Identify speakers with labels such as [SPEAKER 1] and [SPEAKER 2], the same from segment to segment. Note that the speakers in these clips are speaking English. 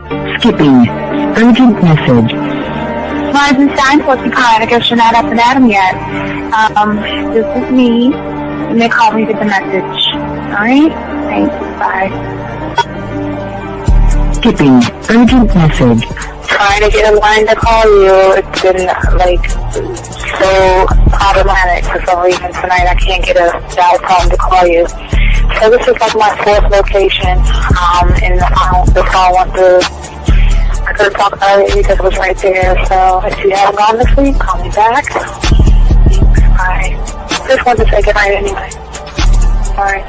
[SPEAKER 1] Skipping. Urgent message.
[SPEAKER 2] Eisenstein, what's the kind? I guess you're not up and at 'em yet. This is me. You may call me with the message. Alright? Thanks. Bye.
[SPEAKER 1] Skipping. Urgent message.
[SPEAKER 2] Trying to get a line to call you. It's been, so problematic for some reason tonight. I can't get a dial tone to call you. So this is like my fourth location, and the phone went through. I could have talked earlier because it was right there. So if you haven't gone this week, call me back. Bye. Just wanted to say goodnight anyway. Alright,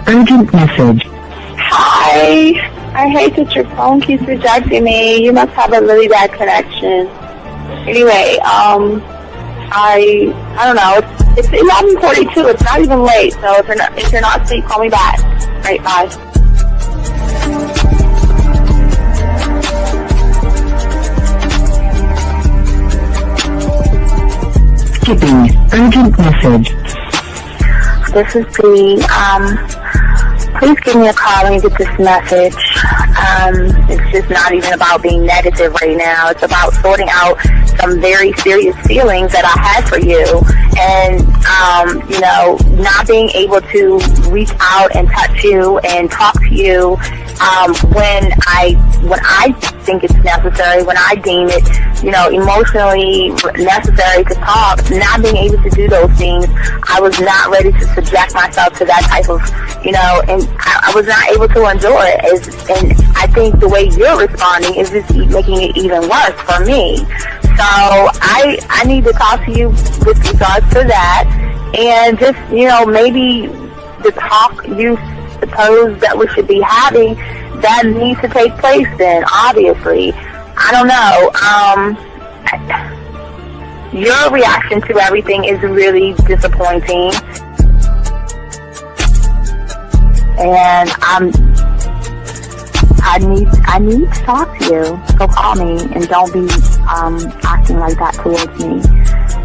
[SPEAKER 1] Urgent message.
[SPEAKER 2] Hi. I hate that your phone keeps rejecting me. You must have a really bad connection. Anyway, I don't know. It's 11:42. It's not even late. So if you're not asleep, call me back. All right, bye.
[SPEAKER 1] Skipping. Urgent message.
[SPEAKER 2] This is Bree. Please give me a call when you get this message. It's just not even about being negative right now. It's about sorting out some very serious feelings that I had for you, and not being able to reach out and touch you and talk to you when I think it's necessary, when I deem it, emotionally necessary to talk. Not being able to do those things, I was not ready to subject myself to that type of, and I was not able to endure it. And I think the way you're responding is just making it even worse for me. So I need to talk to you with regards to that, and just, maybe the talk you suppose that we should be having, that needs to take place then, obviously. I don't know. Your reaction to everything is really disappointing. And I need to talk to you. So call me and don't be acting like that towards me.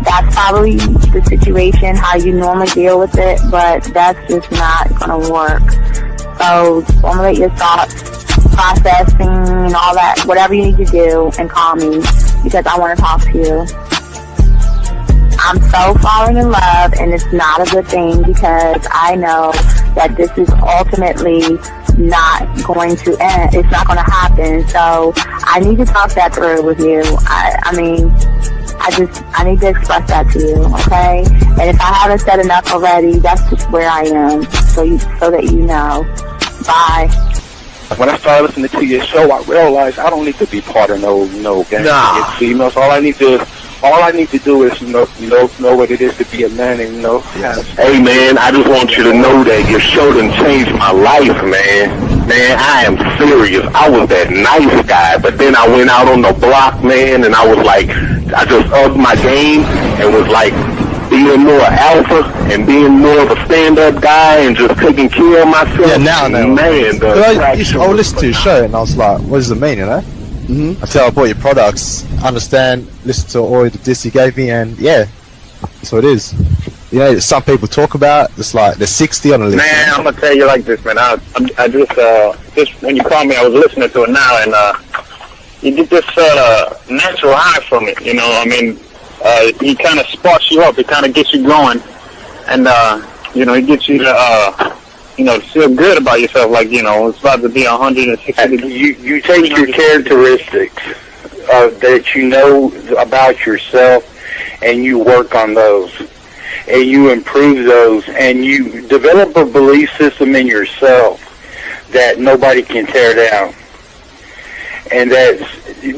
[SPEAKER 2] That's probably the situation, how you normally deal with it, but that's just not going to work. So formulate your thoughts, processing and all that, whatever you need to do, and call me because I want to talk to you. I'm so falling in love, and it's not a good thing because I know that this is ultimately not going to end. It's not going to happen. So I need to talk that through with you. I need to express that to you, okay? And if I haven't said enough already, that's just where I am, so that you know. Bye.
[SPEAKER 3] When I started listening to your show, I realized I don't need to be part of no gang against females. All I need to do is know what it is to be a man and
[SPEAKER 4] Hey man, I just want you to know that your show done changed my life, man. Man, I am serious. I was that nice guy, but then I went out on the block, man, and I was like, I just upped my game and was like being more alpha and being more of a stand-up guy and just taking care of myself.
[SPEAKER 5] Yeah, now I know.
[SPEAKER 4] Man,
[SPEAKER 5] I listened to your show and I was like, what does it mean, Until I bought your products, understand, listen to all the diss you gave me, and yeah, that's what it is. Some people talk about, it's like they're 60 on the list.
[SPEAKER 4] Man, I'm gonna tell you like this, man. I just when you called me, I was listening to it now, and you get this natural high from it. He kind of sparks you up. It kind of gets you going, and it gets you to to feel good about yourself. Like it's about to be 160 degrees.
[SPEAKER 3] You take your characteristics that you know about yourself, and you work on those, and you improve those, and you develop a belief system in yourself that nobody can tear down. And that's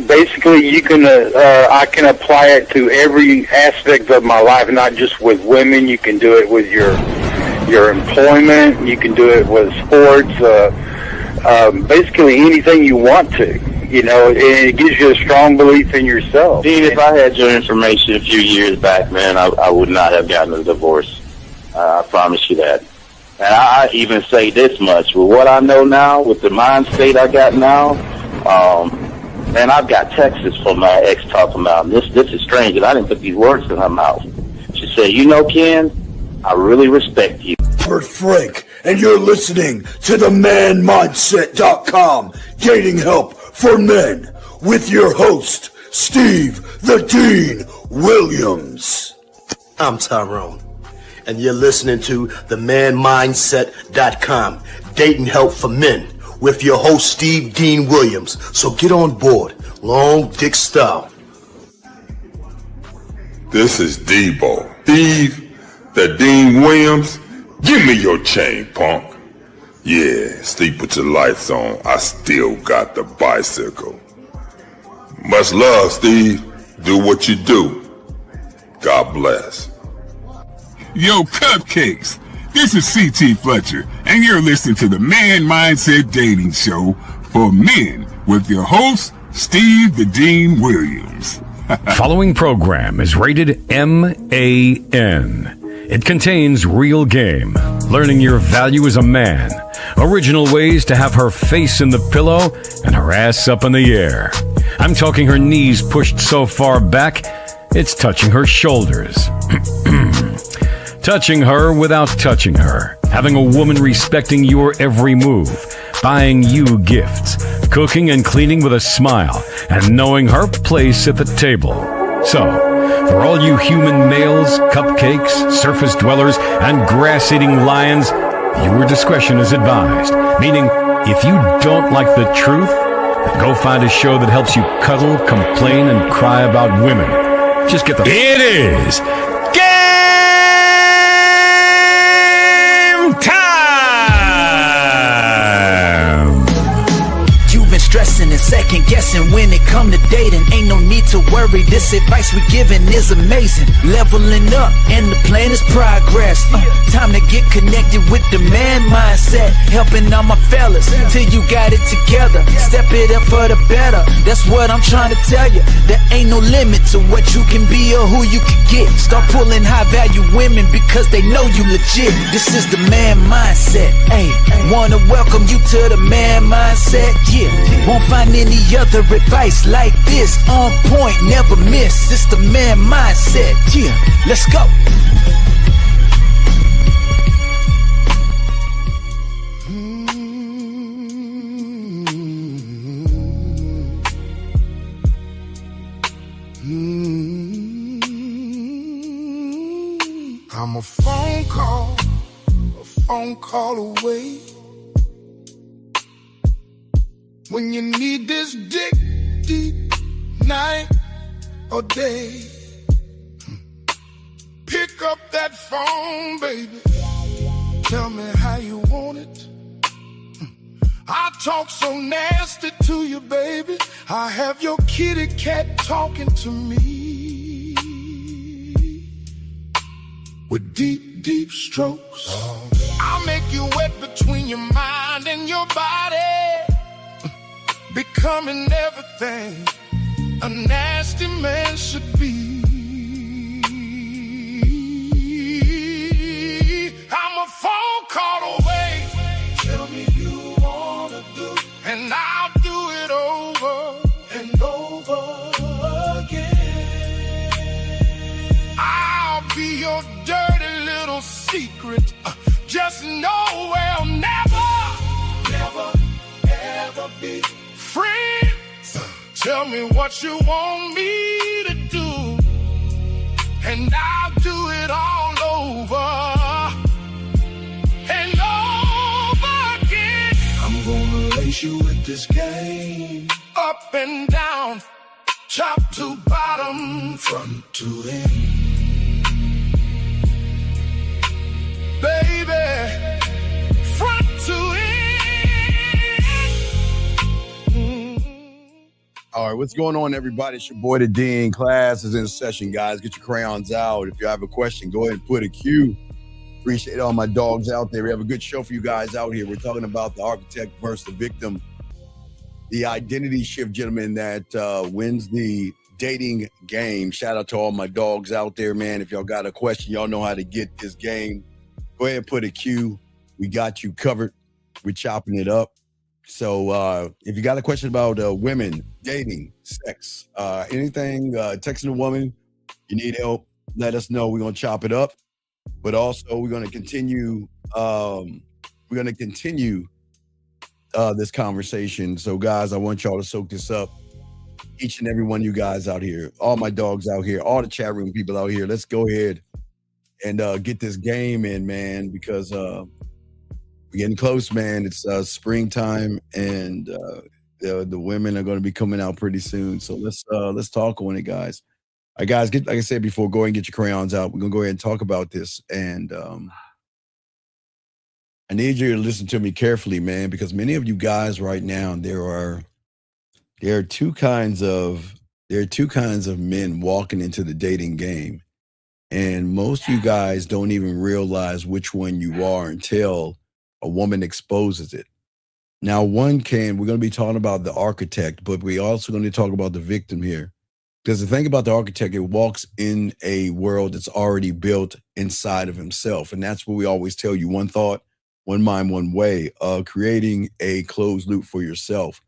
[SPEAKER 3] basically I can apply it to every aspect of my life, not just with women. You can do it with your employment. You can do it with sports. Basically anything you want to. And it gives you a strong belief in yourself.
[SPEAKER 4] Dean, if I had your information a few years back, man, I would not have gotten a divorce. I promise you that. And I even say this much. With what I know now, with the mind state I got now, man, I've got texts from my ex talking about this is strange, and I didn't put these words in her mouth. She said, Ken,
[SPEAKER 6] I really respect you.
[SPEAKER 7] Robert Frank, and you're listening to the manmindset.com dating help for men with your host, Steve the Dean Williams.
[SPEAKER 8] I'm Tyrone, and you're listening to the manmindset.com dating help for men with your host, Steve Dean Williams. So get on board, long dick style.
[SPEAKER 9] This is Debo. Steve the Dean Williams. Give me your chain, punk. Yeah, sleep with your lights on. I still got the bicycle. Much love, Steve. Do what you do. God bless.
[SPEAKER 10] Yo, cupcakes. This is C.T. Fletcher, and you're listening to the Man Mindset Dating Show for men with your host, Steve the Dean Williams.
[SPEAKER 11] Following program is rated MAN. It contains real game, learning your value as a man, original ways to have her face in the pillow and her ass up in the air. I'm talking her knees pushed so far back, it's touching her shoulders. Touching her without touching her. Having a woman respecting your every move. Buying you gifts. Cooking and cleaning with a smile. And knowing her place at the table. So, for all you human males, cupcakes, surface dwellers, and grass-eating lions, your discretion is advised. Meaning, if you don't like the truth, then go find a show that helps you cuddle, complain, and cry about women. Just get the... It is game time!
[SPEAKER 12] You've been stressing and second guessing when it come to dating. Ain't no need to worry, this advice we giving is amazing. Leveling up and the plan is progress. Time to get connected with the man mindset. Helping all my fellas till you got it together. Step it up for the better, that's what I'm trying to tell you. There ain't no limit to what you can be or who you can get. Start pulling high value women because they know you legit. This is the man mindset. Hey, wanna welcome you to the man mindset. Yeah, won't find any other advice like this. On point, never miss. It's the man mindset. Yeah, let's go.
[SPEAKER 7] I'm a phone call away. When you need this dick deep, night or day, pick up that phone, baby. Tell me how you want it. I talk so nasty to you, baby. I have your kitty cat talking to me with deep, deep strokes. I'll make you wet between your mind and your body, becoming everything a nasty man should be. I'm a phone call away. Tell me you wanna do, and I'll do it over and over again. I'll be your dirty little secret. Just know we'll never, ever be friends. Tell me what you want me to do, and I'll do it all over and over again. I'm gonna lace you with this game, up and down, top to bottom, front to end. Baby, front to end.
[SPEAKER 13] All right, what's going on, everybody? It's your boy, the Dean. Class is in session, guys. Get your crayons out. If you have a question, go ahead and put a Q. Appreciate all my dogs out there. We have a good show for you guys out here. We're talking about the architect versus the victim, the identity shift gentleman that wins the dating game. Shout out to all my dogs out there, man. If y'all got a question, y'all know how to get this game. Go ahead and put a Q. We got you covered. We're chopping it up. So if you got a question about women, dating, sex, anything, texting a woman, you need help, let us know. We're going to chop it up. but also we're going to continue. This conversation. So, guys, I want y'all to soak this up. Each and every one of you guys out here, all my dogs out here, all the chat room people out here. Let's go ahead and get this game in, man, because we're getting close, man. It's springtime, and the women are going to be coming out pretty soon. So let's talk on it, guys. All right, guys, like I said before, go ahead and get your crayons out. We're gonna go ahead and talk about this, and I need you to listen to me carefully, man, because many of you guys right now, there are two kinds of men walking into the dating game, and most of you guys don't even realize which one you are until a woman exposes it. Now, we're going to be talking about the architect, but we also going to talk about the victim here. Because the thing about the architect, it walks in a world that's already built inside of himself. And that's what we always tell you: one thought, one mind, one way, creating a closed loop for yourself.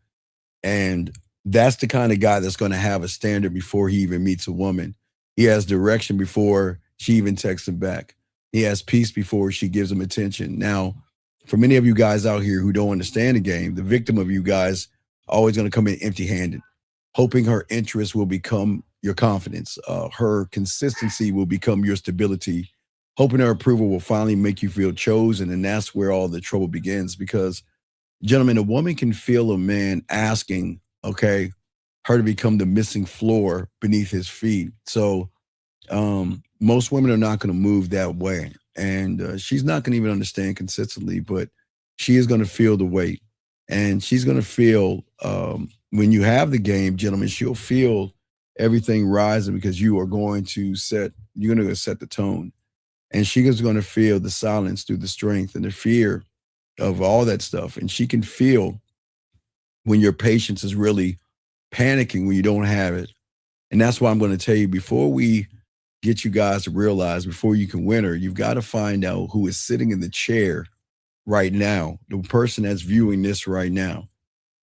[SPEAKER 13] And that's the kind of guy that's going to have a standard before he even meets a woman. He has direction before she even texts him back. He has peace before she gives him attention. Now, for many of you guys out here who don't understand the game, the victim of you guys always going to come in empty-handed, hoping her interest will become your confidence. Her consistency will become your stability, hoping her approval will finally make you feel chosen. And that's where all the trouble begins, because, gentlemen, a woman can feel a man asking, okay, her to become the missing floor beneath his feet. So most women are not going to move that way. And she's not going to even understand consistently, but she is going to feel the weight. And she's going to feel, when you have the game, gentlemen, she'll feel everything rising, because you're going to set the tone. And she is going to feel the silence through the strength and the fear of all that stuff. And she can feel when your patience is really panicking when you don't have it. And that's why I'm going to tell you, before we get you guys to realize, before you can win her, you've got to find out who is sitting in the chair right now, the person that's viewing this right now.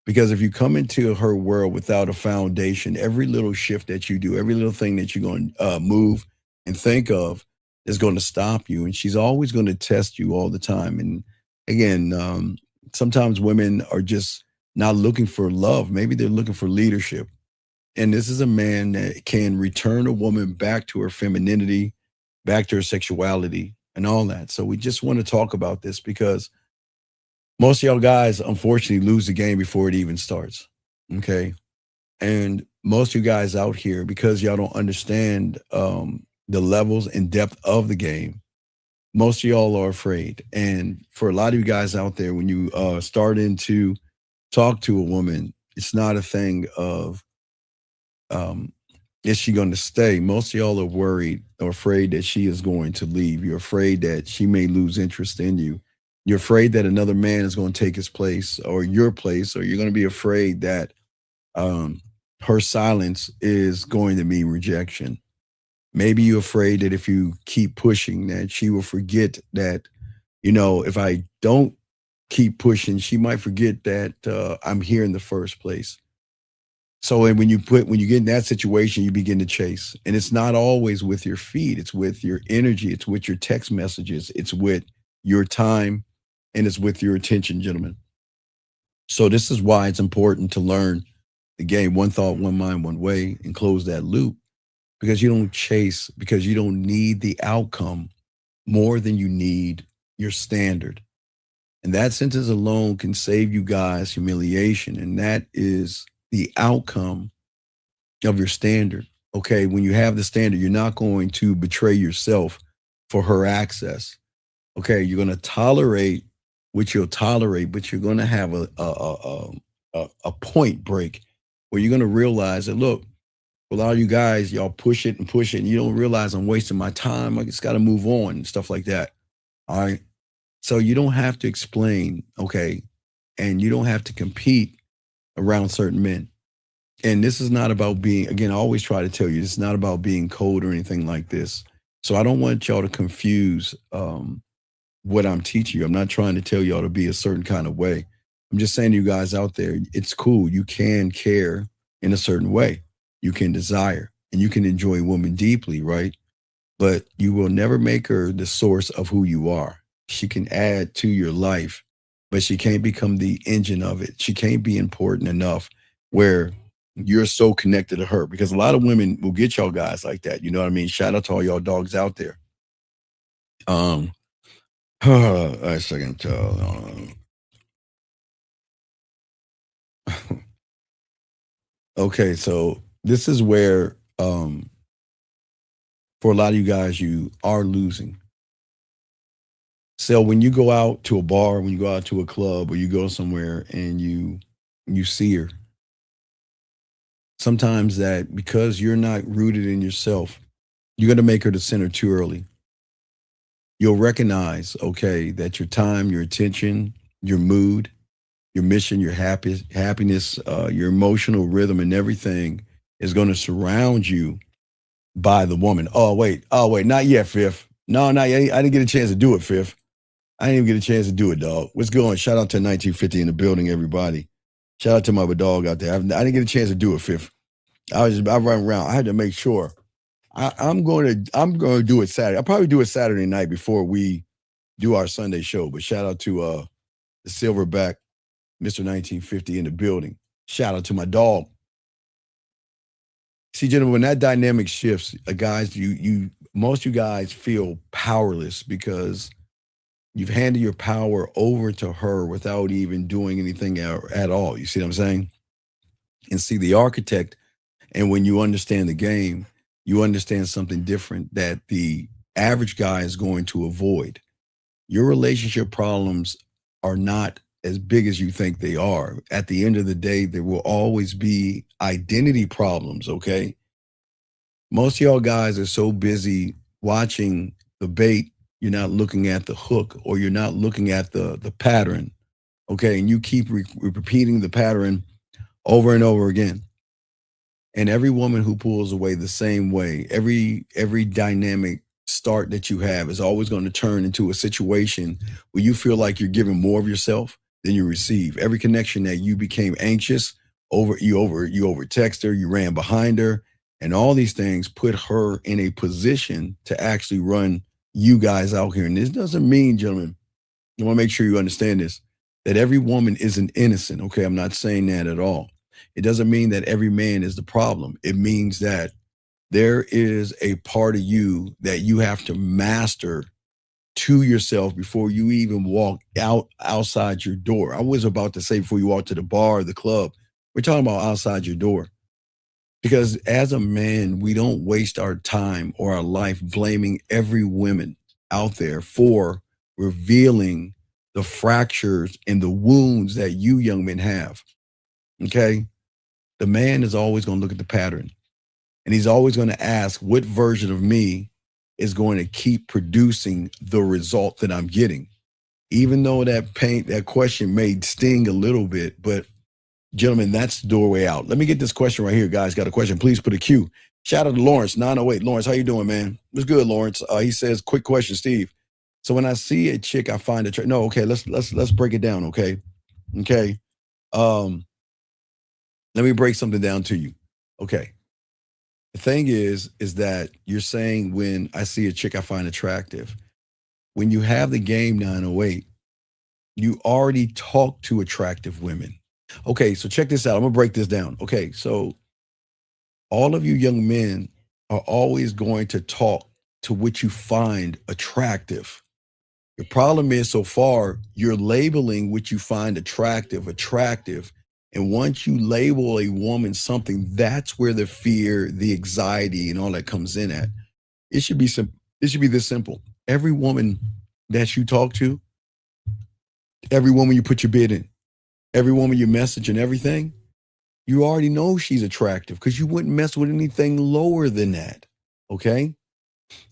[SPEAKER 13] Because if you come into her world without a foundation, every little shift that you do, every little thing that you're going to move and think of is going to stop you. And she's always going to test you all the time. And again, sometimes women are just not looking for love. Maybe they're looking for leadership. And this is a man that can return a woman back to her femininity, back to her sexuality, and all that. So we just want to talk about this, because most of y'all guys, unfortunately, lose the game before it even starts. Okay. And most of you guys out here, because y'all don't understand the levels and depth of the game, most of y'all are afraid. And for a lot of you guys out there, when you start to talk to a woman, it's not a thing of, is she going to stay? Most of y'all are worried or afraid that she is going to leave. You're afraid that she may lose interest in you. You're afraid that another man is going to take his place or your place, or you're going to be afraid that her silence is going to mean rejection. Maybe you're afraid that if you keep pushing, that she will forget that, if I don't keep pushing, she might forget that I'm here in the first place. So when you get in that situation, you begin to chase. And it's not always with your feet. It's with your energy. It's with your text messages. It's with your time. And it's with your attention, gentlemen. So this is why it's important to learn the game: one thought, one mind, one way, and close that loop. Because you don't chase, because you don't need the outcome more than you need your standard. And that sentence alone can save you guys humiliation. And that is the outcome of your standard. Okay, when you have the standard, you're not going to betray yourself for her access. Okay, you're going to tolerate what you'll tolerate, but you're going to have a point break where you're going to realize that, look, a lot of you guys, y'all push it, and you don't realize I'm wasting my time. I just got to move on and stuff like that. All right. So you don't have to explain, okay, and you don't have to compete around certain men. And this is not about being, again, I always try to tell you, it's not about being cold or anything like this. So I don't want y'all to confuse what I'm teaching you. I'm not trying to tell y'all to be a certain kind of way. I'm just saying to you guys out there, it's cool. You can care in a certain way. You can desire, and you can enjoy women deeply, right? but you will never make her the source of who you are. She can add to your life, but she can't become the engine of it. She can't be important enough where you're so connected to her, because a lot of women will get y'all guys like that. You know what I mean? Shout out to all y'all dogs out there. A second. Okay, so this is where, for a lot of you guys, you are losing. So when you go out to a bar, when you go out to a club, or you go somewhere and you see her, sometimes that because you're not rooted in yourself, you're going to make her the center too early. You'll recognize, okay, that your time, your attention, your mood, your mission, your happiness, your emotional rhythm, and everything is going to surround you by the woman. Oh wait, not yet, Fifth. No, not yet. I didn't get a chance to do it, Fifth. I didn't even get a chance to do it, dog. What's going? Shout out to 1950 in the building, everybody. Shout out to my dog out there. I didn't get a chance to do it, Fifth. I run around. I had to make sure. I'm going to do it Saturday. I'll probably do it Saturday night before we do our Sunday show. But shout out to the Silverback, Mr. 1950 in the building. Shout out to my dog. See, gentlemen, when that dynamic shifts, guys, most of you guys feel powerless because you've handed your power over to her without even doing anything at all. You see what I'm saying? And see, the architect, and when you understand the game, you understand something different that the average guy is going to avoid. Your relationship problems are not as big as you think they are. At the end of the day, there will always be identity problems, okay? Most of y'all guys are so busy watching the bait, you're not looking at the hook, or you're not looking at the pattern, okay? And you keep repeating the pattern over and over again. And every woman who pulls away the same way, every dynamic start that you have is always going to turn into a situation where you feel like you're giving more of yourself than you receive. Every connection that you became anxious over, you over text her, you ran behind her, and all these things put her in a position to actually run you guys out here. And this doesn't mean, gentlemen, I want to make sure you understand this, that every woman isn't innocent. Okay, I'm not saying that at all. It doesn't mean that every man is the problem. It means that there is a part of you that you have to master to yourself before you even walk outside your door. I was about to say before you walk to the bar or the club. We're talking about outside your door. Because as a man, we don't waste our time or our life blaming every woman out there for revealing the fractures and the wounds that you young men have. Okay? The man is always going to look at the pattern, and he's always going to ask what version of me is going to keep producing the result that I'm getting. Even though that question may sting a little bit, but gentlemen, that's the doorway out. Let me get this question right here, guys. Got a question? Please put a Q. Shout out to Lawrence, 908. Lawrence, how you doing, man? What's good, Lawrence? He says, quick question, Steve. So when I see a chick, I find a no. Okay, let's break it down. Okay. Let me break something down to you. Okay. The thing is that you're saying when I see a chick I find attractive, when you have the game 908, you already talk to attractive women. Okay, so check this out. I'm going to break this down. Okay, so all of you young men are always going to talk to what you find attractive. The problem is so far, you're labeling what you find attractive. And once you label a woman something, that's where the fear, the anxiety, and all that comes in at. It should be simple. It should be this simple. Every woman that you talk to, every woman you put your bid in, every woman you message and everything, you already know she's attractive because you wouldn't mess with anything lower than that. Okay?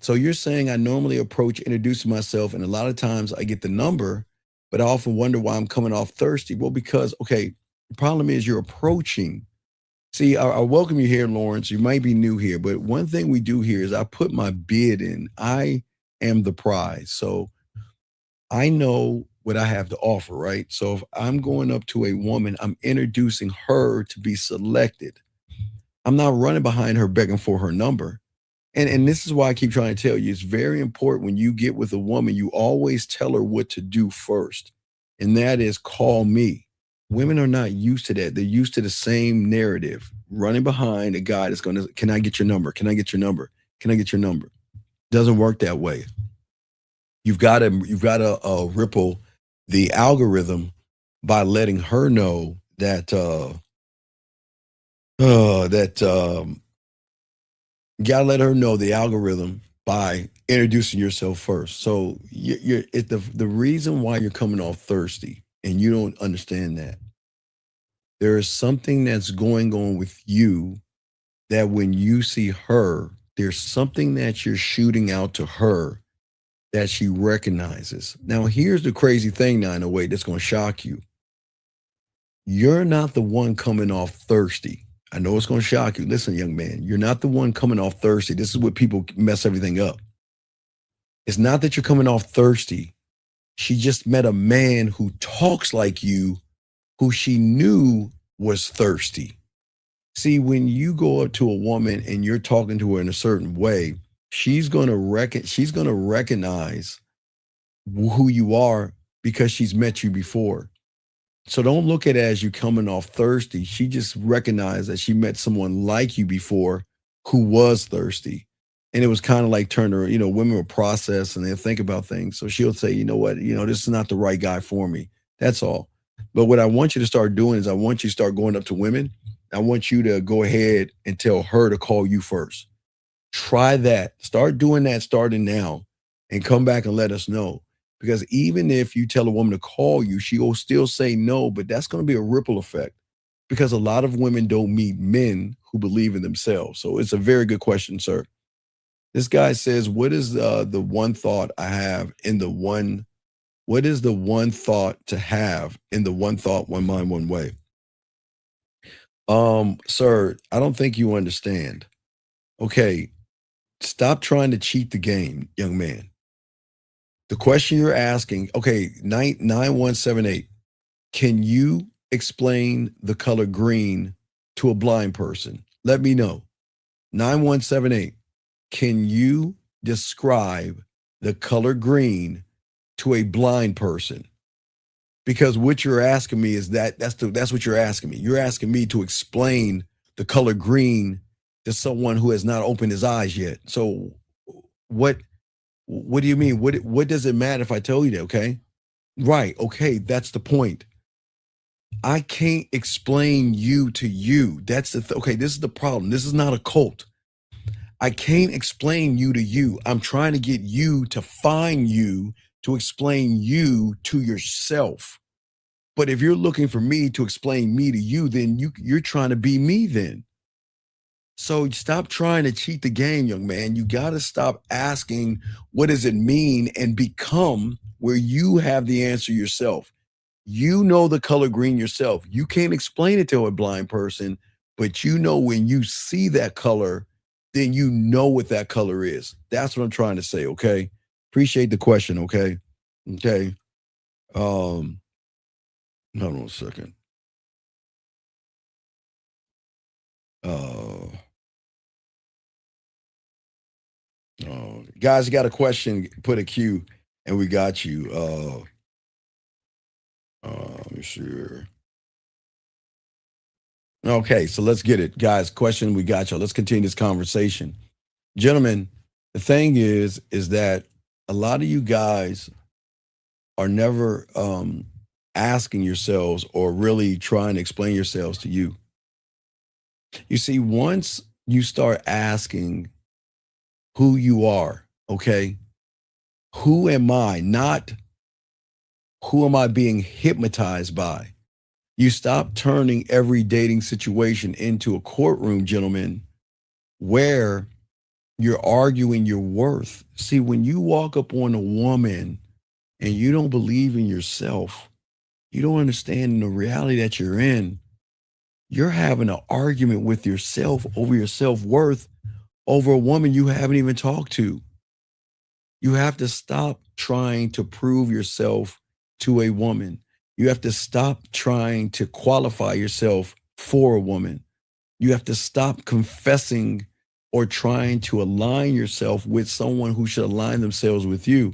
[SPEAKER 13] So you're saying I normally introduce myself, and a lot of times I get the number, but I often wonder why I'm coming off thirsty. Well, because, okay, the problem is you're approaching. See, I welcome you here, Lawrence. You might be new here, but one thing we do here is I put my bid in. I am the prize. So I know what I have to offer, right? So if I'm going up to a woman, I'm introducing her to be selected. I'm not running behind her begging for her number. And this is why I keep trying to tell you, it's very important when you get with a woman, you always tell her what to do first. And that is call me. Women are not used to that. They're used to the same narrative, running behind a guy that's going to, can I get your number? Can I get your number? Can I get your number? Doesn't work that way. You've got to ripple the algorithm by letting her know that you gotta let her know the algorithm by introducing yourself first. So the reason why you're coming off thirsty and you don't understand that, there is something that's going on with you that when you see her, there's something that you're shooting out to her that she recognizes. Now, here's the crazy thing now, in a way that's going to shock you. You're not the one coming off thirsty. I know it's going to shock you. Listen, young man, you're not the one coming off thirsty. This is what people mess everything up. It's not that you're coming off thirsty. She just met a man who talks like you, who she knew was thirsty. See, when you go up to a woman and you're talking to her in a certain way, she's going to recognize who you are because she's met you before. So don't look at it as you coming off thirsty. She just recognized that she met someone like you before who was thirsty. And it was kind of like Turner, women will process and they'll think about things. So she'll say, you know what, this is not the right guy for me. That's all. But what I want you to start doing is I want you to start going up to women. I want you to go ahead and tell her to call you first. Try that. Start doing that starting now and come back and let us know. Because even if you tell a woman to call you, she will still say no, but that's going to be a ripple effect because a lot of women don't meet men who believe in themselves. So it's a very good question, sir. This guy says, what is the one thought I have in the one, what is the one thought to have in the one thought, one mind, one way? Sir, I don't think you understand. Okay, stop trying to cheat the game, young man. The question you're asking, okay, 9178, can you explain the color green to a blind person? Let me know. 9178, can you describe the color green to a blind person? Because what you're asking me is that's what you're asking me. You're asking me to explain the color green to someone who has not opened his eyes yet. So what do you mean? What does it matter if I tell you that, okay? Right, okay, that's the point. I can't explain you to you. That's okay, this is the problem. This is not a cult. I can't explain you to you. I'm trying to get you to find you, to explain you to yourself. But if you're looking for me to explain me to you, then you're trying to be me then. So stop trying to cheat the game, young man. You got to stop asking, what does it mean, and become where you have the answer yourself. You know the color green yourself. You can't explain it to a blind person, but when you see that color, then you know what that color is. That's what I'm trying to say, okay? Appreciate the question, okay? Okay. Hold on a second. Guys, you got a question, put a Q, and we got you. Let me see here. Okay, so let's get it. Guys, question, we got you. Let's continue this conversation. Gentlemen, the thing is that a lot of you guys are never asking yourselves or really trying to explain yourselves to you. You see, once you start asking who you are, okay? Who am I? Not who am I being hypnotized by? You stop turning every dating situation into a courtroom, gentlemen, where you're arguing your worth. See, when you walk up on a woman and you don't believe in yourself, you don't understand the reality that you're in, you're having an argument with yourself over your self-worth over a woman you haven't even talked to. You have to stop trying to prove yourself to a woman. You have to stop trying to qualify yourself for a woman. You have to stop confessing or trying to align yourself with someone who should align themselves with you.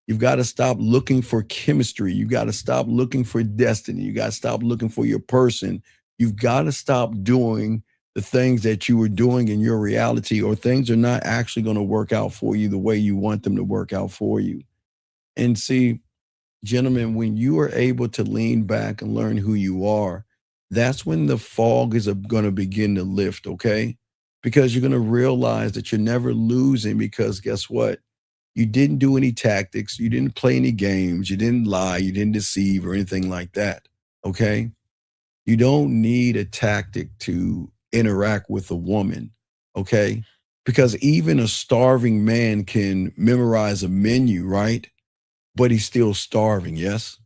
[SPEAKER 13] You've got to stop looking for chemistry. You got to stop looking for destiny. You got to stop looking for your person. You've got to stop doing the things that you were doing in your reality, or things are not actually going to work out for you the way you want them to work out for you. And see, gentlemen, when you are able to lean back and learn who you are, that's when the fog is going to begin to lift, okay? Because you're going to realize that you're never losing, because guess what? You didn't do any tactics, you didn't play any games, you didn't lie, you didn't deceive or anything like that, okay? You don't need a tactic to interact with a woman, okay? Because even a starving man can memorize a menu, right? But he's still starving, yes?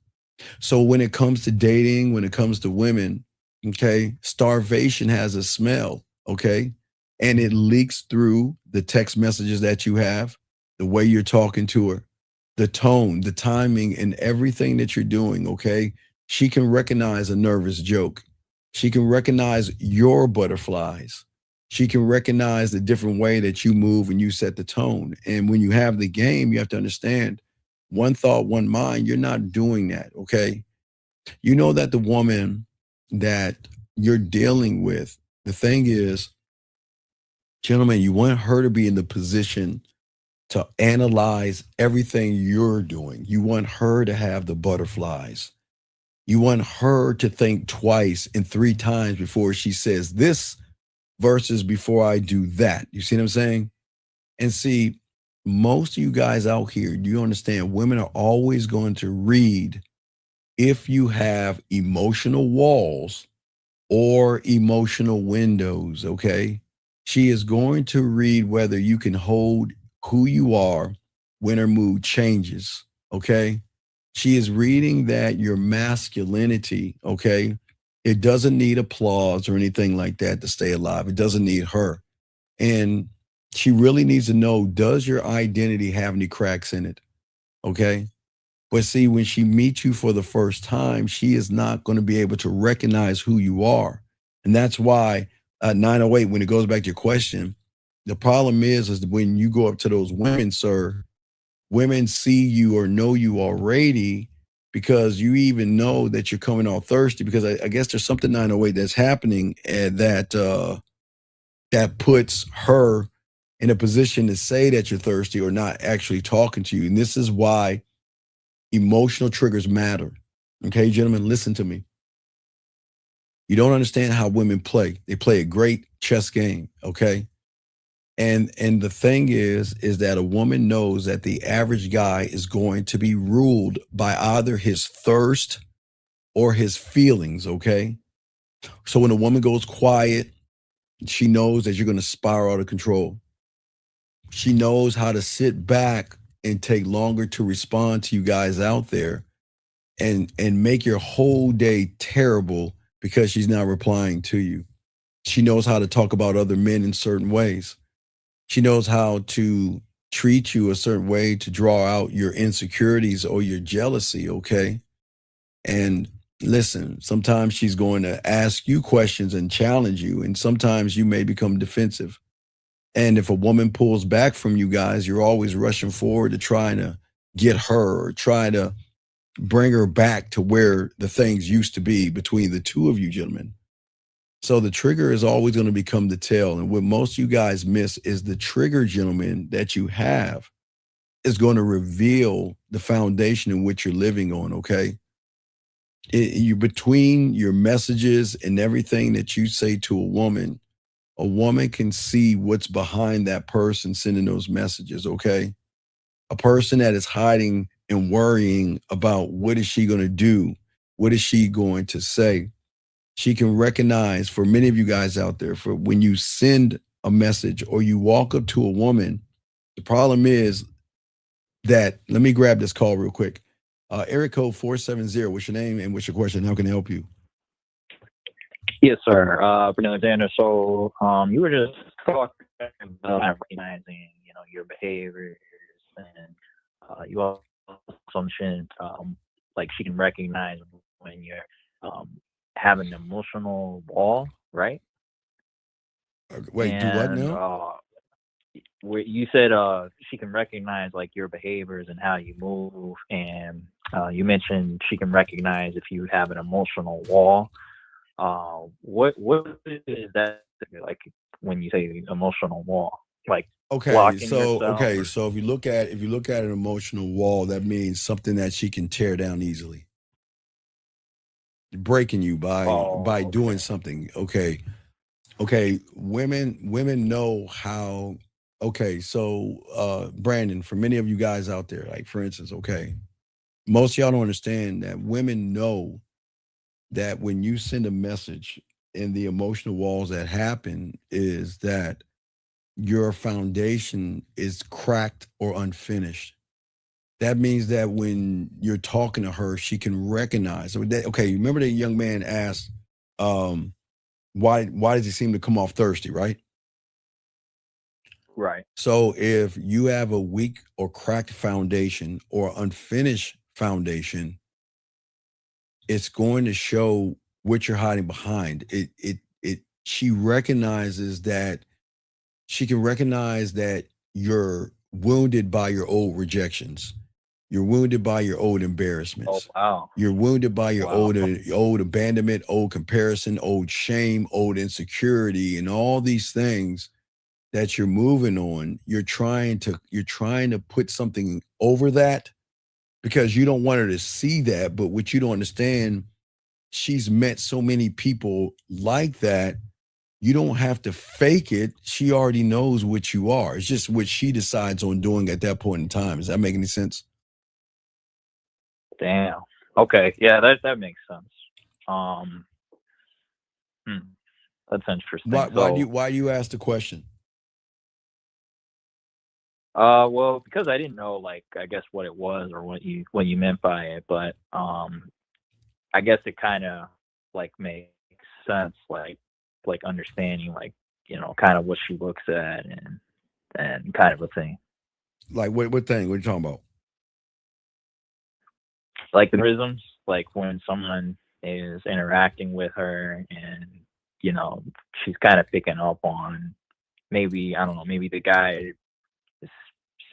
[SPEAKER 13] So when it comes to dating, when it comes to women, okay, starvation has a smell, okay? And it leaks through the text messages that you have, the way you're talking to her, the tone, the timing, and everything that you're doing, okay? She can recognize a nervous joke. She can recognize your butterflies. She can recognize the different way that you move and you set the tone. And when you have the game, you have to understand, one thought, one mind, you're not doing that, okay? You know that the woman that you're dealing with, the thing is, gentlemen, you want her to be in the position to analyze everything you're doing. You want her to have the butterflies. You want her to think twice and three times before she says this versus before I do that. You see what I'm saying? And see, most of you guys out here, do you understand? Women are always going to read if you have emotional walls or emotional windows, okay? She is going to read whether you can hold who you are when her mood changes, okay? She is reading that your masculinity, okay? It doesn't need applause or anything like that to stay alive. It doesn't need her. And she really needs to know, does your identity have any cracks in it? Okay. But see, when she meets you for the first time, she is not going to be able to recognize who you are. And that's why 908, when it goes back to your question, the problem is when you go up to those women, sir, women see you or know you already, because you even know that you're coming all thirsty, because I guess there's something 908 that's happening, that puts her in a position to say that you're thirsty or not actually talking to you. And this is why emotional triggers matter. Okay, gentlemen, listen to me. You don't understand how women play. They play a great chess game, okay? And the thing is that a woman knows that the average guy is going to be ruled by either his thirst or his feelings, okay? So when a woman goes quiet, she knows that you're going to spiral out of control. She knows how to sit back and take longer to respond to you guys out there, and make your whole day terrible because she's not replying to you. She knows how to talk about other men in certain ways. She knows how to treat you a certain way to draw out your insecurities or your jealousy, okay? And listen, sometimes she's going to ask you questions and challenge you, and sometimes you may become defensive. And if a woman pulls back from you guys, you're always rushing forward to try to get her or try to bring her back to where the things used to be between the two of you gentlemen. So the trigger is always going to become the tail. And what most of you guys miss is the trigger, gentlemen, that you have is going to reveal the foundation in which you're living on, okay? You between your messages and everything that you say to a woman can see what's behind that person sending those messages, okay? A person that is hiding and worrying about what is she going to do? What is she going to say? She can recognize, for many of you guys out there, for when you send a message or you walk up to a woman, the problem is that, let me grab this call real quick. Area code 470, what's your name and what's your question? How can I help you?
[SPEAKER 6] Yes, sir. Alexander. So, you were just talking about recognizing, your behaviors, and you also mentioned, like she can recognize when you're having an emotional wall, right?
[SPEAKER 13] Wait, do what
[SPEAKER 6] And
[SPEAKER 13] now?
[SPEAKER 6] where you said she can recognize like your behaviors and how you move, and you mentioned she can recognize if you have an emotional wall. What is that like when you say emotional wall? Like blocking yourself? Or,
[SPEAKER 13] So if you look at an emotional wall, that means something that she can tear down easily, breaking you by doing something. Okay, women know how. Okay, so Brandon, for many of you guys out there, like for instance, okay, most of y'all don't understand that women know that when you send a message and the emotional walls that happen is that your foundation is cracked or unfinished. That means that when you're talking to her, she can recognize. Okay, remember that young man asked, why does he seem to come off thirsty, right?
[SPEAKER 6] right.
[SPEAKER 13] So if you have a weak or cracked foundation or unfinished foundation, it's going to show what you're hiding behind. She recognizes that she can recognize that you're wounded by your old rejections. You're wounded by your old
[SPEAKER 6] Oh
[SPEAKER 13] embarrassments.
[SPEAKER 6] wow.
[SPEAKER 13] You're wounded by your
[SPEAKER 6] Wow.
[SPEAKER 13] old abandonment, old comparison, old shame, old insecurity, and all these things that you're moving on. You're trying to put something over that because you don't want her to see that. But what you don't understand, she's met so many people like that. You don't have to fake it. She already knows what you are. It's just what she decides on doing at that point in time. Does that make any sense?
[SPEAKER 6] Damn. Okay. Yeah, that makes sense. Um. Hmm, that's interesting. So,
[SPEAKER 13] Why do you ask the question?
[SPEAKER 6] well, because I didn't know, like, I guess what it was or what you meant by it, but I guess it kind of like makes sense, like understanding, like kind of what she looks at and kind of a thing,
[SPEAKER 13] Like what thing? What are you talking about?
[SPEAKER 6] like the rhythms, like when someone is interacting with her and she's kind of picking up on maybe I don't know, maybe the guy is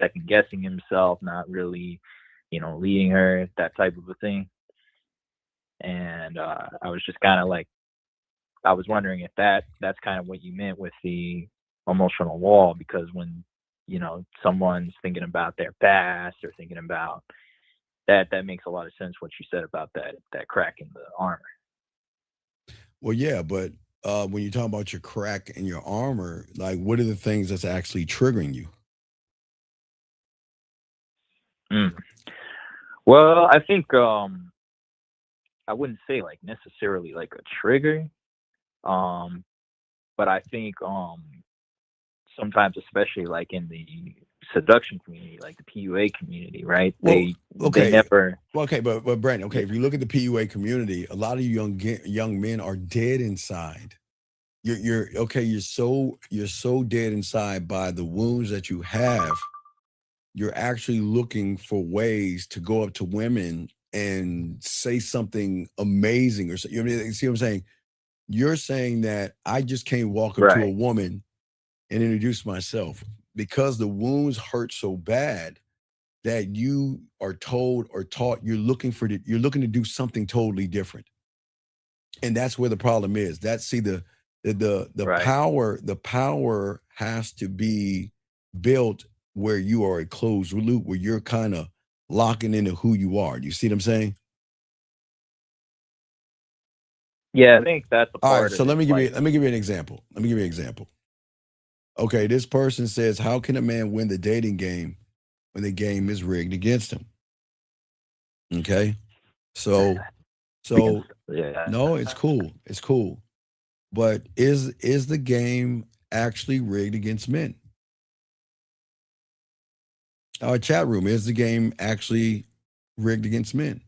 [SPEAKER 6] second guessing himself, not really, leading her, that type of a thing. And I was just kind of like, I was wondering if that's kind of what you meant with the emotional wall, because when someone's thinking about their past or thinking about that makes a lot of sense what you said about that crack in the armor.
[SPEAKER 13] Well, yeah, but when you talk about your crack in your armor, like what are the things that's actually triggering you?
[SPEAKER 6] Mm. Well, I think I wouldn't say like necessarily like a trigger, um, but I think sometimes, especially like in the seduction community, like the PUA community, right?
[SPEAKER 13] Well,
[SPEAKER 6] They
[SPEAKER 13] okay.
[SPEAKER 6] never.
[SPEAKER 13] Well, okay, but Brandon, okay,
[SPEAKER 6] Yeah,
[SPEAKER 13] if you look at the PUA community, a lot of you young men are dead inside. You're okay, you're so dead inside by the wounds that you have. You're actually looking for ways to go up to women and say something amazing or so. You know what I mean? See what I'm saying? You're saying that I just can't walk up to a
[SPEAKER 6] right.
[SPEAKER 13] woman and introduce myself because the wounds hurt so bad that you are told or taught you're looking to do something totally different. And that's where the problem is. That's see the
[SPEAKER 6] Right.
[SPEAKER 13] power has to be built where you are a closed loop, where you're kind of locking into who you are. Do you see what I'm saying?
[SPEAKER 6] Yeah, I think that's a
[SPEAKER 13] All right,
[SPEAKER 6] part
[SPEAKER 13] so
[SPEAKER 6] of it. Like,
[SPEAKER 13] let me give you an example. Let me give you an example. Okay, this person says, how can a man win the dating game when the game is rigged against him? Okay. So
[SPEAKER 6] we can,
[SPEAKER 13] so
[SPEAKER 6] yeah.
[SPEAKER 13] no, it's cool. It's cool. But is the game actually rigged against men? Our chat room, is the game actually rigged against men?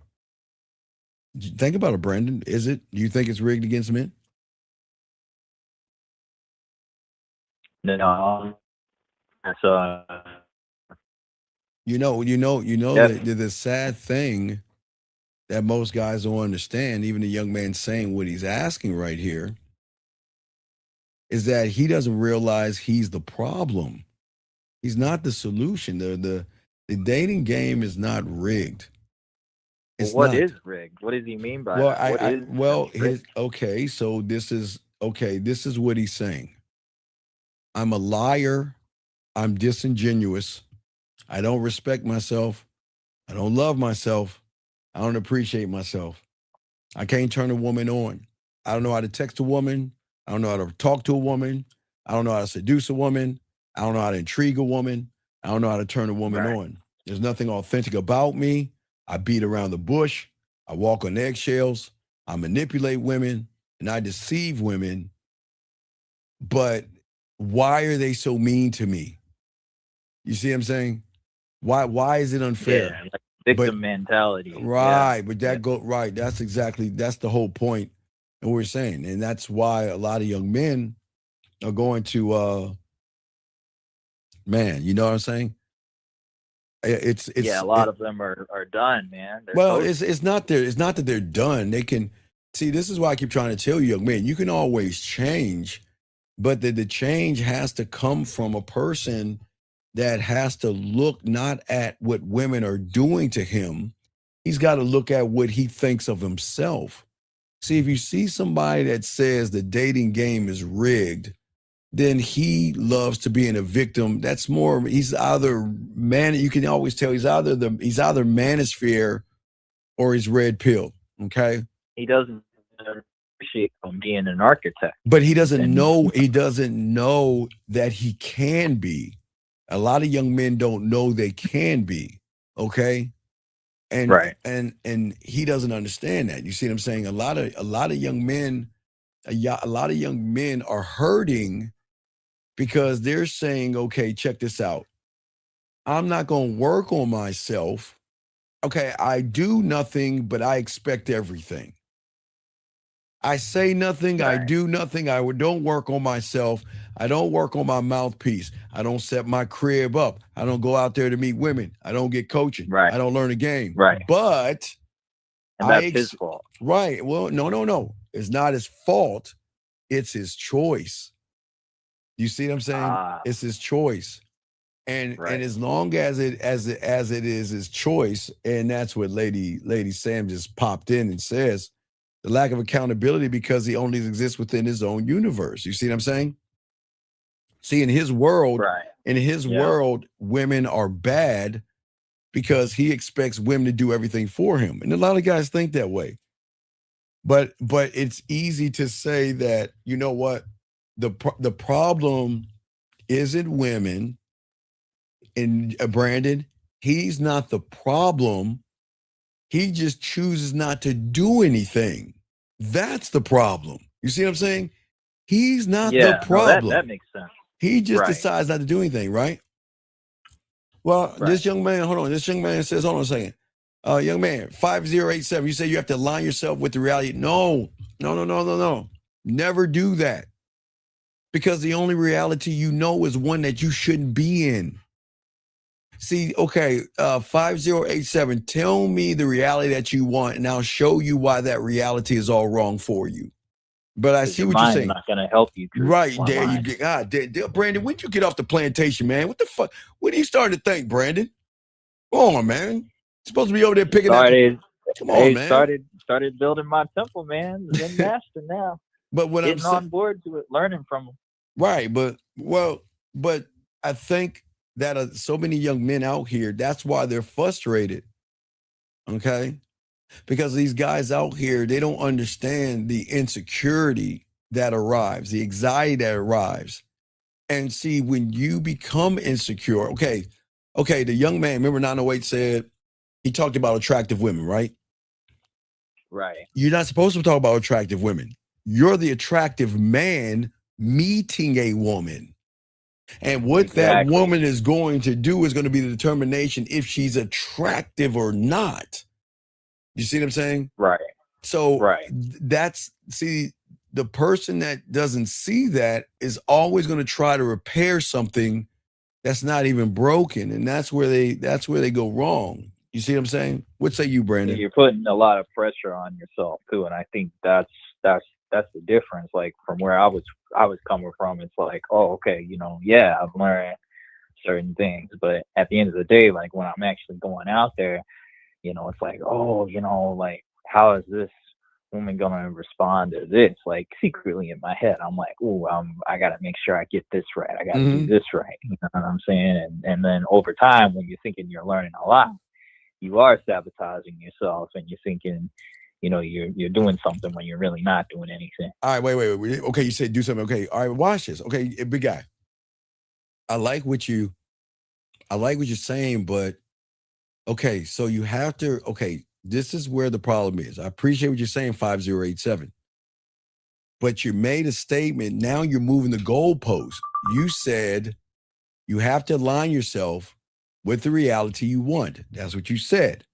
[SPEAKER 13] Think about it, Brandon. Is it? Do you think it's rigged against men?
[SPEAKER 6] No, that's
[SPEAKER 13] You know
[SPEAKER 6] def-
[SPEAKER 13] that the sad thing that most guys don't understand, even the young man saying what he's asking right here, is that he doesn't realize he's the problem. He's not the solution. The dating game is not rigged.
[SPEAKER 6] Well,
[SPEAKER 13] It's
[SPEAKER 6] what
[SPEAKER 13] not.
[SPEAKER 6] is rigged? What does he mean by
[SPEAKER 13] Well,
[SPEAKER 6] that? What is
[SPEAKER 13] his
[SPEAKER 6] rigged?
[SPEAKER 13] okay. So this is okay. This is what he's saying. I'm a liar. I'm disingenuous. I don't respect myself. I don't love myself. I don't appreciate myself. I can't turn a woman on. I don't know how to text a woman. I don't know how to talk to a woman. I don't know how to seduce a woman. I don't know how to intrigue a woman. I don't know how to turn a woman
[SPEAKER 6] Right.
[SPEAKER 13] on. There's nothing authentic about me. I beat around the bush. I walk on eggshells. I manipulate women and I deceive women. But why are they so mean to me? You see what I'm saying? Why is it unfair?
[SPEAKER 6] Yeah, like victim mentality.
[SPEAKER 13] Right,
[SPEAKER 6] Yeah.
[SPEAKER 13] but that's the whole point that we're saying. And that's why a lot of young men are going to man, you know what I'm saying? It's
[SPEAKER 6] Yeah, a lot of them are done, man. They're
[SPEAKER 13] well,
[SPEAKER 6] toast.
[SPEAKER 13] it's not that they're done. They can see, this is why I keep trying to tell you, young men, you can always change, but the change has to come from a person that has to look not at what women are doing to him. He's got to look at what he thinks of himself. See, if you see somebody that says the dating game is rigged, then he loves to be in a victim. That's more, he's either man, you can always tell he's either manosphere or he's red pill. Okay.
[SPEAKER 6] He doesn't appreciate being an architect.
[SPEAKER 13] But he doesn't know that he can be. A lot of young men don't know they can be. Okay. And
[SPEAKER 6] Right.
[SPEAKER 13] and he doesn't understand that. You see what I'm saying? A lot of young men are hurting because they're saying, okay, check this out. I'm not going to work on myself. Okay, I do nothing, but I expect everything. I say nothing, I do nothing. I don't work on myself. I don't work on my mouthpiece. I don't set my crib up. I don't go out there to meet women. I don't get coaching.
[SPEAKER 6] Right.
[SPEAKER 13] I don't learn a game.
[SPEAKER 6] Right.
[SPEAKER 13] But
[SPEAKER 6] and that's his fault.
[SPEAKER 13] Right. Well, no. It's not his fault. It's his choice. You see what I'm saying? It's his choice. And as long as it is his choice, and that's what Lady Sam just popped in and says, the lack of accountability because he only exists within his own universe. You see what I'm saying? See, in his world, world, women are bad because he expects women to do everything for him. And a lot of guys think that way. But it's easy to say that, you know what? The problem isn't women. And Brandon, he's not the problem. He just chooses not to do anything. That's the problem. You see what I'm saying? He's not the problem.
[SPEAKER 6] That makes sense.
[SPEAKER 13] He just decides not to do anything, right? Well, this young man, hold on. This young man says, hold on a second. Young man, 5087, you say you have to align yourself with the reality. No. Never do that. Because the only reality you know is one that you shouldn't be in. See, okay, 5087, tell me the reality that you want, and I'll show you why that reality is all wrong for you. But I see what you're saying.
[SPEAKER 6] Not going to help you.
[SPEAKER 13] Right, there you get. Brandon, when did you get off the plantation, man? What the fuck? What are you starting to think, Brandon? Come on, man. You're supposed to be over there picking up. Come on, man.
[SPEAKER 6] Started building my temple, man. Zen master now.
[SPEAKER 13] But what
[SPEAKER 6] getting on board to it, learning from him.
[SPEAKER 13] Right, but I think that so many young men out here, that's why they're frustrated. Okay? Because these guys out here, they don't understand the insecurity that arrives, the anxiety that arrives. And see, when you become insecure, okay, the young man, remember 908 said, he talked about attractive women, right?
[SPEAKER 6] Right.
[SPEAKER 13] You're not supposed to talk about attractive women. You're the attractive man meeting a woman. And what that woman is going to do is going to be the determination if she's attractive or not. You see what I'm saying?
[SPEAKER 6] Right.
[SPEAKER 13] So the person that doesn't see that is always going to try to repair something that's not even broken. And that's where they go wrong. You see what I'm saying? What say you, Brandon?
[SPEAKER 6] You're putting a lot of pressure on yourself too. And I think that's the difference. Like from where I was coming from, it's like, oh, okay, I've learned certain things. But at the end of the day, like when I'm actually going out there, it's like, oh, like how is this woman gonna respond to this? Like secretly in my head, I'm like, oh, I gotta make sure I get this right. I gotta do this right. You know what I'm saying? And then over time, when you're thinking you're learning a lot, you are sabotaging yourself, and you're thinking, you're doing something when you're really not doing anything.
[SPEAKER 13] All right, wait. Okay, you said do something. Okay, all right, watch this. Okay, big guy. I like what you're saying, but okay, so you have to. Okay, this is where the problem is. I appreciate what you're saying, 5087. But you made a statement. Now you're moving the goalpost. You said you have to align yourself with the reality you want. That's what you said.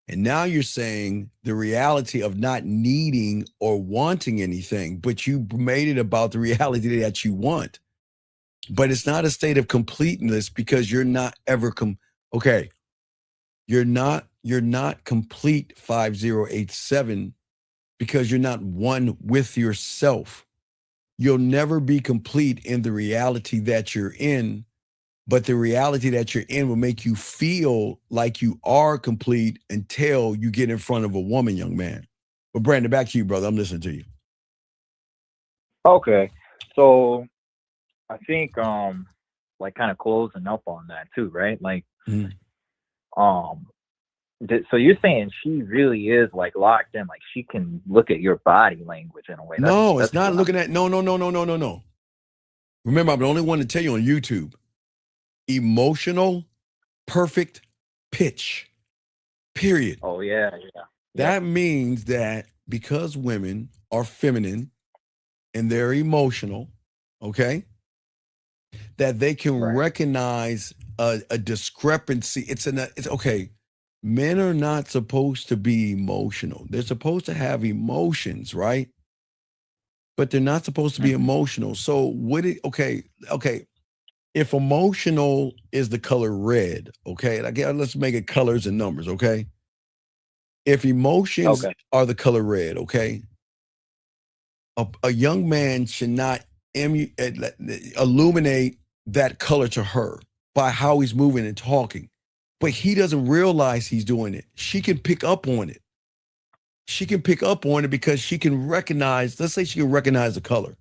[SPEAKER 13] And now you're saying the reality of not needing or wanting anything, but you made it about the reality that you want. But it's not a state of completeness because you're not ever okay. You're not complete 5087 because you're not one with yourself. You'll never be complete in the reality that you're in. But the reality that you're in will make you feel like you are complete until you get in front of a woman, young man. But Brandon, back to you, brother. I'm listening to you.
[SPEAKER 6] Okay. So I think like kind of closing up on that too, right? Like so you're saying she really is like locked in, like she can look at your body language in a way.
[SPEAKER 13] No, it's not looking at no. Remember, I'm the only one to tell you on YouTube. Emotional, perfect pitch. Period.
[SPEAKER 6] Oh, yeah.
[SPEAKER 13] That means that because women are feminine and they're emotional, okay, that they can recognize a discrepancy. It's okay. Men are not supposed to be emotional. They're supposed to have emotions, right? But they're not supposed to be emotional. So okay. If emotional is the color red, okay, let's make it colors and numbers, okay? If emotions are the color red, okay, a young man should not illuminate that color to her by how he's moving and talking. But he doesn't realize he's doing it. She can pick up on it. She can pick up on it because she can recognize, let's say she can recognize the color.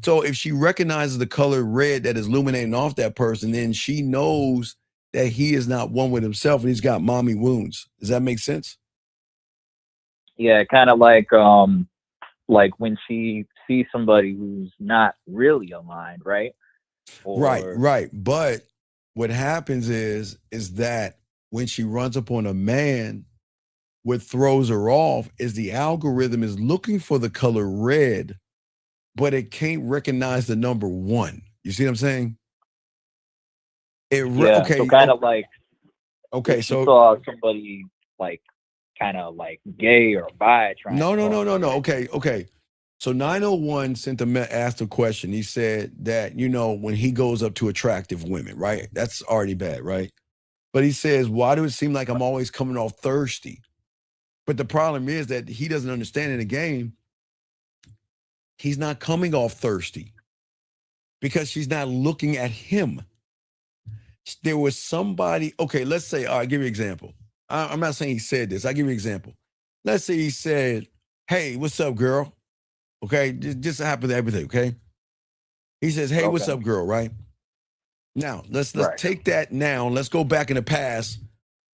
[SPEAKER 13] So if she recognizes the color red that is illuminating off that person, then she knows that he is not one with himself and he's got mommy wounds. Does that make sense?
[SPEAKER 6] Yeah, kind of like when she sees somebody who's not really aligned, right?
[SPEAKER 13] Right. But what happens is that when she runs upon a man, what throws her off is the algorithm is looking for the color red, but it can't recognize the number 1. You see what I'm saying?
[SPEAKER 6] Okay. So kind of like,
[SPEAKER 13] okay,
[SPEAKER 6] so saw somebody like kind of like gay or bi trying.
[SPEAKER 13] No. Okay. So 901 asked a question. He said that, when he goes up to attractive women, right? That's already bad, right? But he says, why do it seem like I'm always coming off thirsty? But the problem is that he doesn't understand in the game. He's not coming off thirsty because she's not looking at him. There was somebody, okay, let's say, I'll give you an example. I'm not saying he said this. I'll give you an example. Let's say he said, hey, what's up, girl? Okay, just happen to everything, okay? He says, hey, what's up, girl, right? Now, let's take that now. Let's go back in the past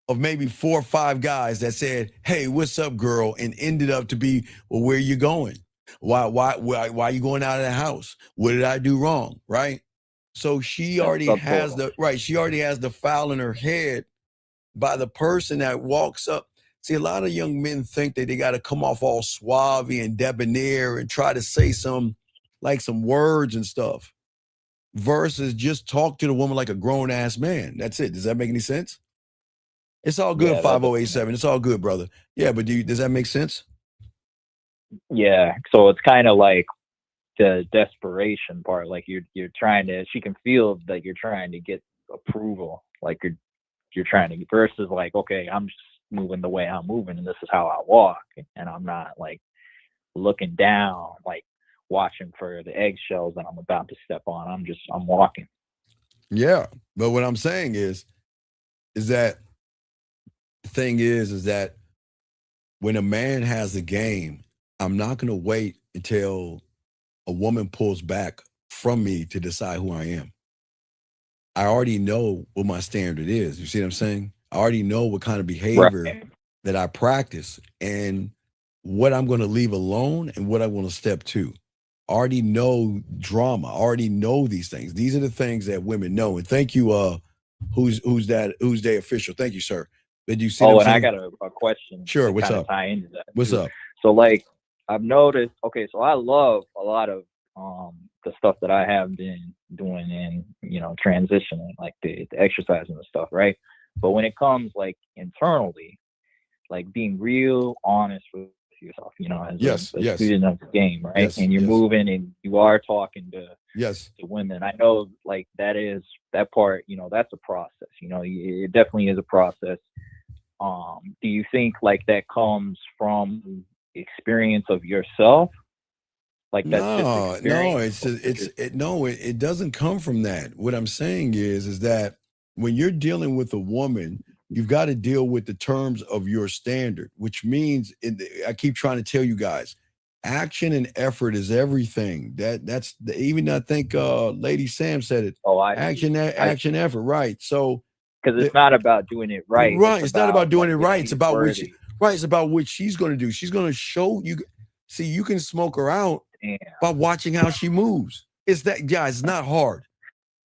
[SPEAKER 13] of maybe 4 or 5 guys that said, hey, what's up, girl? And ended up to be, well, where are you going? Why are you going out of the house? What did I do wrong? Right? So she already has the file in her head by the person that walks up. See, a lot of young men think that they got to come off all suave and debonair and try to say some words and stuff versus just talk to the woman like a grown ass man. That's it. Does that make any sense? It's all good, 5087. It's all good, brother. Yeah, but does that make sense?
[SPEAKER 6] Yeah. So it's kind of like the desperation part. Like you're trying to, she can feel that you're trying to get approval. Like you're trying to, versus like, okay, I'm just moving the way I'm moving and this is how I walk. And I'm not like looking down, like watching for the eggshells that I'm about to step on. I'm walking.
[SPEAKER 13] Yeah, but what I'm saying is that the thing is that when a man has a game, I'm not going to wait until a woman pulls back from me to decide who I am. I already know what my standard is. You see what I'm saying? I already know what kind of behavior that I practice and what I'm going to leave alone and what I want to step to. I already know drama. I already know these things. These are the things that women know. And thank you, who's their official. Thank you, sir. Did you see
[SPEAKER 6] Oh,
[SPEAKER 13] what I'm
[SPEAKER 6] and I
[SPEAKER 13] saying?
[SPEAKER 6] got a question
[SPEAKER 13] Sure.
[SPEAKER 6] to
[SPEAKER 13] What's
[SPEAKER 6] kind of
[SPEAKER 13] up?
[SPEAKER 6] tie into that.
[SPEAKER 13] What's
[SPEAKER 6] too.
[SPEAKER 13] up?
[SPEAKER 6] So, like, I've noticed. Okay, so I love a lot of the stuff that I have been doing in transitioning, like the exercise and the stuff, right? But when it comes like internally, like being real honest with yourself, as
[SPEAKER 13] Yes,
[SPEAKER 6] a
[SPEAKER 13] yes,
[SPEAKER 6] student of the game, right?
[SPEAKER 13] yes,
[SPEAKER 6] And you're
[SPEAKER 13] yes,
[SPEAKER 6] moving and you are talking to
[SPEAKER 13] yes.
[SPEAKER 6] women. I know like that part, that's a process. It definitely is a process. Do you think like that comes from experience of yourself? Like that's just
[SPEAKER 13] No,
[SPEAKER 6] experience?
[SPEAKER 13] it doesn't come from that. What I'm saying is that when you're dealing with a woman, you've got to deal with the terms of your standard, which means I keep trying to tell you guys, action and effort is everything. That's even I think Lady Sam said it.
[SPEAKER 6] Oh, I
[SPEAKER 13] Action,
[SPEAKER 6] see.
[SPEAKER 13] action, effort, right? So
[SPEAKER 6] Because it's not about doing it right.
[SPEAKER 13] right, it's not about doing
[SPEAKER 6] like
[SPEAKER 13] it
[SPEAKER 6] if
[SPEAKER 13] right. It's
[SPEAKER 6] she's
[SPEAKER 13] about
[SPEAKER 6] worthy.
[SPEAKER 13] right. It's about what she's going to do. She's going to show you. See, you can smoke her out
[SPEAKER 6] Damn.
[SPEAKER 13] by watching how she moves. It's that, guys. It's not hard.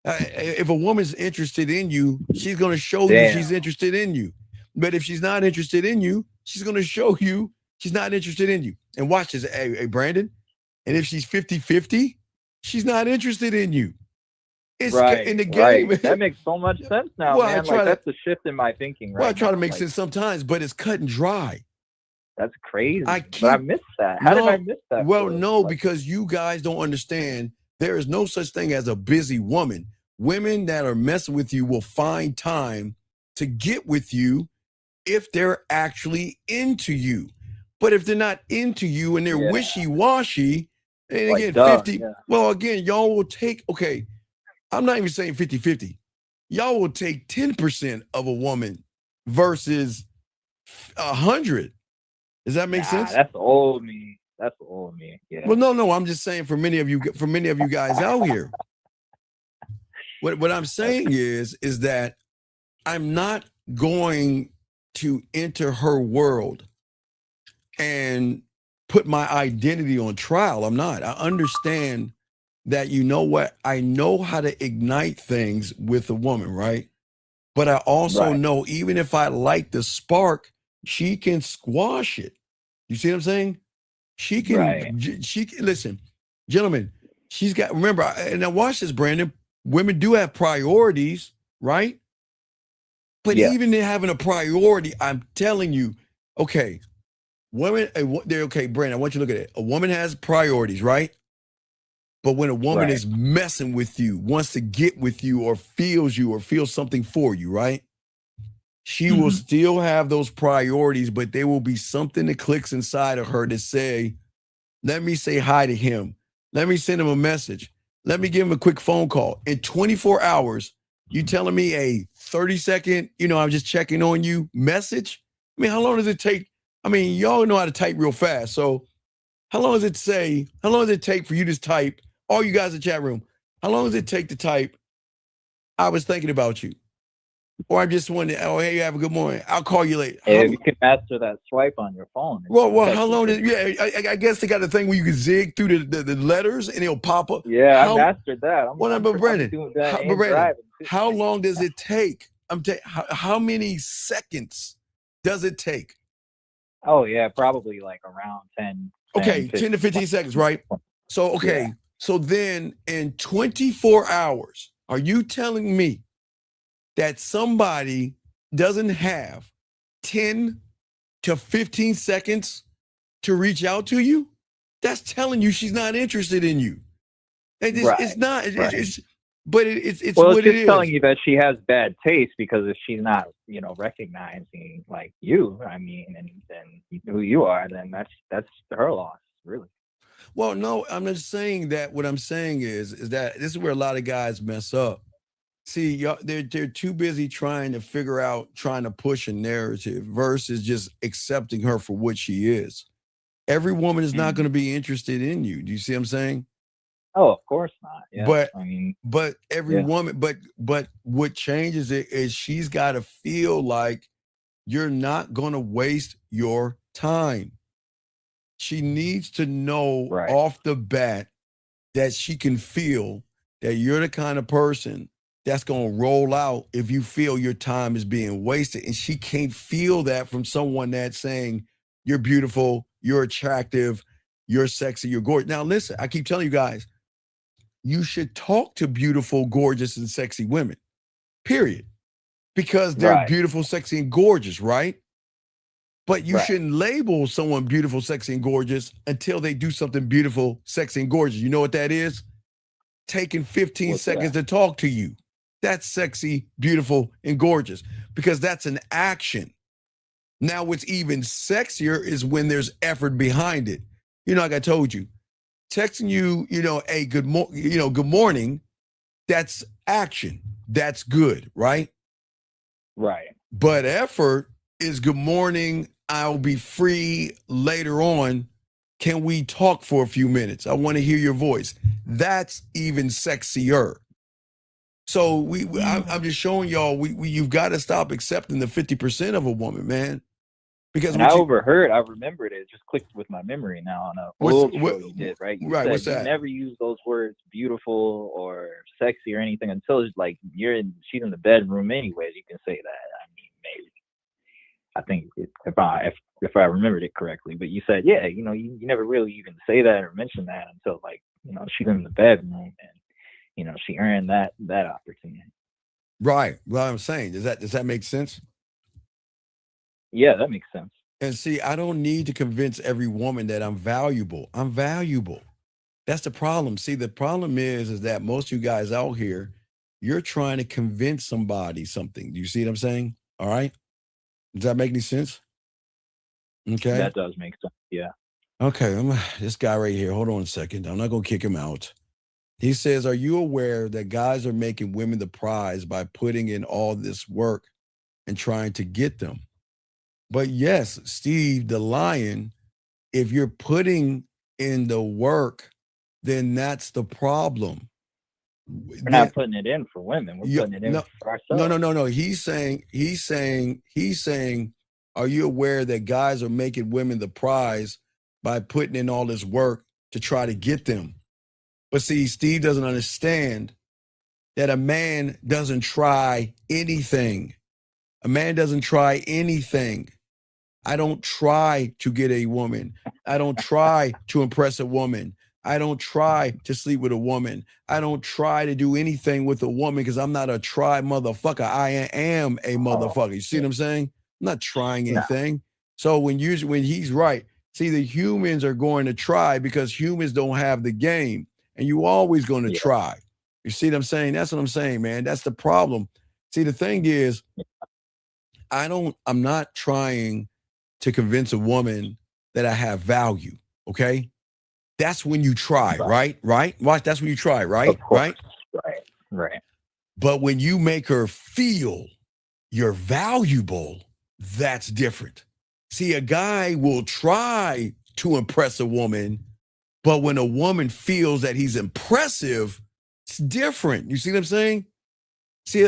[SPEAKER 13] If a woman's interested in you, she's going to show you she's interested in you. But if she's not interested in you, she's going to show you she's not interested in you. And watch this, hey Brandon. And if she's 50-50, she's not interested in you. It's
[SPEAKER 6] Right,
[SPEAKER 13] in the game.
[SPEAKER 6] right. That makes so much sense now,
[SPEAKER 13] Well,
[SPEAKER 6] man. Like that's the shift in my thinking right
[SPEAKER 13] Well, I try to
[SPEAKER 6] now.
[SPEAKER 13] make
[SPEAKER 6] Like,
[SPEAKER 13] sense sometimes, but it's cut and dry.
[SPEAKER 6] that's crazy.
[SPEAKER 13] I
[SPEAKER 6] But I missed that. How did I miss that?
[SPEAKER 13] Well, no, because you guys don't understand. There is no such thing as a busy woman. Women that are messing with you will find time to get with you if they're actually into you. But if they're not into you and they're wishy-washy, and
[SPEAKER 6] Like,
[SPEAKER 13] again,
[SPEAKER 6] duh,
[SPEAKER 13] 50,
[SPEAKER 6] yeah.
[SPEAKER 13] well, again, y'all will take, okay, I'm not even saying 50-50. Y'all will take 10% of a woman versus 100. Does that make sense?
[SPEAKER 6] That's old me. That's old me. Yeah.
[SPEAKER 13] Well, no. I'm just saying for many of you guys out here. What I'm saying is that I'm not going to enter her world and put my identity on trial. I'm not. I understand that, you know what? I know how to ignite things with a woman, right? But I also know even if I light the spark, she can squash it. You see what I'm saying? She can, she can, listen, gentlemen, she's got, remember, and now watch this, Brandon, women do have priorities, right? But even in having a priority, I'm telling you, okay, women, okay, Brandon, I want you to look at it. A woman has priorities, right? But when a woman is messing with you, wants to get with you or feels something for you, right? She will still have those priorities, but there will be something that clicks inside of her to say, let me say hi to him. Let me send him a message. Let me give him a quick phone call. In 24 hours, you telling me a 30-second, I'm just checking on you message? I mean, how long does it take? I mean, y'all know how to type real fast. So how long does it take for you to type, all you guys in the chat room, how long does it take to type, I was thinking about you? Or I'm just wondering, oh, hey, have a good morning. I'll call you later.
[SPEAKER 6] If you can master that swipe on your phone.
[SPEAKER 13] Well, how long I guess they got a thing where you can zig through the letters and it'll pop up.
[SPEAKER 6] Yeah, I mastered that.
[SPEAKER 13] How long does it take? How many seconds does it take?
[SPEAKER 6] Oh, yeah, probably like around 10.
[SPEAKER 13] Okay, 10 to 15 seconds, right? So, so then in 24 hours, are you telling me that somebody doesn't have 10 to 15 seconds to reach out to you? That's telling you she's not interested in you. It's not. It's what it is.
[SPEAKER 6] It's telling you that she has bad taste because if she's not, recognizing like you, I mean, and who you are, then that's her loss, really.
[SPEAKER 13] Well, no, I'm just saying that. What I'm saying is that this is where a lot of guys mess up. See, y'all, they're too busy trying to push a narrative versus just accepting her for what she is. Every woman is not going to be interested in you. Do you see what I'm saying?
[SPEAKER 6] Oh, of course not. Yeah.
[SPEAKER 13] But
[SPEAKER 6] I mean,
[SPEAKER 13] but every
[SPEAKER 6] yeah.
[SPEAKER 13] woman, but what changes it is she's got to feel like you're not going to waste your time. She needs to know
[SPEAKER 6] Right.
[SPEAKER 13] off the bat that she can feel that you're the kind of person that's going to roll out if you feel your time is being wasted. And she can't feel that from someone that's saying, you're beautiful, you're attractive, you're sexy, you're gorgeous. Now, listen, I keep telling you guys, you should talk to beautiful, gorgeous, and sexy women, period. Because they're
[SPEAKER 6] Right.
[SPEAKER 13] beautiful, sexy, and gorgeous, right? But you
[SPEAKER 6] Right.
[SPEAKER 13] shouldn't label someone beautiful, sexy, and gorgeous until they do something beautiful, sexy, and gorgeous. You know what that is? Taking 15
[SPEAKER 6] What's
[SPEAKER 13] seconds
[SPEAKER 6] that?
[SPEAKER 13] to talk to you. That's sexy, beautiful, and gorgeous because that's an action. Now, what's even sexier is when there's effort behind it. You know, like I told you, texting you, hey, good morning, that's action. That's good, right?
[SPEAKER 6] Right.
[SPEAKER 13] But effort is good morning. I'll be free later on. Can we talk for a few minutes? I want to hear your voice. That's even sexier. So I'm just showing y'all you've got to stop accepting the 50% of a woman, man. Because
[SPEAKER 6] And I remembered it just clicked with my memory now on a old show you did, right? You said
[SPEAKER 13] what's
[SPEAKER 6] you
[SPEAKER 13] that?
[SPEAKER 6] never use those words beautiful or sexy or anything until it's like she's in the bedroom anyways. You can say that. I mean, maybe. I think if I remembered it correctly, but you said, yeah, you never really even say that or mention that until like, she's in the bedroom and, she earned that opportunity.
[SPEAKER 13] Right. Well, I'm saying, does that make sense?
[SPEAKER 6] Yeah, that makes sense.
[SPEAKER 13] And see, I don't need to convince every woman that I'm valuable. I'm valuable. That's the problem. See, the problem is that most of you guys out here, you're trying to convince somebody something. Do you see what I'm saying? All right. Does that make any sense? Okay.
[SPEAKER 6] That does make sense. Yeah.
[SPEAKER 13] Okay. This guy right here. Hold on a second. I'm not going to kick him out. He says, are you aware that guys are making women the prize by putting in all this work and trying to get them? But yes, Steve, the lion, if you're putting in the work, then that's the problem.
[SPEAKER 6] We're not putting it in for women. We're putting it in for ourselves.
[SPEAKER 13] No. He's saying, are you aware that guys are making women the prize by putting in all this work to try to get them? But see, Steve doesn't understand that a man doesn't try anything. A man doesn't try anything. I don't try to get a woman. I don't try to impress a woman. I don't try to sleep with a woman. I don't try to do anything with a woman because I'm not a try motherfucker. I am a motherfucker. You see what I'm saying? I'm not trying anything. No. So when he's right, see, the humans are going to try because humans don't have the game. And you always going to try. You see what I'm saying? That's what I'm saying, man. That's the problem. See, the thing is, I'm not trying to convince a woman that I have value. Okay. That's when you try, right? Watch, that's when you try, right?
[SPEAKER 6] Right.
[SPEAKER 13] But when you make her feel you're valuable, that's different. See, a guy will try to impress a woman, but when a woman feels that he's impressive, it's different. You see what I'm saying? See,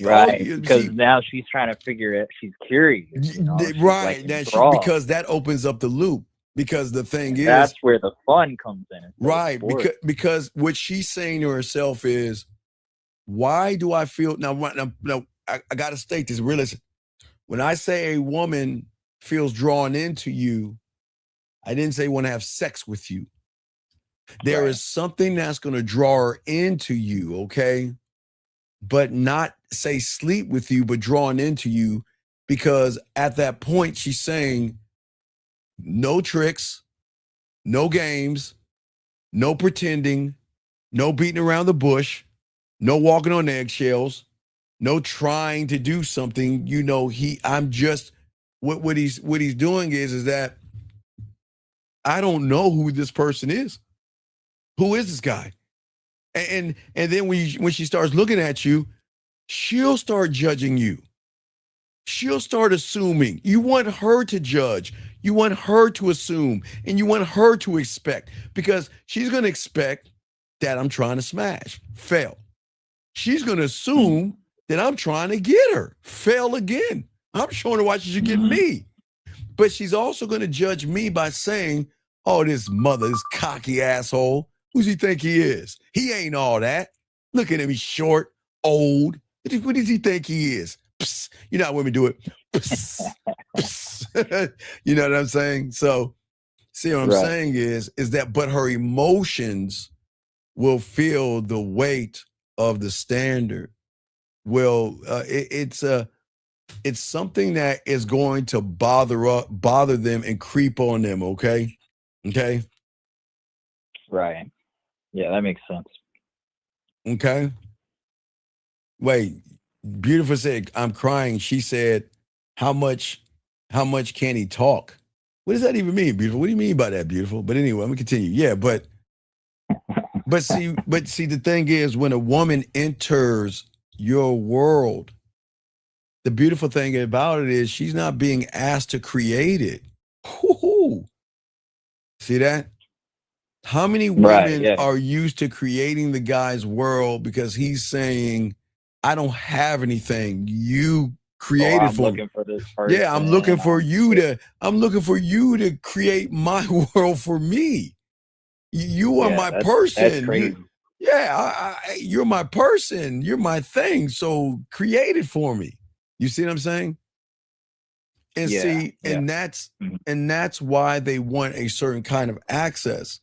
[SPEAKER 6] right? Because now she's trying to figure it. She's curious,
[SPEAKER 13] right? Because that opens up the loop. Because the thing is,
[SPEAKER 6] that's where the fun comes in,
[SPEAKER 13] right? Because what she's saying to herself is, why do I feel now? I got to state this. Listen, when I say a woman feels drawn into you, I didn't say want to have sex with you. There is something that's going to draw her into you, okay? But not say sleep with you, but drawn into you, because at that point she's saying no tricks, no games, no pretending, no beating around the bush, no walking on eggshells, no trying to do something. I'm just what he's doing is that I don't know who this person is. Who is this guy? And then when she starts looking at you, she'll start judging you. She'll start assuming. You want her to judge. You want her to assume. And you want her to expect. Because she's going to expect that I'm trying to smash. Fail. She's going to assume that I'm trying to get her. Fail again. I'm showing her why she should get me. But she's also going to judge me by saying, oh, this cocky asshole. Who's he think he is? He ain't all that. Look at him. He's short, old. What does he think he is? Psst. You know how women do it. Psst. Psst. You know what I'm saying? So, see what I'm saying is that, but her emotions will feel the weight of the standard. Well, it's something that is going to bother them and creep on them. Okay.
[SPEAKER 6] Right. Yeah, that makes sense.
[SPEAKER 13] Okay. Wait, Beautiful said, I'm crying. She said, how much can he talk? What does that even mean, Beautiful? What do you mean by that, Beautiful? But anyway, let me continue. Yeah, but see, the thing is, when a woman enters your world, the beautiful thing about it is she's not being asked to create it. Woo-hoo. See that? How many women are used to creating the guy's world because he's saying, I don't have anything. You created for me. Yeah, I'm looking for you to create my world for me. You are my person.
[SPEAKER 6] That's crazy.
[SPEAKER 13] You're my person. You're my thing. So create it for me. You see what I'm saying? And that's why they want a certain kind of access.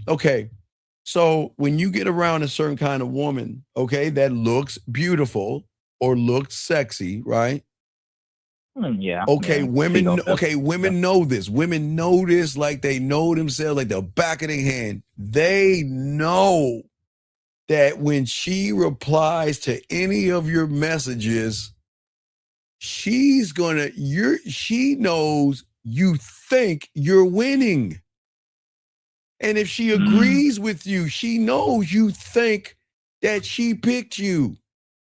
[SPEAKER 13] Okay. So when you get around a certain kind of woman, okay, that looks beautiful or looks sexy, right?
[SPEAKER 6] Yeah.
[SPEAKER 13] Okay, women know this. Women know this like they know themselves like the back of their hand. They know that when she replies to any of your messages, she knows you think you're winning. And if she agrees with you, she knows you think that she picked you.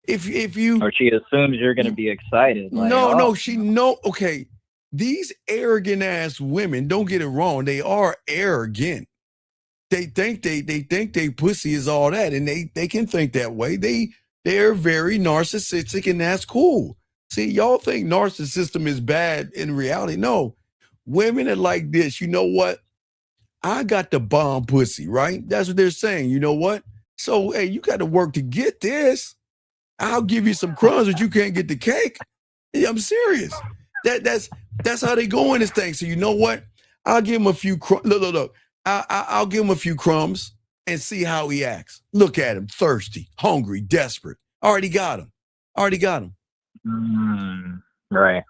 [SPEAKER 13] If you
[SPEAKER 6] or she assumes you're going to be excited. Like,
[SPEAKER 13] okay. These arrogant ass women, don't get it wrong, they are arrogant. They think they pussy is all that, and they can think that way. They're very narcissistic, and that's cool. See, y'all think narcissism is bad in reality. No, women are like this. You know what? I got the bomb pussy, right? That's what they're saying. You know what? So, hey, you got to work to get this. I'll give you some crumbs, but you can't get the cake. Yeah, I'm serious. That's how they go in this thing. So you know what? I'll give him a few crumbs. Look. I'll give him a few crumbs and see how he acts. Look at him, thirsty, hungry, desperate. Already got him.
[SPEAKER 6] Right.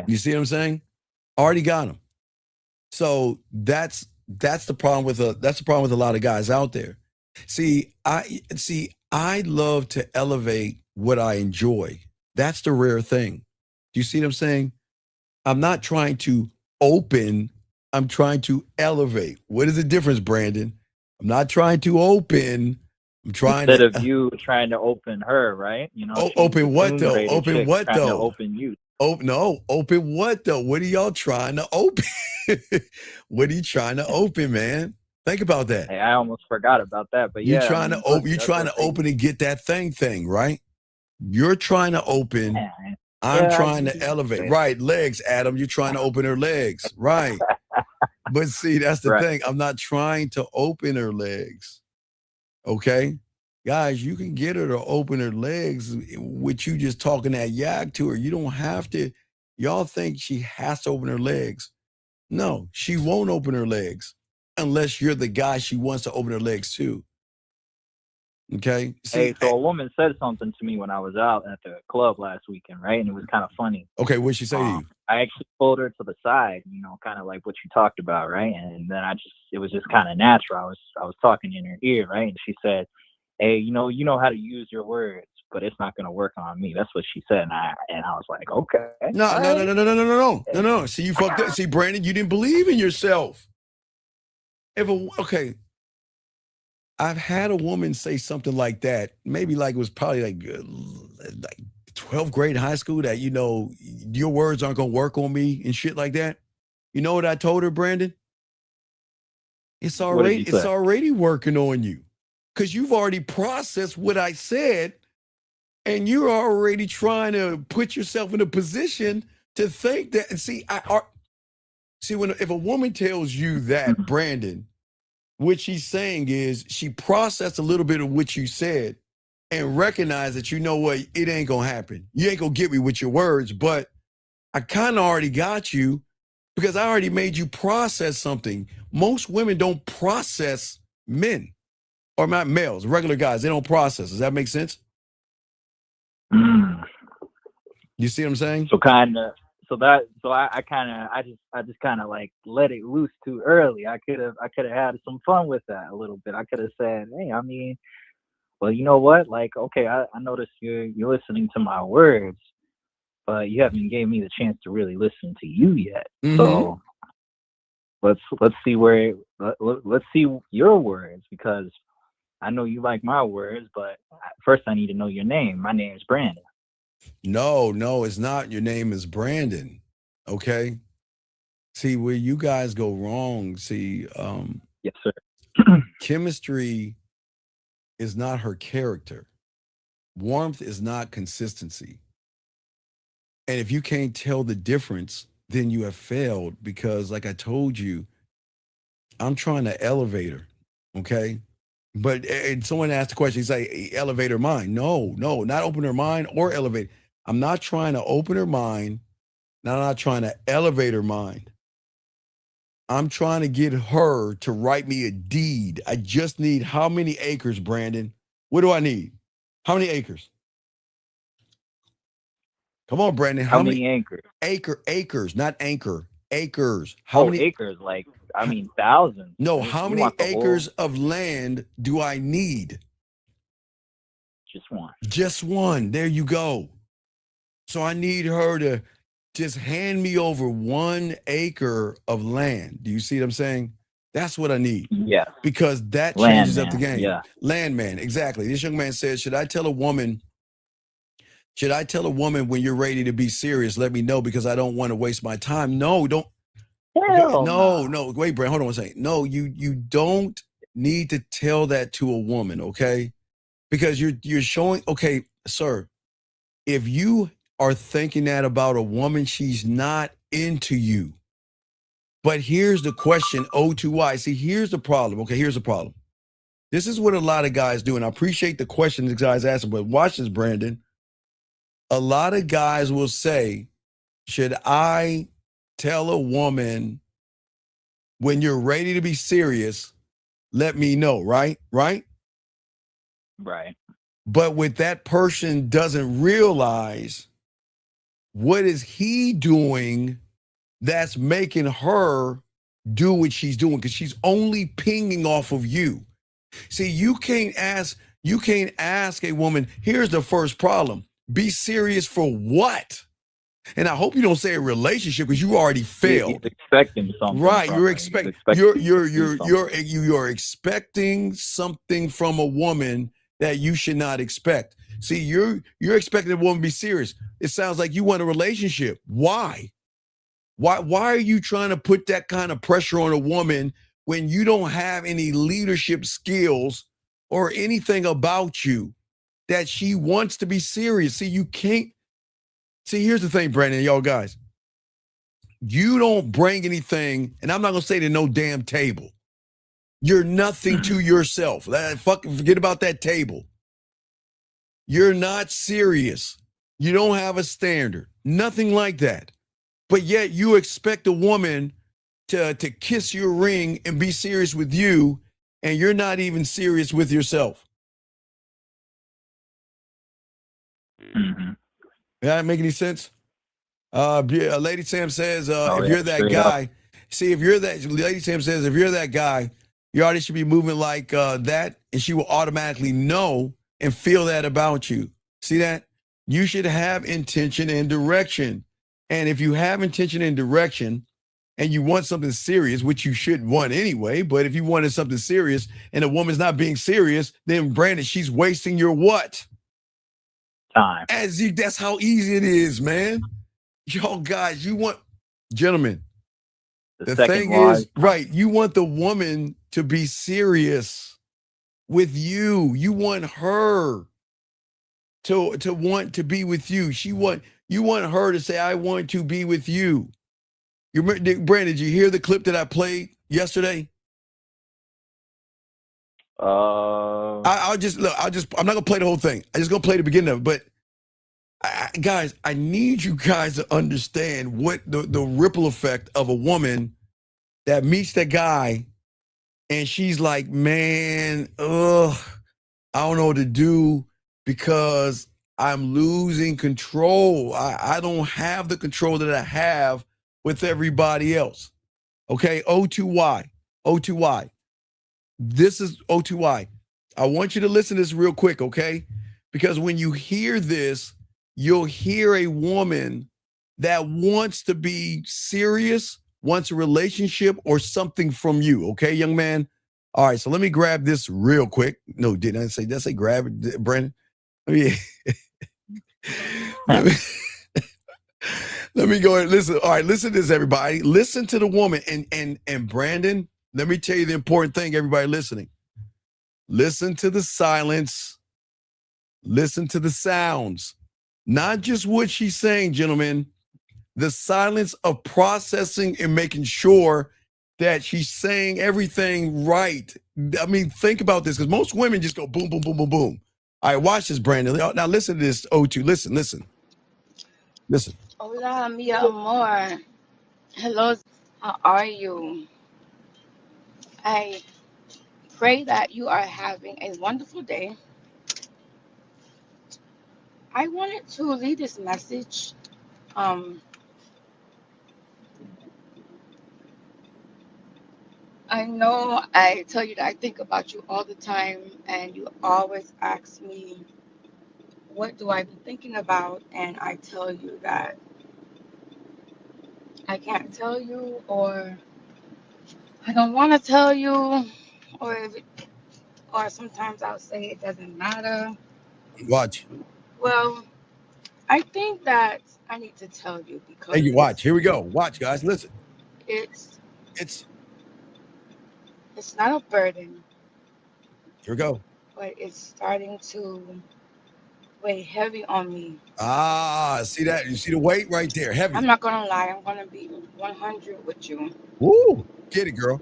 [SPEAKER 13] You see what I'm saying? Already got him. So that's the problem with a lot of guys out there. See, I love to elevate what I enjoy. That's the rare thing. Do you see what I'm saying? I'm not trying to open, I'm trying to elevate. What is the difference, Brandon? I'm not trying to open. I'm trying
[SPEAKER 6] Instead of you trying to open her, right? You know,
[SPEAKER 13] open what though? Open what though?
[SPEAKER 6] To open you.
[SPEAKER 13] Oh no, open what though? What are y'all trying to open? What are you trying to open, man? Think about that.
[SPEAKER 6] Hey, I almost forgot about that. But
[SPEAKER 13] you're trying to open. You're trying to open and get that thing, right? You're trying to open. I'm trying to elevate. Right, legs, Adam. You're trying to open her legs, right? But see, that's the thing. I'm not trying to open her legs. Okay, guys, you can get her to open her legs with you just talking that yak to her. You don't have to. Y'all think she has to open her legs? No, she won't open her legs unless you're the guy she wants to open her legs to. Okay.
[SPEAKER 6] See, so a woman said something to me when I was out at the club last weekend, right? And it was kind of funny.
[SPEAKER 13] Okay, what'd she say to you?
[SPEAKER 6] I actually pulled her to the side, you know, kind of like what you talked about, right? And then it was just kind of natural. I was talking in her ear, right? And she said, "Hey, you know how to use your words, but it's not going to work on me." That's what she said, and I was like, okay.
[SPEAKER 13] No. See, you fucked up. See, Brandon, you didn't believe in yourself. I've had a woman say something like that. Maybe like it was probably like like 12th grade in high school that, you know, your words aren't going to work on me and shit like that. You know what I told her, Brandon? It's already working on you because you've already processed what I said and you're already trying to put yourself in a position to think that. And see, if a woman tells you that, Brandon, what she's saying is she processed a little bit of what you said and recognized that, you know what, it ain't going to happen. You ain't going to get me with your words, but I kind of already got you because I already made you process something. Most women don't process men, or not males, regular guys. They don't process. Does that make sense? You see what I'm saying?
[SPEAKER 6] I just kind of like let it loose too early. I could have had some fun with that a little bit. I could have said, hey, I mean, well, you know what? Like, okay, I noticed you're listening to my words, but you haven't gave me the chance to really listen to you yet. Mm-hmm. So let's see your words, because I know you like my words, but first I need to know your name. My name is Brandon.
[SPEAKER 13] No, it's not. Your name is Brandon. Okay. See, where you guys go wrong. See,
[SPEAKER 6] yes, sir.
[SPEAKER 13] Chemistry is not her character. Warmth is not consistency. And if you can't tell the difference, then you have failed, because like I told you, I'm trying to elevate her. Okay. But and someone asked the question, he's like, elevate her mind. No, not open her mind or elevate. I'm not trying to open her mind. I'm not trying to elevate her mind. I'm trying to get her to write me a deed. I just need how many acres, Brandon? What do I need? How many acres? Come on, Brandon.
[SPEAKER 6] How many acres?
[SPEAKER 13] Acres, not anchor. Acres.
[SPEAKER 6] How many acres? Like, I mean, thousands.
[SPEAKER 13] No, how many acres of land do I need?
[SPEAKER 6] Just one.
[SPEAKER 13] Just one. There you go. So I need her to just hand me over 1 acre of land. Do you see what I'm saying? That's what I need.
[SPEAKER 6] Yeah.
[SPEAKER 13] Because that changes
[SPEAKER 6] Landman,
[SPEAKER 13] up the game.
[SPEAKER 6] Yeah.
[SPEAKER 13] Landman, exactly. This young man says, should I tell a woman when you're ready to be serious, let me know, because I don't want to waste my time? No, don't. No. Wait, Brent, hold on one second. No, you don't need to tell that to a woman, okay? Because you're showing, okay, sir, if you are thinking that about a woman, she's not into you. But here's the question, O2Y. See, here's the problem. Okay, here's the problem. This is what a lot of guys do, and I appreciate the question the guys asking, but watch this, Brandon. A lot of guys will say, should I tell a woman when you're ready to be serious, let me know, right?
[SPEAKER 6] Right.
[SPEAKER 13] But what that person doesn't realize, what is he doing that's making her do what she's doing? Because she's only pinging off of you. See, you can't ask a woman, here's the first problem. Be serious for what? And I hope you don't say a relationship, because you already failed.
[SPEAKER 6] He's expecting something.
[SPEAKER 13] Right, you're expecting you're expecting something from a woman that you should not expect. See, you're expecting a woman to be serious. It sounds like you want a relationship. Why? Why are you trying to put that kind of pressure on a woman when you don't have any leadership skills or anything about you that she wants to be serious? See, you can't. See, here's the thing, Brandon, y'all guys. You don't bring anything, and I'm not going to say to no damn table. You're nothing to yourself. Fucking forget about that table. You're not serious. You don't have a standard. Nothing like that. But yet you expect a woman to kiss your ring and be serious with you, and you're not even serious with yourself.
[SPEAKER 6] Mm-hmm.
[SPEAKER 13] That make any sense? Lady Sam says, if you're that guy, Lady Sam says, if you're that guy, you already should be moving like that, and she will automatically know and feel that about you. See that? You should have intention and direction. And if you have intention and direction and you want something serious, which you should want anyway, but if you wanted something serious and a woman's not being serious, then Brandon, she's wasting your what?
[SPEAKER 6] time.
[SPEAKER 13] That's how easy it is, man. Yo, guys, gentlemen, the thing is, right, you want the woman to be serious with you. You want her to want to be with you. You want her to say, I want to be with you. You remember, Brandon, did you hear the clip that I played yesterday? I'm not gonna play the whole thing. I'm just gonna play the beginning of it. But guys, I need you guys to understand what the ripple effect of a woman that meets that guy and she's like, man, I don't know what to do because I'm losing control. I don't have the control that I have with everybody else. Okay, O2Y. This is O2Y. I want you to listen to this real quick, okay? Because when you hear this, you'll hear a woman that wants to be serious, wants a relationship or something from you, okay, young man? All right, so let me grab this real quick. No, did I say grab it, Brandon? Let me go and listen. All right, listen to this, everybody. Listen to the woman. And Brandon, let me tell you the important thing, everybody listening. Listen to the silence. Listen to the sounds. Not just what she's saying, gentlemen. The silence of processing and making sure that she's saying everything right. I mean, think about this, because most women just go boom, boom, boom, boom, boom. All right, watch this, Brandon. Now listen to this, O2. Listen.
[SPEAKER 14] Hola, mi amor. Hello, how are you? I pray that you are having a wonderful day. I wanted to leave this message. I know I tell you that I think about you all the time, and you always ask me, what do I be thinking about? And I tell you that I can't tell you, or I don't want to tell you, or sometimes I'll say it doesn't matter.
[SPEAKER 13] Watch.
[SPEAKER 14] Well, I think that I need to tell you because
[SPEAKER 13] Hey, you watch. Here we go. Watch, guys. Listen.
[SPEAKER 14] It's
[SPEAKER 13] It's
[SPEAKER 14] not a burden,
[SPEAKER 13] here we go.
[SPEAKER 14] but it's starting to weigh heavy on me.
[SPEAKER 13] See that? You see the weight right there, heavy.
[SPEAKER 14] I'm not gonna lie. I'm gonna be 100 with you.
[SPEAKER 13] Woo! Get it, girl.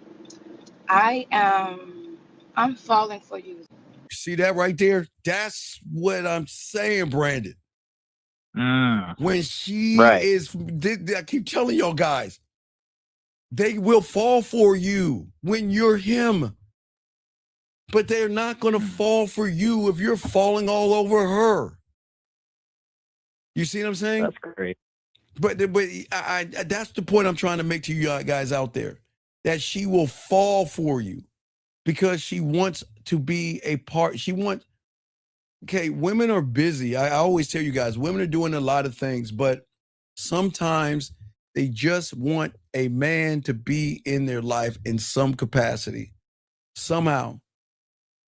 [SPEAKER 14] I'm falling for you.
[SPEAKER 13] See that right there? That's what I'm saying, Brandon. When she is, I keep telling y'all guys, they will fall for you when you're him. But they're not going to fall for you if you're falling all over her. You see what I'm saying?
[SPEAKER 6] That's great.
[SPEAKER 13] But I that's the point I'm trying to make to you guys out there, that she will fall for you because she wants to be a part. Okay, women are busy. I always tell you guys, women are doing a lot of things, but sometimes they just want a man to be in their life in some capacity, somehow.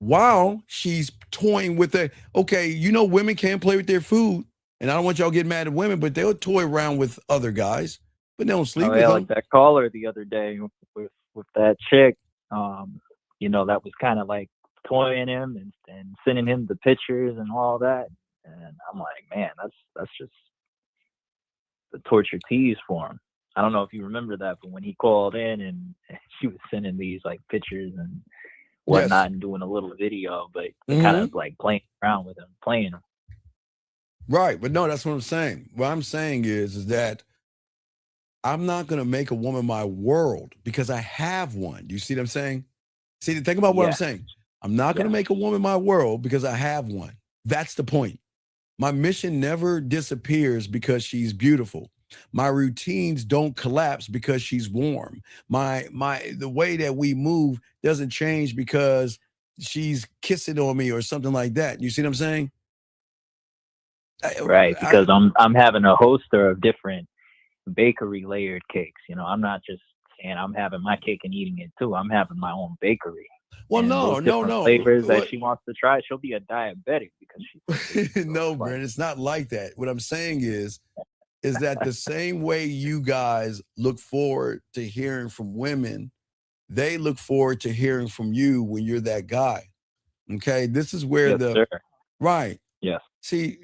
[SPEAKER 13] While she's toying with women can't play with their food. And I don't want y'all getting mad at women, but they'll toy around with other guys, but they don't sleep with them.
[SPEAKER 6] Like that caller the other day with that chick, that was kind of like toying him and sending him the pictures and all that. And I'm like, man, that's just the torture tease for him. I don't know if you remember that, but when he called in and she was sending these like pictures and whatnot and doing a little video, but kind of like playing around with him, playing him.
[SPEAKER 13] Right, but no, that's what I'm saying. What I'm saying is that I'm not going to make a woman my world because I have one. Do you see what I'm saying? See, think about what I'm saying. I'm not going to make a woman my world because I have one. That's the point. My mission never disappears because she's beautiful. My routines don't collapse because she's warm. The way that we move doesn't change because she's kissing on me or something like that. You see what I'm saying?
[SPEAKER 6] Right, because I'm having a host of different bakery layered cakes. I'm not just saying I'm having my cake and eating it too. I'm having my own bakery.
[SPEAKER 13] Well,
[SPEAKER 6] and
[SPEAKER 13] no,
[SPEAKER 6] those
[SPEAKER 13] no,
[SPEAKER 6] different
[SPEAKER 13] no.
[SPEAKER 6] flavors that
[SPEAKER 13] What?
[SPEAKER 6] she wants to try, she'll be a diabetic because she
[SPEAKER 13] No, Brent, it's not like that. What I'm saying is that the same way you guys look forward to hearing from women, they look forward to hearing from you when you're that guy. Okay, this is where
[SPEAKER 6] yes, sir.
[SPEAKER 13] right.
[SPEAKER 6] Yes.
[SPEAKER 13] See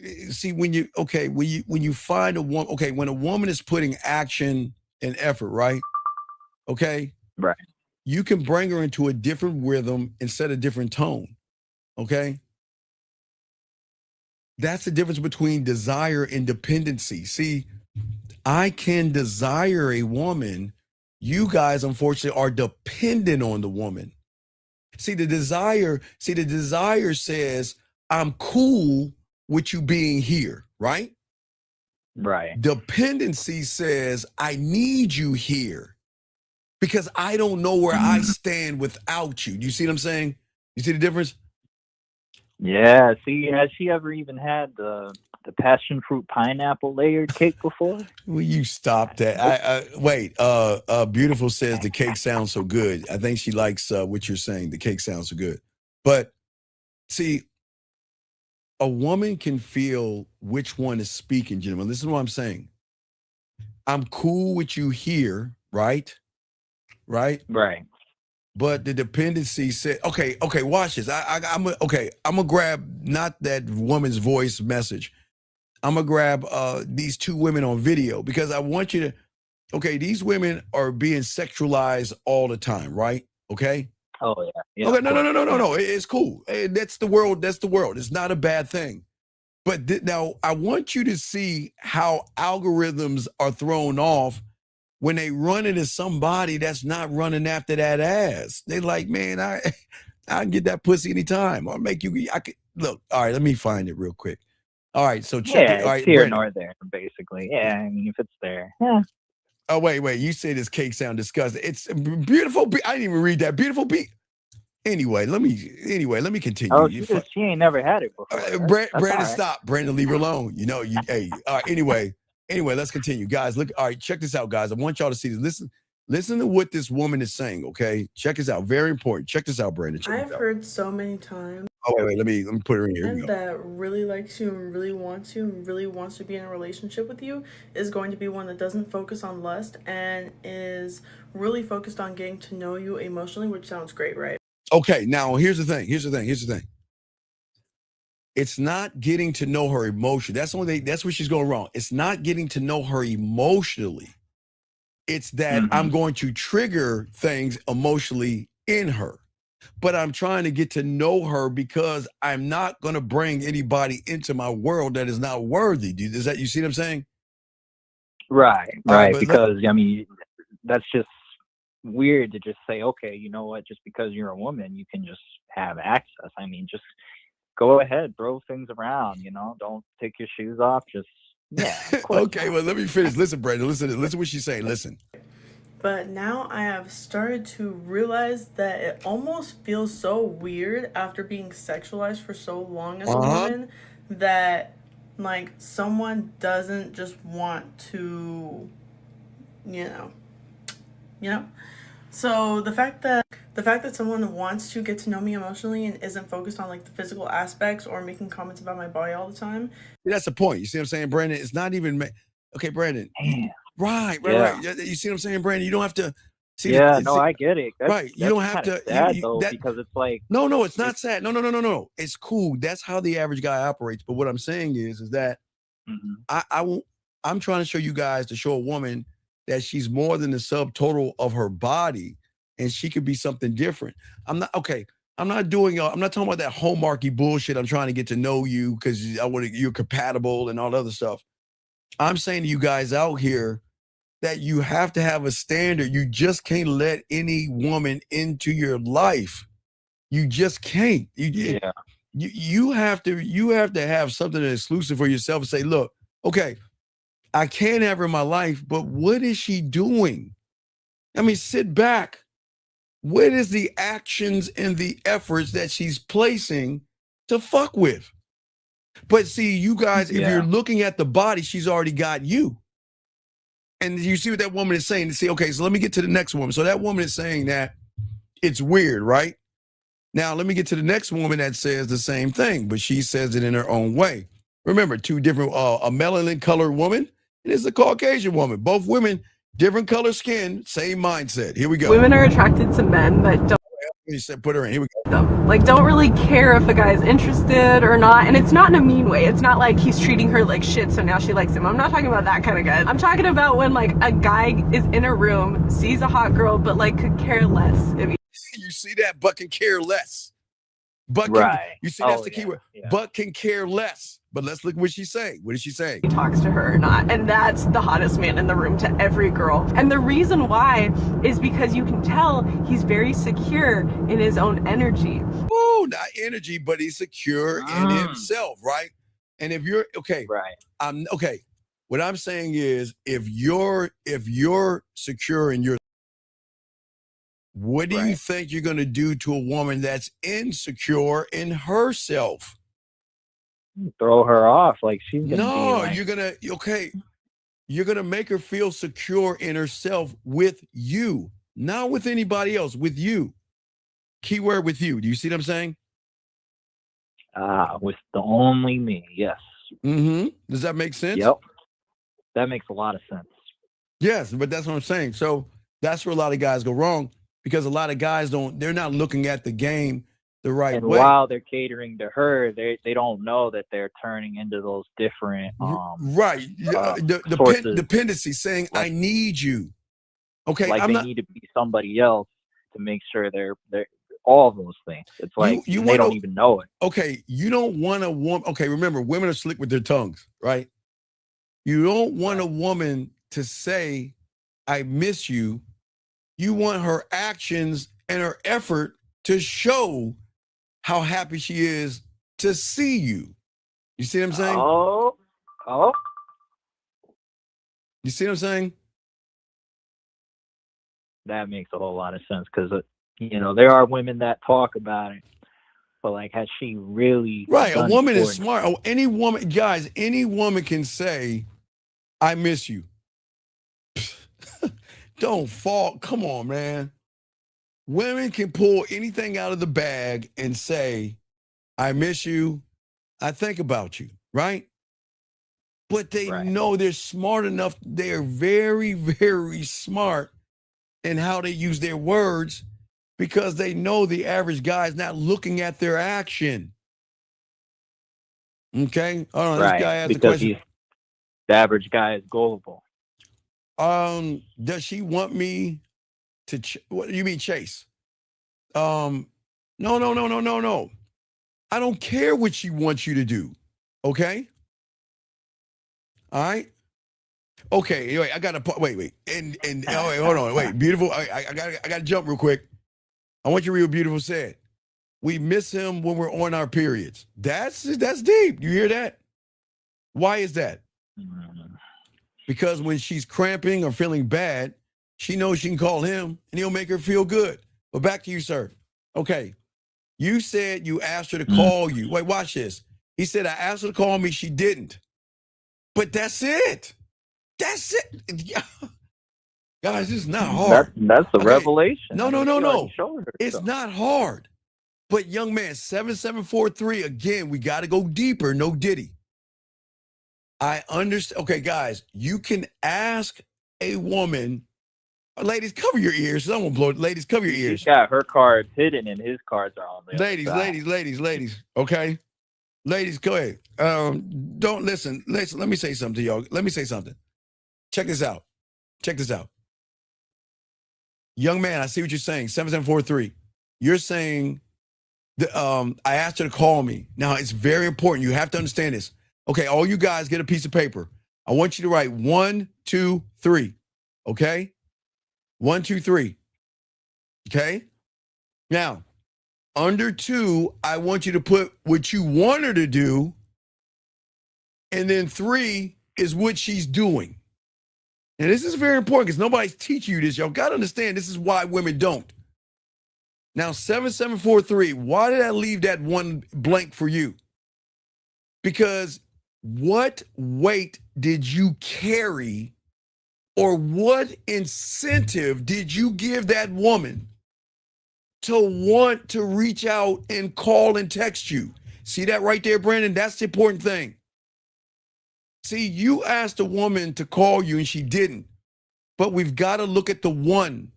[SPEAKER 13] when you find a woman, okay, when a woman is putting action and effort, right? Okay,
[SPEAKER 6] Right.
[SPEAKER 13] you can bring her into a different rhythm instead of different tone. Okay, that's the difference between desire and dependency. See, I can desire a woman. You guys, unfortunately, are dependent on the woman. See, the desire says, I'm cool with you being here, right?
[SPEAKER 6] Right.
[SPEAKER 13] Dependency says, I need you here because I don't know where I stand without you. Do you see what I'm saying? You see the difference?
[SPEAKER 6] Yeah. See, has she ever even had the passion fruit pineapple layered cake before?
[SPEAKER 13] Will you stop that? Wait. Beautiful says the cake sounds so good. I think she likes what you're saying. The cake sounds so good. But see, a woman can feel which one is speaking, gentlemen. Listen to what I'm saying. I'm cool with you here, right? Right?
[SPEAKER 6] Right.
[SPEAKER 13] But the dependency said, okay, watch this. I'm gonna grab not that woman's voice message. I'm gonna grab these two women on video because I want you to, okay, these women are being sexualized all the time, right? Okay.
[SPEAKER 6] Oh yeah. Yeah.
[SPEAKER 13] Okay, no. It's cool. That's the world. It's not a bad thing. But now I want you to see how algorithms are thrown off when they run into somebody that's not running after that ass. They like, man, I can get that pussy anytime. I'll make you. I could look. All right, let me find it real quick. All right, so check it. All right,
[SPEAKER 6] it's here
[SPEAKER 13] Brandon.
[SPEAKER 6] nor there, basically. Yeah, I mean, if it's there. Yeah.
[SPEAKER 13] Oh wait. You say this cake sound disgusting. It's beautiful. I didn't even read that. Beautiful beat. Anyway, let me continue.
[SPEAKER 6] Oh, she ain't never had it before.
[SPEAKER 13] Brandon,
[SPEAKER 6] right.
[SPEAKER 13] stop. Brandon, leave her alone. Hey. All right. Anyway, let's continue, guys. Look. All right, check this out, guys. I want y'all to see this. Listen to what this woman is saying. Okay, check this out. Very important. Check this out, Brandon.
[SPEAKER 15] I've heard so many times.
[SPEAKER 13] Oh wait. Let me put her in here.
[SPEAKER 15] That really likes you and really wants you and really wants to be in a relationship with you is going to be one that doesn't focus on lust and is really focused on getting to know you emotionally, which sounds great, right?
[SPEAKER 13] Okay, now here's the thing. It's not getting to know her emotionally. That's where she's going wrong. It's not getting to know her emotionally. It's that I'm going to trigger things emotionally in her. But I'm trying to get to know her because I'm not going to bring anybody into my world that is not worthy. You see what I'm saying?
[SPEAKER 6] Right. Because I mean, that's just weird to just say, okay, you know what, just because you're a woman, you can just have access. I mean, just go ahead, throw things around, don't take your shoes off. Just, yeah.
[SPEAKER 13] Okay, well, let me finish. Listen, Brandon, listen what she's saying. Listen.
[SPEAKER 15] But now I have started to realize that it almost feels so weird after being sexualized for so long as a woman that, like, someone doesn't just want to, So the fact that someone wants to get to know me emotionally and isn't focused on, like, the physical aspects or making comments about my body all the time.
[SPEAKER 13] That's the point. You see what I'm saying, Brandon? It's not even okay, Brandon.
[SPEAKER 6] Damn.
[SPEAKER 13] Right. You see what I'm saying, Brandon? You don't have to see.
[SPEAKER 6] I get it.
[SPEAKER 13] Right. You don't have to.
[SPEAKER 6] Sad, because it's like.
[SPEAKER 13] No, it's not sad. No. It's cool. That's how the average guy operates. But what I'm saying is that I'm trying to show you guys to show a woman that she's more than the subtotal of her body, and she could be something different. I'm not talking about that hallmarky bullshit. I'm trying to get to know you because you're compatible and all the other stuff. I'm saying to you guys out here that you have to have a standard. You just can't let any woman into your life. You just can't. You have to have something exclusive for yourself and say, look, okay, I can't have her in my life, but what is she doing? I mean, sit back. What is the actions and the efforts that she's placing to fuck with? But see, you guys, if you're looking at the body, she's already got you. And you see what that woman is saying to say, okay, so let me get to the next woman. So that woman is saying that it's weird, right? Now, let me get to the next woman that says the same thing, but she says it in her own way. Remember, two different, a melanin colored woman and it's a Caucasian woman. Both women, different color skin, same mindset. Here we go.
[SPEAKER 16] Women are attracted to men that don't.
[SPEAKER 13] You said put her in. Here we go.
[SPEAKER 16] Like, don't really care if a guy's interested or not. And it's not in a mean way. It's not like he's treating her like shit, so now she likes him. I'm not talking about that kind of guy. I'm talking about when, like, a guy is in a room, sees a hot girl, but, like, could care less if he...
[SPEAKER 13] You see that? But can care less. But can, you see, that's the key word. Yeah. But can care less. But let's look what she's saying. What did she say?
[SPEAKER 16] He talks to her or not. And that's the hottest man in the room to every girl. And the reason why is because you can tell he's very secure in his own energy.
[SPEAKER 13] Oh, not energy, but he's secure in himself, right? And if you're okay,
[SPEAKER 6] right?
[SPEAKER 13] I'm okay. What I'm saying is, if you're secure in your, what do you think you're going to do to a woman that's insecure in herself?
[SPEAKER 6] Throw her off, like she's gonna
[SPEAKER 13] no,
[SPEAKER 6] be like...
[SPEAKER 13] you're gonna make her feel secure in herself with you, not with anybody else, with you. Keyword with you. Do you see what I'm saying?
[SPEAKER 6] With the only me, yes.
[SPEAKER 13] Mm-hmm. Does that make sense?
[SPEAKER 6] Yep. That makes a lot of sense.
[SPEAKER 13] Yes, but that's what I'm saying. So that's where a lot of guys go wrong, because a lot of guys they're not looking at the game the right way.
[SPEAKER 6] While they're catering to her, they don't know that they're turning into those different
[SPEAKER 13] dependency, saying I need you. Okay,
[SPEAKER 6] like need to be somebody else to make sure they're all those things. It's like they don't even know it.
[SPEAKER 13] Okay, you don't want a woman. Okay, remember, women are slick with their tongues, right? You don't want a woman to say I miss you. You want her actions and her effort to show how happy she is to see you. You see what I'm saying?
[SPEAKER 6] Oh.
[SPEAKER 13] You see what I'm saying?
[SPEAKER 6] That makes a whole lot of sense, because, there are women that talk about it, but, like, has she really...
[SPEAKER 13] Right, a woman is smart. Oh, any woman can say, I miss you. Don't fall. Come on, man. Women can pull anything out of the bag and say, I miss you. I think about you, right? But they know they're smart enough. They're very, very smart in how they use their words, because they know the average guy is not looking at their action. Okay? Hold on, this guy asked a question.
[SPEAKER 6] The average guy is gullible.
[SPEAKER 13] Does she want me to, what do you mean chase? No. I don't care what she wants you to do. Okay? All right? Okay, wait, I got to, wait. And wait, hold on, wait, beautiful. I got to jump real quick. I want you to read what Beautiful said. We miss him when we're on our periods. That's deep. You hear that? Why is that? Because when she's cramping or feeling bad, she knows she can call him and he'll make her feel good. But back to you, sir. Okay. You said you asked her to call you. Wait, watch this. He said, I asked her to call me. She didn't. But that's it. That's it. Guys, it's not hard.
[SPEAKER 6] That's a revelation.
[SPEAKER 13] No. It's not hard. But young man, 7743, again, we got to go deeper. No Diddy. I understand. Okay, guys, you can ask a woman. Ladies, cover your ears. Someone blow it. Ladies, cover your ears.
[SPEAKER 6] She's got her cards hidden and his cards are on there.
[SPEAKER 13] Ladies. Okay. Ladies, go ahead. Don't listen. Let me say something to y'all. Let me say something. Check this out. Young man, I see what you're saying. 7743. You're saying I asked her to call me. Now, it's very important. You have to understand this. Okay, all you guys get a piece of paper. I want you to write 1, 2, 3. Okay? 1, 2, 3. Okay? Now, under 2, I want you to put what you want her to do. And then 3 is what she's doing. And this is very important because nobody's teaching you this. Y'all got to understand this is why women don't. Now, 7743, why did I leave that one blank for you? Because what weight did you carry, or what incentive did you give that woman to want to reach out and call and text you. See that right there, Brandon? That's the important thing. See, you asked a woman to call you and she didn't, but we've got to look at the one.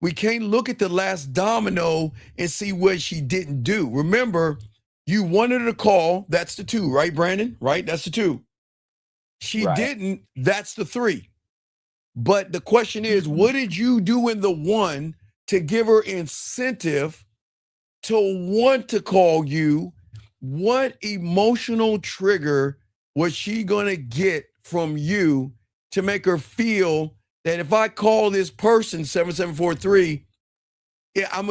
[SPEAKER 13] We can't look at the last domino and see what she didn't do. Remember, you wanted her to call. That's the 2, right, Brandon? Right? That's the 2. She didn't. That's the 3. But the question is, what did you do in the 1 to give her incentive to want to call you? What emotional trigger was she going to get from you to make her feel that if I call this person 7743, yeah,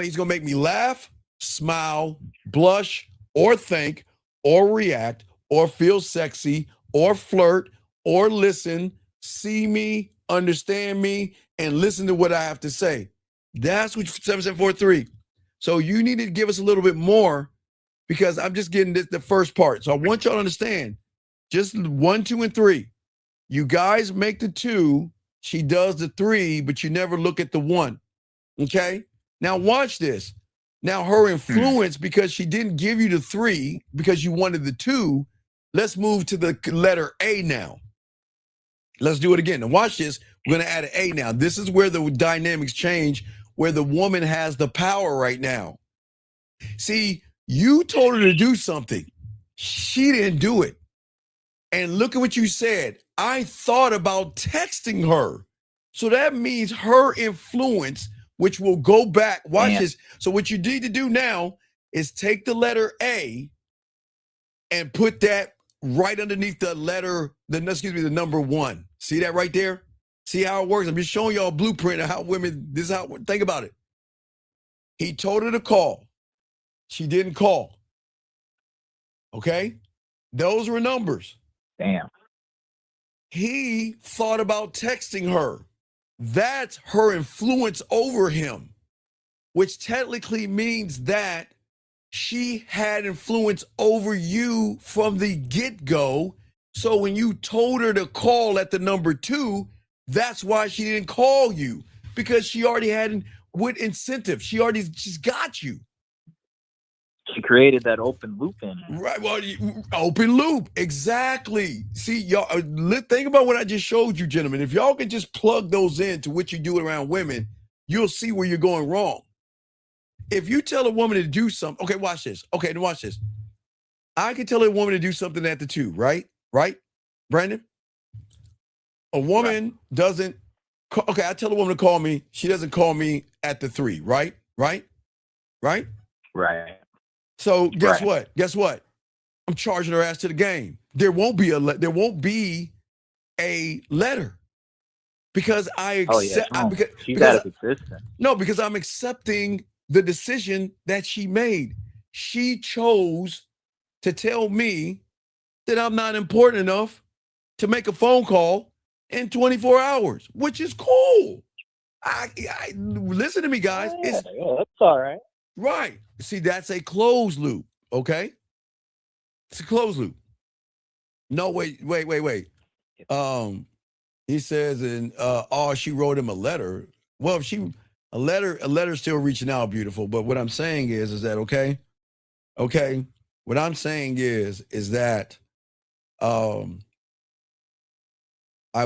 [SPEAKER 13] he's going to make me laugh, smile, blush, or think, or react, or feel sexy, or flirt, or listen, see me, understand me, and listen to what I have to say. That's what 7743. So you need to give us a little bit more, because I'm just getting the first part. So I want y'all to understand, just 1, 2, and 3. You guys make the 2, she does the 3, but you never look at the 1. Okay? Now watch this. Now her influence, because she didn't give you the 3 because you wanted the 2, let's move to the letter A now. Let's do it again. Now watch this. We're going to add an A now. This is where the dynamics change, where the woman has the power right now. See, you told her to do something. She didn't do it. And look at what you said. I thought about texting her. So that means her influence, which will go back. Watch this. So what you need to do now is take the letter A and put that right underneath the number 1. See that right there? See how it works? I'm just showing y'all a blueprint of how women, this is how, think about it. He told her to call. She didn't call. Okay? Those were numbers.
[SPEAKER 6] Damn.
[SPEAKER 13] He thought about texting her. That's her influence over him, which technically means that she had influence over you from the get-go. So when you told her to call at the number 2, that's why she didn't call you, because she already had with incentive. She's got you.
[SPEAKER 6] She created that open loop in it.
[SPEAKER 13] Right. Well, open loop. Exactly. See, y'all, think about what I just showed you, gentlemen. If y'all can just plug those into what you do around women, you'll see where you're going wrong. If you tell a woman to do something, okay, watch this. Okay, now watch this. I can tell a woman to do something at the 2, right? Right, Brandon? A woman doesn't, okay, I tell a woman to call me. She doesn't call me at the 3, right? Right? Right?
[SPEAKER 6] Right.
[SPEAKER 13] So guess what? Guess what? I'm charging her ass to the game. There won't be a letter because I accept. Because I'm accepting the decision that she made. She chose to tell me that I'm not important enough to make a phone call in 24 hours, which is cool. I listen to me, guys.
[SPEAKER 6] Yeah, that's all right.
[SPEAKER 13] Right. See, that's a closed loop, okay? It's a closed loop. No, wait. He says, she wrote him a letter. Well, a letter still reaching out, beautiful. But what I'm saying is that, okay? What I'm saying is that I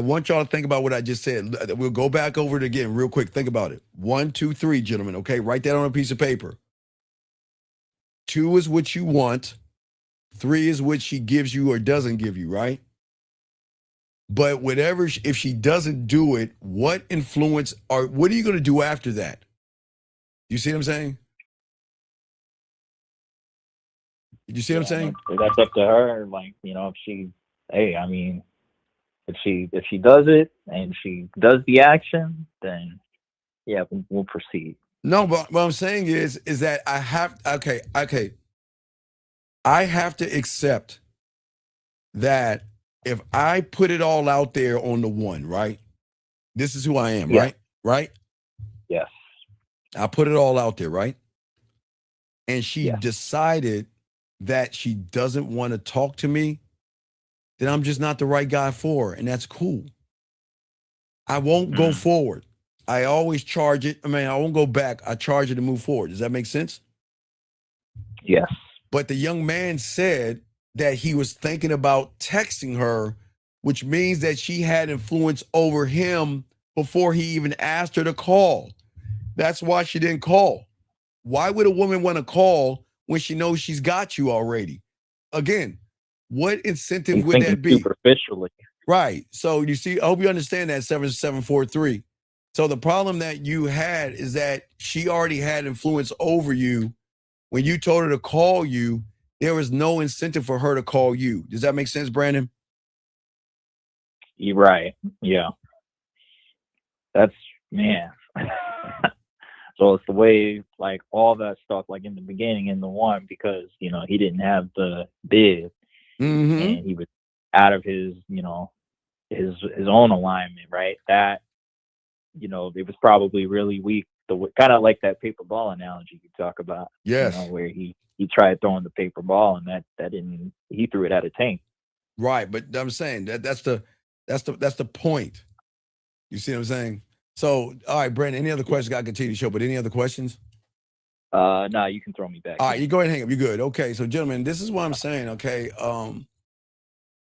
[SPEAKER 13] want y'all to think about what I just said. We'll go back over it again real quick. Think about it. 1, 2, 3, gentlemen, okay? Write that on a piece of paper. 2 is what you want. 3 is what she gives you or doesn't give you, right? But if she doesn't do it, what are you going to do after that? You see what I'm saying? You see what I'm saying?
[SPEAKER 6] That's up to her. If she does it and she does the action, then yeah, we'll proceed.
[SPEAKER 13] No, but what I'm saying is that I have to accept that if I put it all out there on the 1, right? This is who I am, right? Right?
[SPEAKER 6] Yes.
[SPEAKER 13] I put it all out there, right? And she decided that she doesn't want to talk to me, then I'm just not the right guy for her, and that's cool. I won't go forward. I always charge it. I mean, I won't go back. I charge it to move forward. Does that make sense?
[SPEAKER 6] Yes.
[SPEAKER 13] But the young man said that he was thinking about texting her, which means that she had influence over him before he even asked her to call. That's why she didn't call. Why would a woman want to call when she knows she's got you already? Again, what incentive would that be?
[SPEAKER 6] Superficially.
[SPEAKER 13] Right. So you see, I hope you understand that 7743. So the problem that you had is that she already had influence over you. When you told her to call you, there was no incentive for her to call you. Does that make sense, Brandon?
[SPEAKER 6] You're right. Yeah. That's, man. So it's the way, like, all that stuff, like in the beginning in the one, because, you know, he didn't have the bid and he was out of his, you know, his own alignment, right? That, you know, it was probably really weak. Kind of like that paper ball analogy you talk about.
[SPEAKER 13] Yes.
[SPEAKER 6] You know, where he tried throwing the paper ball and that didn't, he threw it at a tank.
[SPEAKER 13] Right. But I'm saying that's the point. You see what I'm saying? So, all right, Brandon, any other questions? Got to continue the show, but any other questions?
[SPEAKER 6] No, you can throw me back.
[SPEAKER 13] All right, you go ahead and hang up. You're good. Okay, so gentlemen, this is what I'm saying, okay?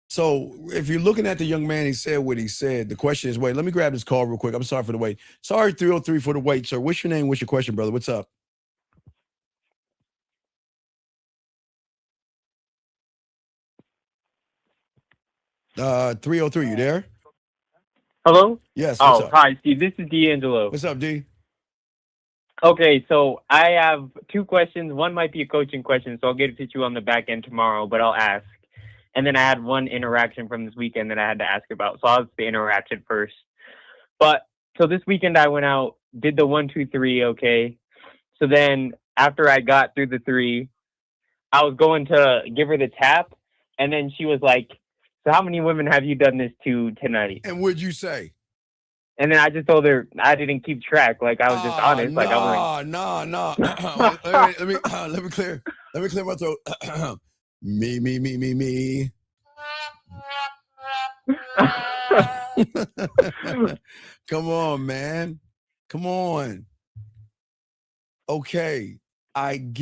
[SPEAKER 13] So if you're looking at the young man, he said what he said. The question is, wait, let me grab this call real quick. I'm sorry for the wait. Sorry, 303 for the wait, sir. What's your name? What's your question, brother? What's up? Uh, 303, you there?
[SPEAKER 17] Hello?
[SPEAKER 13] Yes, what's up?
[SPEAKER 17] Hi, Steve. This is D'Angelo.
[SPEAKER 13] What's up, D?
[SPEAKER 17] Okay, so I have two questions. One might be a coaching question, so I'll get it to you on the back end tomorrow, but I'll ask. And then I had one interaction from this weekend that I had to ask about. So I'll ask the interaction first. But so this weekend I went out, did the 1, 2, 3, okay. So then after I got through the 3, I was going to give her the tap, and then she was like, so how many women have you done this to tonight?
[SPEAKER 13] And what'd you say?
[SPEAKER 17] And then I just told her I didn't keep track. Like, I was just honest. Like, I went,
[SPEAKER 13] No. Let me clear my throat. Me. Come on, man. Come on. Okay. I'm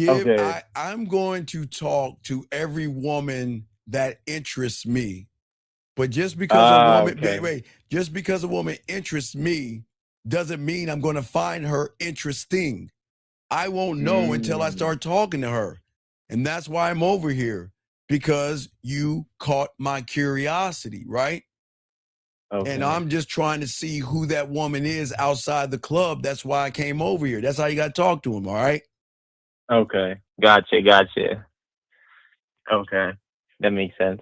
[SPEAKER 13] going to talk to every woman that interests me. But just because just because a woman interests me doesn't mean I'm going to find her interesting. I won't know until I start talking to her. And that's why I'm over here, because you caught my curiosity, right? Okay. And I'm just trying to see who that woman is outside the club. That's why I came over here. That's how you got to talk to him, all right?
[SPEAKER 17] Okay. Gotcha. Okay. That makes sense.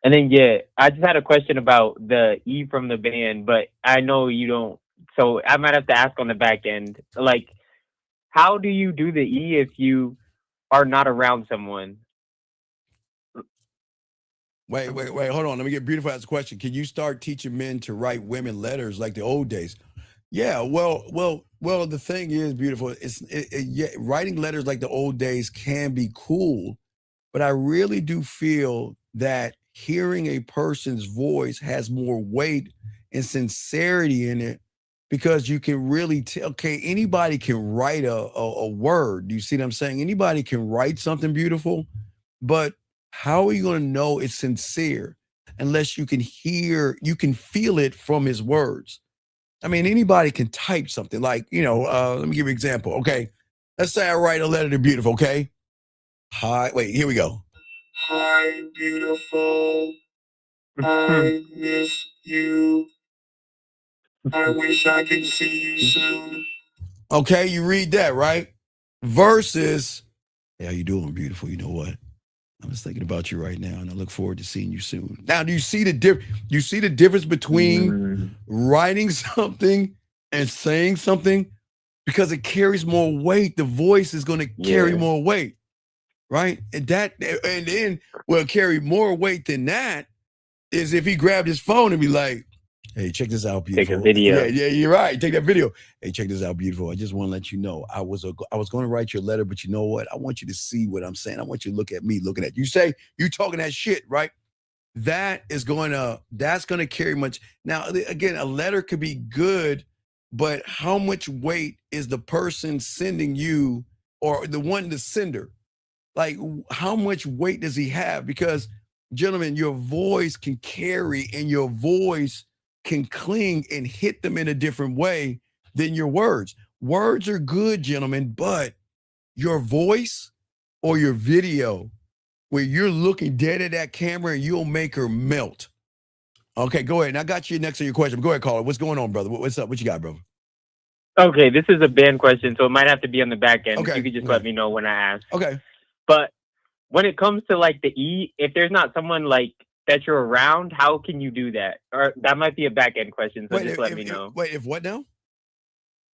[SPEAKER 17] And then, I just had a question about the E from the band, but I know you don't, so I might have to ask on the back end. Like, how do you do the E if you are not around someone?
[SPEAKER 13] Wait, hold on. Let me get Beautiful ask a question. Can you start teaching men to write women letters like the old days? Yeah, well, the thing is, Beautiful, writing letters like the old days can be cool, but I really do feel that hearing a person's voice has more weight and sincerity in it, because you can really tell, okay, anybody can write a word. You see what I'm saying? Anybody can write something beautiful, but how are you going to know it's sincere unless you can feel it from his words? I mean, anybody can type something like, let me give you an example. Okay. Let's say I write a letter to Beautiful. Okay. Hi. Wait, here we go. Hi, beautiful. I miss you. I wish I could see you soon. Okay, you read that, right? Versus, hey, how you doing, beautiful? You know what? I was thinking about you right now, and I look forward to seeing you soon. Now, do you see the difference between writing something and saying something? Because it carries more weight. The voice is going to carry more weight, right? And then will carry more weight than that is if he grabbed his phone and be like, hey, check this out, beautiful.
[SPEAKER 17] Take a video.
[SPEAKER 13] Yeah, you're right. Take that video. Hey, check this out, beautiful. I just want to let you know, I was going to write your letter, but you know what? I want you to see what I'm saying. I want you to look at me looking at you. Say you talking that shit, right? That's going to carry much. Now, again, a letter could be good, but how much weight is the person sending you, or the sender? Like, how much weight does he have? Because, gentlemen, your voice can carry, and your voice can cling and hit them in a different way than your words. Words are good, gentlemen, but your voice or your video, where you're looking dead at that camera, and you'll make her melt. Okay, go ahead. And I got you next on your question. Go ahead, caller. What's going on, brother? What's up? What you got, brother?
[SPEAKER 17] Okay, this is a band question, so it might have to be on the back end.
[SPEAKER 13] Okay,
[SPEAKER 17] You could just let me know when I ask.
[SPEAKER 13] Okay.
[SPEAKER 17] But when it comes to like the E, if there's not someone like that you're around, how can you do that? Or that might be a back end question, so just let me know.
[SPEAKER 13] Wait, if what now?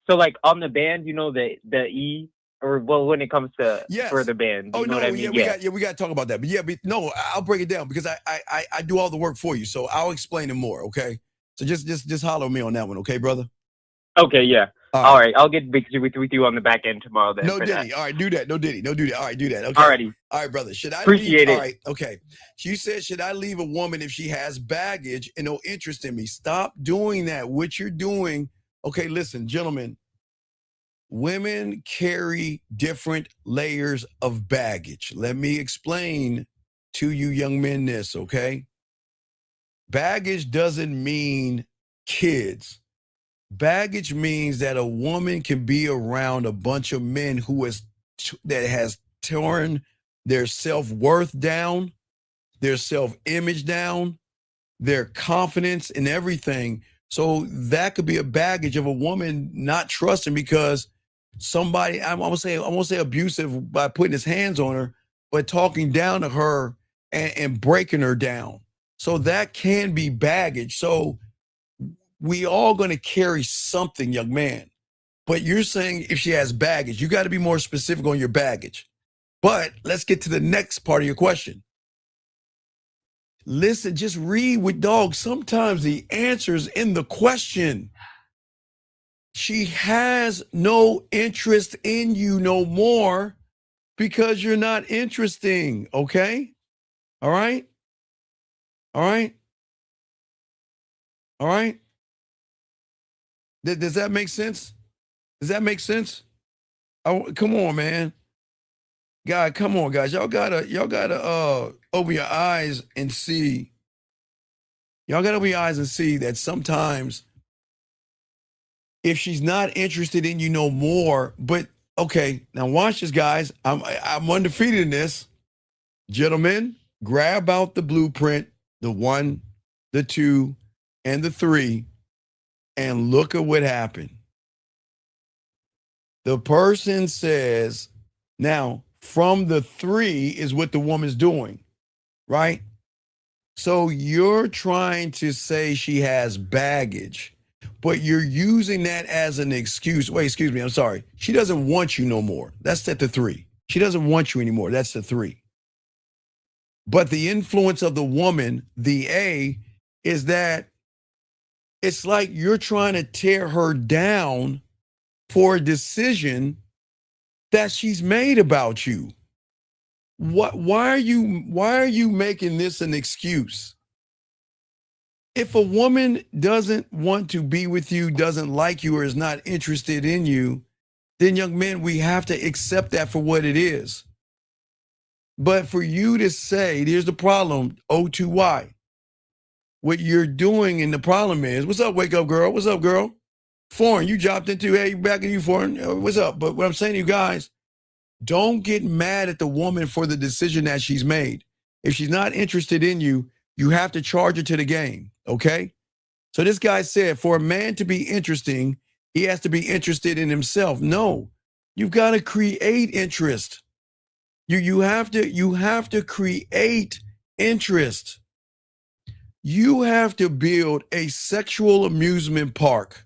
[SPEAKER 17] So like on the band, you know, the E, or well, when it comes to for the band, you know what I mean?
[SPEAKER 13] we got to talk about that. But no, I'll break it down, because I do all the work for you, so I'll explain it more. Okay, so just holler at me on that one, okay, brother?
[SPEAKER 17] Okay, yeah. All right. I'll get with you on the back end tomorrow then.
[SPEAKER 13] No Diddy. All right, do that. No Diddy. No do that. All right, do that. Okay.
[SPEAKER 17] Alrighty.
[SPEAKER 13] All right, brother. Should I
[SPEAKER 17] Appreciate it.
[SPEAKER 13] All right. Okay. You said, should I leave a woman if she has baggage and no interest in me? Stop doing that. What you're doing. Okay, listen, gentlemen. Women carry different layers of baggage. Let me explain to you young men this, okay? Baggage doesn't mean kids. Baggage means that a woman can be around a bunch of men that has torn their self-worth down, their self-image down, their confidence and everything. So that could be a baggage of a woman not trusting because somebody, I won't say abusive by putting his hands on her, but talking down to her and breaking her down. So that can be baggage. So we all going to carry something, young man. But you're saying if she has baggage, you got to be more specific on your baggage. But let's get to the next part of your question. Listen, just read with dogs. Sometimes the answer's in the question. She has no interest in you no more because you're not interesting, okay? All right? All right? All right? Does that make sense? Does that make sense? Come on, man. God, come on, guys. Y'all gotta open your eyes and see. Y'all gotta open your eyes and see that sometimes if she's not interested in you no more, but okay, now watch this, guys. I'm undefeated in this. Gentlemen, grab out the blueprint, the 1, the 2, and the 3. And look at what happened. The person says, now from the 3 is what the woman's doing, right? So you're trying to say she has baggage, but you're using that as an excuse. Wait, excuse me, I'm sorry. She doesn't want you no more. That's at the 3. She doesn't want you anymore. That's the 3. But the influence of the woman, the A, is that it's like you're trying to tear her down for a decision that she's made about you. Why are you making this an excuse? If a woman doesn't want to be with you, doesn't like you, or is not interested in you, then young men, we have to accept that for what it is. But for you to say, here's the problem, O2Y. What you're doing, and the problem is, what's up, wake up girl? What's up, girl? Foreign, you dropped into, hey, back at you, foreign. What's up? But what I'm saying to you guys, don't get mad at the woman for the decision that she's made. If she's not interested in you, you have to charge her to the game, okay? So this guy said, for a man to be interesting, he has to be interested in himself. No, you've got to create interest. You have to create interest. You have to build a sexual amusement park.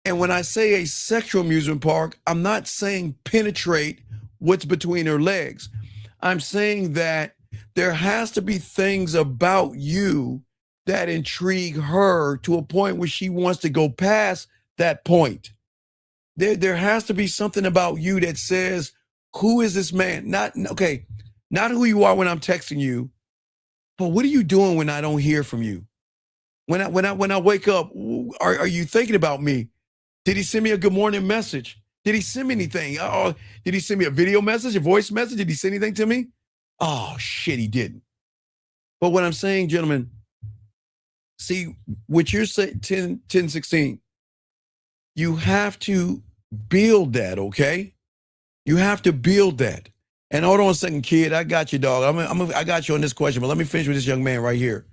[SPEAKER 13] And when I say a sexual amusement park, I'm not saying penetrate what's between her legs. I'm saying that there has to be things about you that intrigue her to a point where she wants to go past that point. There has to be something about you that says, who is this man? Not who you are when I'm texting you, but what are you doing when I don't hear from you? When I wake up, are you thinking about me? Did he send me a good morning message? Did he send me anything? Oh, did he send me a video message, a voice message? Did he send anything to me? Oh, shit, he didn't. But what I'm saying, gentlemen, see, what you're saying, 10, 16, you have to build that, okay? You have to build that. And hold on a second, kid. I got you, dog. I got you on this question, but let me finish with this young man right here.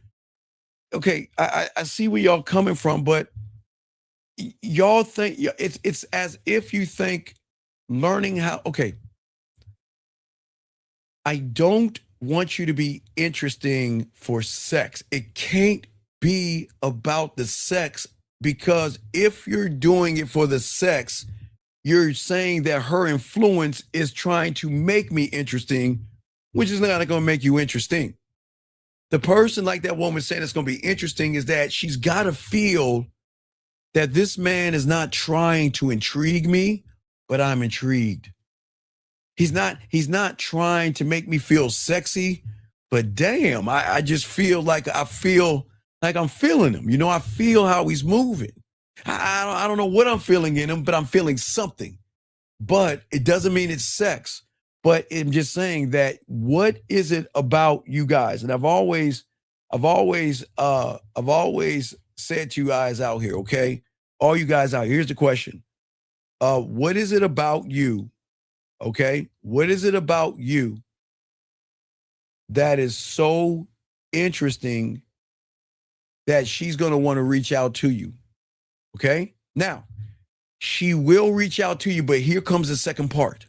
[SPEAKER 13] Okay, I see where y'all coming from, but y'all think it's as if you think learning how. Okay, I don't want you to be interesting for sex. It can't be about the sex, because if you're doing it for the sex, you're saying that her influence is trying to make me interesting, which is not going to make you interesting. The person, like that woman saying it's going to be interesting, is that she's got to feel that this man is not trying to intrigue me, but I'm intrigued. He's not trying to make me feel sexy, but damn, I just feel like I'm feeling him. You know, I feel how he's moving. I don't know what I'm feeling in him, but I'm feeling something. But it doesn't mean it's sex. But I'm just saying that, what is it about you guys? And I've always said to you guys out here, okay? All you guys out here, here's the question. What is it about you? Okay? What is it about you that is so interesting that she's going to want to reach out to you? Okay? Now, she will reach out to you, but here comes the second part.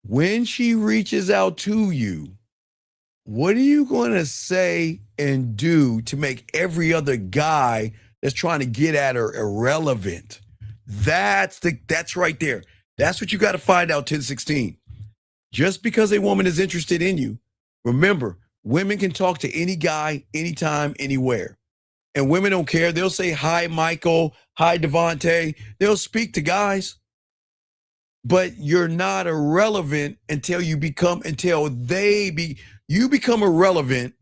[SPEAKER 13] When she reaches out to you, what are you going to say and do to make every other guy that's trying to get at her irrelevant? That's right there. That's what you got to find out, 1016. Just because a woman is interested in you, remember, women can talk to any guy, anytime, anywhere. And women don't care. They'll say, hi, Michael. Hi, Devontae. They'll speak to guys. But you're not irrelevant until you become irrelevant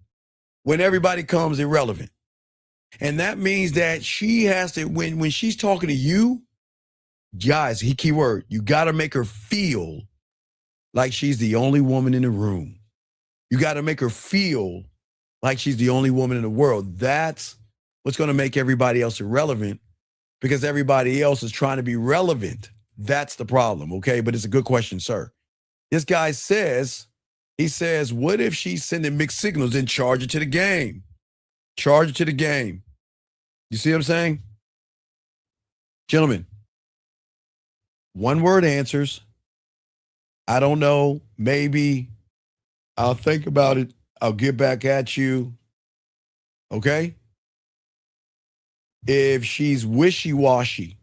[SPEAKER 13] when everybody comes irrelevant. And that means that she has to, when she's talking to you, guys, key word, you got to make her feel like she's the only woman in the room. You got to make her feel like she's the only woman in the world. That's what's going to make everybody else irrelevant, because everybody else is trying to be relevant. That's the problem, okay? But it's a good question, sir. This guy says, what if she's sending mixed signals? Then charge it to the game. Charge it to the game. You see what I'm saying? Gentlemen, one word answers. I don't know. Maybe I'll think about it. I'll get back at you. Okay? If she's wishy-washy,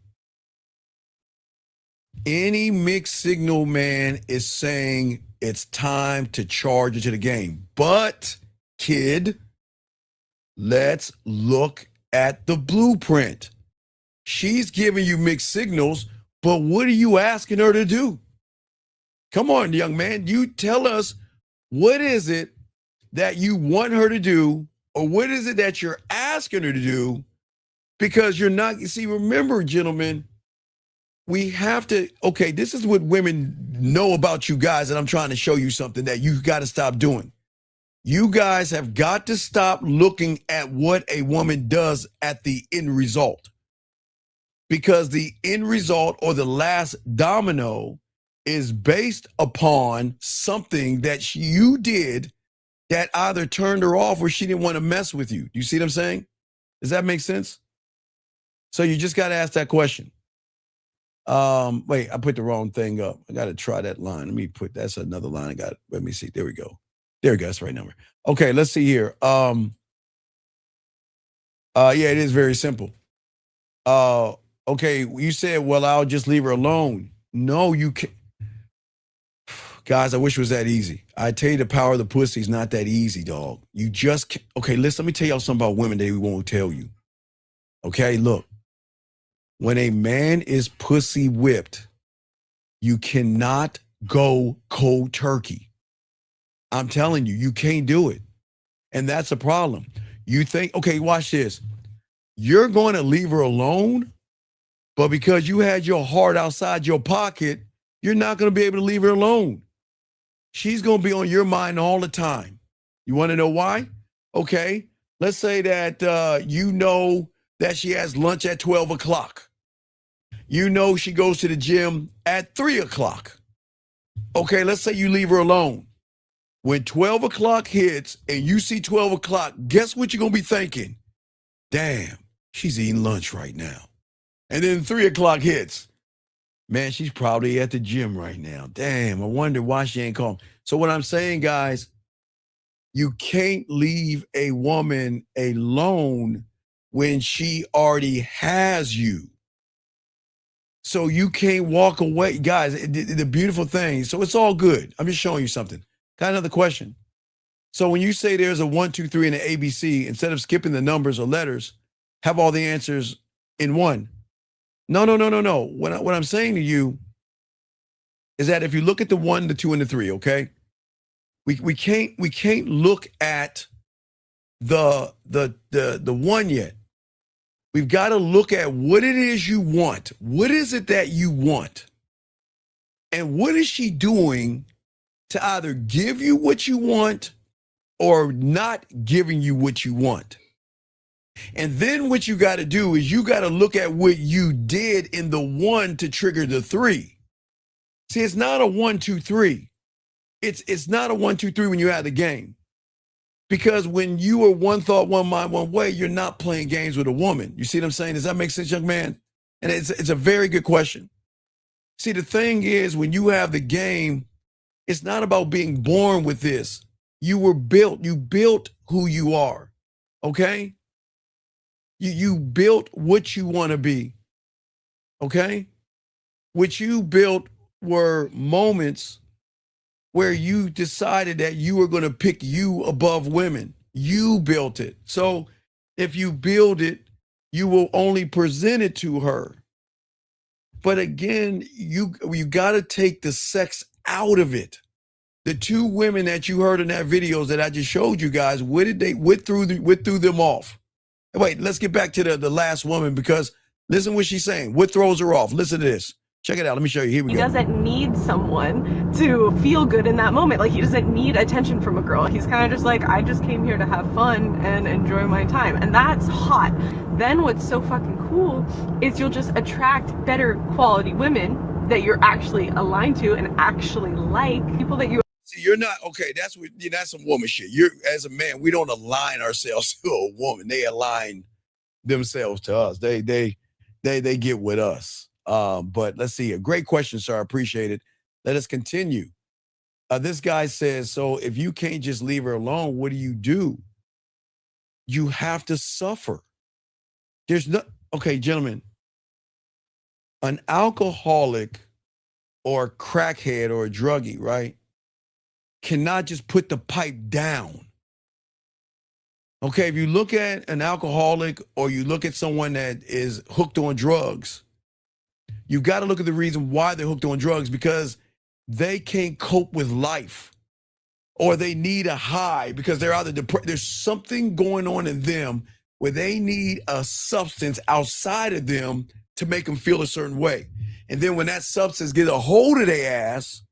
[SPEAKER 13] any mixed signal man is saying it's time to charge it to the game. But, kid, let's look at the blueprint. She's giving you mixed signals, but what are you asking her to do? Come on, young man. You tell us, what is it that you want her to do, or what is it that you're asking her to do? Because you're not, you see, remember, gentlemen, we have to, okay, this is what women know about you guys, and I'm trying to show you something that you got to stop doing. You guys have got to stop looking at what a woman does at the end result. Because the end result, or the last domino, is based upon something that you did that either turned her off or she didn't want to mess with you. You see what I'm saying? Does that make sense? So you just got to ask that question. Wait, I put the wrong thing up. I got to try that line. That's another line I got. Let me see. There we go. That's the right number. Okay, let's see here. Yeah, it is very simple. Okay, you said, well, I'll just leave her alone. No, you can't. Guys, I wish it was that easy. I tell you, the power of the pussy is not that easy, dog. You just can't. Okay, let me tell y'all something about women that we won't tell you. Okay, look. When a man is pussy whipped, you cannot go cold turkey. I'm telling you, you can't do it. And that's a problem. You think, okay, watch this. You're going to leave her alone But because you had your heart outside your pocket, you're not going to be able to leave her alone. She's going to be on your mind all the time. You want to know why? Okay, let's say that you know that she has lunch at 12 o'clock. You know she goes to the gym at 3 o'clock. Okay, let's say you leave her alone. When 12 o'clock hits and you see 12 o'clock, guess what you're going to be thinking? Damn, she's eating lunch right now. And then 3 o'clock hits. Man, she's probably at the gym right now. Damn, I wonder why she ain't calling. So what I'm saying, guys, you can't leave a woman alone when she already has you. So you can't walk away. Guys, the beautiful thing, so it's all good. I'm just showing you something. Got another question. So when you say there's a 1, 2, 3 and an ABC, instead of skipping the numbers or letters, have all the answers in one. No. What I'm saying to you is that if you look at the 1, the 2, and the 3, okay, we can't look at the 1 yet. We've got to look at what it is you want. What is it that you want? And what is she doing to either give you what you want or not giving you what you want? And then what you got to do is you got to look at what you did in the 1 to trigger the 3. See, it's not a 1, 2, 3. It's not a 1, 2, 3 when you're out of the game. Because when you are one thought, one mind, one way, you're not playing games with a woman. You see what I'm saying? Does that make sense, young man? And it's a very good question. See, the thing is, when you have the game, it's not about being born with this. You built who you are, okay? You built what you want to be, okay? What you built were moments where you decided that you were going to pick you above women. You built it. So if you build it, you will only present it to her. But again, you got to take the sex out of it. The 2 women that you heard in that videos that I just showed you guys, what threw them off? Wait, let's get back to the last woman, because listen what she's saying. What throws her off? Listen to this. Check it out. Let me show you. Here we go.
[SPEAKER 16] He doesn't need someone to feel good in that moment. Like, he doesn't need attention from a girl. He's kind of just like, I just came here to have fun and enjoy my time. And that's hot. Then what's so fucking cool is you'll just attract better quality women that you're actually aligned to and actually like. People that you...
[SPEAKER 13] See, you're not, okay, that's some woman shit. You're, as a man, we don't align ourselves to a woman. They align themselves to us. They get with us. But let's see. A great question, sir. I appreciate it. Let us continue. This guy says, so if you can't just leave her alone, what do? You have to suffer. There's no, okay, gentlemen, an alcoholic or a crackhead or a druggie, right, cannot just put the pipe down. Okay, if you look at an alcoholic or you look at someone that is hooked on drugs, you've got to look at the reason why they're hooked on drugs, because they can't cope with life, or they need a high because they're either depressed. There's something going on in them where they need a substance outside of them to make them feel a certain way. And then when that substance gets a hold of their ass,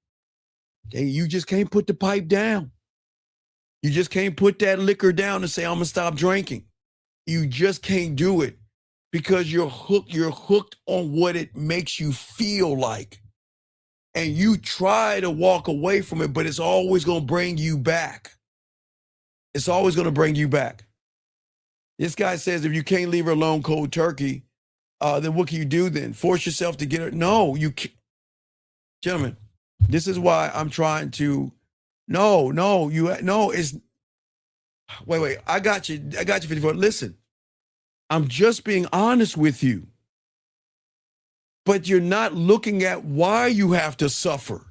[SPEAKER 13] you just can't put the pipe down. You just can't put that liquor down and say, I'm gonna stop drinking. You just can't do it, because you're hooked on what it makes you feel like. And you try to walk away from it, but it's always going to bring you back. It's always going to bring you back. This guy says, if you can't leave her alone cold turkey, then what can you do then? Force yourself to get her? No, you can't. Gentlemen, this is why I'm trying to, it's, wait, I got you 54. Listen, I'm just being honest with you. But you're not looking at why you have to suffer.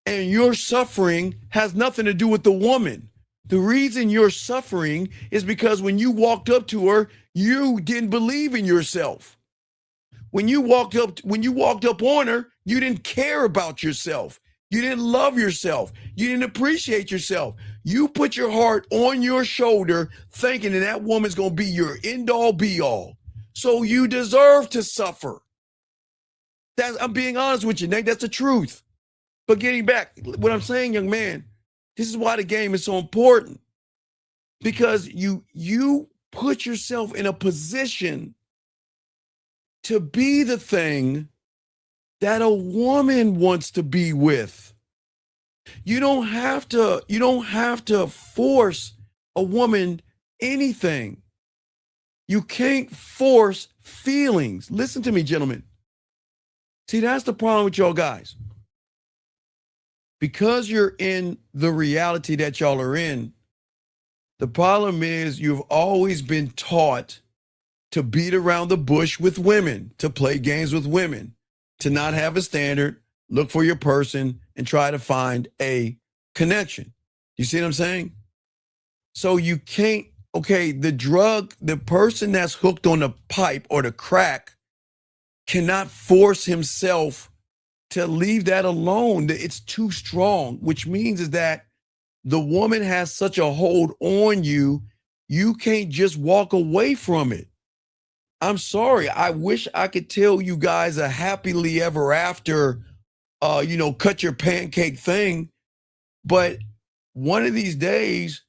[SPEAKER 13] And your suffering has nothing to do with the woman. The reason you're suffering is because when you walked up to her, you didn't believe in yourself. When you walked up on her, you didn't care about yourself. You didn't love yourself. You didn't appreciate yourself. You put your heart on your shoulder thinking that woman's going to be your end all be all. So you deserve to suffer. I'm being honest with you, Nate. That's the truth. But getting back, what I'm saying, young man, this is why the game is so important. Because you put yourself in a position to be the thing that a woman wants to be with. You don't have to force a woman anything. You can't force feelings. Listen to me, gentlemen. See, that's the problem with y'all guys. Because you're in the reality that y'all are in, the problem is you've always been taught to beat around the bush with women, to play games with women, to not have a standard, look for your person, and try to find a connection. You see what I'm saying? So you can't, the person that's hooked on the pipe or the crack cannot force himself to leave that alone. It's too strong, which means is that the woman has such a hold on you, you can't just walk away from it. I'm sorry. I wish I could tell you guys a happily ever after, cut your pancake thing. But one of these days,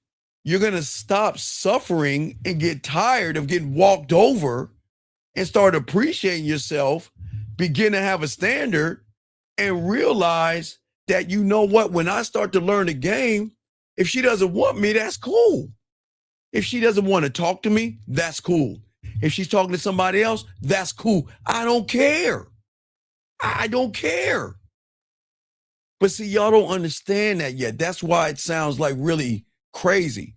[SPEAKER 13] you're going to stop suffering and get tired of getting walked over and start appreciating yourself, begin to have a standard, and realize that, you know what, when I start to learn the game, if she doesn't want me, that's cool. If she doesn't want to talk to me, that's cool. If she's talking to somebody else, that's cool. I don't care. I don't care. But see, y'all don't understand that yet. That's why it sounds like really crazy.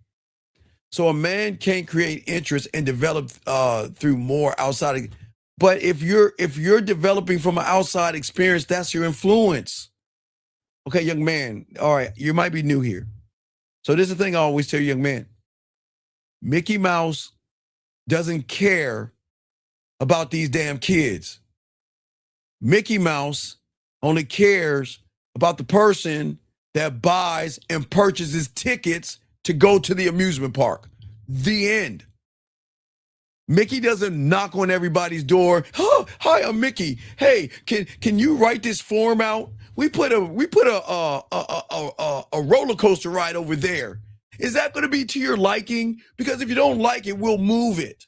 [SPEAKER 13] So a man can't create interest and develop through more outside. But if you're developing from an outside experience, that's your influence. Okay, young man. All right, you might be new here. So this is the thing I always tell young men. Mickey Mouse doesn't care about these damn kids. Mickey Mouse only cares about the person that buys and purchases tickets to go to the amusement park. The end. Mickey doesn't knock on everybody's door. Oh, hi, I'm Mickey. Hey, can you write this form out? We put a roller coaster ride over there. Is that going to be to your liking? Because if you don't like it, we'll move it.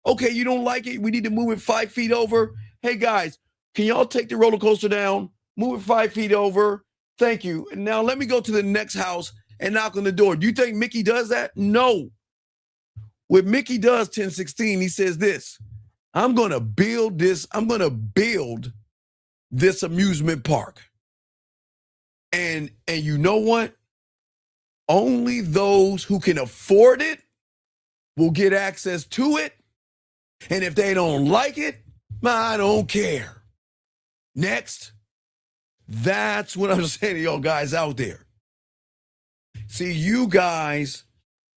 [SPEAKER 13] Okay, you don't like it? We need to move it 5 feet over. Hey guys, can y'all take the roller coaster down? Move it 5 feet over. Thank you. And now let me go to the next house and knock on the door. Do you think Mickey does that? No. What Mickey does, 1016, he says this: I'm going to build this amusement park. And you know what? Only those who can afford it will get access to it. And if they don't like it, I don't care. Next. That's what I'm saying to y'all guys out there. See, you guys,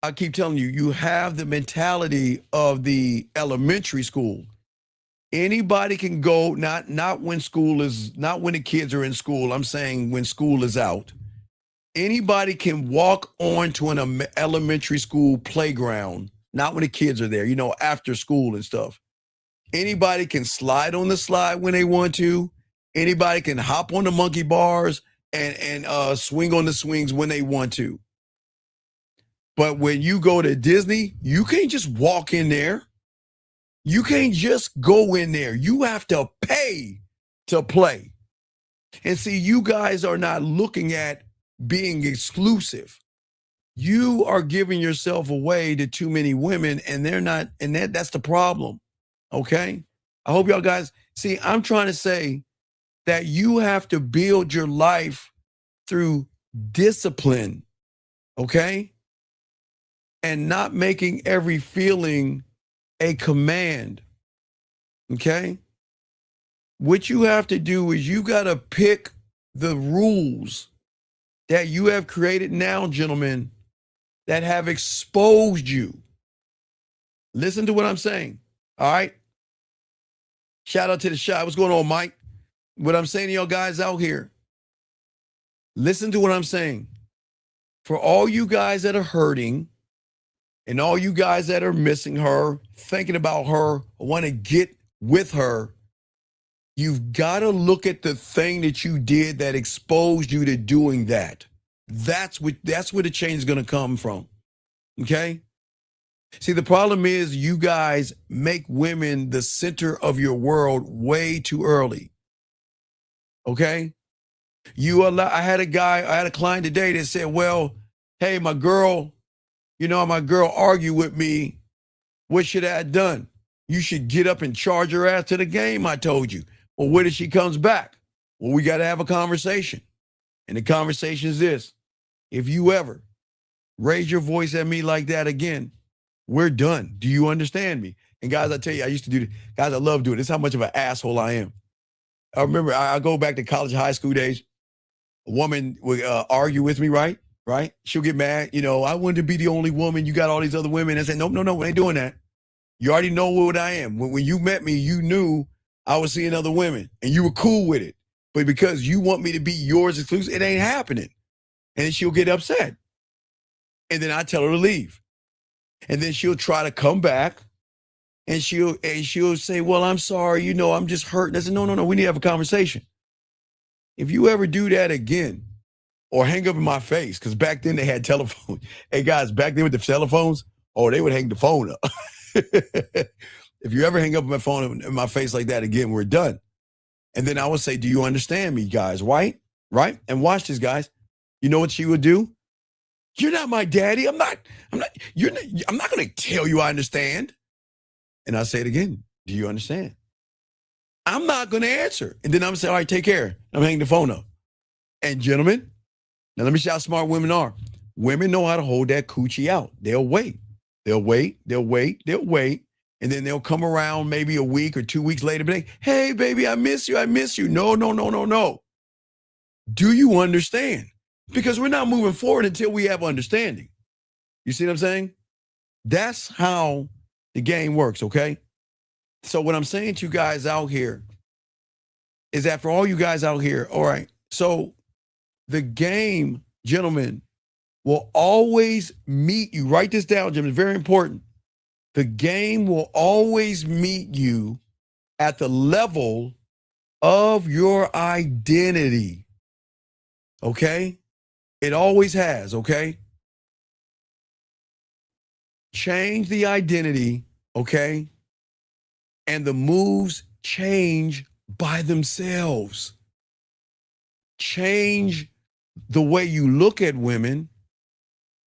[SPEAKER 13] I keep telling you, you have the mentality of the elementary school. Anybody can go, not when the kids are in school. I'm saying when school is out. Anybody can walk onto an elementary school playground, not when the kids are there, after school and stuff. Anybody can slide on the slide when they want to. Anybody can hop on the monkey bars and swing on the swings when they want to. But when you go to Disney, you can't just walk in there. You can't just go in there. You have to pay to play. And see, you guys are not looking at being exclusive. You are giving yourself away to too many women, and they're not, and that's the problem. Okay? I hope y'all guys see, I'm trying to say that you have to build your life through discipline, okay? And not making every feeling a command, okay? What you have to do is you got to pick the rules that you have created now, gentlemen, that have exposed you. Listen to what I'm saying, all right? Shout out to the shot. What's going on, Mike? What I'm saying to y'all guys out here, listen to what I'm saying. For all you guys that are hurting, And all you guys that are missing her, thinking about her, want to get with her, you've got to look at the thing that you did that exposed you to doing that. That's where the change is going to come from. Okay? See, the problem is you guys make women the center of your world way too early. Okay? I had a client today that said, well, hey, my girl argued with me. What should I have done? You should get up and charge her ass to the game, I told you. Well, what if she comes back? Well, we got to have a conversation. And the conversation is this. If you ever raise your voice at me like that again, we're done. Do you understand me? And guys, I tell you, I used to do this. Guys, I love doing this. This is how much of an asshole I am. I remember, I go back to college, high school days. A woman would argue with me, right? She'll get mad. I wanted to be the only woman. You got all these other women. I said, no, we ain't doing that. You already know what I am. When you met me, you knew I was seeing other women, and you were cool with it. But because you want me to be yours exclusive, it ain't happening. And then she'll get upset. And then I tell her to leave. And then she'll try to come back, and she'll say, well, I'm sorry, I'm just hurting. I said, no, we need to have a conversation. If you ever do that again, or hang up in my face, because back then they had telephones. Hey, guys, back then with the telephones, they would hang the phone up. If you ever hang up my phone in my face like that again, we're done. And then I would say, do you understand me, guys? Right? And watch this, guys. You know what she would do? You're not my daddy. I'm not going to tell you I understand. And I say it again. Do you understand? I'm not going to answer. And then I'm going to say, all right, take care. I'm hanging the phone up. And gentlemen, now let me see how smart women are. Women know how to hold that coochie out. They'll wait. And then they'll come around maybe a week or 2 weeks later, be like, hey, baby, I miss you. No. Do you understand? Because we're not moving forward until we have understanding. You see what I'm saying? That's how the game works, okay? So what I'm saying to you guys out here is that for all you guys out here, all right, so the game, gentlemen, will always meet you. Write this down, Jim. It's very important. The game will always meet you at the level of your identity. Okay? It always has, okay? Change the identity, okay? And the moves change by themselves. Change the way you look at women,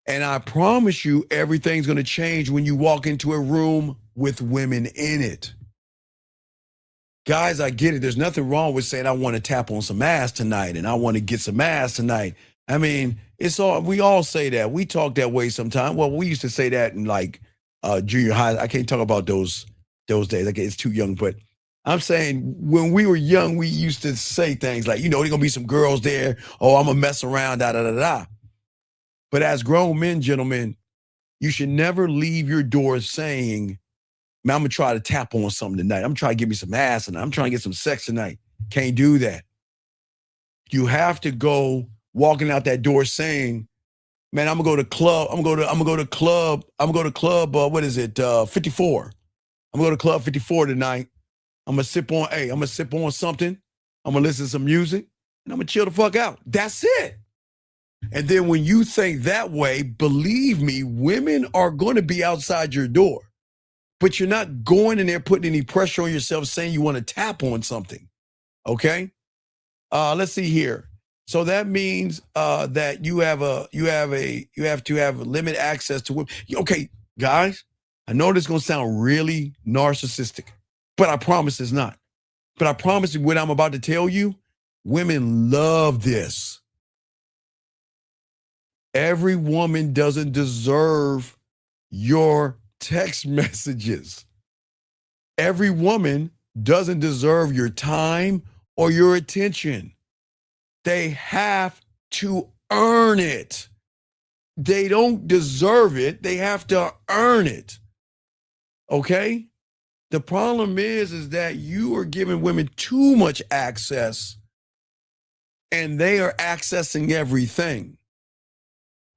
[SPEAKER 13] and I promise you everything's going to change when you walk into a room with women in it. Guys, I get it. There's nothing wrong with saying I want to tap on some ass tonight and I want to get some ass tonight. I mean, we all say that. We talk that way sometimes. Well, we used to say that in like junior high. I can't talk about those days. Like, it's too young, but I'm saying when we were young, we used to say things like, there's going to be some girls there. Oh, I'm going to mess around, da. But as grown men, gentlemen, you should never leave your door saying, man, I'm going to try to tap on something tonight. I'm trying to get me some ass and I'm trying to get some sex tonight. Can't do that. You have to go walking out that door saying, man, I'm going to go to club. I'm going to go to club. 54. I'm going to club 54 tonight. I'm going to sip on something. I'm going to listen to some music and I'm going to chill the fuck out. That's it. And then when you think that way, believe me, women are going to be outside your door, but you're not going in there putting any pressure on yourself saying you want to tap on something. Okay. Let's see here. So that means that you have to have limited access to women. Okay, guys, I know this is going to sound really narcissistic, but I promise it's not. But I promise you what I'm about to tell you, women love this. Every woman doesn't deserve your text messages. Every woman doesn't deserve your time or your attention. They have to earn it. They don't deserve it. They have to earn it. Okay? The problem is that you are giving women too much access and they are accessing everything.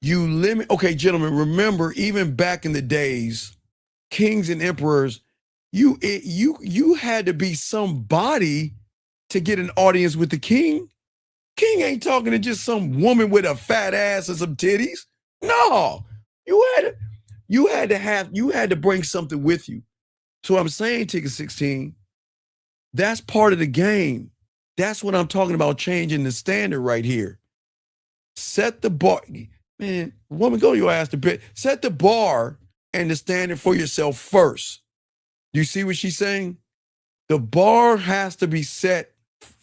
[SPEAKER 13] You limit. Okay, gentlemen, remember, even back in the days, kings and emperors, you had to be somebody to get an audience with the king. King ain't talking to just some woman with a fat ass and some titties. No, you had to bring something with you. So I'm saying, Ticket 16, that's part of the game. That's what I'm talking about, changing the standard right here. Set the bar. Man, woman, go your ass to bed. Set the bar and the standard for yourself first. You see what she's saying? The bar has to be set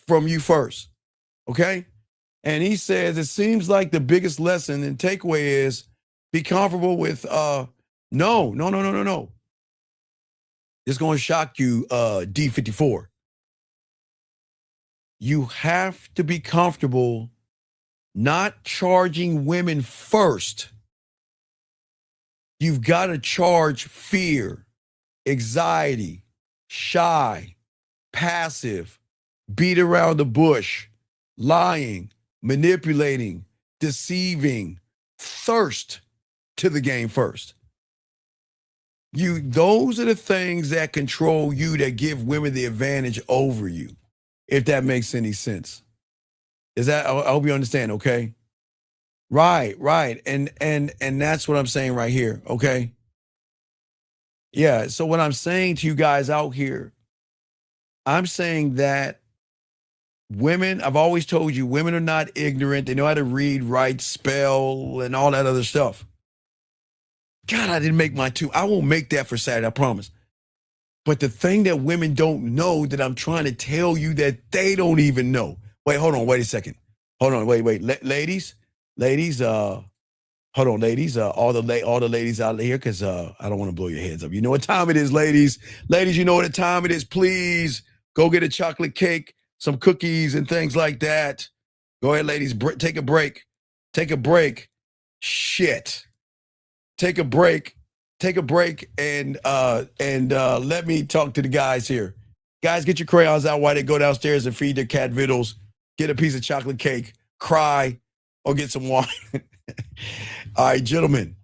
[SPEAKER 13] from you first. Okay? And he says, it seems like the biggest lesson and takeaway is be comfortable with no. It's going to shock you, D54. You have to be comfortable not charging women first. You've got to charge fear, anxiety, shy, passive, beat around the bush, lying, manipulating, deceiving, thirst to the game first. Those are the things that control you, that give women the advantage over you, if that makes any sense. I hope you understand, okay? Right. And that's what I'm saying right here, okay? Yeah, so what I'm saying to you guys out here, I'm saying that women, I've always told you, women are not ignorant. They know how to read, write, spell, and all that other stuff. God, I didn't make my two. I won't make that for Saturday, I promise. But the thing that women don't know, that I'm trying to tell you, that they don't even know. Wait, hold on, wait a second. Hold on, wait. Ladies, hold on, ladies. All the ladies out here, because I don't want to blow your heads up. You know what time it is, ladies. Ladies, you know what time it is. Please go get a chocolate cake, some cookies, and things like that. Go ahead, ladies. Take a break. Take a break. Shit. Take a break and let me talk to the guys here. Guys, get your crayons out while they go downstairs and feed their cat vittles, get a piece of chocolate cake, cry, or get some wine. All right, gentlemen,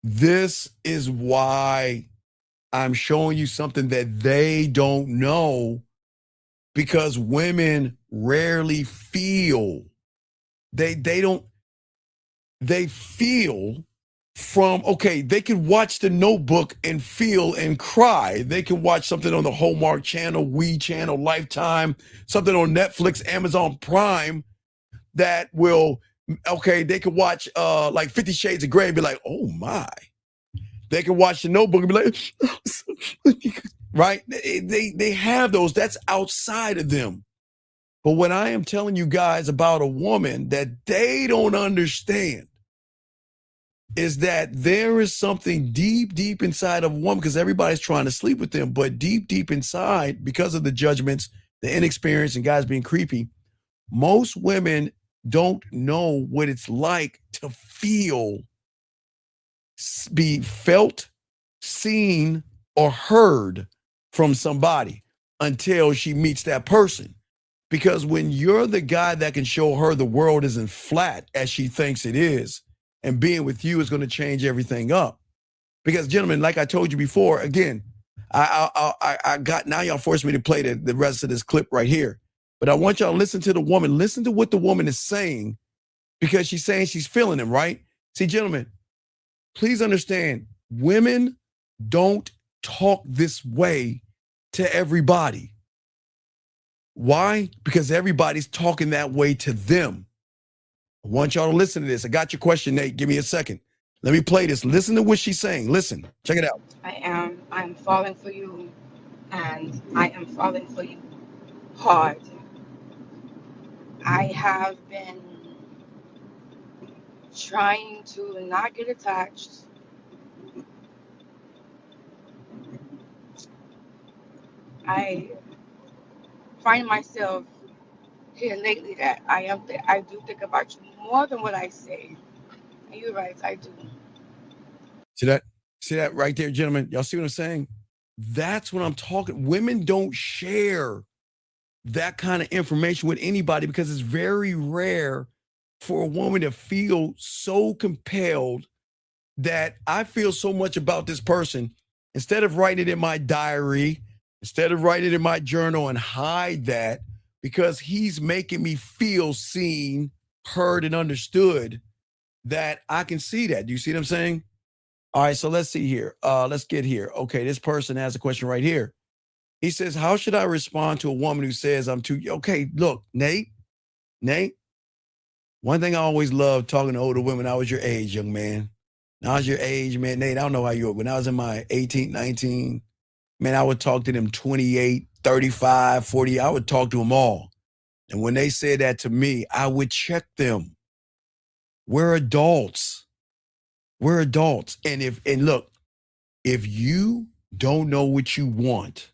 [SPEAKER 13] this is why I'm showing you something that they don't know, because women rarely feel. They feel from, okay, they can watch The Notebook and feel and cry. They can watch something on the Hallmark Channel, We Channel, Lifetime, something on Netflix, Amazon Prime, that will, okay, they can watch like 50 Shades of Grey and be like, oh my. They can watch The Notebook and be like, right? They have those. That's outside of them. But what I am telling you guys about a woman that they don't understand is that there is something deep inside of a woman, because everybody's trying to sleep with them, but deep inside, because of the judgments, the inexperience, and guys being creepy, most women don't know what it's like to feel, be felt, seen, or heard from somebody until she meets that person. Because when you're the guy that can show her the world isn't flat as she thinks it is, and being with you is going to change everything up. Because, gentlemen, like I told you before, again, I got, now y'all forced me to play the rest of this clip right here. But I want y'all to listen to the woman. Listen to what the woman is saying, because she's saying she's feeling him, right? See, gentlemen, please understand, women don't talk this way to everybody. Why? Because everybody's talking that way to them. I want y'all to listen to this. I got your question, Nate. Give me a second. Let me play this. Listen to what she's saying. Listen. Check it out.
[SPEAKER 14] I'm falling for you, and I am falling for you hard. I have been trying to not get attached. I find myself here lately that I do think about you more than what I say. And you're right, I do.
[SPEAKER 13] See that? See that right there, gentlemen? Y'all see what I'm saying? That's what I'm talking. Women don't share that kind of information with anybody, because it's very rare for a woman to feel so compelled that I feel so much about this person, instead of writing it in my diary, instead of writing it in my journal and hide that, because he's making me feel seen, heard, and understood, that I can see that. Do you see what I'm saying? All right, so let's see here. Let's get here. Okay, this person has a question right here. He says, how should I respond to a woman who says I'm too... Okay, look, Nate, one thing I always loved talking to older women, I was your age, young man. Now I was your age, man. Nate, I don't know how you were. When I was in my 18, 19, man, I would talk to them 28, 35, 40. I would talk to them all. And when they said that to me, I would check them. We're adults. We're adults. And look, if you don't know what you want,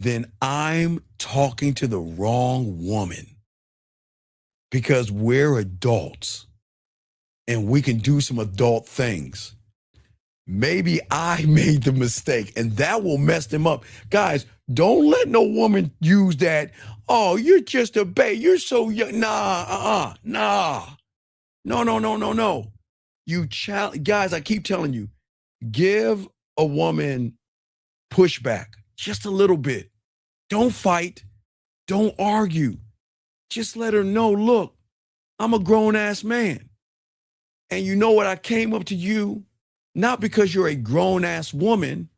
[SPEAKER 13] then I'm talking to the wrong woman, because we're adults and we can do some adult things. Maybe I made the mistake and that will mess them up. Guys, don't let no woman use that. Oh, you're just a babe. You're so young. Nah. No. Guys, I keep telling you, give a woman pushback just a little bit. Don't fight. Don't argue. Just let her know, look, I'm a grown-ass man. And you know what? I came up to you not because you're a grown-ass woman.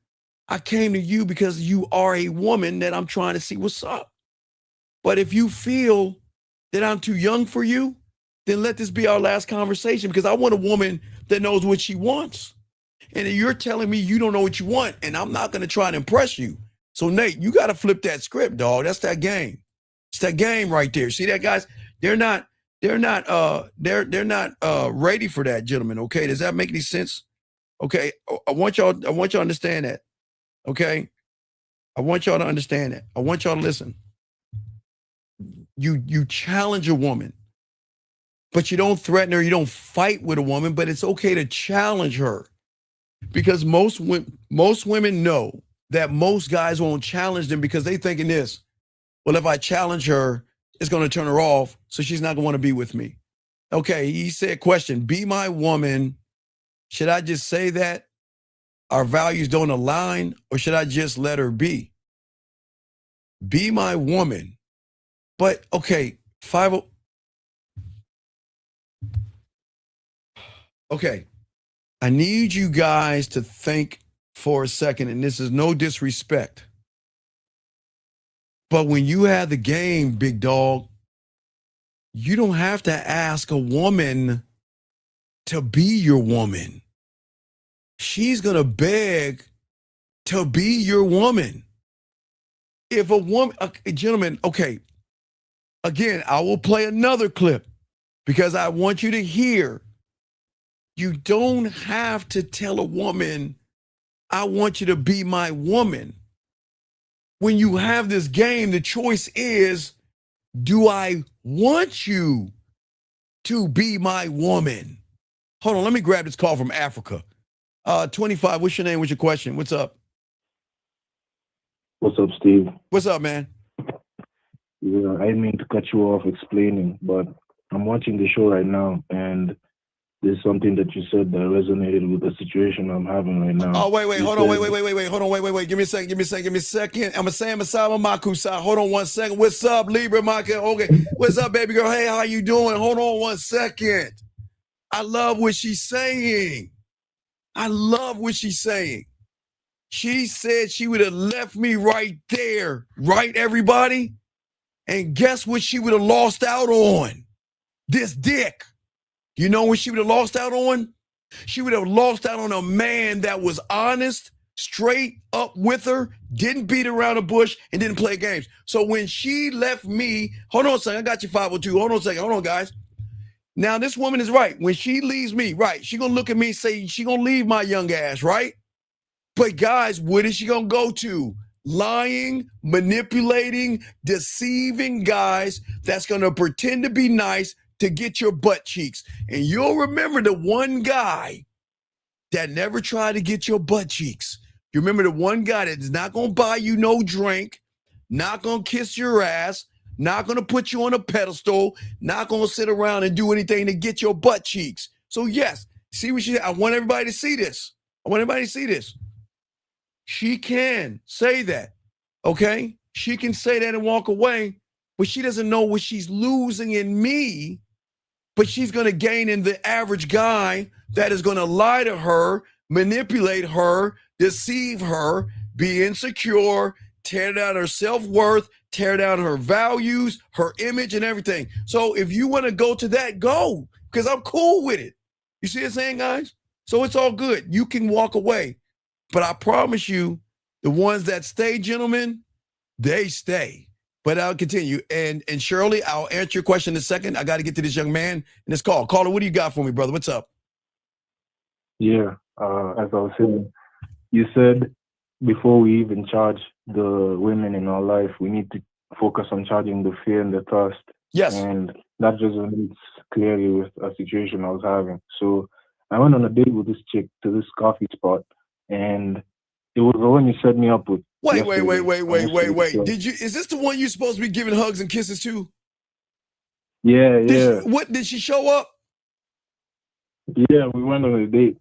[SPEAKER 13] I came to you because you are a woman that I'm trying to see what's up. But if you feel that I'm too young for you, then let this be our last conversation, because I want a woman that knows what she wants. And you're telling me you don't know what you want, and I'm not going to try to impress you. So Nate, you got to flip that script, dog. That's that game. It's that game right there. See that, guys? They're not ready for that, gentlemen. Okay, does that make any sense? Okay, I want y'all to understand that. Okay, I want y'all to understand that. I want y'all to listen. You challenge a woman, but you don't threaten her. You don't fight with a woman, but it's okay to challenge her, because most women know that most guys won't challenge them because they thinking this. Well, if I challenge her, it's going to turn her off, so she's not going to want to be with me. Okay, he said, question, be my woman. Should I just say that our values don't align, or should I just let her be? Be my woman. But, okay, okay, I need you guys to think for a second, and this is no disrespect. But when you have the game, big dog, you don't have to ask a woman to be your woman. She's going to beg to be your woman. If a woman, gentlemen, okay, again, I will play another clip because I want you to hear. You don't have to tell a woman, I want you to be my woman. When you have this game, the choice is, do I want you to be my woman? Hold on, let me grab this call from Africa. 25, what's your name? What's your question? What's up?
[SPEAKER 18] What's up, Steve?
[SPEAKER 13] What's up, man?
[SPEAKER 18] Yeah, I didn't mean to cut you off explaining, but I'm watching the show right now, and there's something that you said that resonated with the situation I'm having right now.
[SPEAKER 13] Oh, wait, hold on, wait. Give me a second. I'm a Sam Masaba Makusa. Hold on 1 second. What's up, Libra Maka? Okay, what's up, baby girl? Hey, how you doing? Hold on 1 second. I love what she's saying. She said she would have left me right there, right, everybody? And guess what she would have lost out on? This dick. You know what she would have lost out on? She would have lost out on a man that was honest, straight up with her, didn't beat around the bush, and didn't play games. So when she left me, hold on a second, I got you 502. Hold on a second, hold on, guys. Now, this woman is right. When she leaves me, right, she gonna look at me and say, she gonna leave my young ass, right? But guys, what is she gonna go to? Lying, manipulating, deceiving guys that's gonna pretend to be nice to get your butt cheeks. And you'll remember the one guy that never tried to get your butt cheeks. You remember the one guy that's not gonna buy you no drink, not gonna kiss your ass, not going to put you on a pedestal, not going to sit around and do anything to get your butt cheeks. So yes, see what she said. I want everybody to see this. She can say that, okay? She can say that and walk away, but she doesn't know what she's losing in me, but she's going to gain in the average guy that is going to lie to her, manipulate her, deceive her, be insecure, tear down her self-worth, tear down her values, her image, and everything. So if you want to go to that, go, because I'm cool with it. You see what I'm saying, guys? So it's all good. You can walk away. But I promise you, the ones that stay, gentlemen, they stay. But I'll continue. And Shirley, I'll answer your question in a second. I got to get to this young man in this call. Caller, what do you got for me, brother? What's up?
[SPEAKER 18] Yeah, as I was saying, you said before we even charge the women in our life, we need to focus on charging the fear and the thirst.
[SPEAKER 13] Yes.
[SPEAKER 18] And that just relates clearly with a situation I was having. So I went on a date with this chick to this coffee spot, and it was the one you set me up with.
[SPEAKER 13] Wait. Is this the one you're supposed to be giving hugs and kisses to?
[SPEAKER 18] Yeah.
[SPEAKER 13] Did she show up?
[SPEAKER 18] Yeah, we went on a date.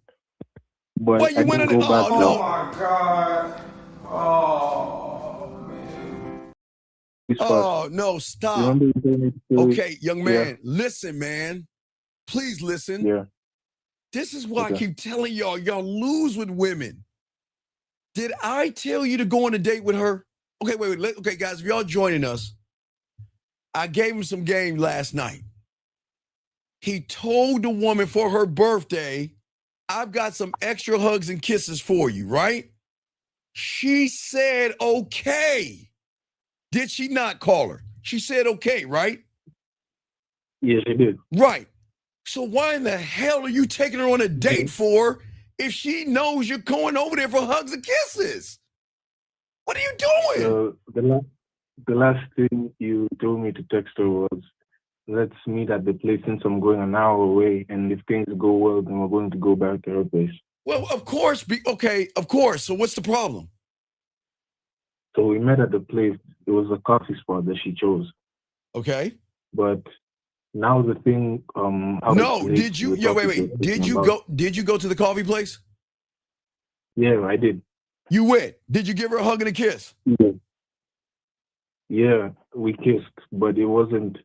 [SPEAKER 18] But
[SPEAKER 13] Well, you went on
[SPEAKER 18] go back.
[SPEAKER 13] Oh
[SPEAKER 7] my God. Oh, man.
[SPEAKER 13] Oh, no, stop. Okay, young man, listen, man. Please listen.
[SPEAKER 18] Yeah.
[SPEAKER 13] This is why I keep telling y'all lose with women. Did I tell you to go on a date with her? Okay, wait. Okay, guys, if y'all joining us, I gave him some game last night. He told the woman for her birthday, I've got some extra hugs and kisses for you, right? She said, okay. Did she not, call her? She said, okay, right?
[SPEAKER 18] Yeah, she did.
[SPEAKER 13] Right. So why in the hell are you taking her on a date for if she knows you're going over there for hugs and kisses? What are you doing?
[SPEAKER 18] The last thing you told me to text her was, let's meet at the place since I'm going an hour away, and if things go well, then we're going to go back to her place.
[SPEAKER 13] Well, of course. Of course. So what's the problem?
[SPEAKER 18] So we met at the place. It was a coffee spot that she chose.
[SPEAKER 13] Okay.
[SPEAKER 18] But now the thing,
[SPEAKER 13] did you? Yeah, wait. Did you go to the coffee place?
[SPEAKER 18] Yeah, I did.
[SPEAKER 13] You went. Did you give her a hug and a kiss?
[SPEAKER 18] Yeah, we kissed, but it wasn't.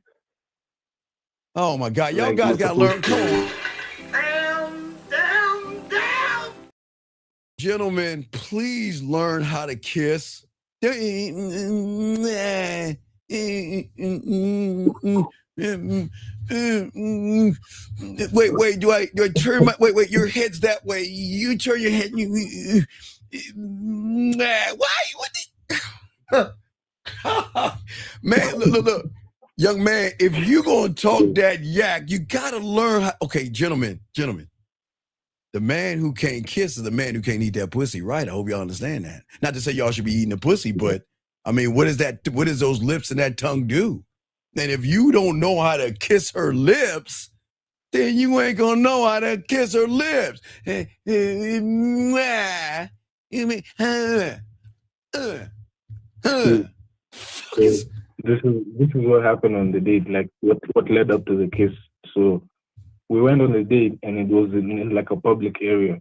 [SPEAKER 13] Oh my God, y'all guys gotta learn. Come on. Down. Gentlemen, please learn how to kiss. Wait, do I turn my wait, your head's that way. You turn your head. Man, look. Young man, if you're gonna talk that yak, you gotta learn how. Okay, gentlemen. The man who can't kiss is the man who can't eat that pussy, right? I hope y'all understand that. Not to say y'all should be eating the pussy, but I mean, what is that? What does those lips and that tongue do? And if you don't know how to kiss her lips, then you ain't gonna know how to kiss her lips.
[SPEAKER 18] This is what happened on the date, like what led up to the kiss. So we went on a date, and it was in like a public area.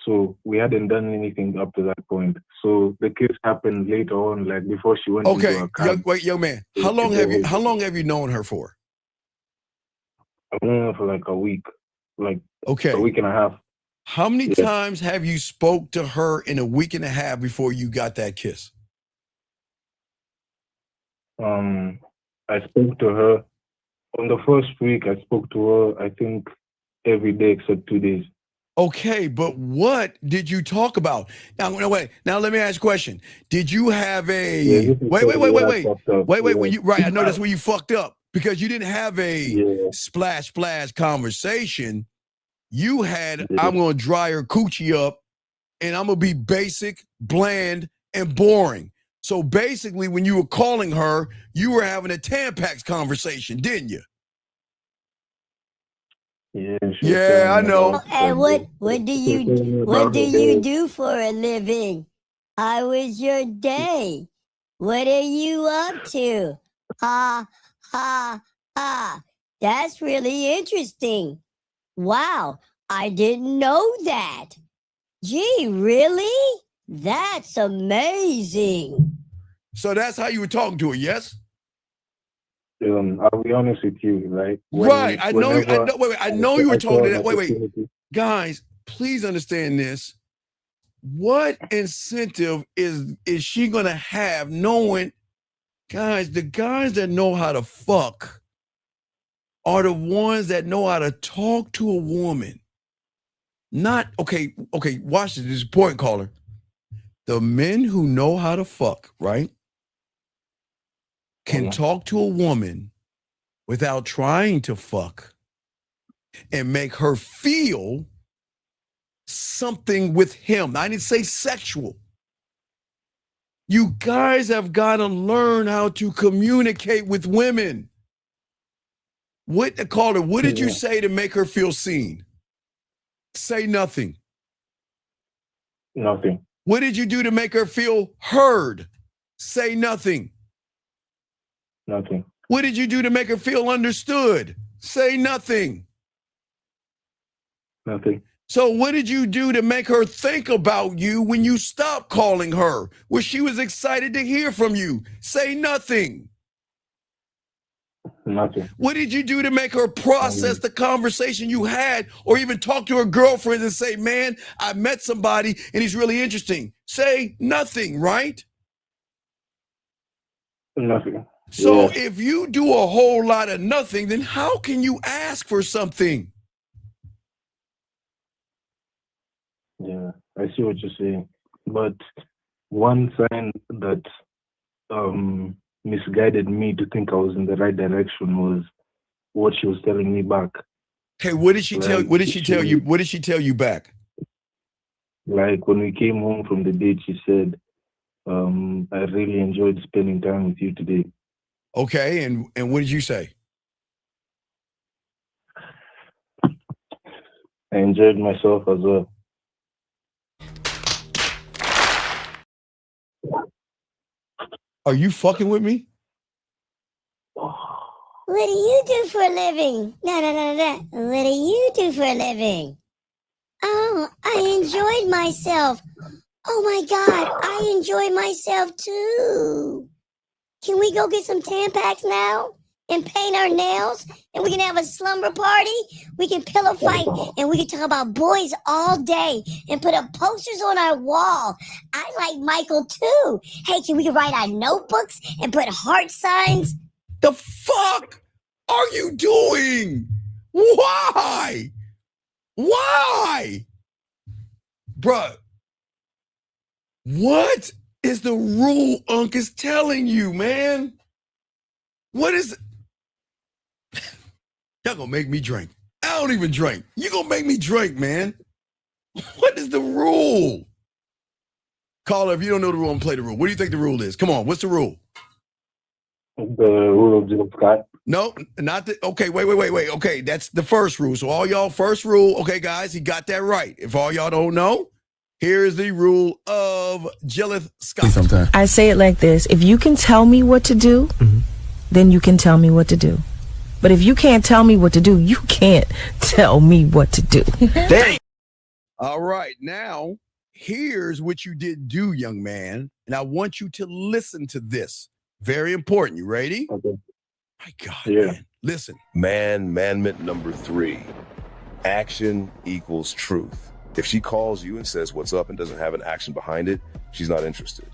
[SPEAKER 18] So we hadn't done anything up to that point. So the kiss happened later on, like before she went into her cab.
[SPEAKER 13] Young man, how long have you known her for?
[SPEAKER 18] I've known her for like a week, like
[SPEAKER 13] a
[SPEAKER 18] week and a half.
[SPEAKER 13] How many times have you spoke to her in a week and a half before you got that kiss?
[SPEAKER 18] I spoke to her on the first week. I spoke to her, I think, every day except 2 days.
[SPEAKER 13] Okay, but what did you talk about? Now, wait. Now, let me ask you a question. Did you have a wait? When you I know that's where you fucked up, because you didn't have a splash conversation. You had, I'm gonna dry her coochie up, and I'm gonna be basic, bland, and boring. So basically, when you were calling her, you were having a Tampax conversation, didn't you?
[SPEAKER 18] Yeah,
[SPEAKER 13] I know.
[SPEAKER 19] And what do you do for a living? How was your day? What are you up to? Ha, ha, ha. That's really interesting. Wow, I didn't know that. Gee, really? That's amazing.
[SPEAKER 13] So that's how you were talking to her, yes?
[SPEAKER 18] I'll be honest with you, right?
[SPEAKER 13] Right. I know you were talking to that. Wait.
[SPEAKER 18] Opportunity.
[SPEAKER 13] Guys, please understand this. What incentive is she gonna have knowing, guys, the guys that know how to fuck are the ones that know how to talk to a woman. Not okay, watch this. This is important, caller. The men who know how to fuck, right, can talk to a woman without trying to fuck and make her feel something with him. I didn't say sexual. You guys have got to learn how to communicate with women. What did you say to make her feel seen? Say nothing.
[SPEAKER 18] Nothing.
[SPEAKER 13] What did you do to make her feel heard? Say nothing.
[SPEAKER 18] Nothing.
[SPEAKER 13] What did you do to make her feel understood? Say nothing.
[SPEAKER 18] Nothing.
[SPEAKER 13] So what did you do to make her think about you when you stopped calling her, where she was excited to hear from you? Say nothing.
[SPEAKER 18] Nothing.
[SPEAKER 13] What did you do to make her process the conversation you had, or even talk to her girlfriends and say, man, I met somebody and he's really interesting? Say nothing, right?
[SPEAKER 18] Nothing.
[SPEAKER 13] So if you do a whole lot of nothing, then how can you ask for something?
[SPEAKER 18] Yeah, I see what you're saying. But one sign that misguided me to think I was in the right direction was what she was telling me back.
[SPEAKER 13] Okay, what did she tell you? What did she tell you? What did she tell you back?
[SPEAKER 18] Like when we came home from the date, she said, I really enjoyed spending time with you today.
[SPEAKER 13] Okay, and what did you say?
[SPEAKER 18] I enjoyed myself as well.
[SPEAKER 13] Are you fucking with me?
[SPEAKER 19] What do you do for a living? No. What do you do for a living? Oh, I enjoyed myself. Oh my God, I enjoy myself too. Can we go get some Tampax now and paint our nails? And we can have a slumber party? We can pillow fight and we can talk about boys all day and put up posters on our wall. I like Michael too. Hey, can we write our notebooks and put heart signs?
[SPEAKER 13] The fuck are you doing? Why? Why? Bruh, what is the rule Unc is telling you, man? What is it? Y'all gonna make me drink. I don't even drink. You gonna make me drink, man. What is the rule? Caller, if you don't know the rule, I'm play the rule. What do you think the rule is? Come on, what's the rule?
[SPEAKER 18] The rule of Jill Scott.
[SPEAKER 13] No, not the. Okay, wait. Okay, that's the first rule. So all y'all, first rule. Okay, guys, he got that right. If all y'all don't know, here's the rule of Jillith Scott.
[SPEAKER 20] I say it like this: if you can tell me what to do, then you can tell me what to do. But if you can't tell me what to do, you can't tell me what to do.
[SPEAKER 13] All right, now here's what you did do, young man, and I want you to listen to this. Very important. You ready?
[SPEAKER 18] Okay.
[SPEAKER 13] My God, man. Listen.
[SPEAKER 21] Mandment number 3. Action equals truth. If she calls you and says what's up and doesn't have an action behind it, she's not interested.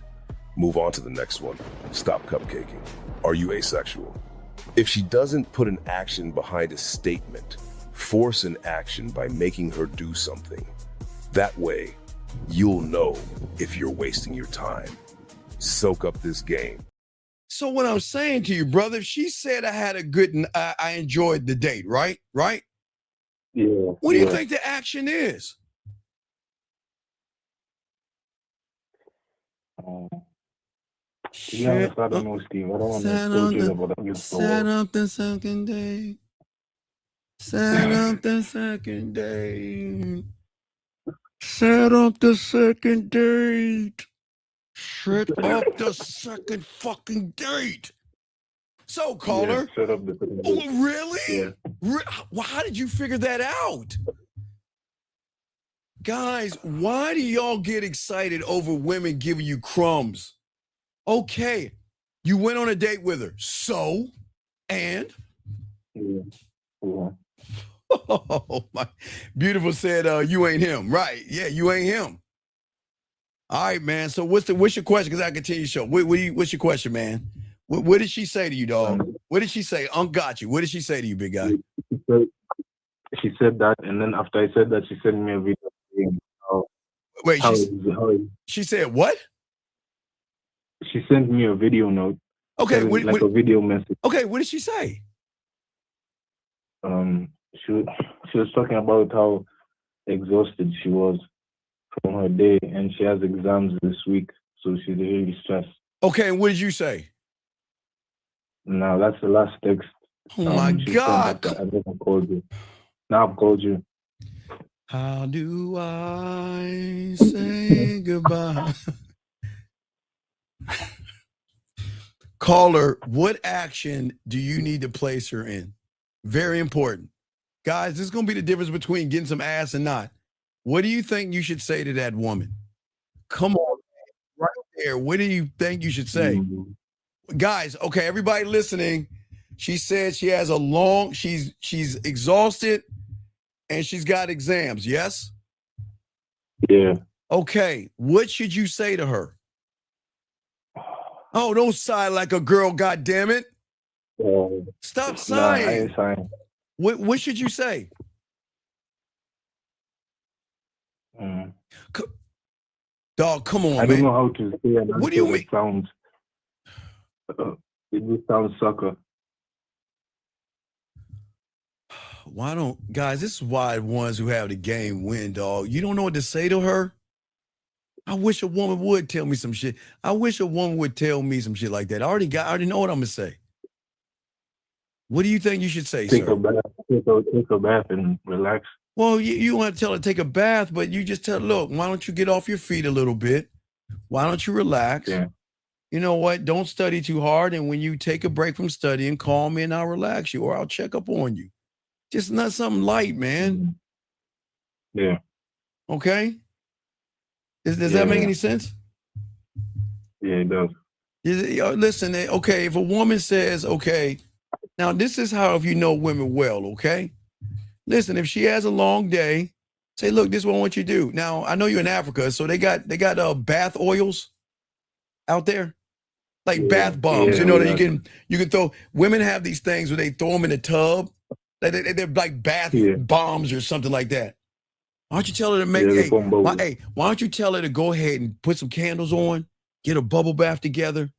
[SPEAKER 21] Move on to the next one. Stop cupcaking. Are you asexual? If she doesn't put an action behind a statement, force an action by making her do something. That way, you'll know if you're wasting your time. Soak up this game.
[SPEAKER 13] So what I'm saying to you, brother, if she said I had a good, I enjoyed the date, right? Right?
[SPEAKER 18] Yeah.
[SPEAKER 13] What do you think the action is?
[SPEAKER 18] To be honest, I don't know, Steve. I don't want to told you about that.
[SPEAKER 13] Set up the second date. Set up the second date. Set up the second date. Set up the second fucking date. So, caller.
[SPEAKER 18] Yeah, set up the second date.
[SPEAKER 13] Oh, really?
[SPEAKER 18] Yeah.
[SPEAKER 13] Well, how did you figure that out? Guys, why do y'all get excited over women giving you crumbs? Okay, you went on a date with her. So, and?
[SPEAKER 18] Yeah.
[SPEAKER 13] Oh, my. Beautiful said, you ain't him. Right. Yeah, you ain't him. All right, man. So what's your question? Because I continue to show. What's your question, man? What did she say to you, dog? What did she say? Got you. What did she say to you, big guy?
[SPEAKER 18] She said that, and then after I said that, she sent me a video.
[SPEAKER 13] Wait, she said what?
[SPEAKER 18] She sent me a video note.
[SPEAKER 13] Okay,
[SPEAKER 18] a video message.
[SPEAKER 13] Okay, what did she say?
[SPEAKER 18] She was talking about how exhausted she was from her day, and she has exams this week, so she's really stressed.
[SPEAKER 13] Okay, and what did you say?
[SPEAKER 18] No, that's the last text.
[SPEAKER 13] Oh my God!
[SPEAKER 18] I never called you. Now I've called you.
[SPEAKER 13] How do I say goodbye? Caller, what action do you need to place her in? Very important. Guys, this is going to be the difference between getting some ass and not. What do you think you should say to that woman? Come on, right there. What do you think you should say? Guys, okay, everybody listening, she said she has she's exhausted and she's got exams, yes?
[SPEAKER 18] Yeah.
[SPEAKER 13] Okay, what should you say to her? Oh, don't sigh like a girl, goddammit. Stop sighing.
[SPEAKER 18] Nah, I ain't sighing.
[SPEAKER 13] What should you say? Dog, come on, man.
[SPEAKER 18] I don't know how to say it.
[SPEAKER 13] What do you mean?
[SPEAKER 18] It just sounds sucker.
[SPEAKER 13] Why don't, guys, this is why ones who have the game win, dog. You don't know what to say to her? I wish a woman would tell me some shit. I wish a woman would tell me some shit like that. I already know what I'm going to say. What do you think you should say,
[SPEAKER 18] Take
[SPEAKER 13] sir?
[SPEAKER 18] Take a bath and relax.
[SPEAKER 13] Well, you want to tell her to take a bath, but you just tell her, look, why don't you get off your feet a little bit? Why don't you relax?
[SPEAKER 18] Yeah.
[SPEAKER 13] You know what? Don't study too hard. And when you take a break from studying, call me and I'll relax you or I'll check up on you. Just not something light, man.
[SPEAKER 18] Yeah.
[SPEAKER 13] Okay? Does that make any sense?
[SPEAKER 18] Yeah, it does.
[SPEAKER 13] Listen, okay, if a woman says, okay, now this is how if you know women well, okay? Listen, if she has a long day, say, look, this is what I want you to do. Now, I know you're in Africa, so they got bath oils out there. Like bath bombs, you know, that you can throw. Women have these things where they throw them in a tub. They're like bath bombs or something like that. Why don't you tell her to make, why don't you tell her to go ahead and put some candles on, get a bubble bath together,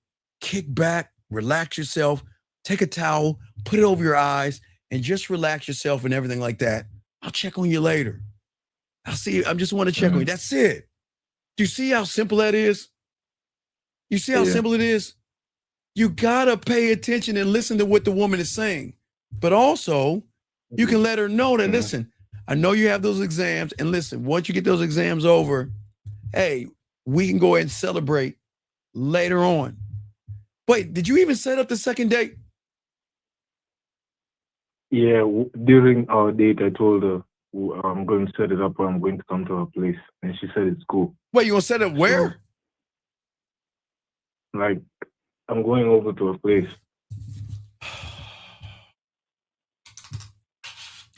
[SPEAKER 13] kick back, relax yourself, take a towel, put it over your eyes, and just relax yourself and everything like that. I'll check on you later. I'll see you. I just want to check on you. That's it. Do you see how simple that is? You see how simple it is? You got to pay attention and listen to what the woman is saying. But also, you can let her know that, listen, I know you have those exams. And listen, once you get those exams over, hey, we can go ahead and celebrate later on. Wait, did you even set up the second date?
[SPEAKER 18] Yeah, during our date, I told her I'm going to set it up or I'm going to come to her place. And she said it's cool.
[SPEAKER 13] Wait, you going to set it where?
[SPEAKER 18] Like, I'm going over to her place.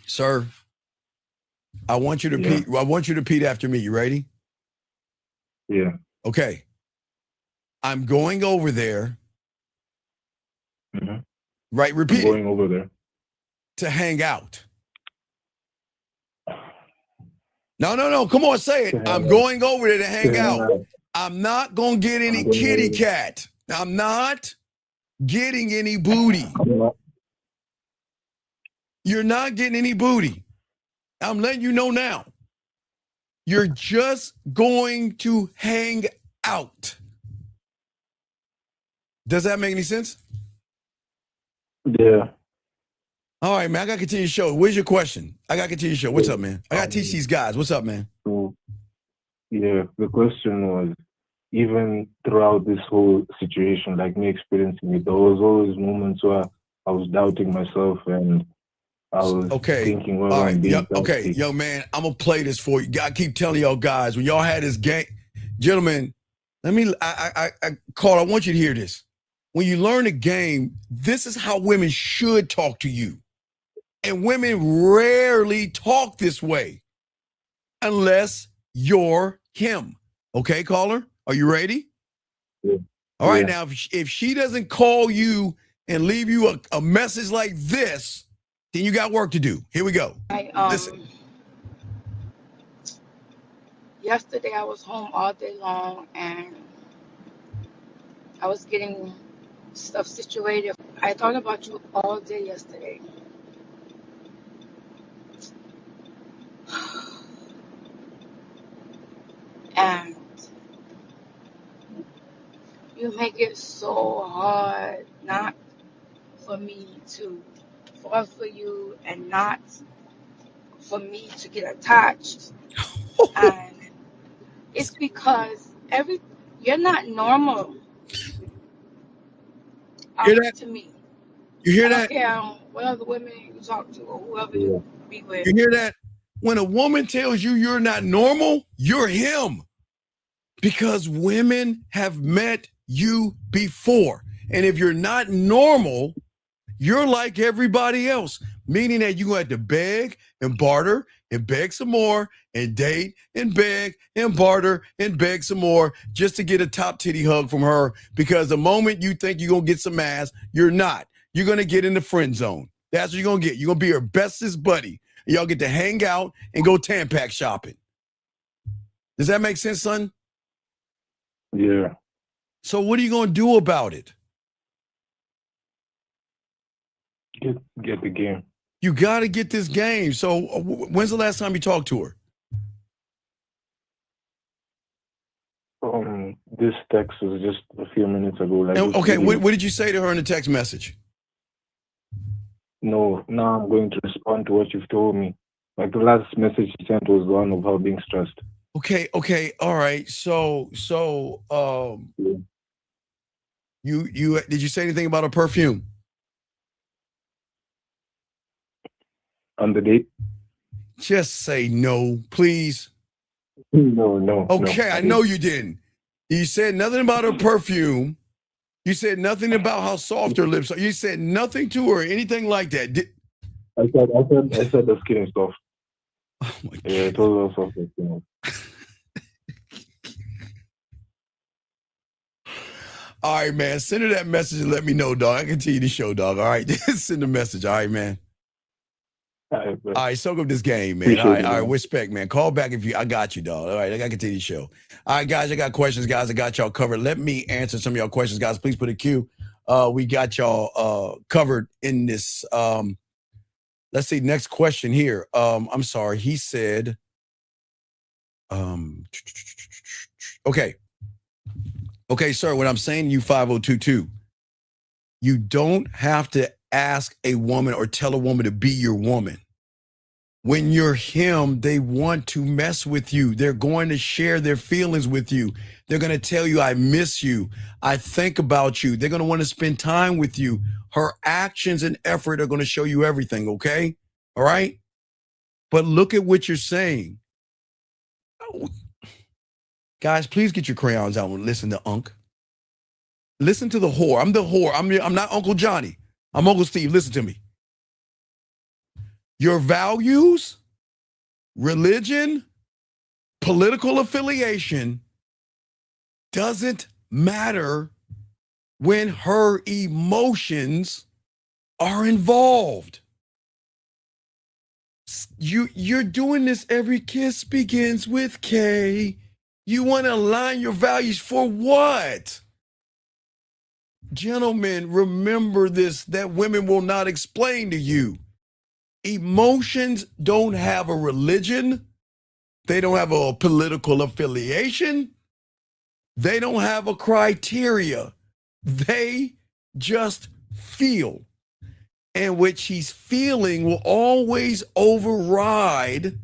[SPEAKER 13] Sir, I want you to repeat. I want you to repeat after me. You ready?
[SPEAKER 18] Yeah.
[SPEAKER 13] Okay. I'm going over there.
[SPEAKER 18] Mm-hmm.
[SPEAKER 13] Right. Repeat.
[SPEAKER 18] I'm going over there
[SPEAKER 13] to hang out. No. Come on, say it. I'm going over there to hang out. I'm not going to get any kitty cat. I'm not getting any booty. You're not getting any booty. I'm letting you know now. You're just going to hang out. Does that make any sense?
[SPEAKER 18] Yeah.
[SPEAKER 13] All right, man. I got to continue the show. Where's your question? I got to continue the show. What's up, man? I got to teach these guys. What's up, man?
[SPEAKER 18] So, yeah, the question was, even throughout this whole situation, like me experiencing it, there was always moments where I was doubting myself and I was thinking, well,
[SPEAKER 13] all
[SPEAKER 18] I'm
[SPEAKER 13] right,
[SPEAKER 18] being
[SPEAKER 13] okay,
[SPEAKER 18] toxic.
[SPEAKER 13] yo, man, I'm gonna play this for you. I keep telling y'all guys, when y'all had this game, gentlemen, Carl, I want you to hear this. When you learn a game, this is how women should talk to you. And women rarely talk this way unless you're him. Okay, caller? Are you ready?
[SPEAKER 18] Yeah.
[SPEAKER 13] All right, now, if she doesn't call you and leave you a message like this, then you got work to do. Here we go. Listen.
[SPEAKER 14] Yesterday I was home all day long and I was getting stuff situated. I thought about you all day yesterday. And you make it so hard not for me to fall for you and not for me to get attached. And it's because you're not normal to me.
[SPEAKER 13] You hear
[SPEAKER 14] I don't
[SPEAKER 13] that?
[SPEAKER 14] care what other women you talk to or whoever you be with.
[SPEAKER 13] You hear that? When a woman tells you you're not normal, you're him. Because women have met you before. And if you're not normal, you're like everybody else, meaning that you're going to have to beg and barter and beg some more and date and beg and barter and beg some more just to get a top titty hug from her. Because the moment you think you're going to get some ass, you're not. You're going to get in the friend zone. That's what you're going to get. You're going to be her bestest buddy. And y'all get to hang out and go Tampax shopping. Does that make sense, son?
[SPEAKER 18] Yeah.
[SPEAKER 13] So what are you going to do about it?
[SPEAKER 18] Get the game.
[SPEAKER 13] You got to get this game. So when's the last time you talked to her?
[SPEAKER 18] This text was just a few minutes ago. Like,
[SPEAKER 13] okay, what did you say to her in the text message?
[SPEAKER 18] No, now I'm going to respond to what you've told me. Like the last message you sent was the one of her being stressed.
[SPEAKER 13] Okay, all right. So you did you say anything about her perfume?
[SPEAKER 18] On the date?
[SPEAKER 13] Just say no, please.
[SPEAKER 18] No.
[SPEAKER 13] Okay, I know you didn't. You said nothing about her perfume. You said nothing about how soft her lips are. You said nothing to her, anything like that.
[SPEAKER 18] I said the skin is soft.
[SPEAKER 13] Oh my God.
[SPEAKER 18] Yeah, it was also soft.
[SPEAKER 13] All right, man. Send her that message and let me know, dog. I can tell you the show, dog. All right. Send the message. All right, man. All right, soak up this game, man. All right, respect, man. Call back if you. I got you, dog. All right, I got to continue the show. All right, guys, I got questions, guys. I got y'all covered. Let me answer some of y'all questions, guys. Please put a Q. We got y'all covered in this. Let's see. Next question here. I'm sorry. He said. Okay. Okay, sir. What I'm saying, you 5022. You don't have to ask a woman or tell a woman to be your woman. When you're him, they want to mess with you. They're going to share their feelings with you. They're going to tell you, I miss you. I think about you. They're going to want to spend time with you. Her actions and effort are going to show you everything, okay? All right? But look at what you're saying. Guys, please get your crayons out and listen to Unc. Listen to the whore. I'm the whore. I'm not Uncle Johnny. I'm Uncle Steve. Listen to me. Your values, religion, political affiliation doesn't matter when her emotions are involved. You're doing this. Every kiss begins with K. You want to align your values for what? Gentlemen, remember this, that women will not explain to you. Emotions don't have a religion. They don't have a political affiliation. They don't have a criteria. They just feel. And what she's feeling will always override,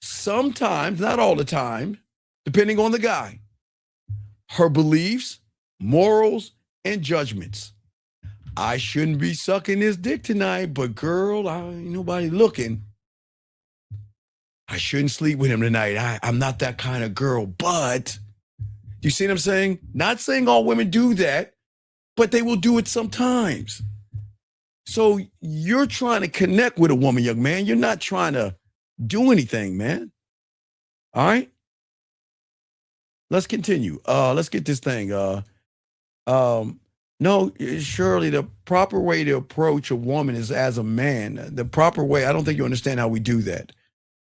[SPEAKER 13] sometimes, not all the time, depending on the guy, her beliefs, morals, and judgments. I shouldn't be sucking this dick tonight, but girl, ain't nobody looking. I shouldn't sleep with him tonight. I'm not that kind of girl, but you see what I'm saying? Not saying all women do that, but they will do it sometimes. So you're trying to connect with a woman, young man. You're not trying to do anything, man. All right? Let's continue. Let's get this thing. No, Shirley, the proper way to approach a woman is as a man. The proper way, I don't think you understand how we do that.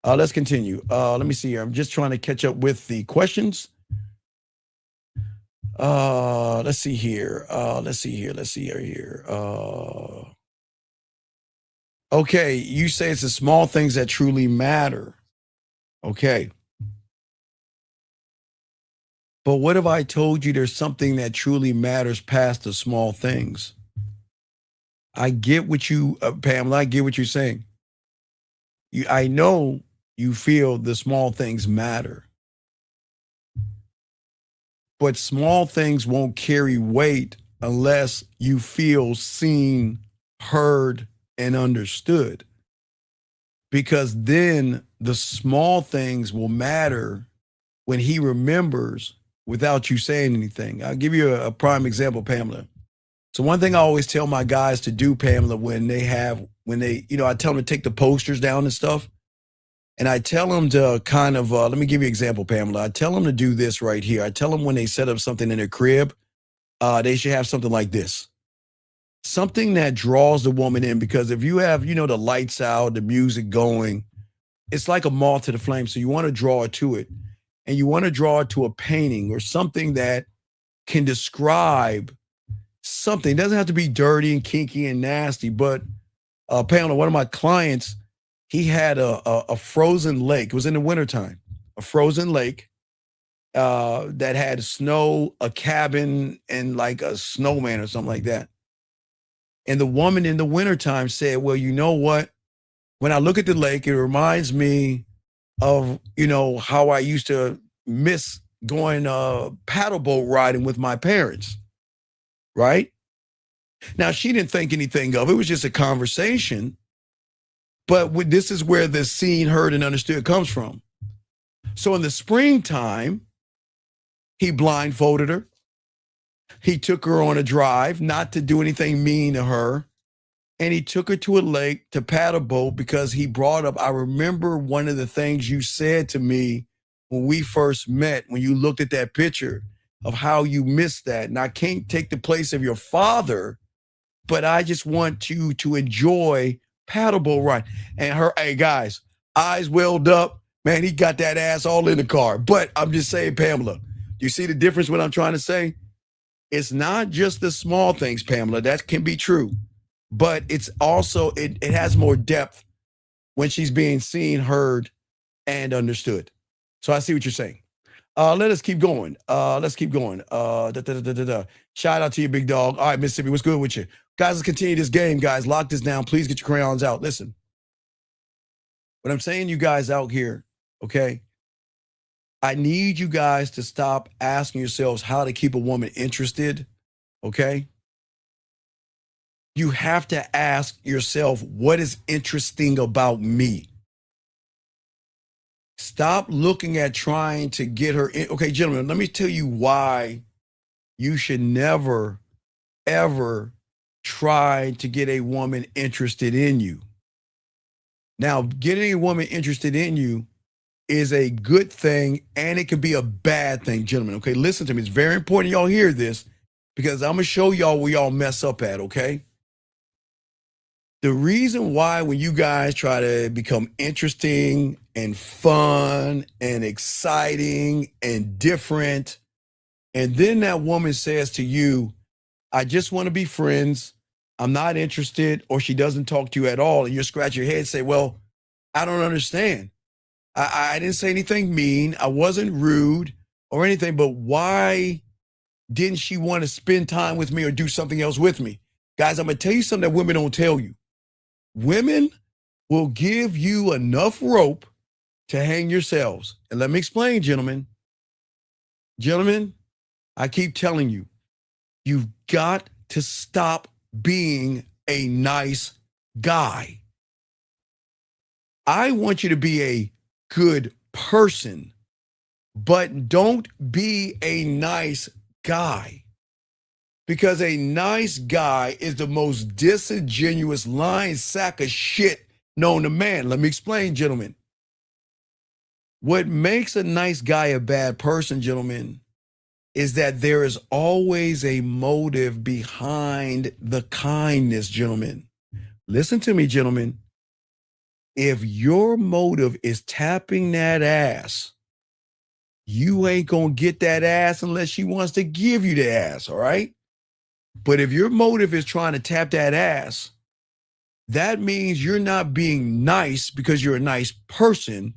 [SPEAKER 13] Let's continue. Let me see here. I'm just trying to catch up with the questions. Let's see here. Okay, you say it's the small things that truly matter. Okay. But what if I told you there's something that truly matters past the small things? I get what you, Pamela, I get what you're saying. I know you feel the small things matter. But small things won't carry weight unless you feel seen, heard, and understood. Because then the small things will matter when he remembers without you saying anything. I'll give you a prime example, Pamela. So one thing I always tell my guys to do, Pamela, when they, I tell them to take the posters down and stuff. And I tell them to kind of, let me give you an example, Pamela. I tell them to do this right here. I tell them when they set up something in their crib, they should have something like this. Something that draws the woman in, because if you have, the lights out, the music going, it's like a moth to the flame. So you want to draw it to it. And you want to draw it to a painting or something that can describe something. It doesn't have to be dirty and kinky and nasty, but Pamela, one of my clients, he had a frozen lake. It was in the wintertime, a frozen lake that had snow, a cabin, and like a snowman or something like that. And the woman in the wintertime said, well, you know what? When I look at the lake, it reminds me of, how I used to miss going paddleboat riding with my parents, right? Now, she didn't think anything of it. It was just a conversation. But this is where the seen, heard, and understood comes from. So in the springtime, he blindfolded her. He took her on a drive, not to do anything mean to her. And he took her to a lake to paddle boat because he brought up, I remember one of the things you said to me when we first met, when you looked at that picture of how you missed that. And I can't take the place of your father, but I just want you to enjoy paddleboat ride. And her, hey guys, eyes welled up. Man, he got that ass all in the car. But I'm just saying, Pamela, do you see the difference what I'm trying to say? It's not just the small things, Pamela. That can be true. But it's also, it has more depth when she's being seen, heard, and understood. So I see what you're saying. Let us keep going. Shout out to you, big dog. All right, Mississippi, what's good with you? Guys, let's continue this game, guys. Lock this down. Please get your crayons out. Listen, what I'm saying, you guys out here, okay? I need you guys to stop asking yourselves how to keep a woman interested, okay? You have to ask yourself, what is interesting about me? Stop looking at trying to get her in. Okay, gentlemen, let me tell you why you should never, ever try to get a woman interested in you. Now, getting a woman interested in you is a good thing, and it can be a bad thing, gentlemen. Okay, listen to me. It's very important y'all hear this, because I'm going to show y'all where y'all mess up at, okay? The reason why when you guys try to become interesting and fun and exciting and different, and then that woman says to you, I just want to be friends, I'm not interested, or she doesn't talk to you at all, and you scratch your head and say, well, I don't understand. I didn't say anything mean, I wasn't rude or anything, but why didn't she want to spend time with me or do something else with me? Guys, I'm going to tell you something that women don't tell you. Women will give you enough rope to hang yourselves. And let me explain, gentlemen. Gentlemen, I keep telling you, you've got to stop being a nice guy. I want you to be a good person, but don't be a nice guy. Because a nice guy is the most disingenuous lying sack of shit known to man. Let me explain, gentlemen. What makes a nice guy a bad person, gentlemen, is that there is always a motive behind the kindness, gentlemen. Listen to me, gentlemen. If your motive is tapping that ass, you ain't gonna get that ass unless she wants to give you the ass, all right? But if your motive is trying to tap that ass, that means you're not being nice because you're a nice person.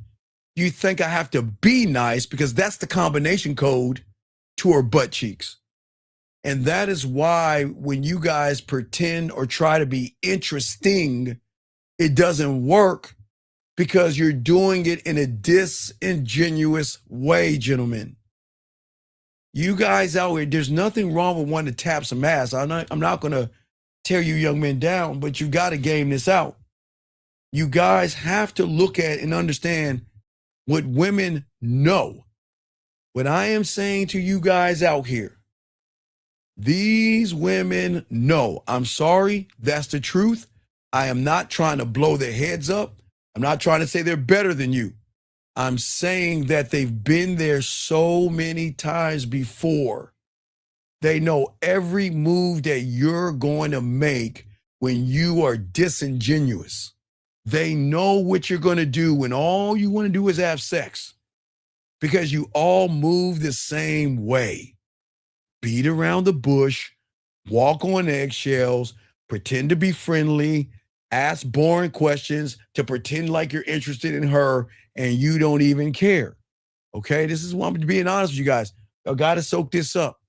[SPEAKER 13] You think I have to be nice because that's the combination code to her butt cheeks. And that is why when you guys pretend or try to be interesting, it doesn't work because you're doing it in a disingenuous way, gentlemen. You guys out here, there's nothing wrong with wanting to tap some ass. I'm not going to tear you young men down, but you got to game this out. You guys have to look at and understand what women know. What I am saying to you guys out here, these women know. I'm sorry, that's the truth. I am not trying to blow their heads up. I'm not trying to say they're better than you. I'm saying that they've been there so many times before. They know every move that you're going to make when you are disingenuous. They know what you're going to do when all you want to do is have sex because you all move the same way. Beat around the bush, walk on eggshells, pretend to be friendly, ask boring questions to pretend like you're interested in her and you don't even care. Okay, this is why I'm being honest with you guys. I got to soak this up.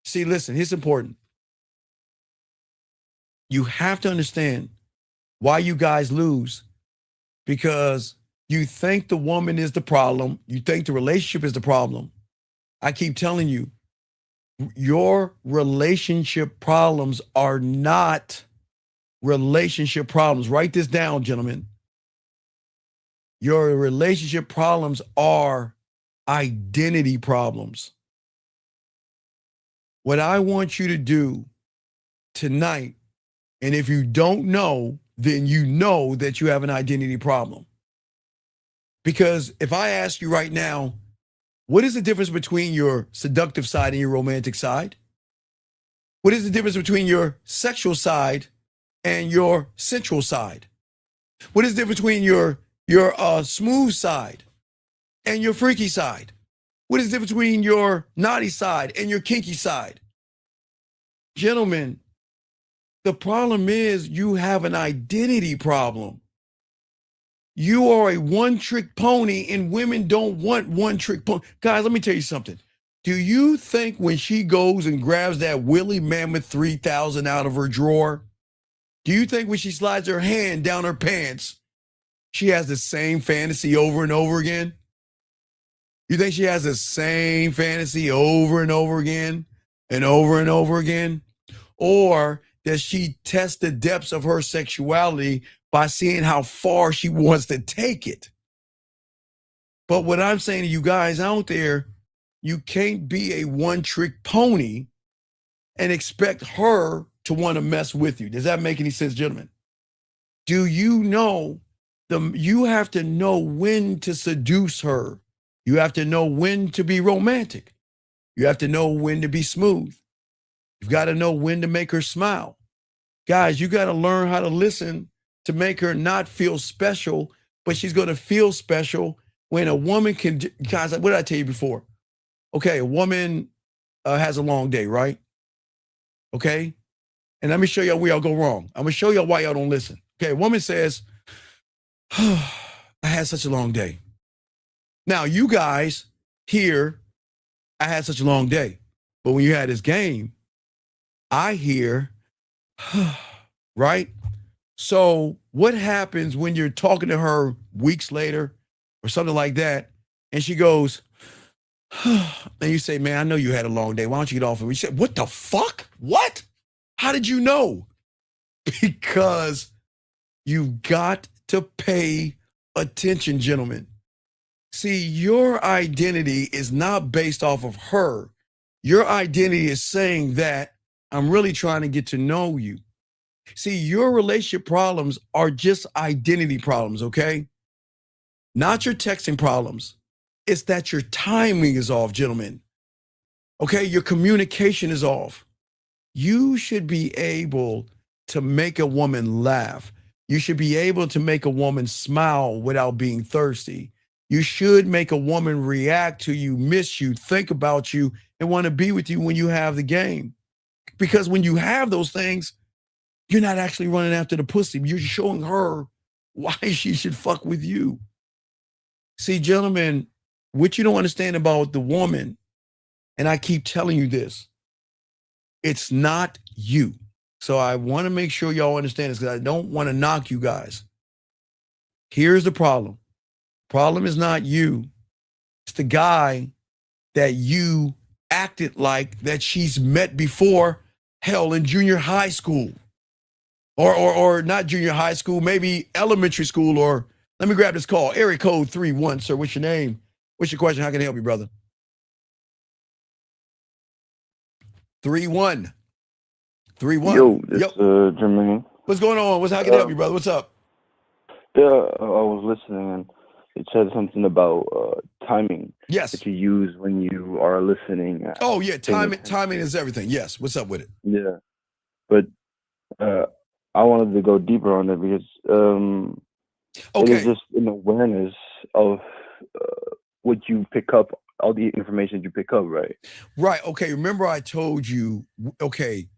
[SPEAKER 13] See, listen, it's important. You have to understand why you guys lose, because you think the woman is the problem. You think the relationship is the problem. I keep telling you, your relationship problems are not relationship problems. Write this down, gentlemen. Your relationship problems are identity problems. What I want you to do tonight, and if you don't know, then you know that you have an identity problem. Because if I ask you right now, what is the difference between your seductive side and your romantic side? What is the difference between your sexual side and your sensual side? What is the difference between your smooth side and your freaky side? What is the difference between your naughty side and your kinky side? Gentlemen, the problem is you have an identity problem. You are a one-trick pony, and women don't want one-trick pony. Guys, let me tell you something. Do you think when she goes and grabs that Willie Mammoth 3000 out of her drawer, do you think when she slides her hand down her pants, she has the same fantasy over and over again? You think she has the same fantasy over and over again and over and over again? Or does she test the depths of her sexuality by seeing how far she wants to take it? But what I'm saying to you guys out there, you can't be a one-trick pony and expect her to want to mess with you. Does that make any sense, gentlemen? Do you know you have to know when to seduce her? You have to know when to be romantic. You have to know when to be smooth. You've got to know when to make her smile. Guys, you got to learn how to listen to make her not feel special, but she's going to feel special when a woman can. Guys, what did I tell you before? Okay, a woman has a long day, right? Okay? And let me show y'all where y'all go wrong. I'm going to show y'all why y'all don't listen. Okay, a woman says, oh, I had such a long day. Now, you guys hear, I had such a long day. But when you had this game, I hear, right? So what happens when you're talking to her weeks later or something like that, and she goes, And you say, man, I know you had a long day. Why don't you get off? And we said, what the fuck? What? How did you know? Because you've got to pay attention, gentlemen. See, your identity is not based off of her. Your identity is saying that I'm really trying to get to know you. See, your relationship problems are just identity problems, okay? Not your texting problems. It's that your timing is off, gentlemen. Okay, your communication is off. You should be able to make a woman laugh. You should be able to make a woman smile without being thirsty. You should make a woman react to you, miss you, think about you, and want to be with you when you have the game. Because when you have those things, you're not actually running after the pussy. You're showing her why she should fuck with you. See, gentlemen, what you don't understand about the woman, and I keep telling you this, it's not you. So I want to make sure y'all understand this because I don't want to knock you guys. Here's the problem. Problem is not you. It's the guy that you acted like that she's met before, hell, in junior high school. Or not junior high school, maybe elementary school, or let me grab this call. Area code 31, sir. What's your name? What's your question? How can I help you, brother? 31.
[SPEAKER 1] Yo, this Jermaine.
[SPEAKER 13] What's going on? How can I help you, brother? What's up?
[SPEAKER 1] Yeah, I was listening and it said something about timing.
[SPEAKER 13] Yes.
[SPEAKER 1] That you use when you are listening.
[SPEAKER 13] Oh, yeah. Timing is everything. Yes. What's up with it?
[SPEAKER 1] Yeah. But I wanted to go deeper on it because it is just an awareness of what you pick up, all the information you pick up, right?
[SPEAKER 13] Right. Okay. Remember I told you, okay,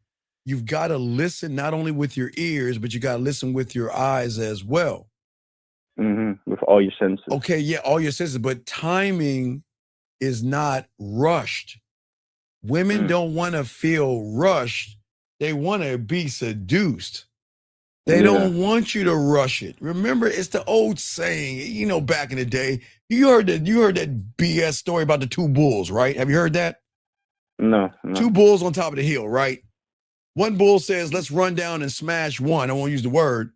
[SPEAKER 13] you've got to listen not only with your ears, but you got to listen with your eyes as well.
[SPEAKER 1] Mm-hmm. With all your senses.
[SPEAKER 13] Okay. Yeah. All your senses. But timing is not rushed. Women don't want to feel rushed. They want to be seduced. They don't want you to rush it. Remember, it's the old saying, you know, back in the day, you heard that BS story about the two bulls, right? Have you heard that?
[SPEAKER 1] No.
[SPEAKER 13] Two bulls on top of the hill, right? One bull says, let's run down and smash one. I won't use the word.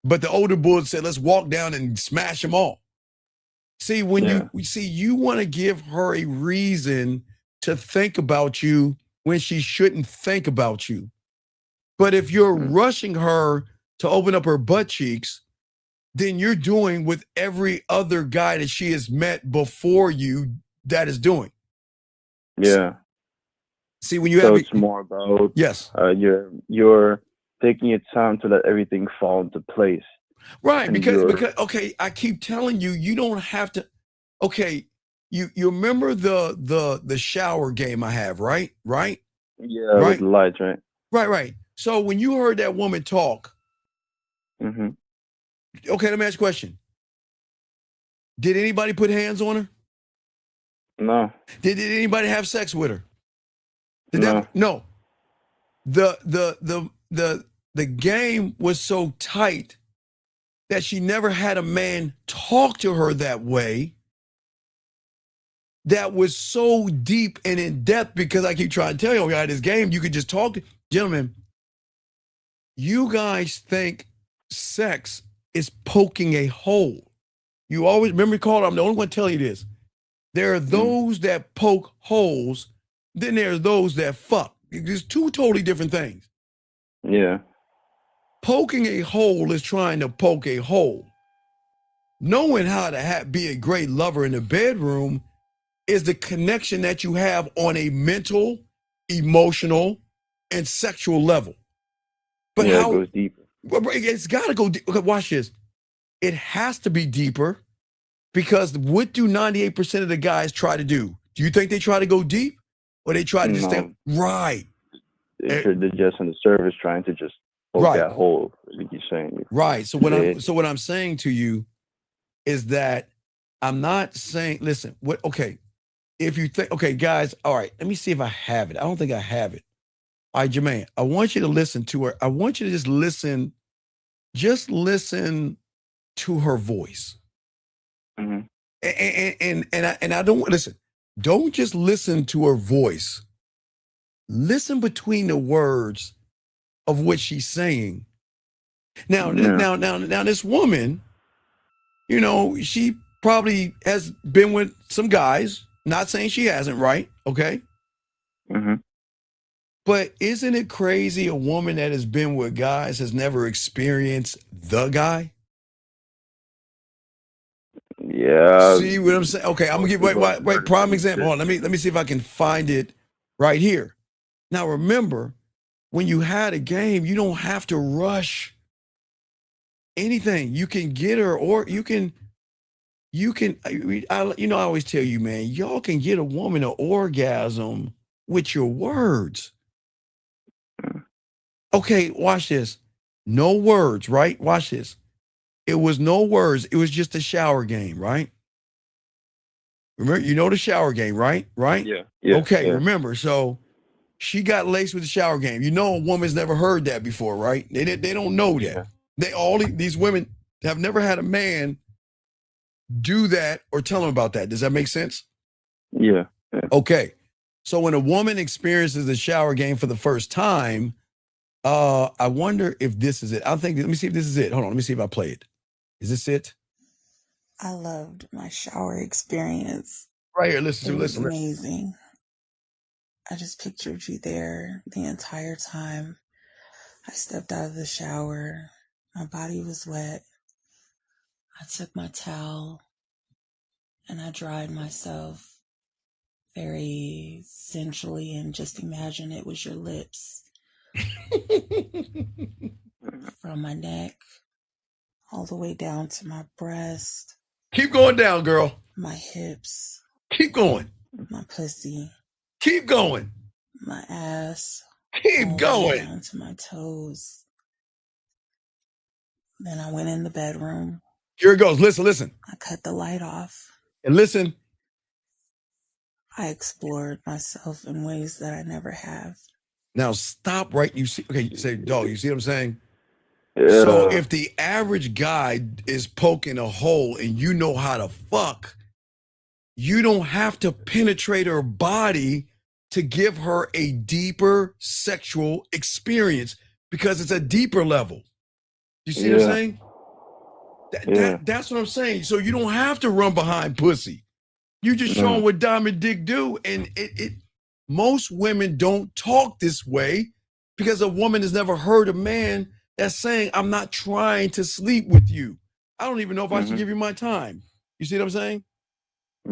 [SPEAKER 13] But the older bull said, let's walk down and smash them all. See, when you want to give her a reason to think about you when she shouldn't think about you. But if you're rushing her to open up her butt cheeks, then you're doing what every other guy that she has met before you that is doing.
[SPEAKER 1] Yeah.
[SPEAKER 13] See, when you
[SPEAKER 1] it's more about you're taking your time to let everything fall into place.
[SPEAKER 13] Right, because okay, I keep telling you, you don't have to. Okay, you remember the shower game I have, right? Right.
[SPEAKER 1] Yeah, right? With the lights, right?
[SPEAKER 13] Right. So when you heard that woman talk, okay, let me ask you a question. Did anybody put hands on her?
[SPEAKER 1] No.
[SPEAKER 13] Did anybody have sex with her?
[SPEAKER 1] No.
[SPEAKER 13] The game was so tight that she never had a man talk to her that way. That was so deep and in depth because I keep trying to tell you, this game, you could just talk to, gentlemen, you guys think sex is poking a hole. You always remember, Carl, I'm the only one to tell you this. There are those that poke holes, then there's those that fuck. There's two totally different things.
[SPEAKER 1] Yeah.
[SPEAKER 13] Poking a hole is trying to poke a hole. Knowing how to be a great lover in the bedroom is the connection that you have on a mental, emotional, and sexual level. But
[SPEAKER 1] it goes deeper.
[SPEAKER 13] It's got to go deep. Okay, watch this. It has to be deeper because what do 98% of the guys try to do? Do you think they try to go deep or they try to just stay? Right.
[SPEAKER 1] They're just on the surface trying to just poke that hole, like you're saying.
[SPEAKER 13] Right. So what I'm saying to you is that I'm not saying, listen, if you think, okay, guys, all right, let me see if I have it. I don't think I have it. All right, Jermaine, I want you to listen to her. I want you to just listen to her voice. And I don't listen. don't just listen to her voice. Listen between the words of what she's saying. Now, this woman, you know, she probably has been with some guys. Not saying she hasn't, right? Okay.
[SPEAKER 1] Mm-hmm.
[SPEAKER 13] But isn't it crazy a woman that has been with guys has never experienced the guy?
[SPEAKER 1] Yeah.
[SPEAKER 13] See what I'm saying? Okay, I'm gonna give wait, prime example. Hold on, let me see if I can find it right here. Now remember, when you had a game, you don't have to rush anything. You can get her, or you can, I always tell you, man, y'all can get a woman an orgasm with your words. Okay, watch this. No words, right? Watch this. It was no words. It was just a shower game, right? Remember, you know the shower game, right? Right?
[SPEAKER 1] Yeah.
[SPEAKER 13] Okay,
[SPEAKER 1] yeah.
[SPEAKER 13] remember, so she got laced with the shower game. You know a woman's never heard that before, right? They don't know that. These women have never had a man do that or tell them about that. Does that make sense?
[SPEAKER 1] Yeah.
[SPEAKER 13] Okay. So when a woman experiences the shower game for the first time, I wonder if this is it. Let me see if this is it. Hold on, let me see if I play it. Is this it?
[SPEAKER 2] I loved my shower experience.
[SPEAKER 13] Right here, listen.
[SPEAKER 2] It was amazing. I just pictured you there the entire time. I stepped out of the shower. My body was wet. I took my towel and I dried myself very sensually, and just imagine it was your lips from my neck all the way down to my breast.
[SPEAKER 13] Keep going down, girl.
[SPEAKER 2] My hips.
[SPEAKER 13] Keep going.
[SPEAKER 2] My pussy.
[SPEAKER 13] Keep going.
[SPEAKER 2] My ass.
[SPEAKER 13] Keep going.
[SPEAKER 2] Down to my toes. Then I went in the bedroom.
[SPEAKER 13] Here it goes. Listen.
[SPEAKER 2] I cut the light off.
[SPEAKER 13] And listen.
[SPEAKER 2] I explored myself in ways that I never have.
[SPEAKER 13] Now stop right. You see, okay, you say, dog, you see what I'm saying?
[SPEAKER 1] Yeah.
[SPEAKER 13] So if the average guy is poking a hole and you know how to fuck, you don't have to penetrate her body to give her a deeper sexual experience, because it's a deeper level. You see what I'm saying? That's what I'm saying. So you don't have to run behind pussy. You just show them what diamond dick do. And most women don't talk this way because a woman has never heard a man that's saying, I'm not trying to sleep with you. I don't even know if I should give you my time. You see what I'm saying?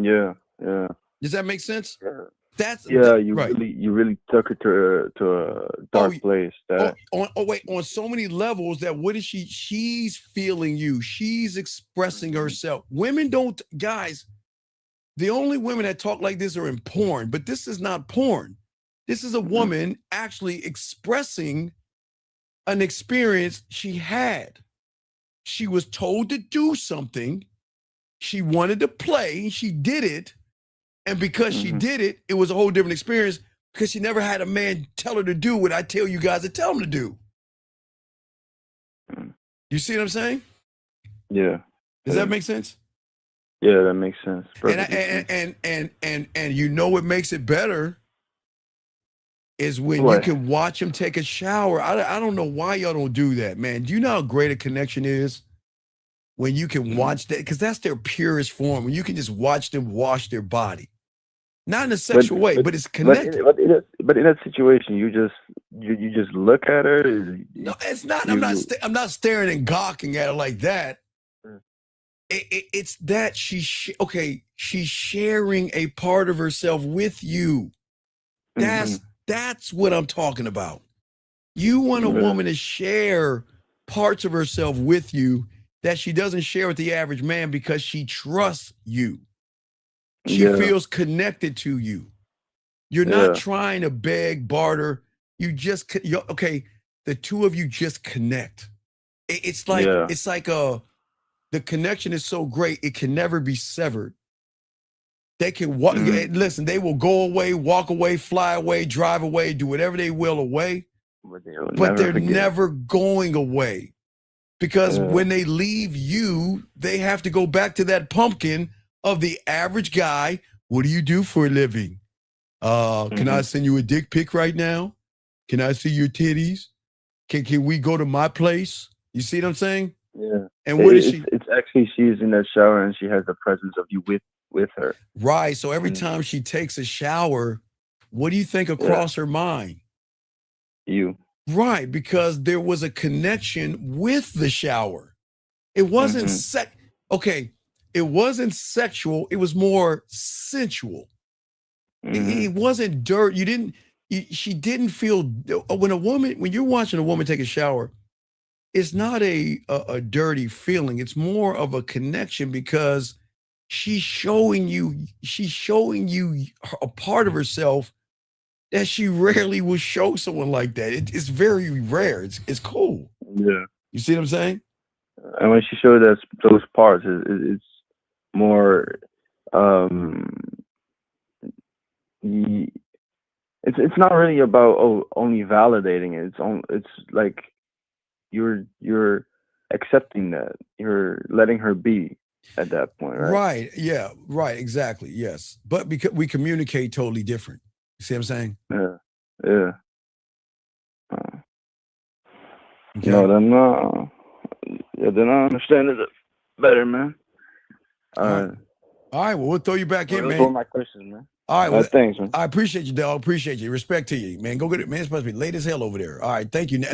[SPEAKER 1] Yeah.
[SPEAKER 13] Does that make sense?
[SPEAKER 1] You really took it to a dark place.
[SPEAKER 13] On so many levels that what is she's feeling you. She's expressing herself. Women don't, guys, the only women that talk like this are in porn, but this is not porn. This is a woman actually expressing an experience she had. She was told to do something. She wanted to play. She did it. And because she did it, it was a whole different experience because she never had a man tell her to do what I tell you guys to tell him to do. You see what I'm saying?
[SPEAKER 1] Yeah.
[SPEAKER 13] Does that make sense?
[SPEAKER 1] Yeah, that makes sense.
[SPEAKER 13] And you know what makes it better is when you can watch him take a shower. I don't know why y'all don't do that, man. Do you know how great a connection is when you can watch that? Because that's their purest form. When you can just watch them wash their body, not in a sexual way, but it's connected.
[SPEAKER 1] But in that situation, you just look at her.
[SPEAKER 13] No, it's not. I'm not staring and gawking at her like that. It's that she's sharing a part of herself with you. That's what I'm talking about. You want a woman to share parts of herself with you that she doesn't share with the average man because she trusts you. She feels connected to you. You're not trying to beg, barter. The two of you just connect. It's like the connection is so great, it can never be severed. They can walk. Listen, they will go away, walk away, fly away, drive away, do whatever they will away. But they're never going away. Because when they leave you, they have to go back to that pumpkin of the average guy What do you do for a living? Can I send you a dick pic right now? Can I see your titties? Can we go to my place? You see what I'm saying?
[SPEAKER 1] Yeah.
[SPEAKER 13] And what is she?
[SPEAKER 1] It's actually she's in that shower and she has the presence of you with her.
[SPEAKER 13] Right. So every time she takes a shower, what do you think across her mind?
[SPEAKER 1] You.
[SPEAKER 13] Right, because there was a connection with the shower. It wasn't it wasn't sexual. It was more sensual. It wasn't dirt. She didn't feel when you're watching a woman take a shower, it's not a dirty feeling. It's more of a connection because she's showing you a part of herself that she rarely will show someone like that. It's very rare. It's cool.
[SPEAKER 1] Yeah.
[SPEAKER 13] You see what I'm saying?
[SPEAKER 1] And when she showed us those parts, it's more it's not really about only validating it. It's like you're accepting that. You're letting her be at that point, right?
[SPEAKER 13] Right. Yeah. Right. Exactly. Yes. But because we communicate totally different. You see what I'm saying?
[SPEAKER 1] Yeah. Yeah. Then I understand it better, man.
[SPEAKER 13] All right. Well, we'll throw you back in, man.
[SPEAKER 1] Those were my questions, man.
[SPEAKER 13] All right. Well,
[SPEAKER 1] thanks, man.
[SPEAKER 13] I appreciate you, Dale. Appreciate you. Respect to you, man. Go get it, man. It's supposed to be late as hell over there. All right. Thank you.
[SPEAKER 1] It's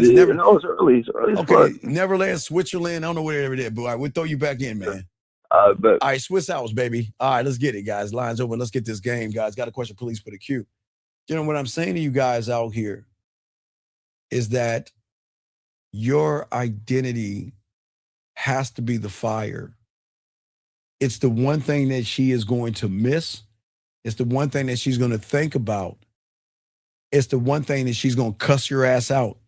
[SPEAKER 1] early. It's early.
[SPEAKER 13] Okay. Neverland, Switzerland. I don't know whatever it is, but all right, we'll throw you back in, man.
[SPEAKER 1] But
[SPEAKER 13] all right, Swiss hours, baby. All right, let's get it, guys. Lines open. Let's get this game, guys. Got a question, please put a Q. You know what I'm saying to you guys out here is that your identity has to be the fire. It's the one thing that she is going to miss. It's the one thing that she's going to think about. It's the one thing that she's going to cuss your ass out.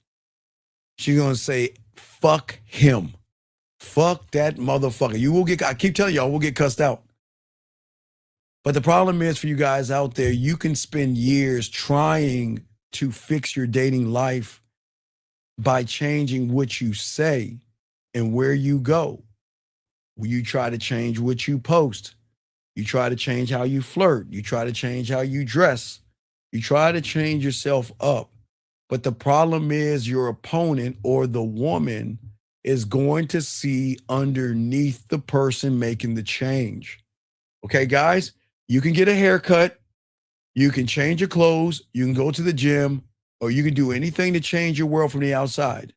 [SPEAKER 13] She's going to say, fuck him. Fuck that motherfucker. I keep telling y'all, we'll get cussed out. But the problem is for you guys out there, you can spend years trying to fix your dating life by changing what you say and where you go. You try to change what you post. You try to change how you flirt. You try to change how you dress. You try to change yourself up. But the problem is your opponent or the woman is going to see underneath the person making the change. Okay, guys, you can get a haircut. You can change your clothes. You can go to the gym, or you can do anything to change your world from the outside.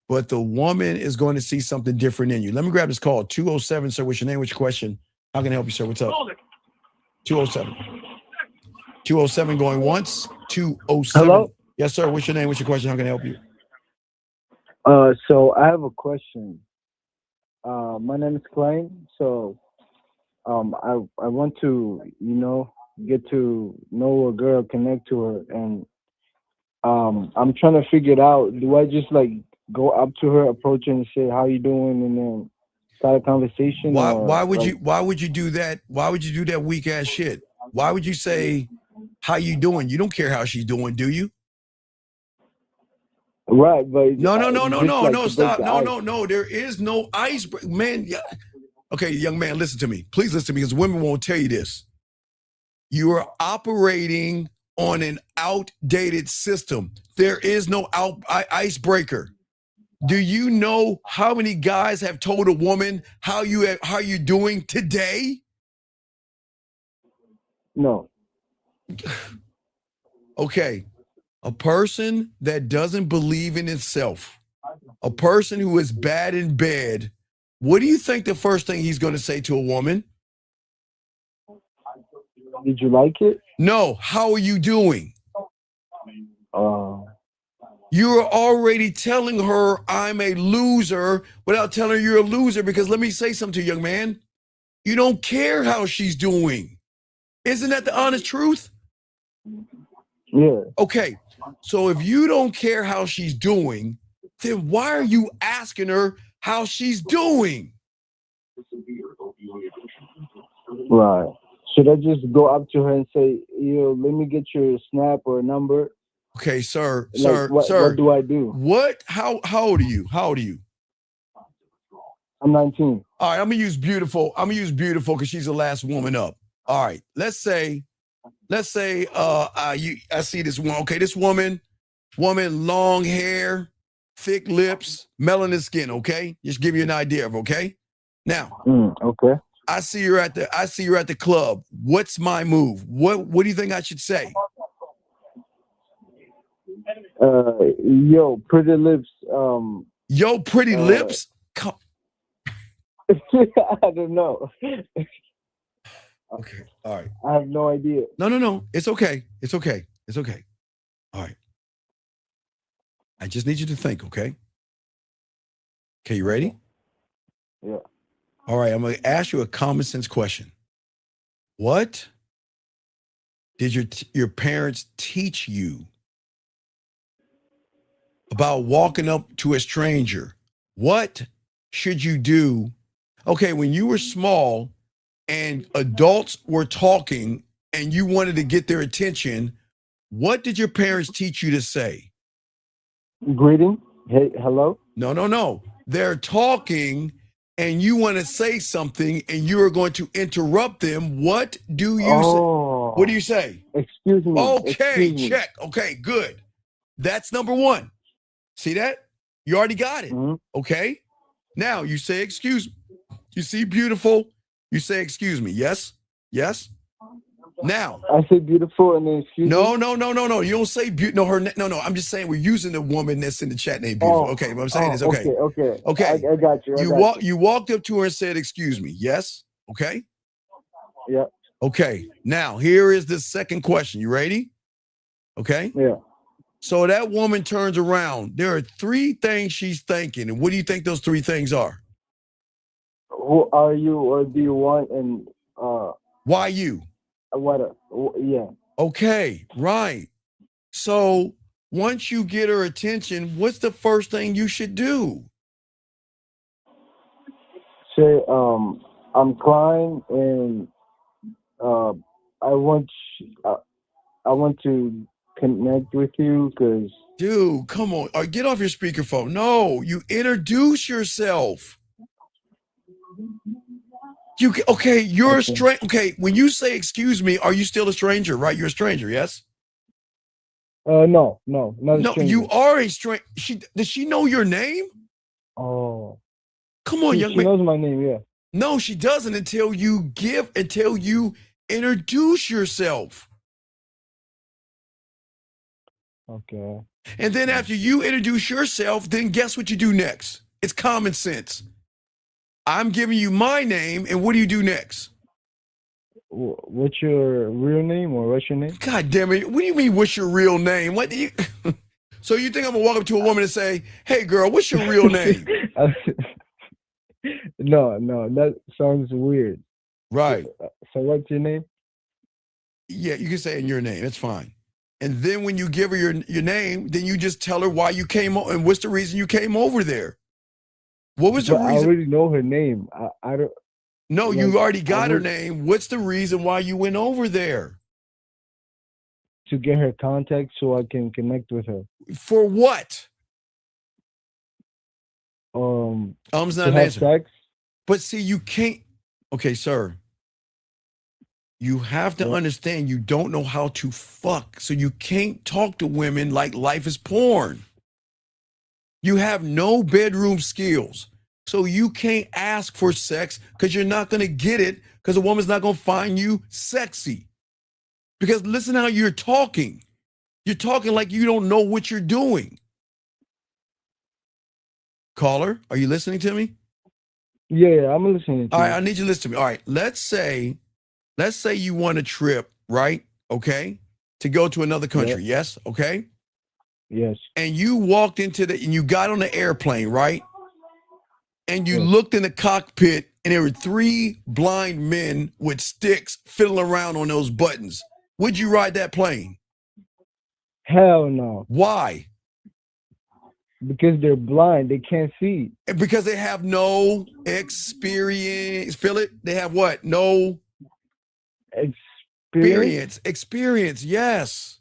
[SPEAKER 13] But the woman is going to see something different in you. Let me grab this call. 207, sir. What's your name? What's your question? How can I help you, sir? What's up? 207. 207 going once. 207.
[SPEAKER 5] Hello?
[SPEAKER 13] Yes, sir. What's your name? What's your question? How can I help you?
[SPEAKER 5] So I have a question. My name is Klein. So I want to, get to know a girl, connect to her, and I'm trying to figure it out. Do I just go up to her, approach her, and say, "How you doing?" and then start a conversation?
[SPEAKER 13] Why would you do that? Why would you do that weak ass shit? Why would you say, "How you doing?" You don't care how she's doing, do you?
[SPEAKER 5] Right, but
[SPEAKER 13] no, stop. No. There is no ice, man. Okay, young man, listen to me. Please listen to me, because women won't tell you this. You are operating on an outdated system. There is no icebreaker. Do you know how many guys have told a woman how you doing today?
[SPEAKER 5] No.
[SPEAKER 13] Okay. A person that doesn't believe in itself, a person who is bad in bed, what do you think the first thing he's going to say to a woman?
[SPEAKER 5] Did you like it?
[SPEAKER 13] No. How are you doing? You're already telling her I'm a loser without telling her you're a loser, because let me say something to you, young man. You don't care how she's doing. Isn't that the honest truth?
[SPEAKER 5] Yeah.
[SPEAKER 13] Okay. So if you don't care how she's doing, then why are you asking her how she's doing?
[SPEAKER 5] Right. Should I just go up to her and say, let me get your snap or number?
[SPEAKER 13] Okay, sir.
[SPEAKER 5] What do I do?
[SPEAKER 13] What? How old are you? How old are you?
[SPEAKER 5] I'm 19.
[SPEAKER 13] All right, I'm gonna use beautiful because she's the last woman up. All right. Let's say, I see this one. Okay, this woman, long hair, thick lips, melanin skin. Okay, just give you an idea of. Okay, now.
[SPEAKER 5] Okay.
[SPEAKER 13] I see you're at the club. What's my move? What do you think I should say?
[SPEAKER 5] Yo, pretty lips.
[SPEAKER 13] Yo, pretty lips.
[SPEAKER 5] I don't know.
[SPEAKER 13] Okay. All right.
[SPEAKER 5] I have no idea.
[SPEAKER 13] No. It's okay. All right. I just need you to think, okay? Okay, you ready?
[SPEAKER 5] Yeah.
[SPEAKER 13] All right, I'm going to ask you a common sense question. What did your parents teach you about walking up to a stranger? What should you do? Okay, when you were small and adults were talking and you wanted to get their attention, what did your parents teach you to say?
[SPEAKER 5] Greeting. Hey, hello.
[SPEAKER 13] No. They're talking and you want to say something and you are going to interrupt them. What do you say? What do you say?
[SPEAKER 5] Excuse me.
[SPEAKER 13] Okay,
[SPEAKER 5] excuse
[SPEAKER 13] check. Me. Okay, good. That's number one. See that? You already got it.
[SPEAKER 5] Mm-hmm.
[SPEAKER 13] Okay. Now you say, excuse me. You see beautiful? You say, excuse me. Yes? Yes? Now.
[SPEAKER 5] I say beautiful and then excuse me?
[SPEAKER 13] No. You don't say beautiful. No. I'm just saying we're using the woman that's in the chat named beautiful. Okay, what I'm saying is okay.
[SPEAKER 5] Okay. I got you.
[SPEAKER 13] You walked up to her and said, excuse me. Yes? Okay?
[SPEAKER 5] Yeah.
[SPEAKER 13] Okay. Now, here is the second question. You ready? Okay?
[SPEAKER 5] Yeah.
[SPEAKER 13] So that woman turns around. There are three things she's thinking. And what do you think those three things are?
[SPEAKER 5] Who are you or do you want and
[SPEAKER 13] why you?
[SPEAKER 5] Yeah.
[SPEAKER 13] Okay, right. So once you get her attention, what's the first thing you should do?
[SPEAKER 5] Say, I'm crying and I want to connect with you because.
[SPEAKER 13] Dude, come on. Get off your speakerphone. No, you introduce yourself. You're a stranger. Okay, when you say excuse me, are you still a stranger, right? You're a stranger, yes?
[SPEAKER 5] No, not a stranger.
[SPEAKER 13] No, you are a stranger. Does she know your name?
[SPEAKER 5] Oh.
[SPEAKER 13] Come on, young man.
[SPEAKER 5] She knows my name, yeah.
[SPEAKER 13] No, she doesn't until you introduce yourself.
[SPEAKER 5] Okay.
[SPEAKER 13] And then after you introduce yourself, then guess what you do next? It's common sense. I'm giving you my name, and what do you do next?
[SPEAKER 5] What's your real name or what's your name?
[SPEAKER 13] God damn it. What do you mean, what's your real name? What do you... So you think I'm going to walk up to a woman and say, hey, girl, what's your real name?
[SPEAKER 5] No, that sounds weird.
[SPEAKER 13] Right.
[SPEAKER 5] So what's your name?
[SPEAKER 13] Yeah, you can say in your name. It's fine. And then when you give her your name, then you just tell her why you came and what's the reason you came over there. What was the reason?
[SPEAKER 5] I already know her name. I don't.
[SPEAKER 13] No, you already got her name. What's the reason why you went over there?
[SPEAKER 5] To get her contact so I can connect with her.
[SPEAKER 13] For what?
[SPEAKER 5] Not
[SPEAKER 13] an answer. Sex. But see, you can't. Okay, sir. You have to understand you don't know how to fuck. So you can't talk to women like life is porn. You have no bedroom skills. So you can't ask for sex because you're not going to get it because a woman's not going to find you sexy. Because listen how you're talking. You're talking like you don't know what you're doing. Caller, are you listening to me?
[SPEAKER 5] Yeah, I'm listening to you.
[SPEAKER 13] All right, I need you to listen to me. All right, let's say you want a trip, right? Okay, to go to another country.
[SPEAKER 5] Yeah.
[SPEAKER 13] Yes, okay.
[SPEAKER 5] Yes.
[SPEAKER 13] And you walked and you got on the airplane, right? And you looked in the cockpit, and there were three blind men with sticks fiddling around on those buttons. Would you ride that plane?
[SPEAKER 5] Hell no.
[SPEAKER 13] Why?
[SPEAKER 5] Because they're blind. They can't see.
[SPEAKER 13] Because they have no experience. Feel it? They have what? No experience. Experience, yes.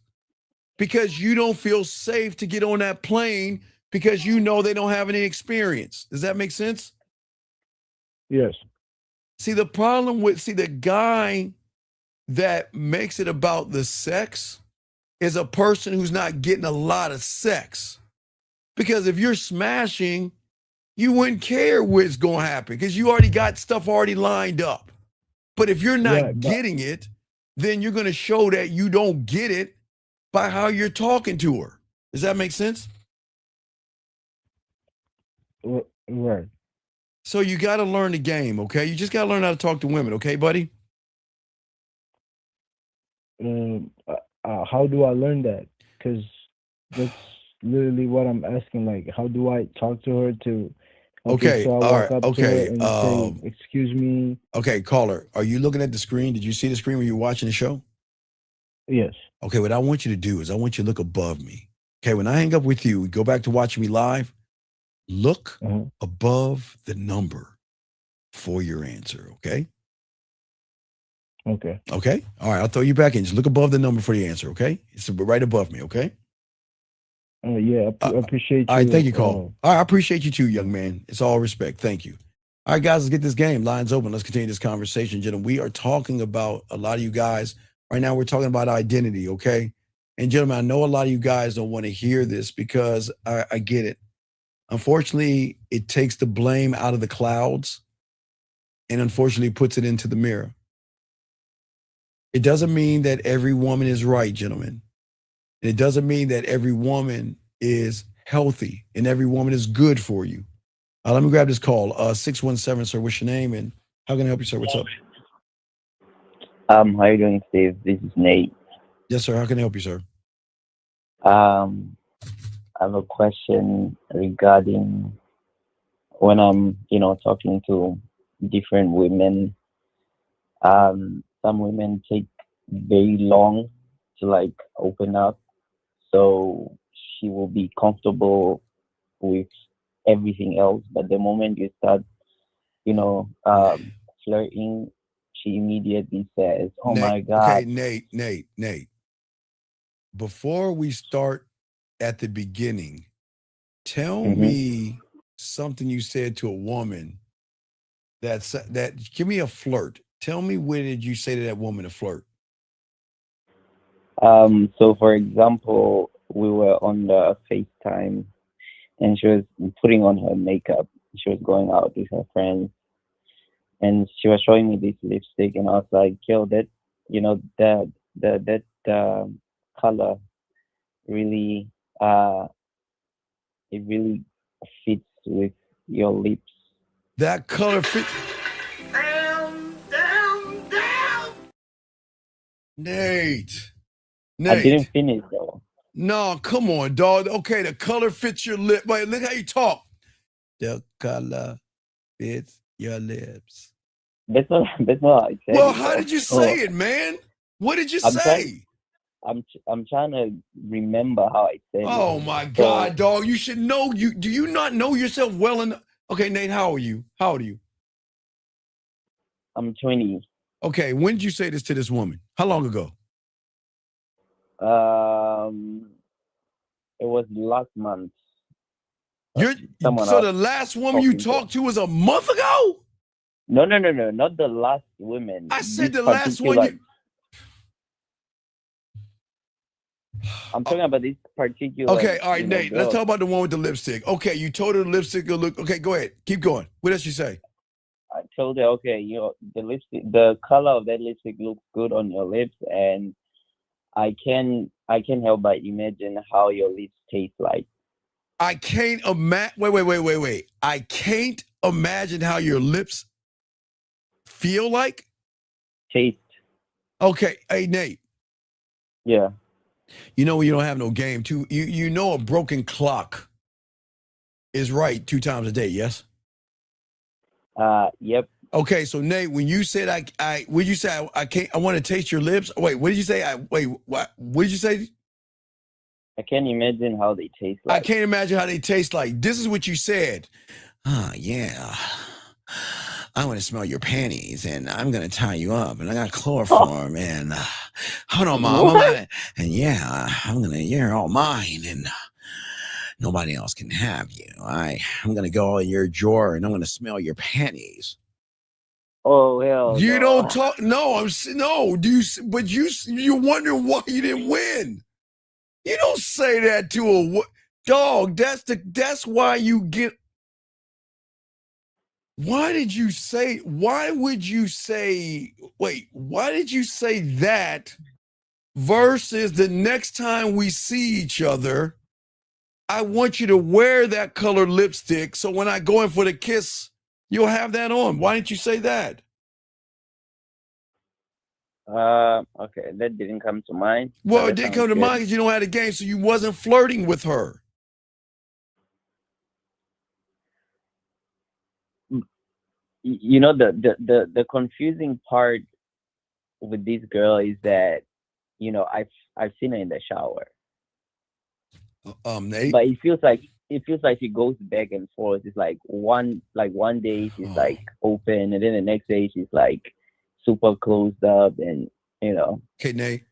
[SPEAKER 13] Because you don't feel safe to get on that plane because you know they don't have any experience. Does that make sense?
[SPEAKER 5] Yes.
[SPEAKER 13] See, the problem with, the guy that makes it about the sex is a person who's not getting a lot of sex. Because if you're smashing, you wouldn't care what's going to happen because you already got stuff already lined up. But if you're not getting it, then you're going to show that you don't get it by how you're talking to her. Does that make sense?
[SPEAKER 5] Right.
[SPEAKER 13] So you got to learn the game, okay? You just got to learn how to talk to women, okay, buddy?
[SPEAKER 5] How do I learn that? Because that's literally what I'm asking. Like, how do I talk to her to?
[SPEAKER 13] Okay,
[SPEAKER 5] so I
[SPEAKER 13] all
[SPEAKER 5] walk
[SPEAKER 13] right,
[SPEAKER 5] up to her and say, "Excuse me."
[SPEAKER 13] Okay, caller, are you looking at the screen? Did you see the screen when you were watching the show?
[SPEAKER 5] Yes.
[SPEAKER 13] Okay, what I want you to do is I want you to look above me. Okay, when I hang up with you, go back to watching me live. Look above the number for your answer, okay?
[SPEAKER 5] Okay.
[SPEAKER 13] Okay? All right, I'll throw you back in. Just look above the number for the answer, okay? It's right above me, okay?
[SPEAKER 5] Yeah, I appreciate you.
[SPEAKER 13] All right, thank you, Cole. All right, I appreciate you too, young man. It's all respect. Thank you. All right, guys, let's get this game. Lines open. Let's continue this conversation, gentlemen. We are talking about, a lot of you guys, right now we're talking about identity, okay? And gentlemen, I know a lot of you guys don't want to hear this because I get it. Unfortunately, it takes the blame out of the clouds and unfortunately puts it into the mirror. It doesn't mean that every woman is right, gentlemen. And it doesn't mean that every woman is healthy and every woman is good for you. Let me grab this call. 617, sir. What's your name and how can I help you, sir? What's up?
[SPEAKER 3] How are you doing, Steve? This is Nate.
[SPEAKER 13] Yes, sir. How can I help you, sir?
[SPEAKER 3] I have a question regarding when I'm, talking to different women. Some women take very long to open up, so she will be comfortable with everything else. But the moment you start, flirting, she immediately says, "Oh my God!"
[SPEAKER 13] Okay, Nate. Before we start at the beginning, tell me something you said to a woman that give me a flirt. Tell me, when did you say to that woman to flirt?
[SPEAKER 3] So for example, we were on the FaceTime and she was putting on her makeup. She was going out with her friends and she was showing me this lipstick and I was like, yo, that color really it really fits with your lips.
[SPEAKER 13] That color fit. Nate.
[SPEAKER 3] I didn't finish though.
[SPEAKER 13] No, come on, dog. Okay, the color fits your lip. Wait, look how you talk. The color fits your lips.
[SPEAKER 3] That's not how I said
[SPEAKER 13] well,
[SPEAKER 3] it.
[SPEAKER 13] How did you say it, man? What did you say?
[SPEAKER 3] I'm trying to remember how I said it.
[SPEAKER 13] Oh my God, dog! You should know. Do you not know yourself well enough? Okay, Nate, how are you? How old are you?
[SPEAKER 3] I'm 20.
[SPEAKER 13] Okay, when did you say this to this woman? How long ago?
[SPEAKER 3] It was last month.
[SPEAKER 13] So the last woman you talked to was a month ago?
[SPEAKER 3] No, not the last woman.
[SPEAKER 13] I said the last one.
[SPEAKER 3] I'm talking about this particular.
[SPEAKER 13] Okay, all right, Nate. Let's talk about the one with the lipstick. Okay, you told her the lipstick will look. Okay, go ahead. Keep going. What else you say?
[SPEAKER 3] I told her, okay, the lipstick, the color of that lipstick looks good on your lips, and I can help but imagine how your lips taste like.
[SPEAKER 13] I can't imagine. Wait. I can't imagine how your lips feel like.
[SPEAKER 3] Taste.
[SPEAKER 13] Okay, hey Nate.
[SPEAKER 3] Yeah.
[SPEAKER 13] You know when you don't have no game, too. You know a broken clock is right 2 times a day. Yes.
[SPEAKER 3] Yep.
[SPEAKER 13] Okay, so Nate, when you said would you say I can't? I want to taste your lips. Wait, what did you say? What did you say?
[SPEAKER 3] I can't imagine how they taste like.
[SPEAKER 13] I can't imagine how they taste like. This is what you said. Yeah. I want to smell your panties, and I'm going to tie you up, and I got chloroform, and hold on, Mom. And yeah, you're all mine, and nobody else can have you. I'm going to go in your drawer, and I'm going to smell your panties.
[SPEAKER 3] Oh hell
[SPEAKER 13] You
[SPEAKER 3] no.
[SPEAKER 13] don't talk. No, no. Do you? But you're wondering why you didn't win. You don't say that to a dog. That's why you get. Why did you say? Why would you say? Wait. Why did you say that? Versus the next time we see each other, I want you to wear that color lipstick. So when I go in for the kiss, you'll have that on. Why didn't you say that?
[SPEAKER 3] Okay, that didn't come to mind.
[SPEAKER 13] Well, it didn't come to mind because you don't have the game, so you wasn't flirting with her.
[SPEAKER 3] You know, the confusing part with this girl is that, you know, I've seen her in the shower.
[SPEAKER 13] Nate?
[SPEAKER 3] But it feels like she goes back and forth. It's like one day she's like open, and then the next day she's like super closed up, and you know.
[SPEAKER 13] Okay, Nate.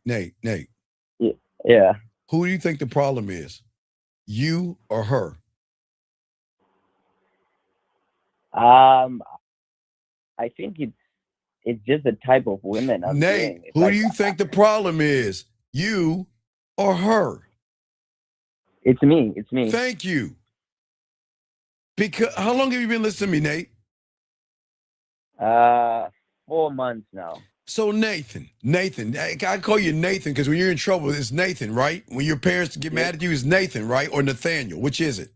[SPEAKER 3] Yeah.
[SPEAKER 13] Who do you think the problem is? You or her?
[SPEAKER 3] I think it's just the type of women I'm
[SPEAKER 13] Nate,
[SPEAKER 3] doing.
[SPEAKER 13] who do you think the problem is? You or her?
[SPEAKER 3] It's me.
[SPEAKER 13] Thank you. Because how long have you been listening to me, Nate?
[SPEAKER 3] 4 months now.
[SPEAKER 13] So Nathan, I call you Nathan because when you're in trouble, it's Nathan, right? When your parents get mad at you, it's Nathan, right? Or Nathaniel, which is it?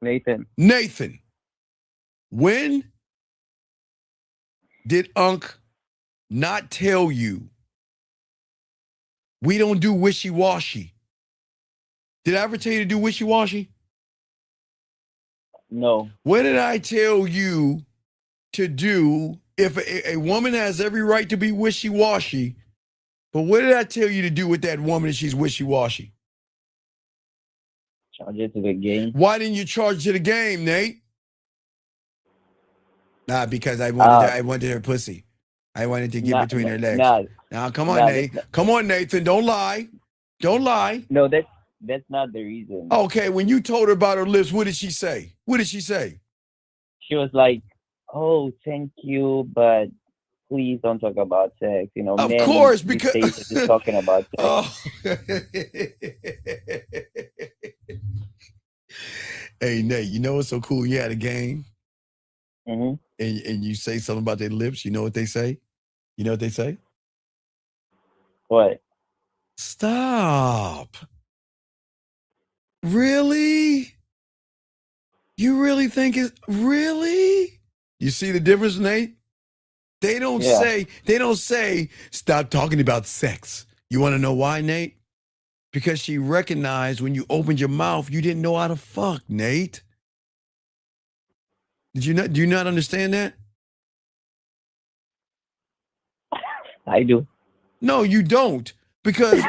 [SPEAKER 3] Nathan.
[SPEAKER 13] When did Unc not tell you we don't do wishy-washy? Did I ever tell you to do wishy-washy?
[SPEAKER 3] No.
[SPEAKER 13] What did I tell you to do? If a woman has every right to be wishy-washy, but what did I tell you to do with that woman if she's wishy-washy?
[SPEAKER 3] Charge it to the game.
[SPEAKER 13] Why didn't you charge to the game, Nate? Nah, because I wanted her pussy. I wanted to get between her legs. Now, come on, Nate. Come on, Nathan. Don't lie. Don't lie.
[SPEAKER 3] No, that's not the reason.
[SPEAKER 13] Okay, when you told her about her lips, what did she say?
[SPEAKER 3] She was like, "Oh, thank you, but please don't talk about sex." You know,
[SPEAKER 13] of course, because
[SPEAKER 3] just talking about sex.
[SPEAKER 13] Oh. Hey, Nate, you know what's so cool? You had a game,
[SPEAKER 3] and
[SPEAKER 13] you say something about their lips. You know what they say?
[SPEAKER 3] What?
[SPEAKER 13] Stop. Really? You really think it's really? You see the difference, Nate? They don't say, stop talking about sex. You want to know why, Nate? Because she recognized when you opened your mouth, you didn't know how to fuck, Nate. Do you not understand that?
[SPEAKER 3] I do.
[SPEAKER 13] No, you don't. Because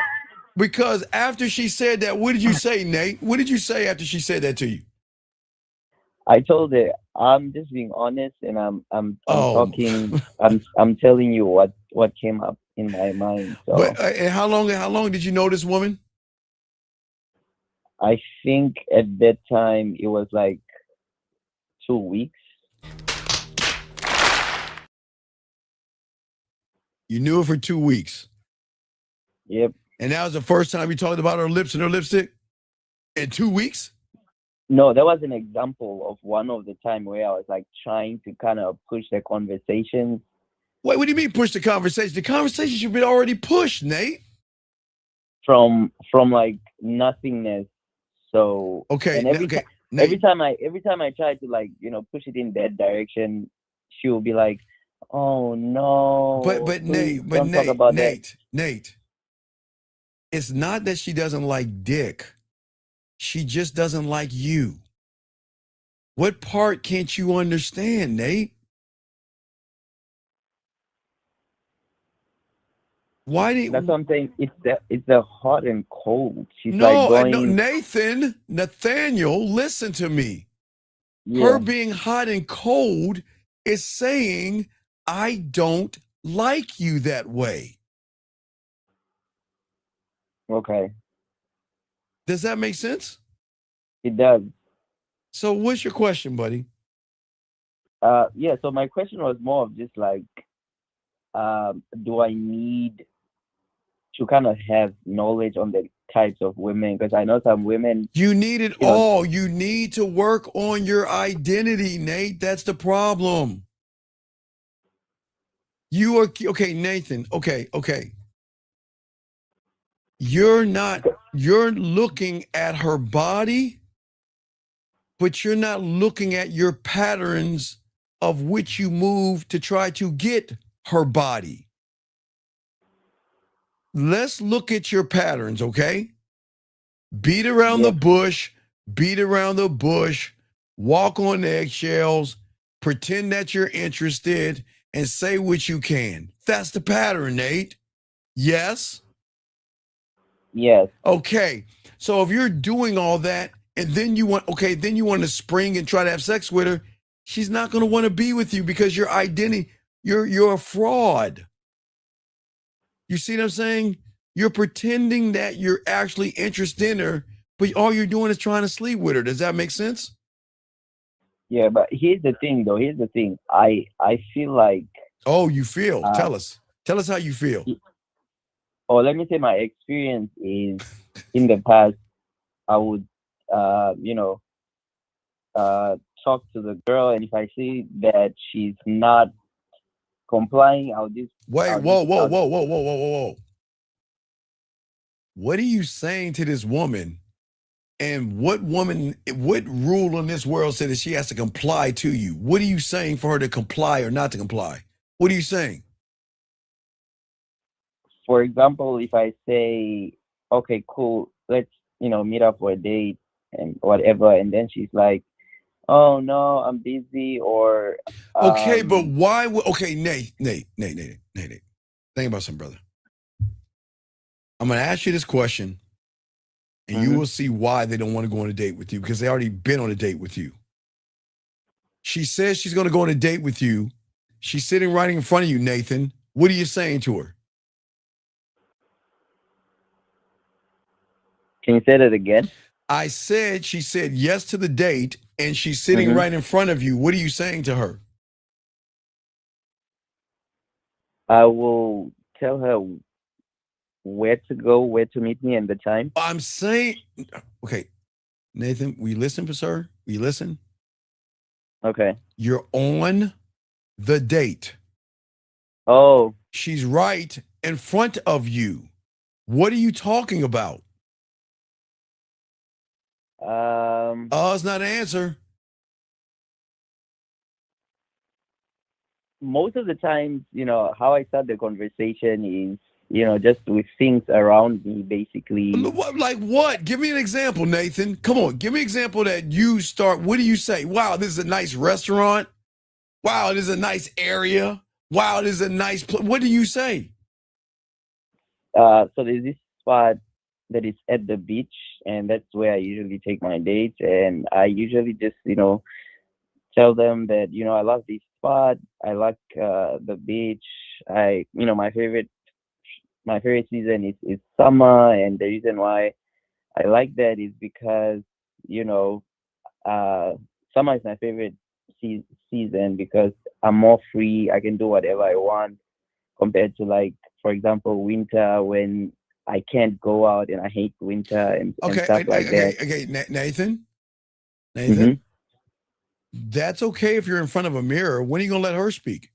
[SPEAKER 13] after she said that, what did you say, Nate? What did you say after she said that to you?
[SPEAKER 3] I told her I'm just being honest, and I'm talking. I'm telling you what came up in my mind. So.
[SPEAKER 13] But and how long did you know this woman?
[SPEAKER 3] I think at that time it was like 2 weeks.
[SPEAKER 13] You knew her for 2 weeks.
[SPEAKER 3] Yep.
[SPEAKER 13] And that was the first time you talked about her lips and her lipstick? In 2 weeks?
[SPEAKER 3] No, that was an example of one of the time where I was like trying to kind of push the conversation.
[SPEAKER 13] Wait, what do you mean push the conversation? The conversation should be already pushed, Nate.
[SPEAKER 3] From like nothingness. So
[SPEAKER 13] okay,
[SPEAKER 3] and every time I try to like, you know, push it in that direction, she will be like, "Oh no."
[SPEAKER 13] But Nate, it's not that she doesn't like dick. She just doesn't like you. What part can't you understand, Nate?
[SPEAKER 3] That's what I'm saying. It's the hot and cold. She's
[SPEAKER 13] Nathaniel, listen to me.
[SPEAKER 3] Yeah.
[SPEAKER 13] Her being hot and cold is saying, I don't like you that way.
[SPEAKER 3] Okay.
[SPEAKER 13] Does that make sense?
[SPEAKER 3] It does.
[SPEAKER 13] So what's your question, buddy?
[SPEAKER 3] Yeah. So my question was more of just like, do I need to kind of have knowledge on the types of women? Because I know some women.
[SPEAKER 13] You need it
[SPEAKER 3] you know,
[SPEAKER 13] all. You need to work on your identity, Nate. That's the problem. You are okay, Nathan. Okay. You're looking at her body, but you're not looking at your patterns of which you move to try to get her body. Let's look at your patterns, okay? Beat around the bush, walk on eggshells, pretend that you're interested, and say what you can. That's the pattern, Nate. Yes?
[SPEAKER 3] Yes.
[SPEAKER 13] Okay. So if you're doing all that and then you want to spring and try to have sex with her, she's not going to want to be with you because your identity, you're a fraud. You see what I'm saying? You're pretending that you're actually interested in her, but all you're doing is trying to sleep with her. Does that make sense?
[SPEAKER 3] Yeah, but here's the thing, though. I feel like.
[SPEAKER 13] Oh, you feel? Tell us how you feel.
[SPEAKER 3] Or let me say, my experience is in the past, I would, talk to the girl, and if I see that she's not complying, I'll just.
[SPEAKER 13] Whoa. What are you saying to this woman? And what rule in this world said that she has to comply to you? What are you saying for her to comply or not to comply? What are you saying?
[SPEAKER 3] For example, if I say, okay, cool, let's, meet up for a date and whatever, and then she's like, oh no, I'm busy, or
[SPEAKER 13] okay, but why? Okay, Nate. Think about something, brother. I'm going to ask you this question, and you will see why they don't want to go on a date with you, because they already been on a date with you. She says she's going to go on a date with you. She's sitting right in front of you, Nathan. What are you saying to her?
[SPEAKER 3] Can you say that again?
[SPEAKER 13] I said she said yes to the date, and she's sitting right in front of you. What are you saying to her?
[SPEAKER 3] I will tell her where to go, where to meet me, and the time.
[SPEAKER 13] I'm saying, okay, Nathan, will you listen for sir? Will you listen?
[SPEAKER 3] Okay.
[SPEAKER 13] You're on the date.
[SPEAKER 3] Oh.
[SPEAKER 13] She's right in front of you. What are you talking about? It's not an answer.
[SPEAKER 3] Most of the times, how I start the conversation is, just with things around me, basically.
[SPEAKER 13] Like what? Give me an example, Nathan. Come on, give me an example that you start. What do you say? Wow, this is a nice restaurant. Wow, this is a nice area. Wow, this is a nice place. What do you say?
[SPEAKER 3] So there's this spot that is at the beach, and that's where I usually take my dates. And I usually just, tell them that, I love this spot. I like the beach. My favorite season is summer, and the reason why I like that is because, summer is my favorite season because I'm more free. I can do whatever I want compared to, like, for example, winter, when I can't go out, and I hate winter and stuff like that.
[SPEAKER 13] Okay, Nathan, that's okay if you're in front of a mirror. When are you gonna let her speak?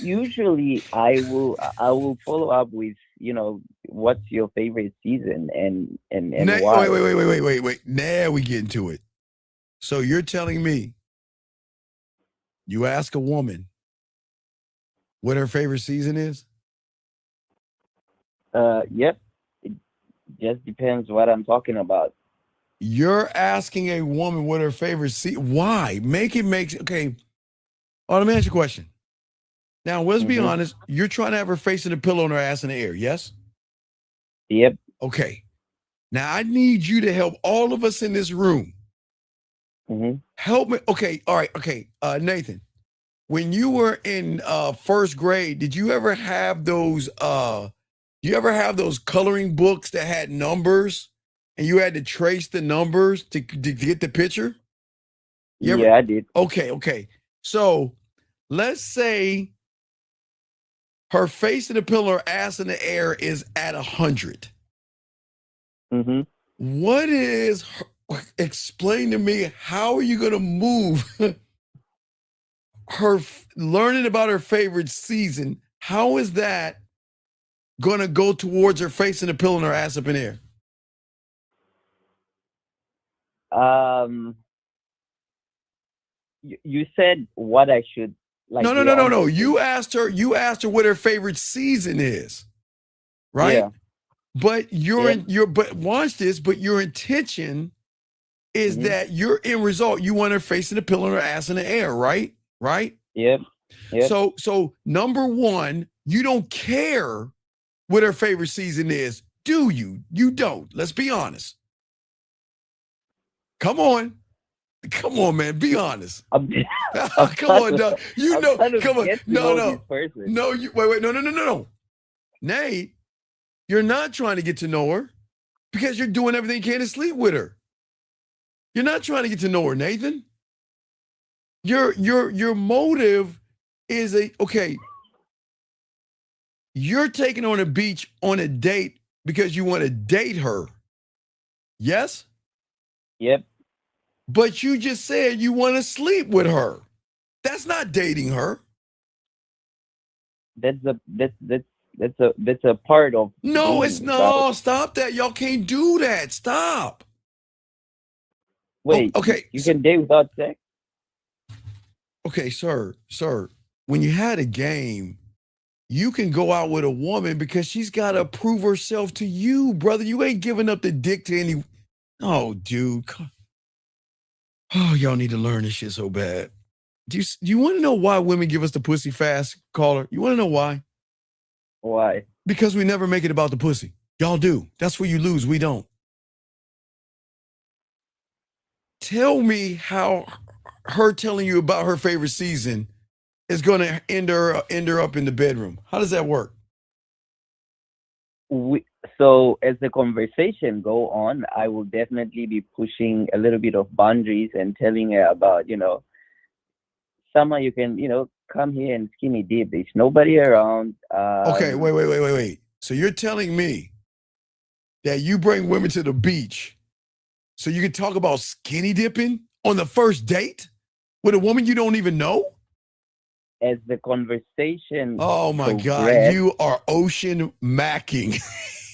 [SPEAKER 3] Usually I will follow up with, what's your favorite season and why.
[SPEAKER 13] Wait. Now we get into it. So you're telling me you ask a woman what her favorite season is?
[SPEAKER 3] Yep. It just depends what I'm talking about.
[SPEAKER 13] You're asking a woman what her favorite season. Why? Okay. Let me ask you a question. Now, let's be honest. You're trying to have her face in the pillow and her ass in the air, yes?
[SPEAKER 3] Yep.
[SPEAKER 13] Okay. Now, I need you to help all of us in this room. Help me. Okay. All right. Okay. Nathan, when you were in first grade, did you ever have those coloring books that had numbers and you had to trace the numbers to get the picture? Yeah,
[SPEAKER 11] I did.
[SPEAKER 13] Okay. So let's say her face in the pillow, her ass in the air is at 100.
[SPEAKER 11] Mm-hmm.
[SPEAKER 13] What is explain to me, how are you going to move her learning about her favorite season? How is that going to go towards her face in the pillow and her ass up in the
[SPEAKER 11] air? You said what I should like.
[SPEAKER 13] No. You asked her what her favorite season is, right?
[SPEAKER 11] Yeah.
[SPEAKER 13] But but watch this. But your intention is that your end result, you want her face in the pillow and her ass in the air, right? Right?
[SPEAKER 11] Yep.
[SPEAKER 13] So number one, you don't care what her favorite season is, do you? You don't. Let's be honest. Come on, man. Be honest. Come on, dog. You know. Come on. No. Wait. No. Nate, you're not trying to get to know her because you're doing everything you can to sleep with her. You're not trying to get to know her, Nathan. Your motive is you're taking her on a beach on a date because you want to date her. Yes?
[SPEAKER 11] Yep.
[SPEAKER 13] But you just said you want to sleep with her. That's not dating her.
[SPEAKER 11] That's a part of.
[SPEAKER 13] No, it's no. Stop that. Y'all can't do that. Stop.
[SPEAKER 11] Wait.
[SPEAKER 13] Okay.
[SPEAKER 11] You can date without sex?
[SPEAKER 13] Okay, sir. When you had a game, you can go out with a woman because she's got to prove herself to you, brother. You ain't giving up the dick to any. Oh, dude. Oh, y'all need to learn this shit so bad. Do you want to know why women give us the pussy fast, caller? You want to know why?
[SPEAKER 11] Why?
[SPEAKER 13] Because we never make it about the pussy. Y'all do. That's where you lose. We don't. Tell me how her telling you about her favorite season is going to end her up in the bedroom. How does that work?
[SPEAKER 11] So as the conversation go on, I will definitely be pushing a little bit of boundaries and telling her about, summer, you can, come here and skinny dip. There's nobody around.
[SPEAKER 13] Okay, wait. So you're telling me that you bring women to the beach so you can talk about skinny dipping on the first date with a woman you don't even know?
[SPEAKER 11] As the conversation
[SPEAKER 13] Oh my God, you are ocean macking.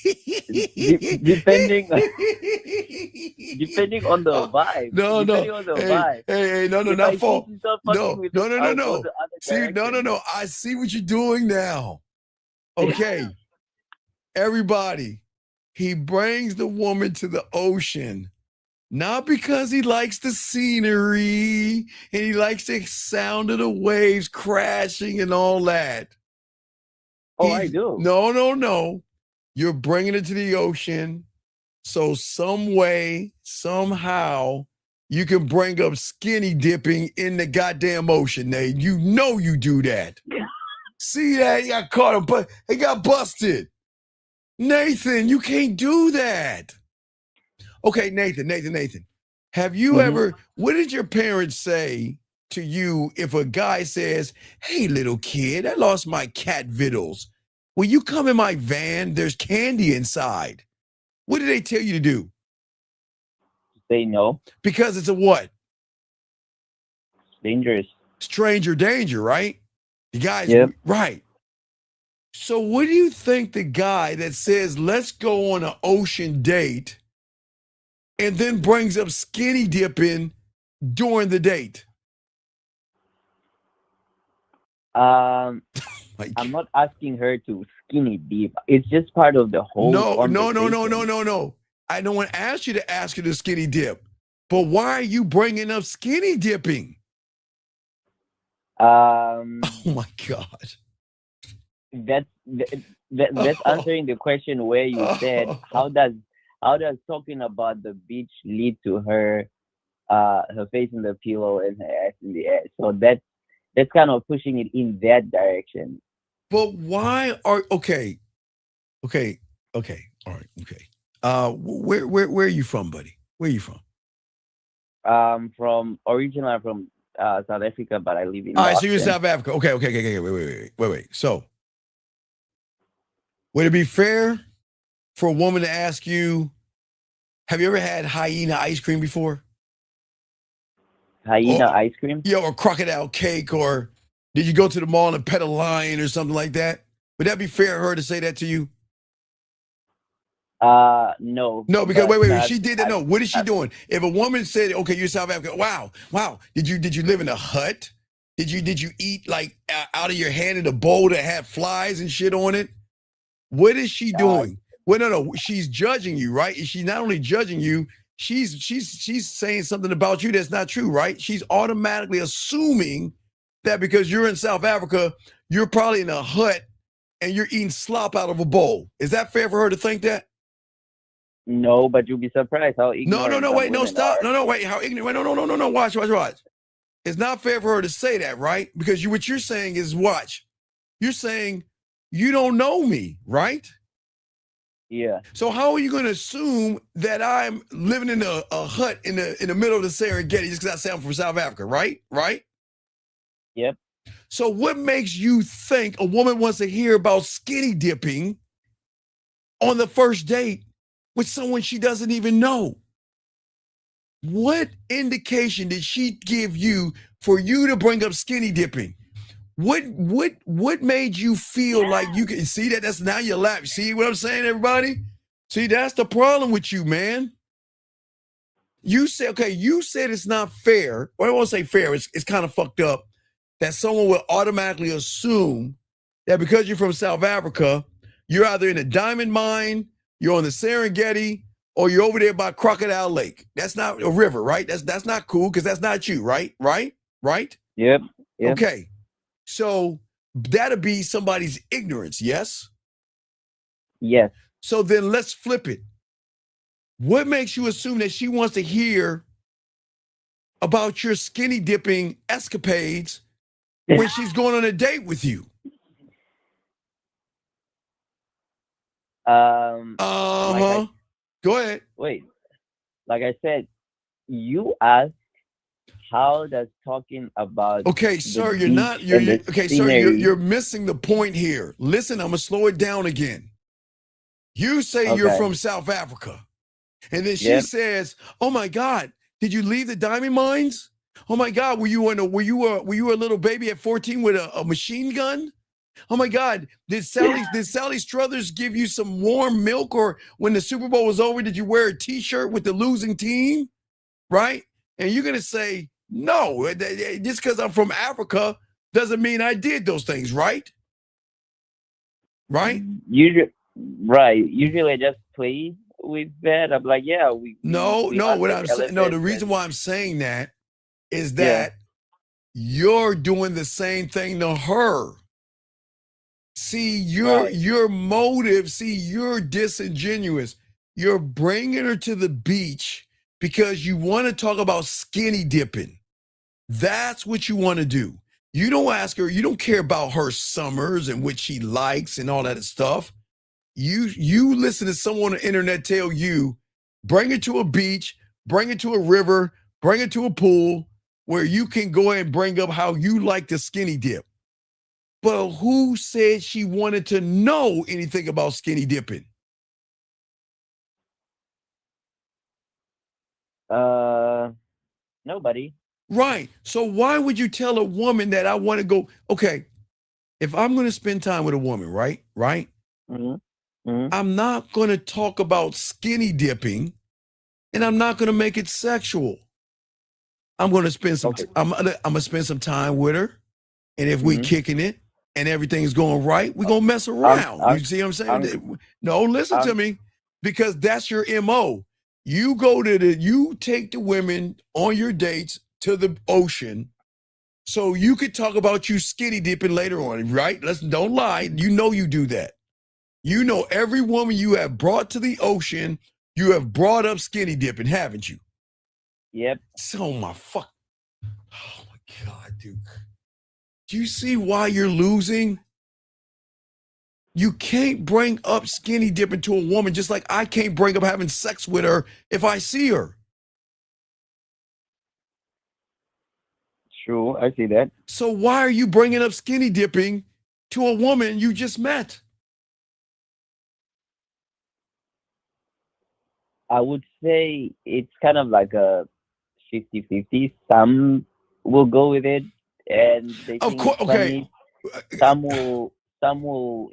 [SPEAKER 11] depending on the vibe.
[SPEAKER 13] No.
[SPEAKER 11] Depending on the vibe.
[SPEAKER 13] Hey, no,
[SPEAKER 11] if
[SPEAKER 13] not
[SPEAKER 11] I
[SPEAKER 13] fault.
[SPEAKER 11] see yourself
[SPEAKER 13] No.
[SPEAKER 11] with them, I'll go the other
[SPEAKER 13] See,
[SPEAKER 11] direction.
[SPEAKER 13] no. I see what you're doing now. Okay. Everybody, he brings the woman to the ocean, not because he likes the scenery and he likes the sound of the waves crashing and all that.
[SPEAKER 11] I do.
[SPEAKER 13] No. You're bringing it to the ocean. So some way, somehow, you can bring up skinny dipping in the goddamn ocean, Nate. You know you do that. See that? He got caught, but he got busted. Nathan, you can't do that. Okay, Nathan. Have you ever, what did your parents say to you if a guy says, hey, little kid, I lost my cat vittles. Will you come in my van? There's candy inside. What did they tell you to do?
[SPEAKER 11] Say no.
[SPEAKER 13] Because it's a what?
[SPEAKER 11] Dangerous.
[SPEAKER 13] Stranger danger, right? The guy's right. So what do you think the guy that says, let's go on an ocean date and then brings up skinny dipping during the date?
[SPEAKER 11] I'm not asking her to skinny dip. It's just part of the whole conversation.
[SPEAKER 13] No. I don't want to ask you to ask her to skinny dip. But why are you bringing up skinny dipping? Oh my God.
[SPEAKER 11] That's answering the question where you said how does talking about the beach lead to her face in the pillow and her ass in the air. So that's kind of pushing it in that direction.
[SPEAKER 13] But why are okay. All right, okay. Where are you from, buddy? Where are you from?
[SPEAKER 3] From originally from South Africa, but I live in
[SPEAKER 13] All right, so you're in
[SPEAKER 3] Boston.
[SPEAKER 13] South Africa. Okay. Wait. So, would it be fair for a woman to ask you, have you ever had hyena ice cream before?
[SPEAKER 3] Hyena ice cream?
[SPEAKER 13] Yeah, or crocodile cake, or did you go to the mall and pet a lion or something like that? Would that be fair for her to say that to you?
[SPEAKER 3] No.
[SPEAKER 13] No, because wait.
[SPEAKER 3] Not
[SPEAKER 13] She did that. No, what is she doing? If a woman said, "Okay, you're South Africa," wow. Did you live in a hut? Did you eat like out of your hand in a bowl that had flies and shit on it? What is she doing? Well, no. She's judging you, right? She's not only judging you, she's saying something about you that's not true, right? She's automatically assuming that because you're in South Africa, you're probably in a hut and you're eating slop out of a bowl. Is that fair for her to think that?
[SPEAKER 3] No, but you'll be surprised how ignorant.
[SPEAKER 13] No, wait, no, stop. No, wait, how ignorant. Wait, no, watch. It's not fair for her to say that, right? Because what you're saying is, watch. You're saying, you don't know me, right?
[SPEAKER 3] Yeah.
[SPEAKER 13] So how are you going to assume that I'm living in a hut in the middle of the Serengeti just because I say I'm from South Africa, right?
[SPEAKER 3] Yep.
[SPEAKER 13] So what makes you think a woman wants to hear about skinny dipping on the first date with someone she doesn't even know? What indication did she give you for you to bring up skinny dipping? What made you feel like you can see that? That's now your lap. See what I'm saying, everybody? See, that's the problem with you, man. You said it's not fair. Well, I won't say fair. It's kind of fucked up that someone will automatically assume that because you're from South Africa, you're either in a diamond mine, you're on the Serengeti, or you're over there by Crocodile Lake. That's not a river, right? That's not cool because that's not you, right?
[SPEAKER 3] Yep.
[SPEAKER 13] Okay. So that'll be somebody's ignorance, yes?
[SPEAKER 3] Yes.
[SPEAKER 13] So then let's flip it. What makes you assume that she wants to hear about your skinny dipping escapades when she's going on a date with you? Go ahead.
[SPEAKER 3] Wait. Like I said, you asked how does talking about
[SPEAKER 13] okay, sir, you're missing the point here. Listen, I'm gonna slow it down again. You say you're from South Africa, and then she says, "Oh my God, did you leave the diamond mines? Oh my God, were you a little baby at 14 with a machine gun? Oh my God, did Sally Struthers give you some warm milk, or when the Super Bowl was over, did you wear a T-shirt with the losing team?" Right? And you're gonna say, no, just because I'm from Africa doesn't mean I did those things, right?
[SPEAKER 3] Usually I just play with that. I'm like, yeah,
[SPEAKER 13] the reason why I'm saying that is that you're doing the same thing to her. See, your motive, you're disingenuous. You're bringing her to the beach because you want to talk about skinny dipping. That's what you want to do. You don't ask her, you don't care about her summers and what she likes and all that stuff. You listen to someone on the internet tell you, bring her to a beach, bring her to a river, bring her to a pool where you can go ahead and bring up how you like the skinny dip. But who said she wanted to know anything about skinny dipping?
[SPEAKER 3] Nobody.
[SPEAKER 13] Right. So why would you tell a woman that I want to go, okay, if I'm going to spend time with a woman, right? I'm not going to talk about skinny dipping, and I'm not going to make it sexual. I'm going to spend some I'm going to spend some time with her, and if we kicking it and everything's going right, we're going to mess around. You see what I'm saying? No, listen to me, because that's your MO. You take the women on your dates to the ocean so you could talk about you skinny dipping later on, right? Don't lie. You know you do that. You know every woman you have brought to the ocean, you have brought up skinny dipping, haven't you?
[SPEAKER 3] Yep.
[SPEAKER 13] Oh my God, dude. Do you see why you're losing? You can't bring up skinny dipping to a woman just like I can't bring up having sex with her if I see her.
[SPEAKER 3] True, I see that.
[SPEAKER 13] So why are you bringing up skinny dipping to a woman you just met?
[SPEAKER 3] I would say it's kind of like a 50-50. Some will go with it and they
[SPEAKER 13] Of
[SPEAKER 3] think
[SPEAKER 13] course,
[SPEAKER 3] it's
[SPEAKER 13] okay.
[SPEAKER 3] funny. Some will,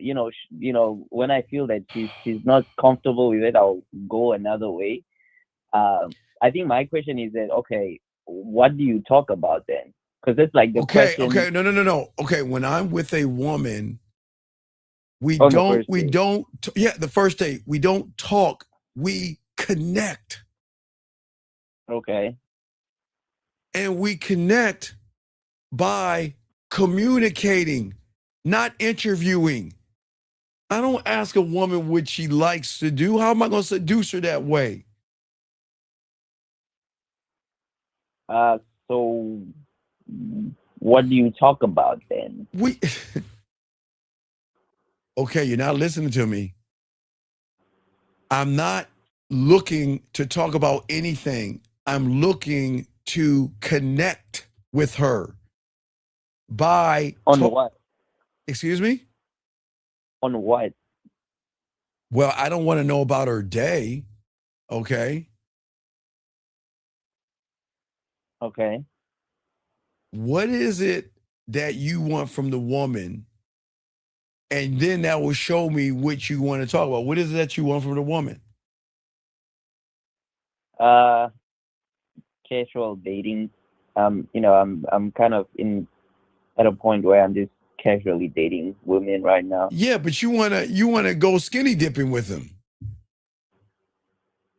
[SPEAKER 3] when I feel that she's not comfortable with it, I'll go another way. I think my question is that, okay, what do you talk about then? Because it's like the question.
[SPEAKER 13] Okay, no. Okay, when I'm with a woman, we
[SPEAKER 3] On the
[SPEAKER 13] don't,
[SPEAKER 3] first date.
[SPEAKER 13] the first date, we don't talk, we connect.
[SPEAKER 3] Okay.
[SPEAKER 13] And we connect by communicating, not interviewing. I don't ask a woman what she likes to do. How am I going to seduce her that way?
[SPEAKER 3] So what do you talk about then?
[SPEAKER 13] Okay, you're not listening to me. I'm not looking to talk about anything. I'm looking to connect with her by
[SPEAKER 3] what?
[SPEAKER 13] Excuse me?
[SPEAKER 3] On what?
[SPEAKER 13] Well, I don't want to know about her day. Okay.
[SPEAKER 3] Okay.
[SPEAKER 13] What is it that you want from the woman? And then that will show me what you want to talk about. What is it that you want from the woman?
[SPEAKER 3] Casual dating. I'm kind of at a point where I'm just casually dating women right now.
[SPEAKER 13] Yeah, but you wanna go skinny dipping with them.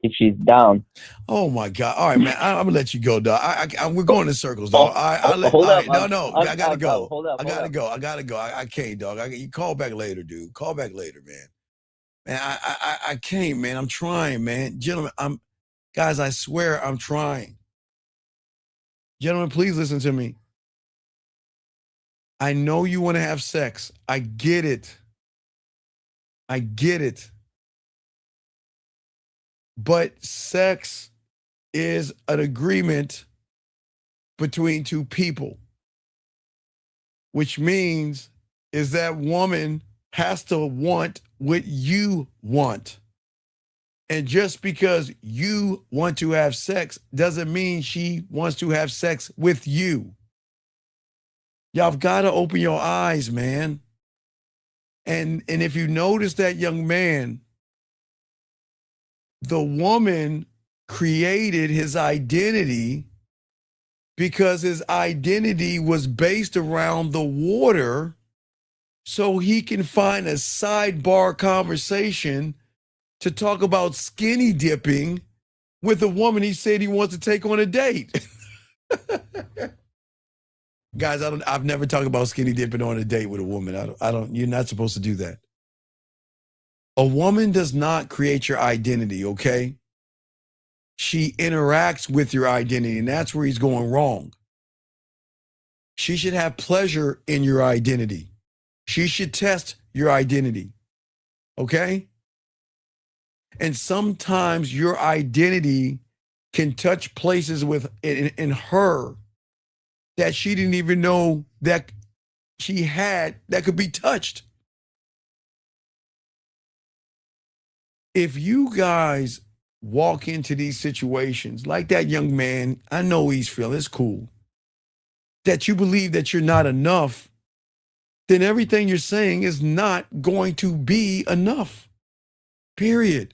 [SPEAKER 3] If she's down.
[SPEAKER 13] Oh my God! All right, man. I'm gonna let you go, dog. We're going in circles, dog.
[SPEAKER 3] Hold up.
[SPEAKER 13] I gotta go.
[SPEAKER 3] Hold up.
[SPEAKER 13] I gotta go. I can't, dog. You call back later, dude. Call back later, man. Man, I can't, man. I'm trying, man. Gentlemen, guys. I swear, I'm trying. Gentlemen, please listen to me. I know you want to have sex. I get it. But sex is an agreement between two people, which means is that woman has to want what you want. And just because you want to have sex doesn't mean she wants to have sex with you. Y'all have got to open your eyes, man. And if you notice that young man, the woman created his identity because his identity was based around the water so he can find a sidebar conversation to talk about skinny dipping with a woman he said he wants to take on a date. Guys, I've never talked about skinny dipping on a date with a woman. You're not supposed to do that. A woman does not create your identity, okay? She interacts with your identity, and that's where he's going wrong. She should have pleasure in your identity. She should test your identity, okay? And sometimes your identity can touch places in her that she didn't even know that she had that could be touched. If you guys walk into these situations like that young man, I know he's feeling, it's cool, that you believe that you're not enough, then everything you're saying is not going to be enough. Period.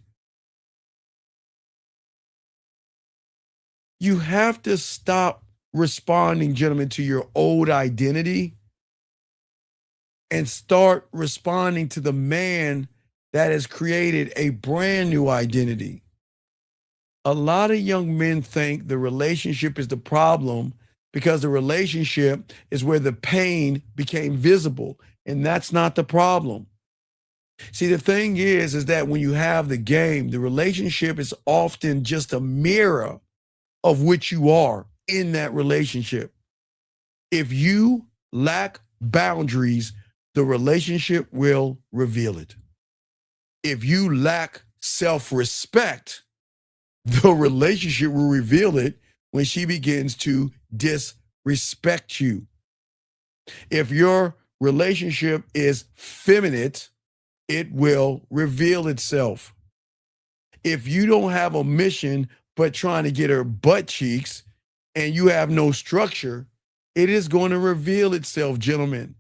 [SPEAKER 13] You have to stop responding, gentlemen, to your old identity and start responding to the man that has created a brand new identity. A lot of young men think the relationship is the problem because the relationship is where the pain became visible, and that's not the problem. See, the thing is that when you have the game, the relationship is often just a mirror of which you are in that relationship. If you lack boundaries, the relationship will reveal it. If you lack self-respect, the relationship will reveal it when she begins to disrespect respect you. If your relationship is feminine, it will reveal itself. If you don't have a mission but trying to get her butt cheeks and you have no structure, it is going to reveal itself, gentlemen.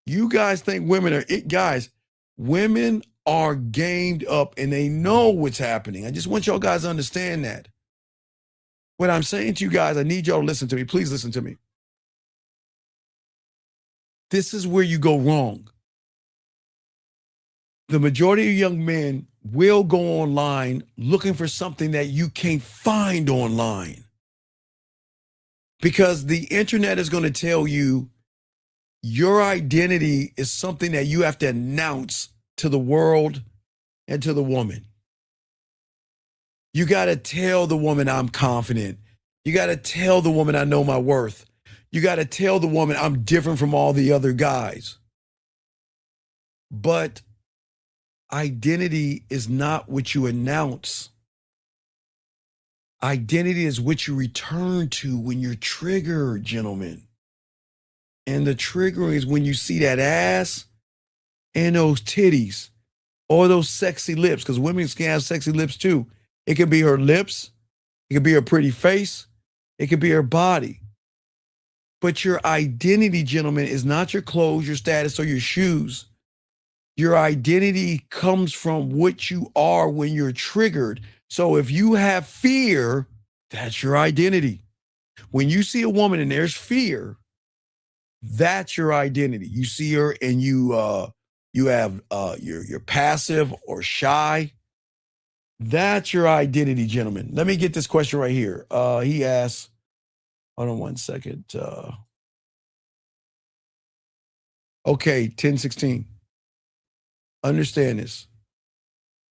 [SPEAKER 13] You guys think women are it, guys. Women are gamed up and they know what's happening. I just want y'all guys to understand that. What I'm saying to you guys, I need y'all to listen to me. Please listen to me. This is where you go wrong. The majority of young men will go online looking for something that you can't find online. Because the internet is going to tell you your identity is something that you have to announce to the world and to the woman. You got to tell the woman I'm confident. You got to tell the woman I know my worth. You got to tell the woman I'm different from all the other guys. But identity is not what you announce. Identity is what you return to when you're triggered, gentlemen. And the triggering is when you see that ass and those titties or those sexy lips, because women can have sexy lips too. It could be her lips. It could be her pretty face. It could be her body. But your identity, gentlemen, is not your clothes, your status, or your shoes. Your identity comes from what you are when you're triggered. So if you have fear, that's your identity. When you see a woman and there's fear, that's your identity. You see her and you're passive or shy. That's your identity, gentlemen. Let me get this question right here. He asks, hold on one second. Okay, 1016. Understand this.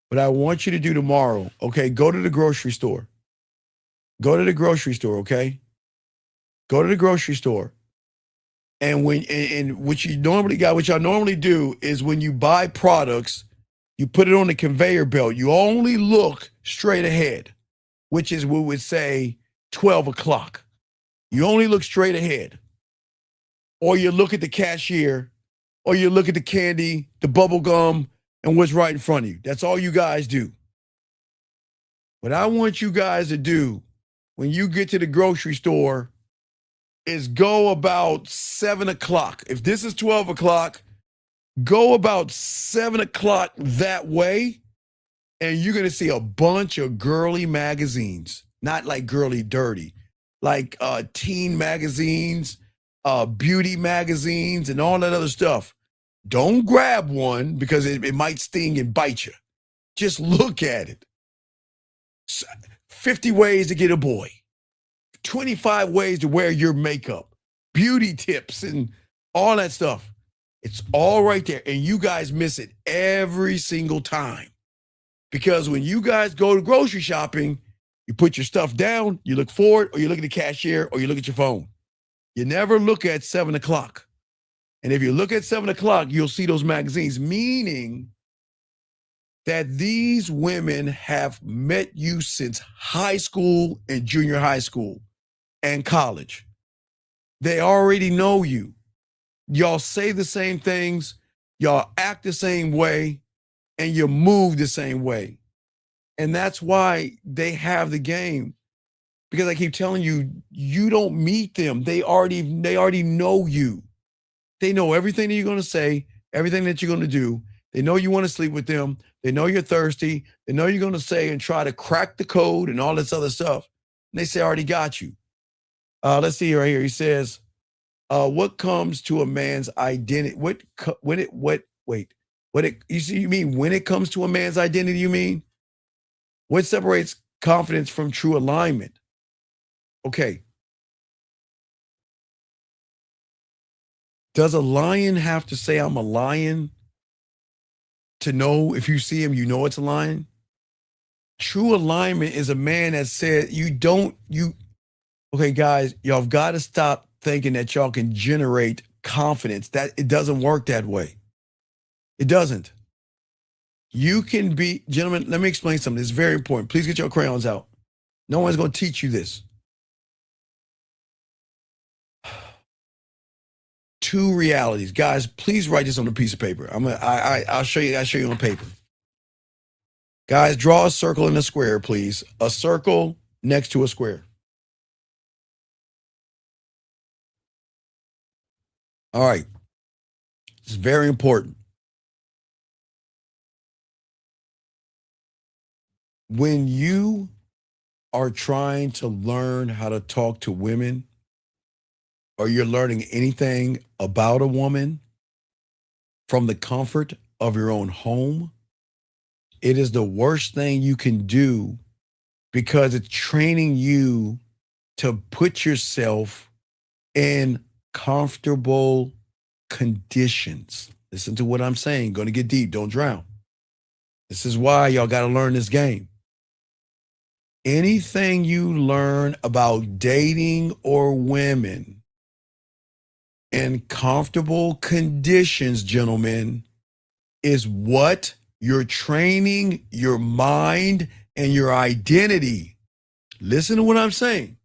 [SPEAKER 13] What I want you to do tomorrow, okay, go to the grocery store. Go to the grocery store, okay? Go to the grocery store. And what y'all normally do is when you buy products, you put it on the conveyor belt. You only look straight ahead, which is we would say 12 o'clock. You only look straight ahead. Or you look at the cashier, or you look at the candy, the bubble gum, and what's right in front of you. That's all you guys do. What I want you guys to do when you get to the grocery store is go about 7 o'clock. If this is 12 o'clock, go about 7 o'clock that way, and you're going to see a bunch of girly magazines. Not like girly dirty, like teen magazines, beauty magazines, and all that other stuff. Don't grab one because it might sting and bite you. Just look at it. 50 ways to get a boy. 25 ways to wear your makeup. Beauty tips and all that stuff. It's all right there. And you guys miss it every single time. Because when you guys go to grocery shopping, you put your stuff down, you look forward, or you look at the cashier, or you look at your phone. You never look at 7 o'clock. And if you look at 7 o'clock, you'll see those magazines, meaning that these women have met you since high school and junior high school and college. They already know you. Y'all say the same things, y'all act the same way, and you move the same way. And that's why they have the game. Because I keep telling you, you don't meet them. They already know you. They know everything that you're going to say, everything that you're going to do. They know you want to sleep with them. They know you're thirsty. They know you're going to say and try to crack the code and all this other stuff. And they say, I already got you. Let's see right here. He says, what comes to a man's identity? You mean when it comes to a man's identity, you mean? What separates confidence from true alignment? Okay. Does a lion have to say I'm a lion to know if you see him, you know it's a lion? True alignment is a man that said okay, guys, y'all have got to stop thinking that y'all can generate confidence. That it doesn't work that way. It doesn't. You can be, gentlemen, let me explain something. It's very important. Please get your crayons out. No one's going to teach you this. two realities. Guys, please write this on a piece of paper. I'll show you. I'll show you on paper. Guys, draw a circle and a square, please. A circle next to a square. All right. It's very important. When you are trying to learn how to talk to women, or you're learning anything about a woman from the comfort of your own home, it is the worst thing you can do because it's training you to put yourself in comfortable conditions. Listen to what I'm saying. Going to get deep. Don't drown. This is why y'all got to learn this game. Anything you learn about dating or women in comfortable conditions, gentlemen, is what you're training your mind and your identity. Listen to what I'm saying.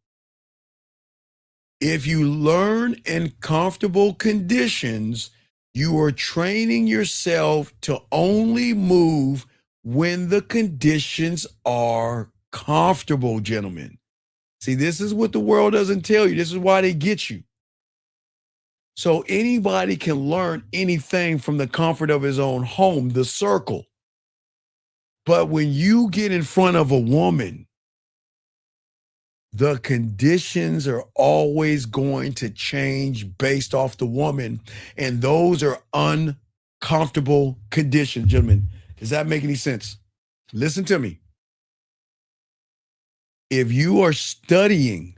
[SPEAKER 13] If you learn in comfortable conditions, you are training yourself to only move when the conditions are comfortable, gentlemen. See, this is what the world doesn't tell you. This is why they get you. So anybody can learn anything from the comfort of his own home, the circle. But when you get in front of a woman, the conditions are always going to change based off the woman. And those are uncomfortable conditions, gentlemen. Does that make any sense? Listen to me. If you are studying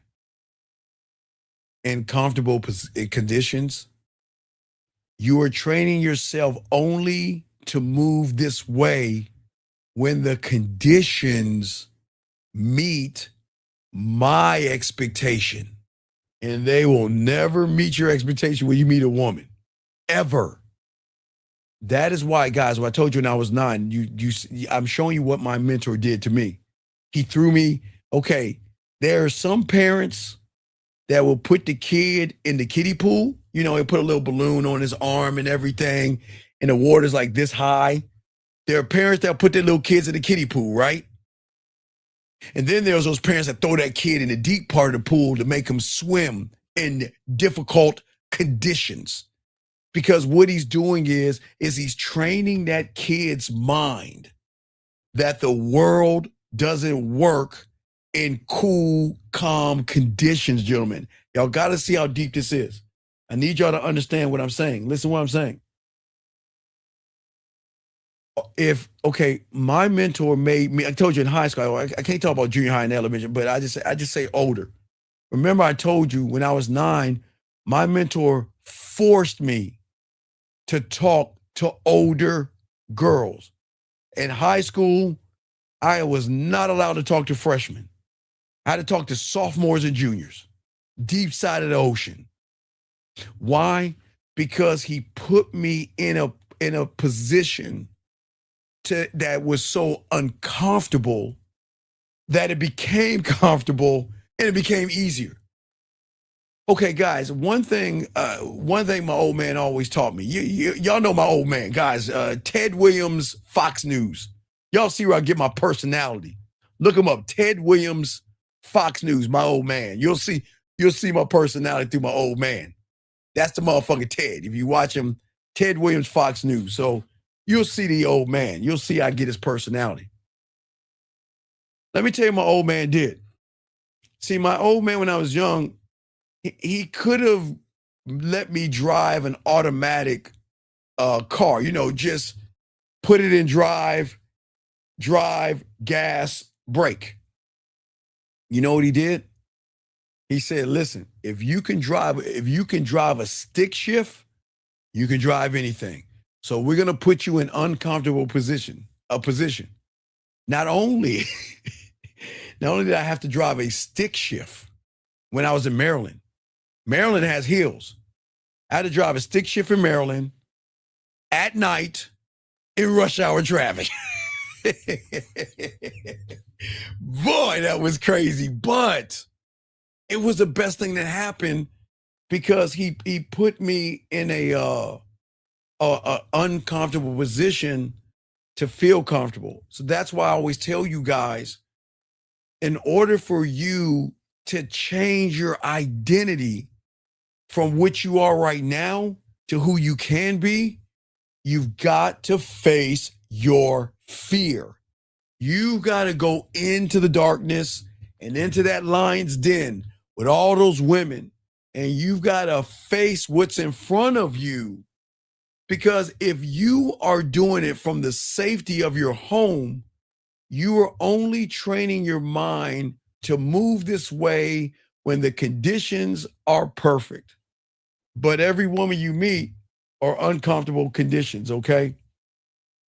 [SPEAKER 13] in comfortable conditions, you are training yourself only to move this way when the conditions meet my expectation. And they will never meet your expectation when you meet a woman, ever. That is why, guys, when I told you when I was 9, I'm showing you what my mentor did to me. He threw me, okay, there are some parents that will put the kid in the kiddie pool. You know, they put a little balloon on his arm and everything, and the water's like this high. There are parents that put their little kids in the kiddie pool, right? And then there's those parents that throw that kid in the deep part of the pool to make him swim in difficult conditions. Because what he's doing is he's training that kid's mind that the world doesn't work in cool, calm conditions, gentlemen. Y'all got to see how deep this is. I need y'all to understand what I'm saying. Listen to what I'm saying. My mentor made me, I told you in high school, I can't talk about junior high and elementary, but I just say older. Remember I told you when I was 9, my mentor forced me to talk to older girls. In high school, I was not allowed to talk to freshmen. I had to talk to sophomores and juniors, deep side of the ocean. Why? Because he put me in a position that was so uncomfortable that it became comfortable and it became easier. Okay, guys, one thing my old man always taught me. Y'all know my old man, guys. Ted Williams, Fox News. Y'all see where I get my personality. Look him up, Ted Williams, Fox News, my old man. You'll see my personality through my old man. That's the motherfucking Ted. If you watch him, Ted Williams, Fox News. So you'll see the old man. You'll see I get his personality. Let me tell you what my old man did. See, my old man, when I was young, he could have let me drive an automatic car, just put it in drive, gas, brake. You know what he did? He said, listen, if you can drive a stick shift, you can drive anything. So we're going to put you in uncomfortable position. Not only did I have to drive a stick shift when I was in Maryland. Maryland has hills. I had to drive a stick shift in Maryland at night in rush hour traffic. Boy, that was crazy. But it was the best thing that happened because he put me in a uncomfortable position to feel comfortable. So that's why I always tell you guys, in order for you to change your identity from what you are right now to who you can be, you've got to face your fear. You've got to go into the darkness and into that lion's den with all those women, and you've got to face what's in front of you. Because if you are doing it from the safety of your home, you are only training your mind to move this way when the conditions are perfect. But every woman you meet are uncomfortable conditions, okay?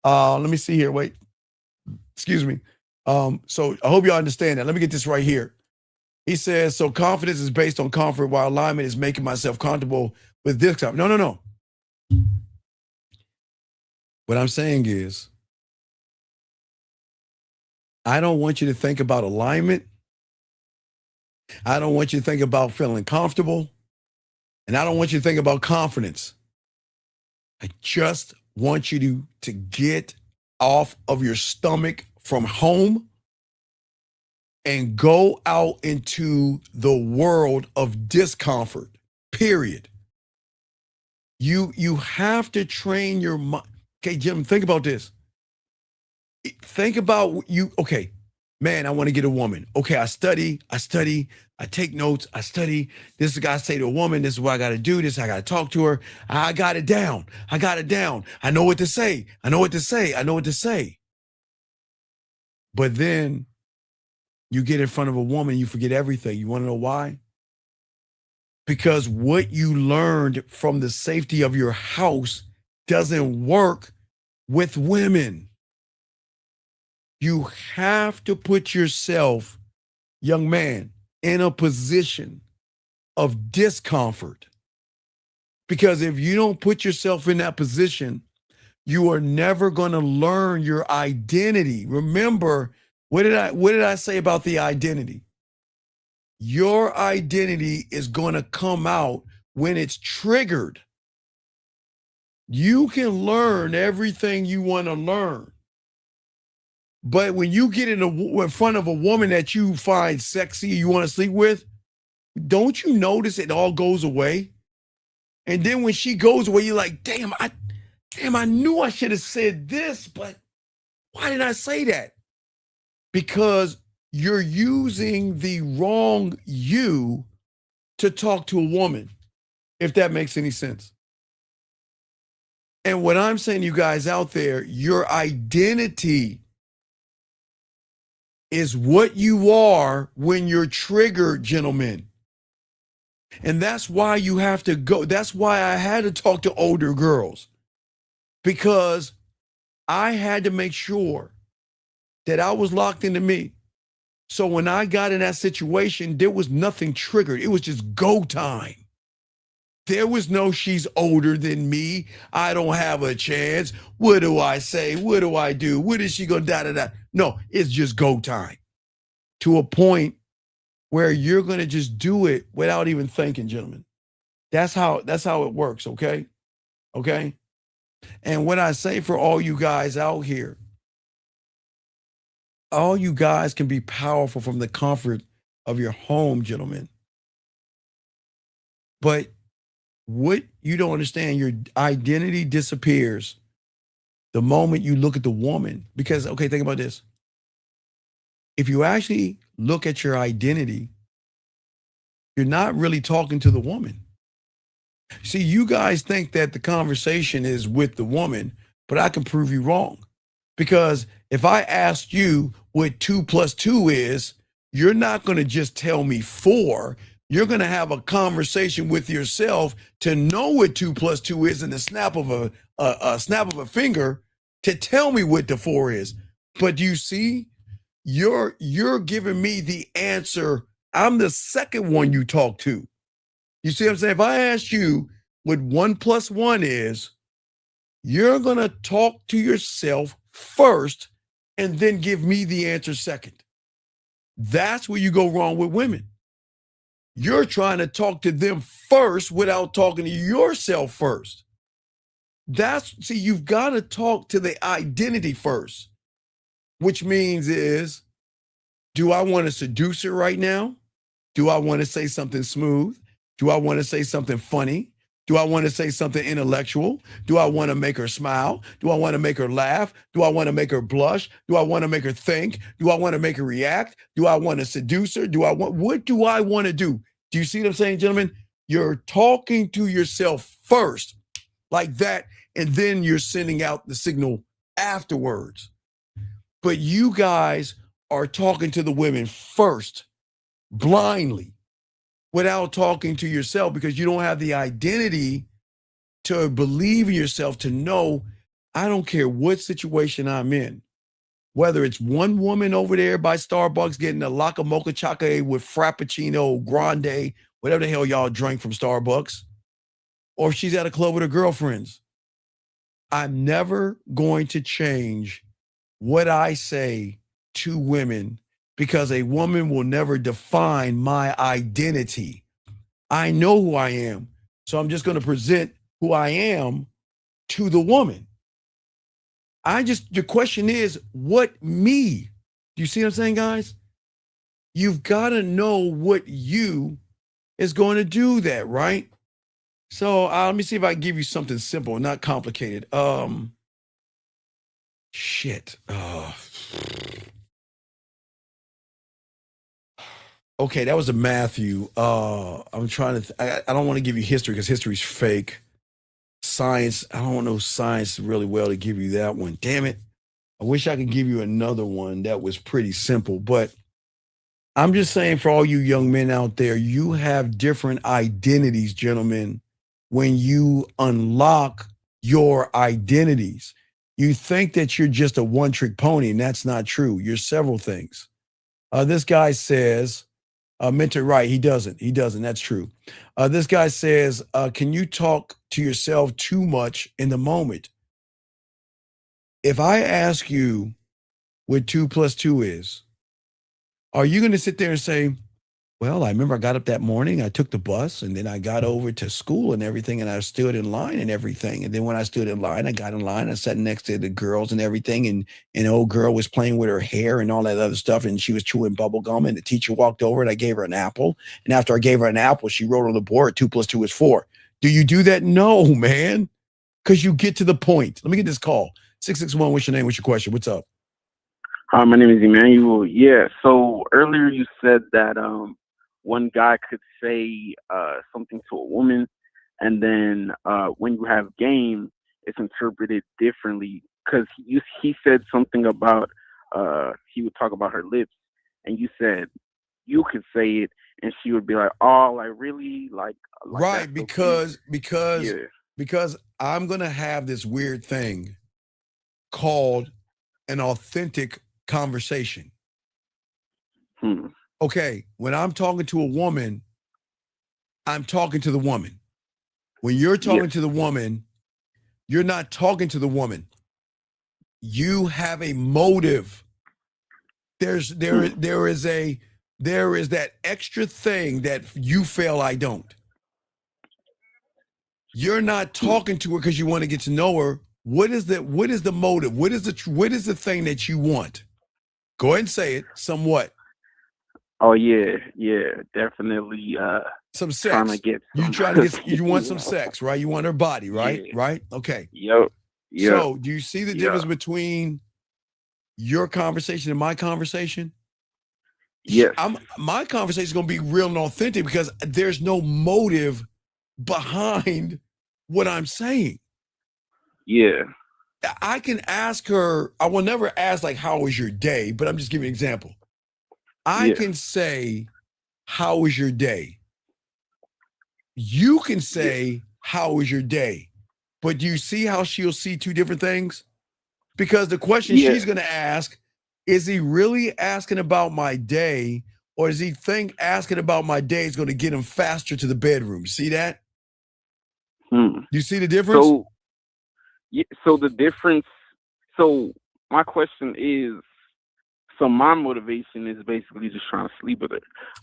[SPEAKER 13] Let me see here. Wait. Excuse me. So I hope y'all understand that. Let me get this right here. He says, so confidence is based on comfort while alignment is making myself comfortable with discomfort. No. What I'm saying is, I don't want you to think about alignment. I don't want you to think about feeling comfortable. And I don't want you to think about confidence. I just want you to get off of your stomach from home and go out into the world of discomfort, period. You have to train your mind. Okay, Jim, think about this. Think about you. Okay, man, I want to get a woman. Okay, I study, I take notes, I study. This is what I say to a woman. This is what I got to do. This, I got to talk to her. I got it down. I know what to say. I know what to say. But then you get in front of a woman, you forget everything. You want to know why? Because what you learned from the safety of your house doesn't work with women. You have to put yourself, young man, in a position of discomfort. Because if you don't put yourself in that position, you are never going to learn your identity. Remember, what did I say about the identity? Your identity is going to come out when it's triggered. You can learn everything you want to learn. But when you get in front of a woman that you find sexy, you want to sleep with, don't you notice it all goes away? And then when she goes away, you're like, damn, I knew I should have said this, but why did I say that? Because you're using the wrong you to talk to a woman, if that makes any sense. And what I'm saying to you guys out there, your identity is what you are when you're triggered, gentlemen. And that's why you have to go. That's why I had to talk to older girls, because I had to make sure that I was locked into me. So when I got in that situation, there was nothing triggered. It was just go time. There was no, she's older than me, I don't have a chance. What do I say? What do I do? What is she going to No, it's just go time. To a point where you're going to just do it without even thinking, gentlemen. That's how it works, okay? Okay? And what I say for all you guys out here, all you guys can be powerful from the comfort of your home, gentlemen. But what you don't understand, your identity disappears the moment you look at the woman. Because, okay, think about this. If you actually look at your identity, you're not really talking to the woman. See, you guys think that the conversation is with the woman, but I can prove you wrong. Because if I asked you what 2 + 2 is, you're not going to just tell me 4. You're going to have a conversation with yourself to know what 2 + 2 is in the snap of a finger to tell me what the 4 is. But you see, you're giving me the answer. I'm the second one you talk to. You see what I'm saying? If I ask you what 1 + 1 is, you're going to talk to yourself first and then give me the answer second. That's where you go wrong with women. You're trying to talk to them first without talking to yourself first. See, you've got to talk to the identity first, which means is, do I want to seduce her right now? Do I want to say something smooth? Do I want to say something funny? Do I want to say something intellectual? Do I want to make her smile? Do I want to make her laugh? Do I want to make her blush? Do I want to make her think? Do I want to make her react? Do I want to seduce her? What do I want to do? Do you see what I'm saying, gentlemen? You're talking to yourself first, like that, and then you're sending out the signal afterwards. But you guys are talking to the women first, blindly, without talking to yourself, because you don't have the identity to believe in yourself, to know, I don't care what situation I'm in, whether it's one woman over there by Starbucks getting a Laca Mocha Chocolate with Frappuccino, Grande, whatever the hell y'all drink from Starbucks, or if she's at a club with her girlfriends. I'm never going to change what I say to women, because a woman will never define my identity. I know who I am, so I'm just going to present who I am to the woman. The question is, what me? Do you see what I'm saying, guys? You've got to know what you is going to do that, right? So let me see if I can give you something simple, not complicated. Shit. Okay, that was a Matthew. I'm trying to, I don't want to give you history because history's fake. Science, I don't know science really well to give you that one. Damn it. I wish I could give you another one that was pretty simple, but I'm just saying, for all you young men out there, you have different identities, gentlemen, when you unlock your identities. You think that you're just a one-trick pony, and that's not true. You're several things. This guy says, Mentor, right, he doesn't. That's true. This guy says, can you talk to yourself too much in the moment? If I ask you what 2 + 2 is, are you going to sit there and say, well, I remember I got up that morning, I took the bus, and then I got over to school and everything, and I stood in line and everything. And then when I stood in line, I got in line, I sat next to the girls and everything, and an old girl was playing with her hair and all that other stuff, and she was chewing bubble gum, and the teacher walked over, and I gave her an apple. And after I gave her an apple, she wrote on the board, 2 + 2 is 4. Do you do that? No, man, because you get to the point. Let me get this call. 661, what's your name? What's your question? What's up?
[SPEAKER 4] Hi, my name is Emmanuel. Yeah, so earlier you said that one guy could say something to a woman, and then when you have game, it's interpreted differently. Because he said something about he would talk about her lips, and you said you could say it, and she would be like, "Oh, I really like."
[SPEAKER 13] Right, because I'm gonna have this weird thing called an authentic conversation. Okay, when I'm talking to a woman, I'm talking to the woman. When you're talking to the woman, you're not talking to the woman. You have a motive. There is that extra thing that you feel I don't. You're not talking to her because you want to get to know her. What is the motive? What is the thing that you want? Go ahead and say it. Somewhat.
[SPEAKER 4] Oh yeah, definitely.
[SPEAKER 13] Some sex.
[SPEAKER 4] Trying to get
[SPEAKER 13] you want some sex, right? You want her body, right?
[SPEAKER 4] Yeah.
[SPEAKER 13] Right? Okay.
[SPEAKER 4] Yep.
[SPEAKER 13] So do you see the difference between your conversation and my conversation?
[SPEAKER 4] Yes.
[SPEAKER 13] My conversation is going to be real and authentic because there's no motive behind what I'm saying.
[SPEAKER 4] Yeah.
[SPEAKER 13] I can ask her, I will never ask like, how was your day? But I'm just giving an example. I can say, how was your day? You can say, how was your day? But do you see how she'll see two different things? Because the question she's going to ask, is he really asking about my day, or does he think asking about my day is going to get him faster to the bedroom? See that? You see the difference?
[SPEAKER 4] So the difference. So my question is, So my motivation is basically just trying to sleep with her.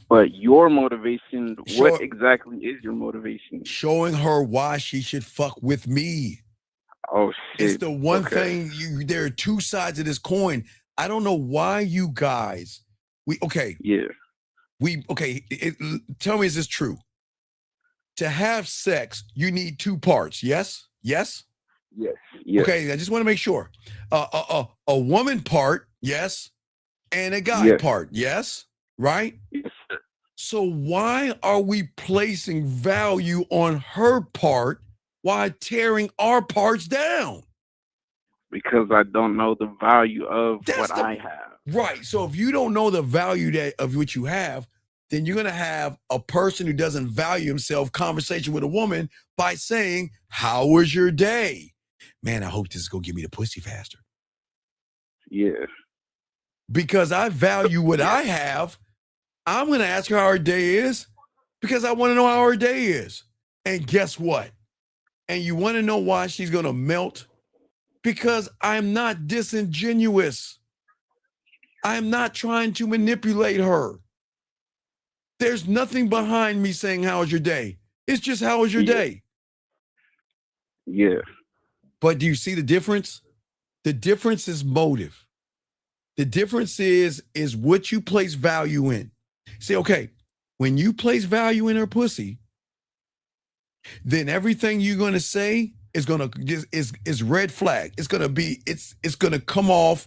[SPEAKER 4] But your motivation, what exactly is your motivation?
[SPEAKER 13] Showing her why she should fuck with me.
[SPEAKER 4] Oh shit!
[SPEAKER 13] It's the one thing. There are two sides of this coin. I don't know why you guys. Tell me, is this true? To have sex, you need two parts. Yes.
[SPEAKER 4] Yes.
[SPEAKER 13] Okay, I just want to make sure. A woman part, yes, and a guy part, yes, right?
[SPEAKER 4] Yes, sir.
[SPEAKER 13] So why are we placing value on her part while tearing our parts down?
[SPEAKER 4] Because I don't know the value of what I have.
[SPEAKER 13] Right. So if you don't know the value of what you have, then you're going to have a person who doesn't value himself conversation with a woman by saying, "How was your day?" Man, I hope this is going to give me the pussy faster.
[SPEAKER 4] Yeah.
[SPEAKER 13] Because I value what I have, I'm going to ask her how her day is because I want to know how her day is. And guess what? And you want to know why she's going to melt? Because I'm not disingenuous. I'm not trying to manipulate her. There's nothing behind me saying, "How was your day?" It's just, "How was your day?"
[SPEAKER 4] Yeah.
[SPEAKER 13] But do you see the difference? The difference is motive. The difference is what you place value in. See, okay, when you place value in her pussy, then everything you're going to say is going to is red flag. It's going to be it's going to come off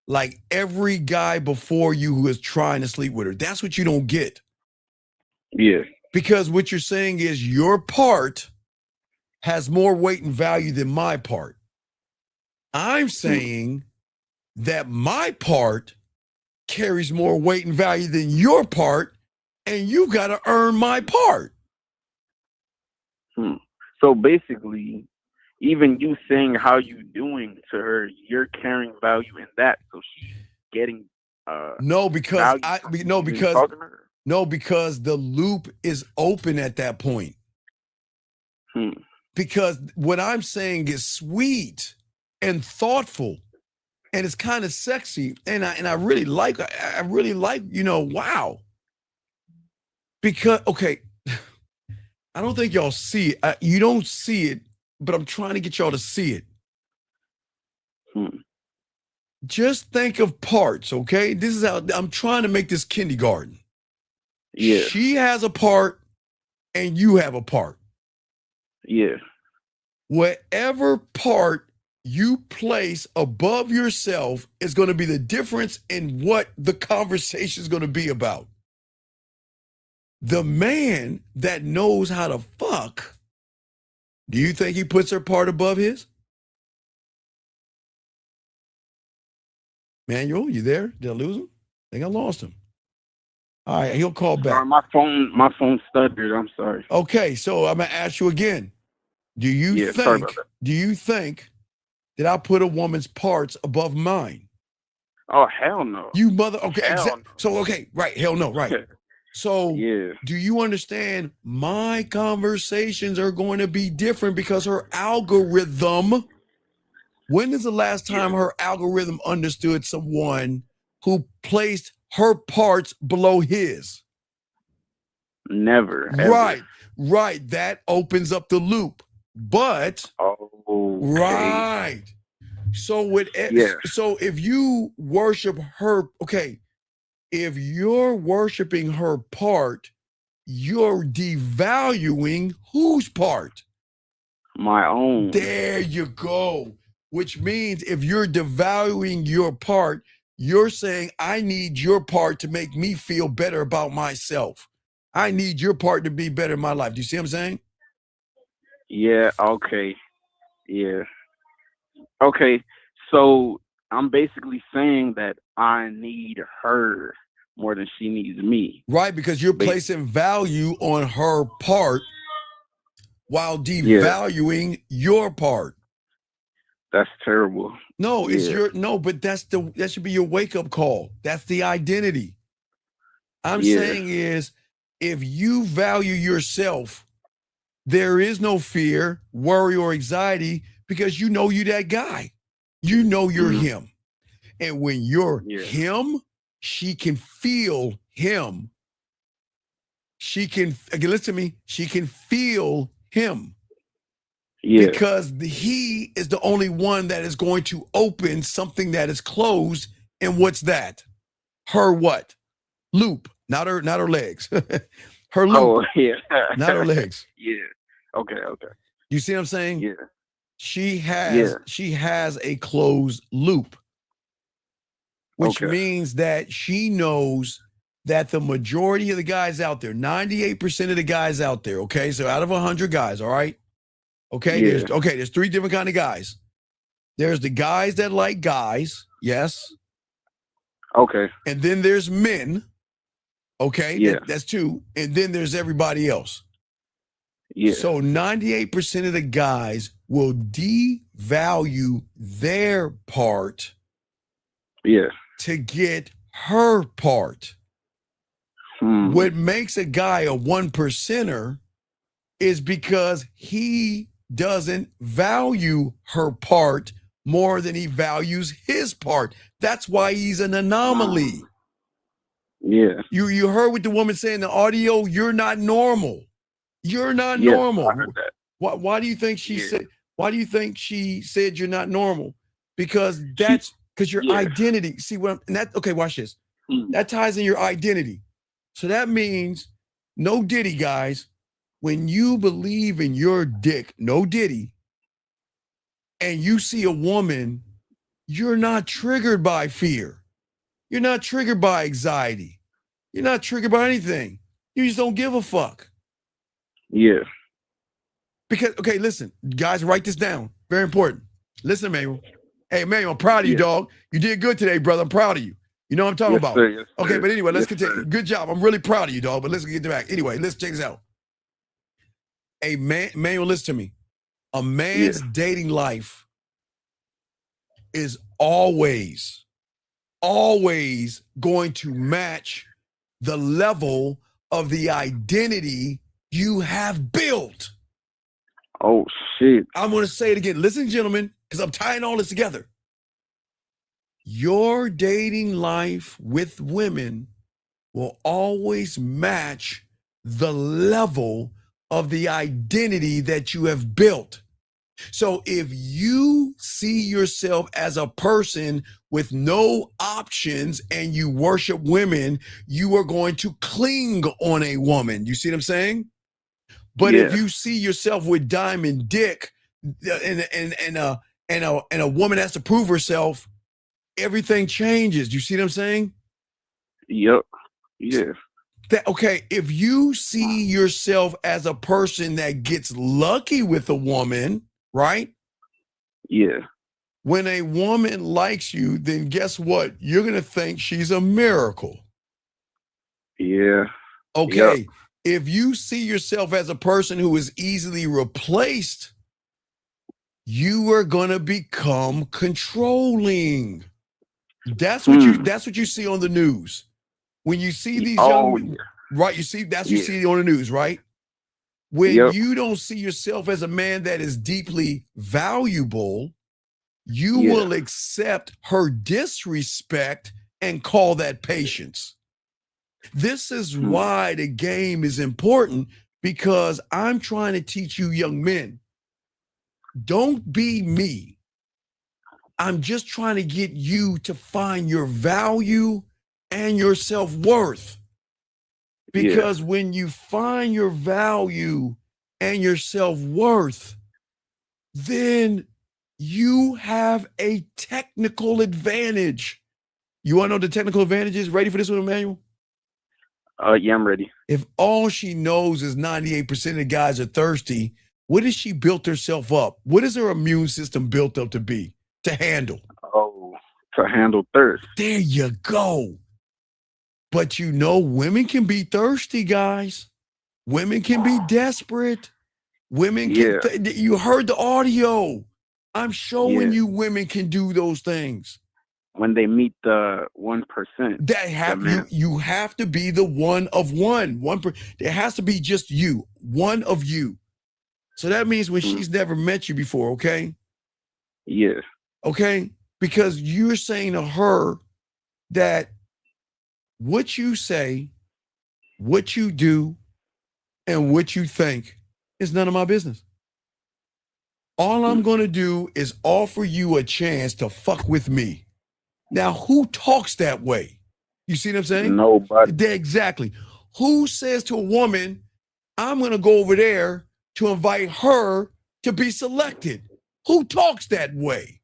[SPEAKER 13] like every guy before you who is trying to sleep with her. That's what you don't get.
[SPEAKER 4] Yeah.
[SPEAKER 13] Because what you're saying is your part has more weight and value than my part. I'm saying that my part carries more weight and value than your part, and you got to earn my part.
[SPEAKER 4] So basically, even you saying how you doing to her, you're carrying value in that. So she's getting
[SPEAKER 13] because the loop is open at that point. Because what I'm saying is sweet and thoughtful, and it's kind of sexy, and I really like wow. Because I don't think y'all see it. You don't see it, but I'm trying to get y'all to see it. Just think of parts, okay? This is how I'm trying to make this kindergarten.
[SPEAKER 4] Yeah.
[SPEAKER 13] She has a part and you have a part.
[SPEAKER 4] Yeah.
[SPEAKER 13] Whatever part you place above yourself is going to be the difference in what the conversation is going to be about. The man that knows how to fuck, do you think he puts her part above his? Manuel, you there? Did I lose him? I think I lost him. All right, he'll call back.
[SPEAKER 4] Sorry, my phone stuttered. I'm sorry.
[SPEAKER 13] Okay, so I'm gonna ask you again. Do you think that I put a woman's parts above mine?
[SPEAKER 4] Oh, hell no.
[SPEAKER 13] You mother. Okay,
[SPEAKER 4] hell no.
[SPEAKER 13] So okay, right. Hell no, right. So do you understand? My conversations are going to be different because her algorithm. When is the last time her algorithm understood someone who placed her parts below his?
[SPEAKER 4] Never.
[SPEAKER 13] Right. That opens up the loop. But right. So so if you worship her, if you're worshiping her part, you're devaluing whose part?
[SPEAKER 4] My own.
[SPEAKER 13] There you go. Which means if you're devaluing your part, you're saying, I need your part to make me feel better about myself. I need your part to be better in my life. Do you see what I'm saying?
[SPEAKER 4] Yeah, okay. Yeah. Okay, so I'm basically saying that I need her more than she needs me.
[SPEAKER 13] Right, because you're placing value on her part while devaluing your part.
[SPEAKER 4] That's terrible.
[SPEAKER 13] No, but that should be your wake-up call. That's the identity. I'm saying is if you value yourself, there is no fear, worry, or anxiety because you know you're that guy. You know you're him. And when you're him, she can feel him. She can, again, listen to me, she can feel him.
[SPEAKER 4] Yeah.
[SPEAKER 13] Because he is the only one that is going to open something that is closed. And what's that? Her what? Loop. Not her legs. Her loop.
[SPEAKER 4] Oh, yeah.
[SPEAKER 13] Not her legs.
[SPEAKER 4] Yeah. Okay.
[SPEAKER 13] You see what I'm saying?
[SPEAKER 4] Yeah.
[SPEAKER 13] She has a closed loop, which means that she knows that the majority of the guys out there, 98% of the guys out there, okay? So out of 100 guys, all right? Okay, there's three different kind of guys. There's the guys that like guys, yes.
[SPEAKER 4] Okay.
[SPEAKER 13] And then there's men, okay?
[SPEAKER 4] Yeah.
[SPEAKER 13] That's two. And then there's everybody else.
[SPEAKER 4] Yeah.
[SPEAKER 13] So 98% of the guys will devalue their part to get her part. What makes a guy a 1%er is because he doesn't value her part more than he values his part. That's why he's an anomaly.
[SPEAKER 4] Yeah.
[SPEAKER 13] You heard what the woman said in the audio, you're not normal. You're not normal.
[SPEAKER 4] I heard that.
[SPEAKER 13] Why do you think she said you're not normal? Because that's because your identity. See what watch this. That ties in your identity. So that means no diddy, guys. When you believe in your dick, no diddy, and you see a woman, you're not triggered by fear. You're not triggered by anxiety. You're not triggered by anything. You just don't give a fuck.
[SPEAKER 4] Yeah.
[SPEAKER 13] Because, listen, guys, write this down. Very important. Listen, Emmanuel. Hey, Emmanuel, I'm proud of you, dog. You did good today, brother. I'm proud of you. You know what I'm talking about?
[SPEAKER 4] Sir, yes,
[SPEAKER 13] okay,
[SPEAKER 4] sir.
[SPEAKER 13] but anyway, let's
[SPEAKER 4] Yes,
[SPEAKER 13] continue.
[SPEAKER 4] sir.
[SPEAKER 13] Good job. I'm really proud of you, dog, but let's get back. Anyway, let's check this out. A man, Emmanuel, listen to me. A man's dating life is always going to match the level of the identity you have built.
[SPEAKER 4] Oh, shit.
[SPEAKER 13] I'm going to say it again. Listen, gentlemen, because I'm tying all this together. Your dating life with women will always match the level of the identity that you have built. So if you see yourself as a person with no options and you worship women, you are going to cling on a woman. You see what I'm saying? But if you see yourself with diamond dick and a woman has to prove herself, everything changes. You see what I'm saying?
[SPEAKER 4] Yep. Yeah.
[SPEAKER 13] If you see yourself as a person that gets lucky with a woman, right?
[SPEAKER 4] Yeah.
[SPEAKER 13] When a woman likes you, then guess what? You're going to think she's a miracle.
[SPEAKER 4] Yeah.
[SPEAKER 13] Okay.
[SPEAKER 4] Yep.
[SPEAKER 13] If you see yourself as a person who is easily replaced, you are going to become controlling. That's what you see on the news. When you see these young, right? You see, that's what you see on the news, right? When you don't see yourself as a man that is deeply valuable, you will accept her disrespect and call that patience. This is why the game is important, because I'm trying to teach you young men, don't be me. I'm just trying to get you to find your value and your self-worth. Because when you find your value and your self-worth, then you have a technical advantage. You want to know the technical advantage is? Ready for this one, Emmanuel?
[SPEAKER 4] Yeah, I'm ready.
[SPEAKER 13] If all she knows is 98% of the guys are thirsty, what has she built herself up? What is her immune system built up to be? To handle?
[SPEAKER 4] Oh, to handle thirst.
[SPEAKER 13] There you go. But you know, women can be thirsty, guys. Women can be desperate. Women can, you heard the audio. I'm showing you women can do those things.
[SPEAKER 4] When they meet the 1%.
[SPEAKER 13] You have to be the one of one. There has to be just you, one of you. So that means when she's never met you before, okay?
[SPEAKER 4] Yeah.
[SPEAKER 13] Okay? Because you're saying to her that what you say, what you do, and what you think is none of my business. All I'm going to do is offer you a chance to fuck with me. Now, who talks that way? You see what I'm saying?
[SPEAKER 4] Nobody.
[SPEAKER 13] Exactly. Who says to a woman, I'm going to go over there to invite her to be selected? Who talks that way?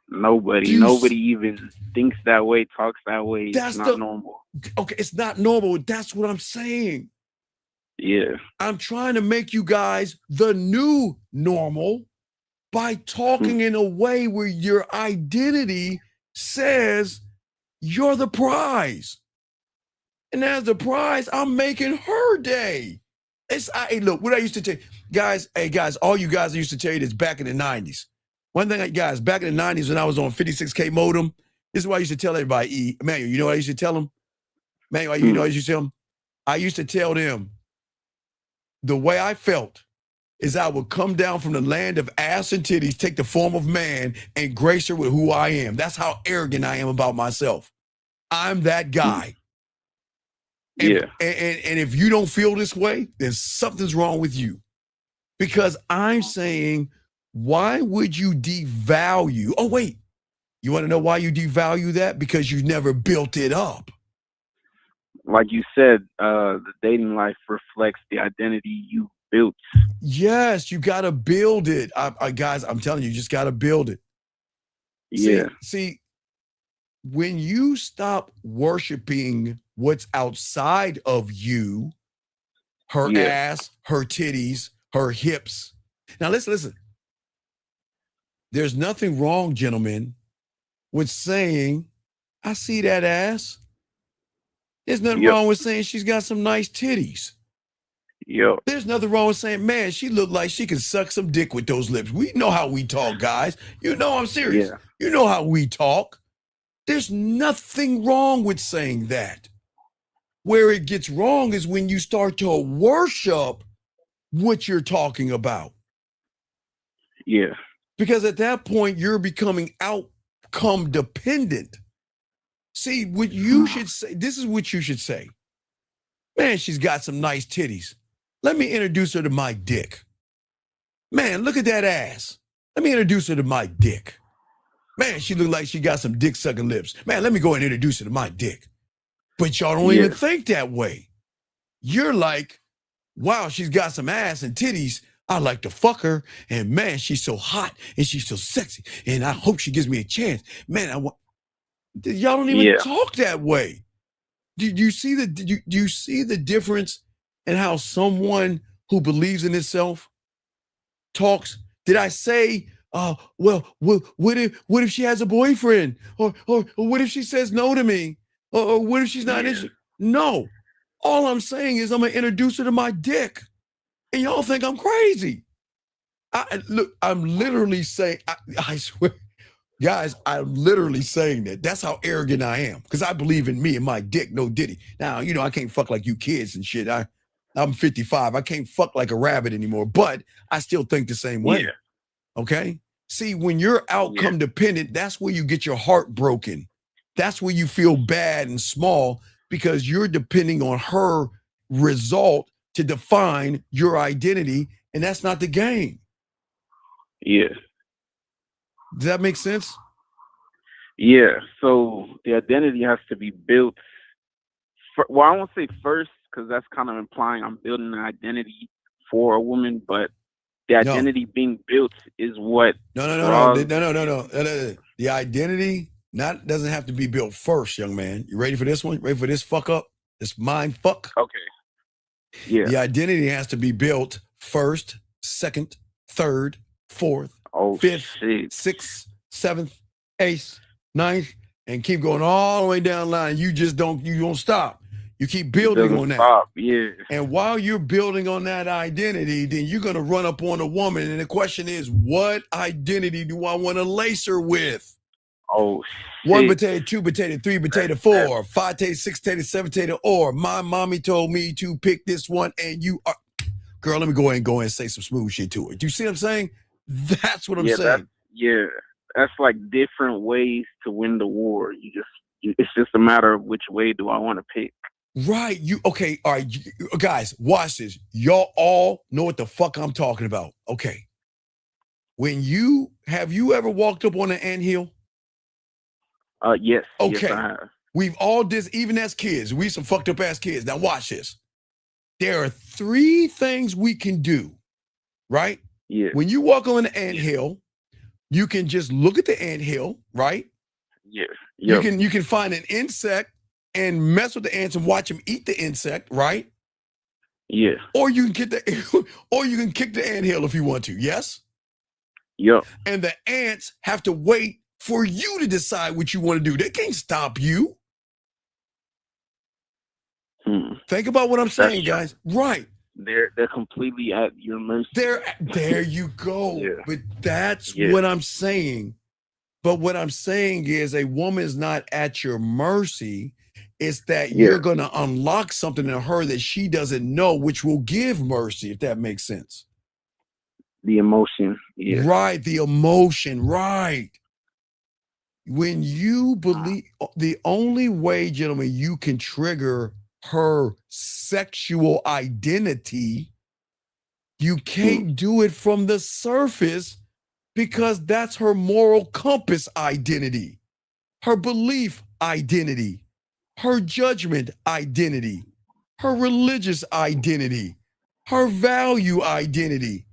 [SPEAKER 4] Nobody. Nobody even thinks that way, talks that way. It's not normal.
[SPEAKER 13] Okay, it's not normal. That's what I'm saying.
[SPEAKER 4] Yeah.
[SPEAKER 13] I'm trying to make you guys the new normal by talking in a way where your identity says you're the prize. And as the prize, I'm making her day. Hey, look, what I used to tell guys, all you guys I used to tell you this back in the 90s. One thing, guys, back in the 90s when I was on 56K modem, this is what I used to tell everybody. Manuel, you know what I used to tell them? Manuel, you know what I used to tell them? I used to tell them the way I felt is I would come down from the land of ass and titties, take the form of man, and grace her with who I am. That's how arrogant I am about myself. I'm that guy. And if you don't feel this way, then something's wrong with you. Because I'm saying, why would you devalue? Oh, wait. You want to know why you devalue that? Because you never built it up.
[SPEAKER 4] Like you said, the dating life reflects the identity you built.
[SPEAKER 13] Yes, you got to build it. Guys, I'm telling you, just got to build it.
[SPEAKER 4] Yeah.
[SPEAKER 13] See, when you stop worshiping what's outside of you, her ass, her titties, her hips. Now, listen. There's nothing wrong, gentlemen, with saying, I see that ass. There's nothing wrong with saying she's got some nice titties. There's nothing wrong with saying, man, she looked like she can suck some dick with those lips. We know how we talk, guys. You know I'm serious. You know how we talk. There's nothing wrong with saying that. Where it gets wrong is when you start to worship what you're talking about.
[SPEAKER 4] Yeah.
[SPEAKER 13] Because at that point, you're becoming outcome dependent. See, what you should say, this is what you should say. Man, she's got some nice titties. Let me introduce her to my dick. Man, look at that ass. Let me introduce her to my dick. Man, she look like she got some dick sucking lips. Man, let me go and introduce her to my dick. But y'all don't even think that way. You're like, wow, she's got some ass and titties. I like to fuck her. And man, she's so hot and she's so sexy. And I hope she gives me a chance. Man, y'all don't even talk that way. Do you see the difference in how someone who believes in itself talks? Did I say, well, what if she has a boyfriend? Or what if she says no to me? Or what if she's not interested? No. All I'm saying is I'm going to introduce her to my dick. And y'all think I'm crazy. Look, I'm literally saying, I swear, guys, I'm literally saying that. That's how arrogant I am. Because I believe in me and my dick, no diddy. Now, you know, I can't fuck like you kids and shit. I'm 55. I can't fuck like a rabbit anymore. But I still think the same way. Yeah. Okay? See, when you're outcome dependent, that's where you get your heart broken. That's where you feel bad and small because you're depending on her result to define your identity, and that's not the game.
[SPEAKER 4] Yeah.
[SPEAKER 13] Does that make sense?
[SPEAKER 4] Yeah. So the identity has to be built. Well, I won't say first because that's kind of implying I'm building an identity for a woman, but the identity being built is what.
[SPEAKER 13] No. The identity doesn't have to be built first, young man. You ready for this one? Ready for this fuck up? This mind fuck?
[SPEAKER 4] Okay. Yeah.
[SPEAKER 13] The identity has to be built first, second, third, fourth, fifth, sixth, seventh, eighth, ninth, and keep going all the way down the line. You don't stop. You keep building on that.
[SPEAKER 4] Stop. Yeah.
[SPEAKER 13] And while you're building on that identity, then you're going to run up on a woman. And the question is, what identity do I want to lace her with?
[SPEAKER 4] Oh, shit.
[SPEAKER 13] 1 potato, 2 potato, 3 potato, 4, 5 potato, 6 potato, 7 potato, or my mommy told me to pick this one and you are. Girl, let me go ahead and say some smooth shit to it. Do you see what I'm saying? That's what I'm saying.
[SPEAKER 4] That's like different ways to win the war. You just it's just a matter of which way do I want to pick.
[SPEAKER 13] Right. Okay. All right. Guys, watch this. Y'all all know what the fuck I'm talking about. Okay. Have you ever walked up on an anthill?
[SPEAKER 4] Yes.
[SPEAKER 13] Okay.
[SPEAKER 4] Yes, I have.
[SPEAKER 13] We've all did, even as kids. We some fucked up ass kids. Now watch this. There are 3 things we can do, right?
[SPEAKER 4] Yeah.
[SPEAKER 13] When you walk on an anthill, you can just look at the anthill, right?
[SPEAKER 4] Yeah.
[SPEAKER 13] Yep. You can find an insect and mess with the ants and watch them eat the insect, right?
[SPEAKER 4] Yeah.
[SPEAKER 13] Or you can kick the anthill if you want to. Yes.
[SPEAKER 4] Yep.
[SPEAKER 13] And the ants have to wait for you to decide what you want to do. They can't stop you. Think about what I'm saying, guys. Right.
[SPEAKER 4] They're completely at your mercy.
[SPEAKER 13] There you go.
[SPEAKER 4] Yeah.
[SPEAKER 13] But that's what I'm saying. But what I'm saying is a woman is not at your mercy. It's that you're going to unlock something in her that she doesn't know, which will give mercy, if that makes sense.
[SPEAKER 4] The emotion. Yeah.
[SPEAKER 13] Right. The emotion. Right. When you believe, the only way, gentlemen, you can trigger her sexual identity, you can't do it from the surface because that's her moral compass identity, her belief identity, her judgment identity, her religious identity, her value identity.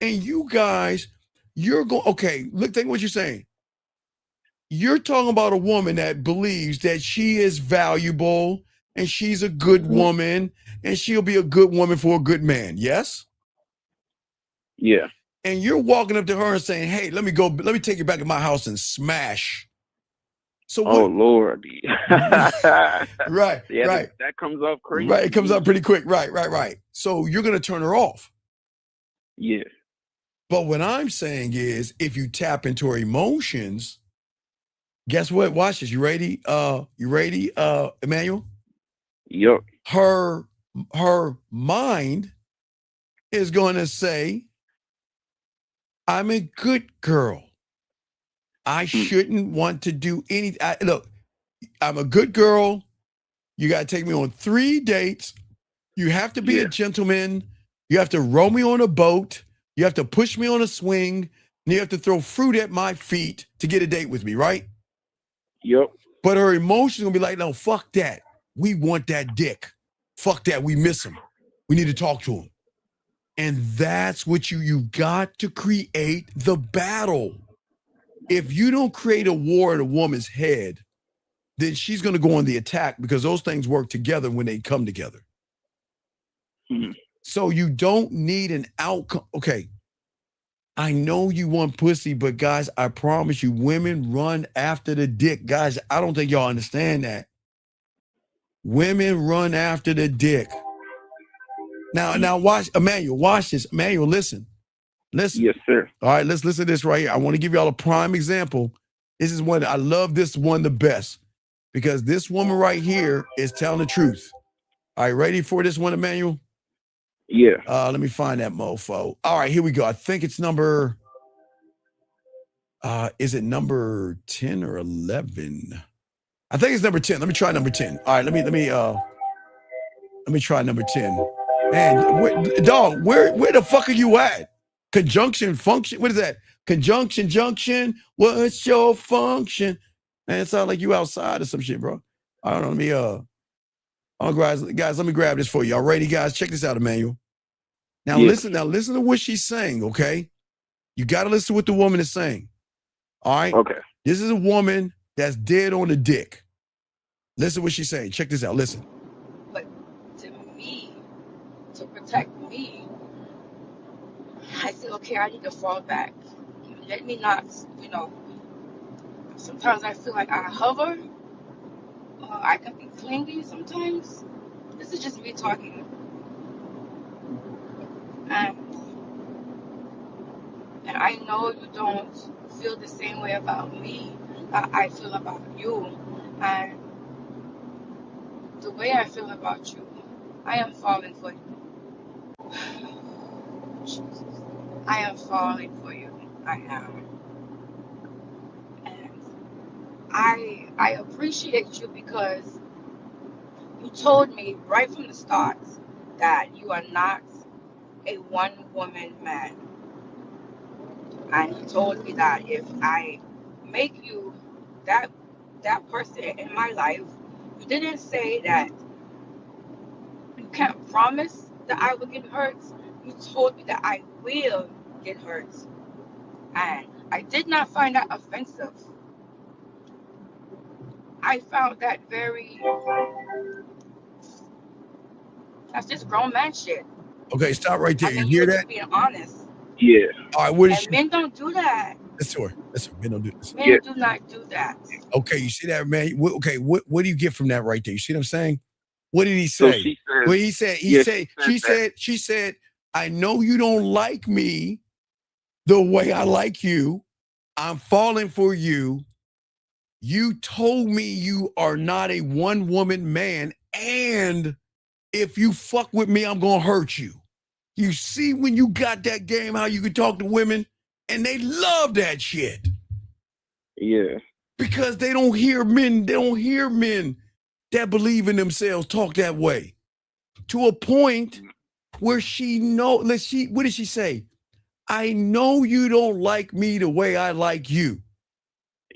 [SPEAKER 13] And you guys, you're going, okay, look, think what you're saying. You're talking about a woman that believes that she is valuable and she's a good woman and she'll be a good woman for a good man. Yes?
[SPEAKER 4] Yeah.
[SPEAKER 13] And you're walking up to her and saying, hey, let me take you back to my house and smash. So
[SPEAKER 4] oh, Lord.
[SPEAKER 13] Right.
[SPEAKER 4] Yeah,
[SPEAKER 13] right.
[SPEAKER 4] That comes up crazy.
[SPEAKER 13] Right. It comes up pretty quick. Right. So you're going to turn her off.
[SPEAKER 4] Yeah.
[SPEAKER 13] But what I'm saying is if you tap into her emotions, guess what? Watch this. You ready? Emmanuel?
[SPEAKER 4] Yep.
[SPEAKER 13] Her mind is going to say, I'm a good girl. I shouldn't want to do anything. Look, I'm a good girl. You got to take me on 3 dates. You have to be a gentleman. You have to row me on a boat. You have to push me on a swing. And you have to throw fruit at my feet to get a date with me, right?
[SPEAKER 4] Yep.
[SPEAKER 13] But her emotions gonna be like, no, fuck that. We want that dick. Fuck that. We miss him. We need to talk to him. And that's what you got to create the battle. If you don't create a war in a woman's head, then she's gonna go on the attack because those things work together when they come together. So you don't need an outcome. Okay. I know you want pussy, but guys, I promise you, women run after the dick. Guys, I don't think y'all understand that. Women run after the dick. Now watch, Emmanuel, watch this. Emmanuel, listen.
[SPEAKER 4] Yes, sir.
[SPEAKER 13] All right, let's listen to this right here. I want to give y'all a prime example. This is one, I love this one the best because this woman right here is telling the truth. All right, ready for this one, Emmanuel?
[SPEAKER 4] Yeah.
[SPEAKER 13] Let me find that mofo. All right, here we go. I think it's number, is it number 10 or 11? I think it's number 10. Let me try number 10. All right, let me try number 10. Man, where the fuck are you at? Conjunction, function, what is that? Conjunction, junction, what's your function? Man, it sounds like you outside or some shit, bro. I don't know, guys, let me grab this for you. Y'all ready, guys? Check this out, Emmanuel. Now listen to what she's saying, okay? You got to listen to what the woman is saying. All right?
[SPEAKER 4] Okay.
[SPEAKER 13] This is a woman that's dead on the dick. Listen to what she's saying. Check this out. Listen.
[SPEAKER 14] But to me, to protect me, I said, okay, I need to fall back. Let me not, sometimes I feel like I hover. I can be clingy sometimes. This is just me talking. And I know you don't feel the same way about me that I feel about you. And the way I feel about you, I am falling for you. Jesus. I am falling for you. I am. And I appreciate you because you told me right from the start that you are not a one-woman man. And you told me that if I make you that person in my life, you didn't say that you can't promise that I will get hurt. You told me that I will get hurt. And I did not find that offensive. I found that that's just grown man shit.
[SPEAKER 13] Okay, stop right there.
[SPEAKER 14] And
[SPEAKER 13] You
[SPEAKER 14] then
[SPEAKER 13] hear
[SPEAKER 14] you're
[SPEAKER 13] that?
[SPEAKER 14] just being honest.
[SPEAKER 4] Yeah.
[SPEAKER 13] All right, what is
[SPEAKER 14] And men don't do that.
[SPEAKER 13] That's her. Men don't do this.
[SPEAKER 14] Men do not do that.
[SPEAKER 13] Okay, you see that, man? Okay, what do you get from that right there? You see what I'm saying? What did he say?
[SPEAKER 4] So she said,
[SPEAKER 13] well, she said, I know you don't like me the way I like you. I'm falling for you. You told me you are not a one-woman man, and if you fuck with me, I'm gonna hurt you. You see when you got that game, how you can talk to women, and they love that shit.
[SPEAKER 4] Yeah.
[SPEAKER 13] Because they don't hear men that believe in themselves talk that way. To a point where what did she say? I know you don't like me the way I like you,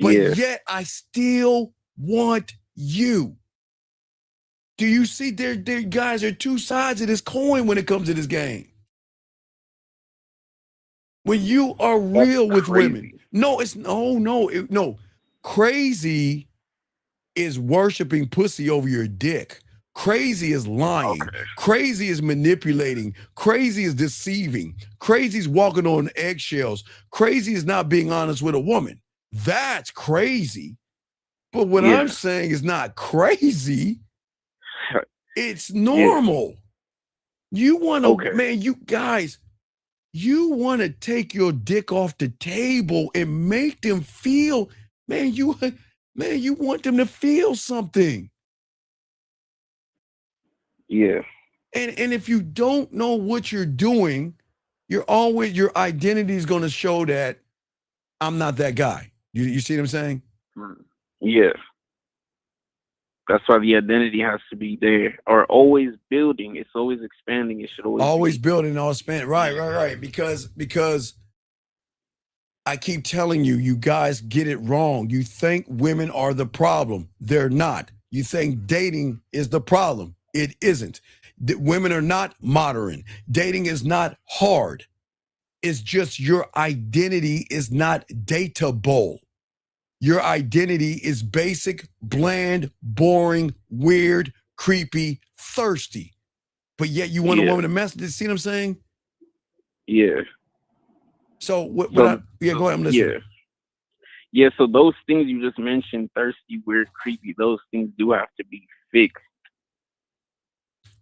[SPEAKER 13] but yet I still want you. Do you see there guys are two sides of this coin when it comes to this game? When you are real with women. No, crazy is worshiping pussy over your dick. Crazy is lying. Okay. Crazy is manipulating. Crazy is deceiving. Crazy is walking on eggshells. Crazy is not being honest with a woman. That's crazy. But what I'm saying is not crazy. It's normal. You want to, man, you guys, you want to take your dick off the table and make them feel, man, you want them to feel something.
[SPEAKER 4] Yeah.
[SPEAKER 13] And if you don't know what you're doing, your identity is going to show that I'm not that guy. You see what I'm saying?
[SPEAKER 4] Yeah. That's why the identity has to be there, or always building. It's always expanding. It should always
[SPEAKER 13] be building, always expanding. Right. Because I keep telling you, you guys get it wrong. You think women are the problem. They're not. You think dating is the problem. It isn't. Women are not modern. Dating is not hard. It's just your identity is not dateable. Your identity is basic, bland, boring, weird, creepy, thirsty. But yet you want a woman to mess. See what I'm saying?
[SPEAKER 4] Yeah.
[SPEAKER 13] So go ahead, I'm listening.
[SPEAKER 4] Yeah, so those things you just mentioned, thirsty, weird, creepy, those things do have to be fixed.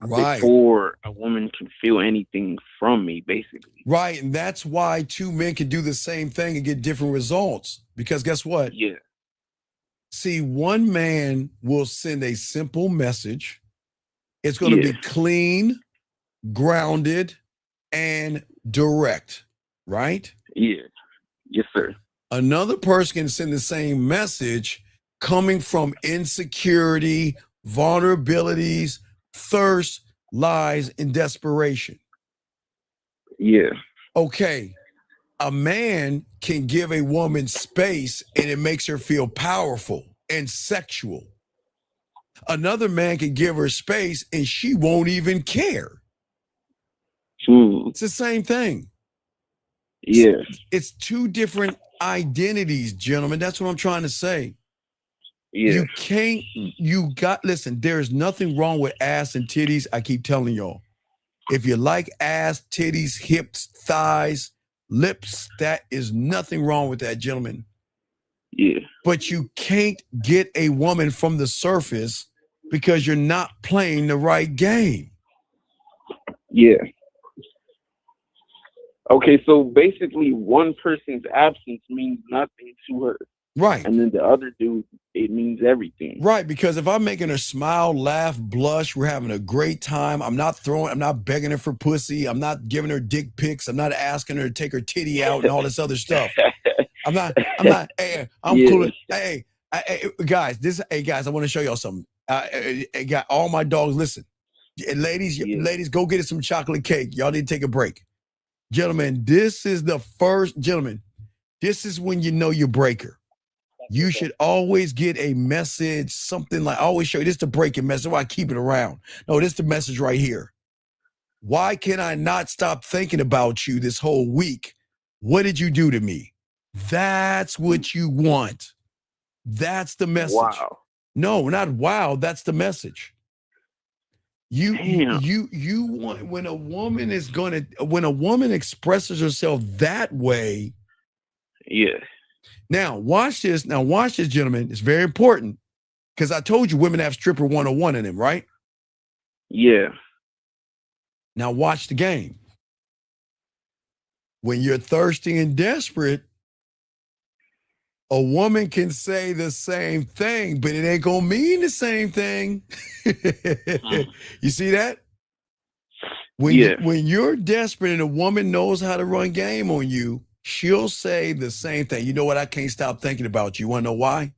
[SPEAKER 13] Right.
[SPEAKER 4] Before a woman can feel anything from me, basically.
[SPEAKER 13] Right, and that's why two men can do the same thing and get different results. Because guess what?
[SPEAKER 4] Yeah.
[SPEAKER 13] See, one man will send a simple message. It's going to be clean, grounded, and direct, right?
[SPEAKER 4] Yeah. Yes, sir.
[SPEAKER 13] Another person can send the same message coming from insecurity, vulnerabilities, thirst, lies, and desperation.
[SPEAKER 4] Yeah.
[SPEAKER 13] Okay. A man can give a woman space and it makes her feel powerful and sexual. Another man can give her space and she won't even care. It's the same thing.
[SPEAKER 4] Yeah.
[SPEAKER 13] It's two different identities, gentlemen. That's what I'm trying to say.
[SPEAKER 4] Yeah.
[SPEAKER 13] Listen, there's nothing wrong with ass and titties. I keep telling y'all. If you like ass, titties, hips, thighs, lips, that is nothing wrong with that, gentlemen.
[SPEAKER 4] Yeah.
[SPEAKER 13] But you can't get a woman from the surface because you're not playing the right game.
[SPEAKER 4] Yeah. Okay, so basically one person's absence means nothing to her.
[SPEAKER 13] Right.
[SPEAKER 4] And then the other dude, it means everything.
[SPEAKER 13] Right, because if I'm making her smile, laugh, blush, we're having a great time. I'm not begging her for pussy. I'm not giving her dick pics. I'm not asking her to take her titty out and all this other stuff. I'm not, hey, I'm cool. Hey, Guys, I want to show y'all something. Got all my dogs. Listen, ladies, go get us some chocolate cake. Y'all need to take a break. Gentlemen, this is the first. Gentlemen, this is when you know your breaker. You should always get a message, something like, I always show you this, the breaking message. Why I keep it around? No, this is the message right here. Why can I not stop thinking about you this whole week? What did you do to me? That's what you want. That's the message.
[SPEAKER 4] Wow.
[SPEAKER 13] No, not wow. That's the message. You want, when a woman expresses herself that way.
[SPEAKER 4] Yeah.
[SPEAKER 13] Now watch this. Gentlemen. It's very important because I told you women have stripper 101 in them, right?
[SPEAKER 4] Yeah.
[SPEAKER 13] Now watch the game. When you're thirsty and desperate, a woman can say the same thing, but it ain't gonna mean the same thing. You see that? When you're desperate and a woman knows how to run game on you, she'll say the same thing. You know what? I can't stop thinking about you. You wanna know why?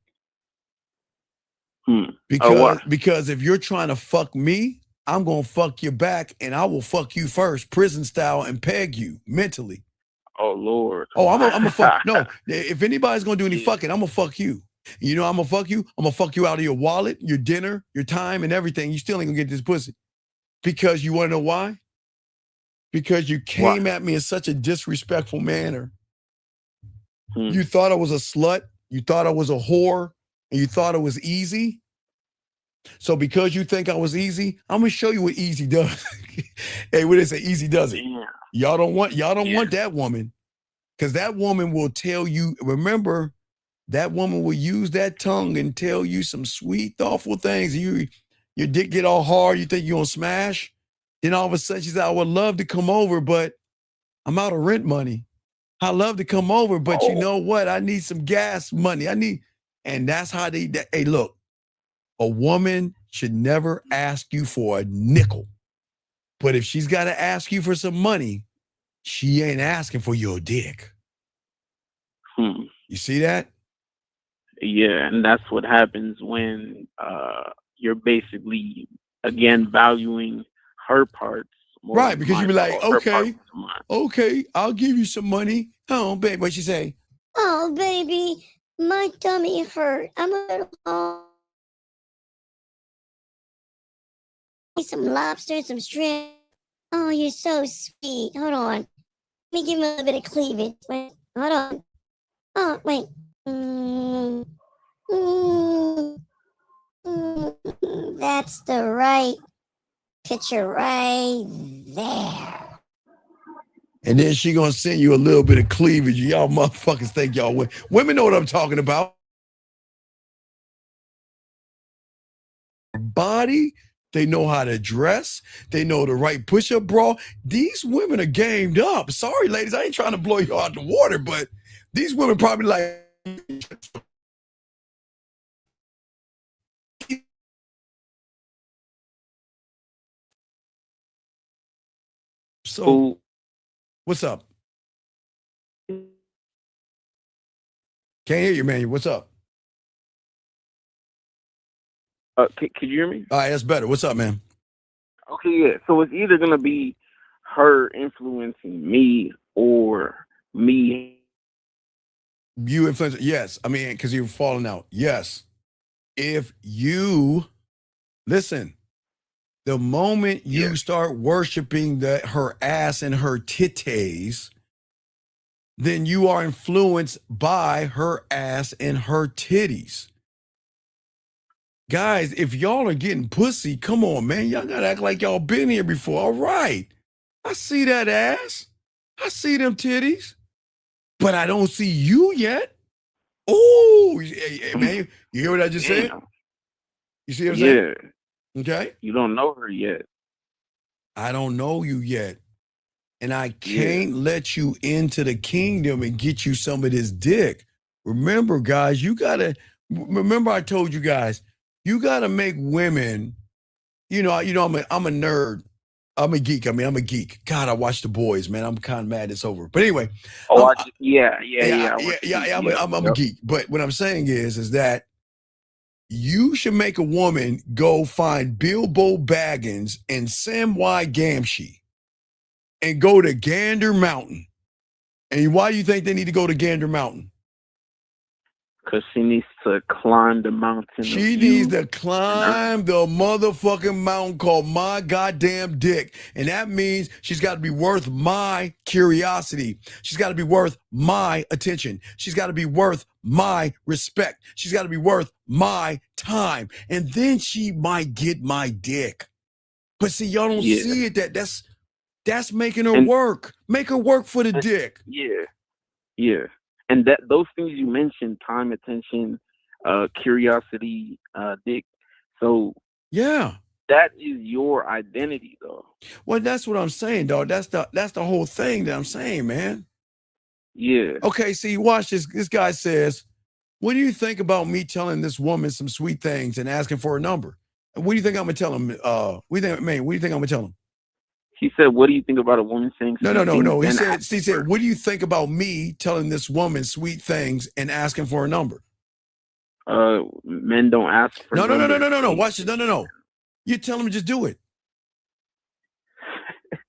[SPEAKER 13] Because if you're trying to fuck me, I'm gonna fuck you back and I will fuck you first, prison style, and peg you mentally.
[SPEAKER 4] Oh Lord.
[SPEAKER 13] Oh, I'm gonna fuck. No, if anybody's gonna do any fucking, I'm gonna fuck you. You know, I'm gonna fuck you. I'm gonna fuck you out of your wallet, your dinner, your time, and everything. You still ain't gonna get this pussy. Because you wanna know why? Because you came at me in such a disrespectful manner. You thought I was a slut, you thought I was a whore, and you thought it was easy. So because you think I was easy, I'm gonna show you what easy does. Hey, what they say, easy does it. Yeah. Y'all don't want that woman, because that woman will tell you, remember, that woman will use that tongue and tell you some sweet, thoughtful things. Your dick get all hard, you think you're gonna smash. Then all of a sudden she said, I would love to come over, but I'm out of rent money. I love to come over, but you know what? I need some gas money. And that's how hey, look, a woman should never ask you for a nickel. But if she's got to ask you for some money, she ain't asking for your dick. You see that?
[SPEAKER 4] Yeah, and that's what happens when you're basically, again, valuing her parts more.
[SPEAKER 13] Right, because you be like, okay, I'll give you some money. Oh, babe, what'd she say?
[SPEAKER 19] Oh, baby, my tummy hurt. I'm a little hungry. Some lobster, some shrimp. Oh, you're so sweet. Hold on. Let me give him a little bit of cleavage. Wait, hold on. Oh, wait. That's the right picture right there.
[SPEAKER 13] And then she gonna send you a little bit of cleavage. Y'all motherfuckers think y'all win. Women know what I'm talking about. Body, they know how to dress. They know the right push-up bra. These women are gamed up. Sorry, ladies, I ain't trying to blow you out the water, but these women probably like. So, what's up? Can't hear you, man. What's up?
[SPEAKER 4] Could you hear me?
[SPEAKER 13] All right, that's better. What's up, man?
[SPEAKER 4] Okay, yeah. So it's either gonna be her influencing me or me.
[SPEAKER 13] You influence? Yes. I mean, because you're falling out. Yes. If you listen, the moment you start worshiping her ass and her titties, then you are influenced by her ass and her titties. Guys, if y'all are getting pussy, come on, man. Y'all gotta act like y'all been here before. All right. I see that ass. I see them titties. But I don't see you yet. Oh, hey, man, you hear what I just said? You see what I'm saying? Okay.
[SPEAKER 4] You don't know her yet.
[SPEAKER 13] I don't know you yet. And I can't let you into the kingdom and get you some of this dick. Remember, guys, remember I told you guys, you gotta make women, I'm a nerd. I'm a geek. I'm a geek. God, I watch The Boys, man. I'm kind of mad it's over. But anyway. I'm a geek. But what I'm saying is that You should make a woman go find Bilbo Baggins and Samwise Gamgee and go to Gander Mountain. And why do you think they need to go to Gander Mountain?
[SPEAKER 4] Because she needs to climb the mountain.
[SPEAKER 13] She needs to climb the motherfucking mountain called my goddamn dick. And that means she's got to be worth my curiosity. She's got to be worth my attention. She's got to be worth my respect. She's got to be worth my time. And then she might get my dick. But see, y'all don't see it. That's making her work. Make her work for the dick.
[SPEAKER 4] Yeah. And those things you mentioned, time, attention, curiosity, dick. So
[SPEAKER 13] yeah,
[SPEAKER 4] that is your identity, though.
[SPEAKER 13] Well, that's what I'm saying, dog. That's the whole thing that I'm saying, man.
[SPEAKER 4] Yeah.
[SPEAKER 13] Okay, see, watch this. This guy says, what do you think about me telling this woman some sweet things and asking for a number? What do you think I'm gonna tell him? What do you think I'm gonna tell him?
[SPEAKER 4] He said, what do you think about a woman saying
[SPEAKER 13] No. He said, what do you think about me telling this woman sweet things and asking for a number?
[SPEAKER 4] Men don't ask for numbers.
[SPEAKER 13] No. Watch this. No. You tell him to just do it.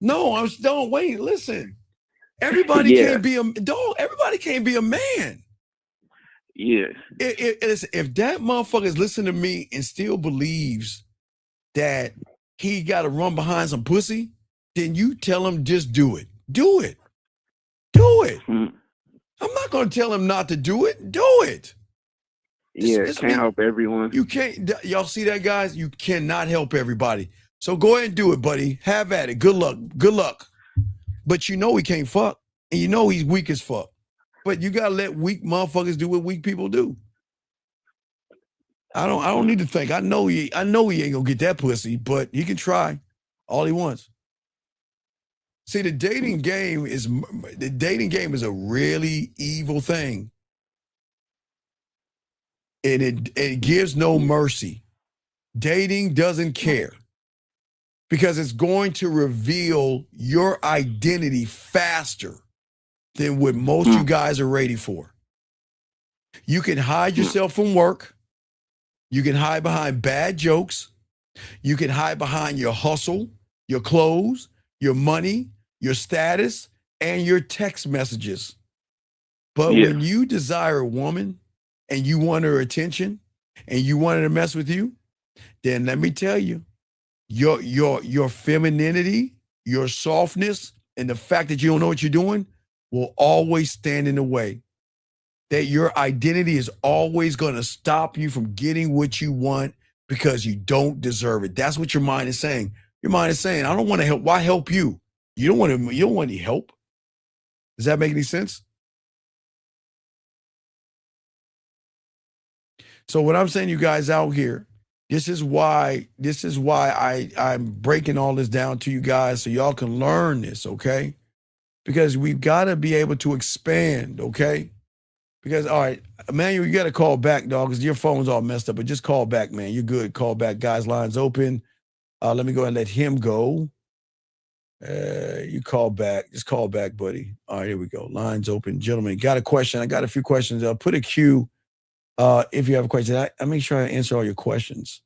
[SPEAKER 13] Don't wait. Listen. Everybody can't be a dog. Everybody can't be a man.
[SPEAKER 4] Yeah.
[SPEAKER 13] If that motherfucker is listening to me and still believes that he got to run behind some pussy, then you tell him just do it. Do it. I'm not going to tell him not to do it. Do it.
[SPEAKER 4] Can't help everyone.
[SPEAKER 13] You can't. Y'all see that, guys? You cannot help everybody. So go ahead and do it, buddy. Have at it. Good luck. But you know he can't fuck, and you know he's weak as fuck. But you gotta let weak motherfuckers do what weak people do. I don't need to think. I know he ain't gonna get that pussy, but he can try all he wants. See, the dating game is a really evil thing. And it gives no mercy. Dating doesn't care because it's going to reveal your identity faster than what most you guys are ready for. You can hide yourself from work. You can hide behind bad jokes. You can hide behind your hustle, your clothes, your money, your status, and your text messages. But when you desire a woman and you want her attention and you want her to mess with you, then let me tell you, your femininity, your softness, and the fact that you don't know what you're doing will always stand in the way. That your identity is always going to stop you from getting what you want because you don't deserve it. That's what your mind is saying. Your mind is saying, I don't want to help. Why help you? You don't want any help. Does that make any sense? So what I'm saying, you guys out here, this is why I'm breaking all this down to you guys so y'all can learn this, okay? Because we've got to be able to expand, okay? Because, all right, Emmanuel, you got to call back, dog, because your phone's all messed up, but just call back, man. You're good. Call back. Guys, line's open. Let me go ahead and let him go. You call back. Just call back, buddy. All right, here we go. Line's open. Gentlemen, got a question. I got a few questions. I'll put a queue if you have a question. I make sure I answer all your questions.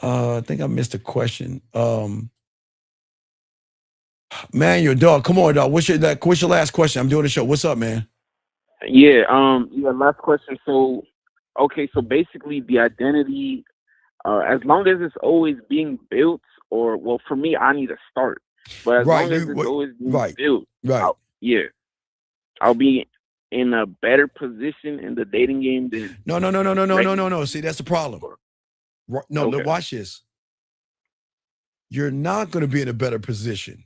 [SPEAKER 13] I think I missed a question. Man, your dog. Come on, dog. What's your last question? I'm doing the show. What's up, man?
[SPEAKER 4] Yeah. Last question. So basically the identity, as long as it's always being built, for me, I need to start. But as long as it's always being built, I'll be in a better position in the dating game than
[SPEAKER 13] No. See, that's the problem. No, watch this. You're not going to be in a better position.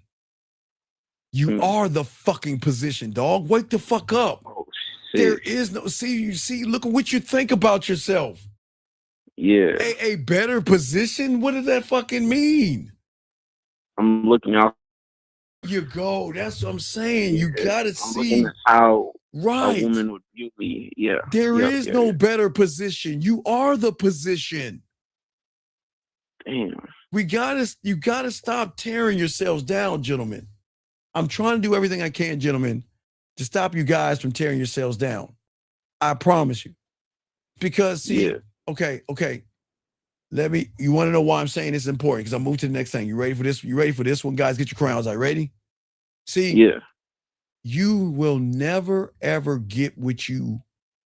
[SPEAKER 13] You are the fucking position, dog. Wake the fuck up.
[SPEAKER 4] Oh,
[SPEAKER 13] there is no, see, look at what you think about yourself.
[SPEAKER 4] Yeah.
[SPEAKER 13] A better position? What does that fucking mean?
[SPEAKER 4] I'm looking out.
[SPEAKER 13] You go. That's what I'm saying. You got to see
[SPEAKER 4] how
[SPEAKER 13] a
[SPEAKER 4] woman would view me. Yeah.
[SPEAKER 13] There is no better position. You are the position.
[SPEAKER 4] Damn.
[SPEAKER 13] You gotta stop tearing yourselves down, gentlemen. I'm trying to do everything I can, gentlemen, to stop you guys from tearing yourselves down. I promise you. Because see, Okay. You want to know why I'm saying this is important? Because I'm moving to the next thing. You ready for this? You ready for this one, guys? Get your crowns out. Ready? See?
[SPEAKER 4] Yeah.
[SPEAKER 13] You will never, ever get what you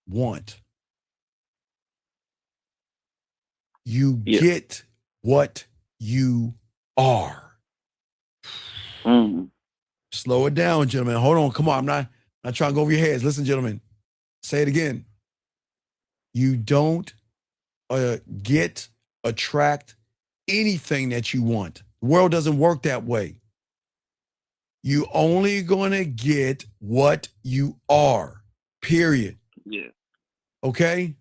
[SPEAKER 13] want. You get what you are. Slow it down, gentlemen. Hold on. Come on. I'm not trying to go over your heads. Listen, gentlemen. Say it again. You don't attract anything that you want. The world doesn't work that way. You only going to get what you are. Period.
[SPEAKER 4] Yeah.
[SPEAKER 13] Okay?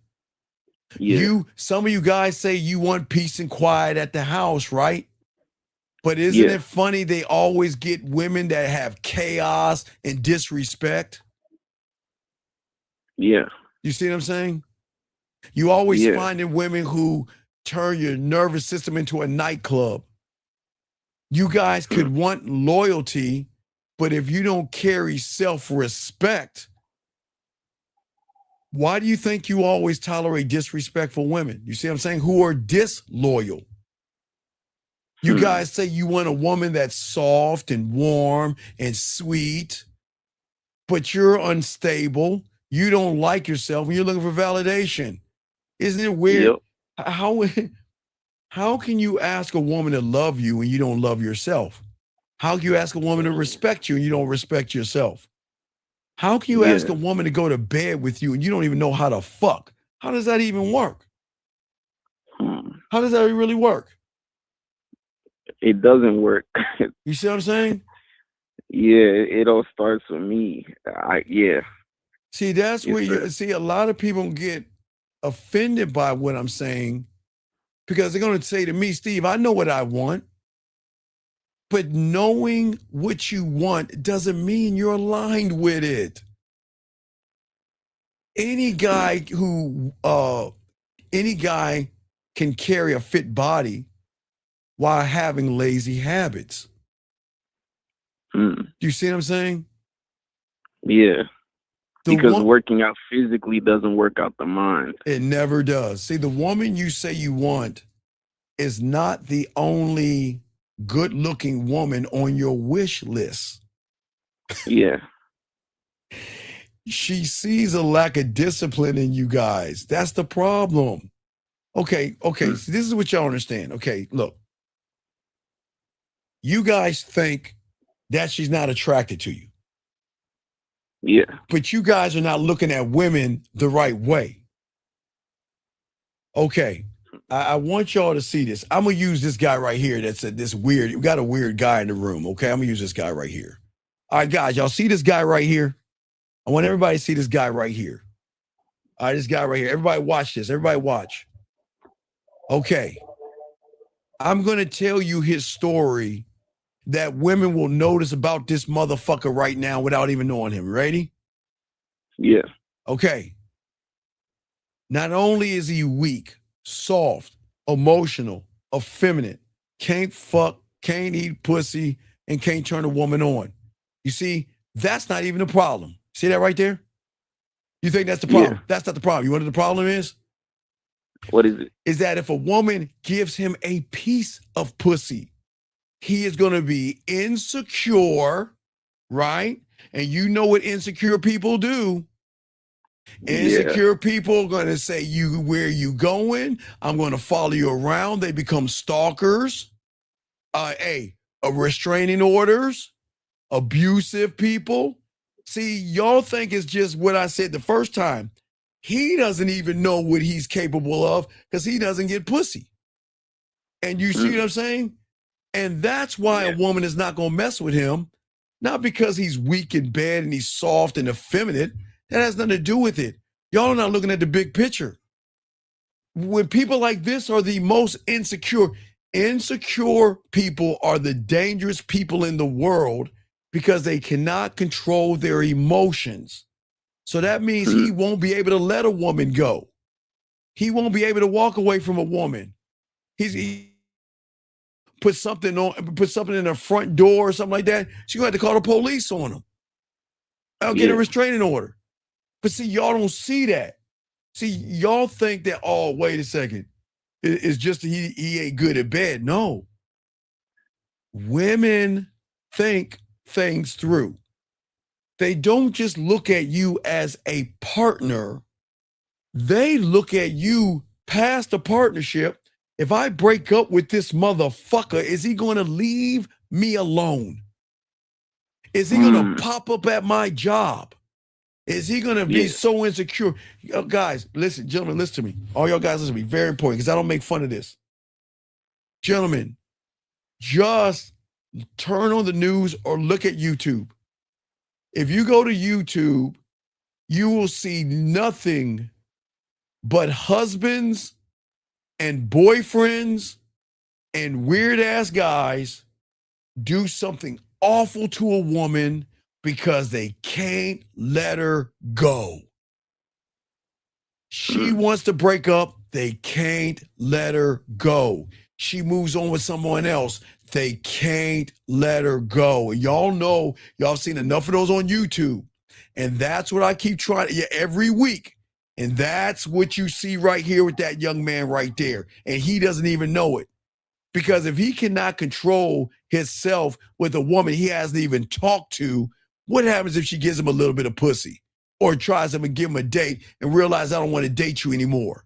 [SPEAKER 4] Yeah.
[SPEAKER 13] Some of you guys say you want peace and quiet at the house, right? But isn't it funny they always get women that have chaos and disrespect?
[SPEAKER 4] Yeah.
[SPEAKER 13] You see what I'm saying? You always finding women who turn your nervous system into a nightclub. You guys could want loyalty, but if you don't carry self-respect, why do you think you always tolerate disrespectful women? You see what I'm saying? Who are disloyal. You guys say you want a woman that's soft and warm and sweet, but you're unstable. You don't like yourself and you're looking for validation. Isn't it weird? Yep. How can you ask a woman to love you when you don't love yourself? How can you ask a woman to respect you and you don't respect yourself? How can you ask a woman to go to bed with you and you don't even know how to fuck? How does that even work? How does that really work?
[SPEAKER 4] It doesn't work.
[SPEAKER 13] You see what I'm saying?
[SPEAKER 4] Yeah, it all starts with me.
[SPEAKER 13] See, that's where you see a lot of people get offended by what I'm saying because they're going to say to me, Steve, I know what I want. But knowing what you want doesn't mean you're aligned with it. Any guy can carry a fit body while having lazy habits. Do you see what I'm saying?
[SPEAKER 4] Yeah. Because working out physically doesn't work out the mind.
[SPEAKER 13] It never does. See, the woman you say you want is not the only good-looking woman on your wish list.
[SPEAKER 4] Yeah.
[SPEAKER 13] She sees a lack of discipline in you guys. That's the problem. Okay. So this is what y'all understand. Okay, look. You guys think that she's not attracted to you.
[SPEAKER 4] Yeah.
[SPEAKER 13] But you guys are not looking at women the right way. Okay. I want y'all to see this. I'm going to use this guy right here that's this weird. We got a weird guy in the room, okay? I'm going to use this guy right here. All right, guys, y'all see this guy right here? I want everybody to see this guy right here. All right, this guy right here. Everybody watch this. Everybody watch. Okay. I'm going to tell you his story that women will notice about this motherfucker right now without even knowing him. Ready?
[SPEAKER 4] Yeah.
[SPEAKER 13] Okay. Not only is he weak, soft, emotional, effeminate, can't fuck, can't eat pussy, and can't turn a woman on. You see, that's not even a problem. See that right there? You think that's the problem? Yeah. That's not the problem. You know what the problem is?
[SPEAKER 4] What is it?
[SPEAKER 13] Is that if a woman gives him a piece of pussy, he is going to be insecure, right? And you know what insecure people do. Insecure people are going to say, where you going? I'm going to follow you around. They become stalkers, restraining orders, abusive people. See, y'all think it's just what I said the first time. He doesn't even know what he's capable of because he doesn't get pussy. And you see what I'm saying? And that's why a woman is not going to mess with him, not because he's weak in bed and he's soft and effeminate. That has nothing to do with it. Y'all are not looking at the big picture. When people like this are the most insecure people are the dangerous people in the world because they cannot control their emotions. So that means he won't be able to let a woman go. He won't be able to walk away from a woman. He put something in her front door or something like that. She's going to have to call the police on him. I'll get a restraining order. But see, y'all don't see that. See, y'all think that, oh, wait a second. It's just he ain't good at bed. No. Women think things through. They don't just look at you as a partner. They look at you past the partnership. If I break up with this motherfucker, is he going to leave me alone? Is he going to pop up at my job? Is he going to be so insecure? Guys, listen, gentlemen, listen to me. All y'all guys, listen to me. Very important, because I don't make fun of this. Gentlemen, just turn on the news or look at YouTube. If you go to YouTube, you will see nothing but husbands and boyfriends and weird-ass guys do something awful to a woman because they can't let her go. She wants to break up. They can't let her go. She moves on with someone else. They can't let her go. And y'all know, y'all seen enough of those on YouTube. And that's what I keep trying every week. And that's what you see right here with that young man right there. And he doesn't even know it. Because if he cannot control himself with a woman he hasn't even talked to, what happens if she gives him a little bit of pussy? Or tries to give him a date and realize I don't want to date you anymore?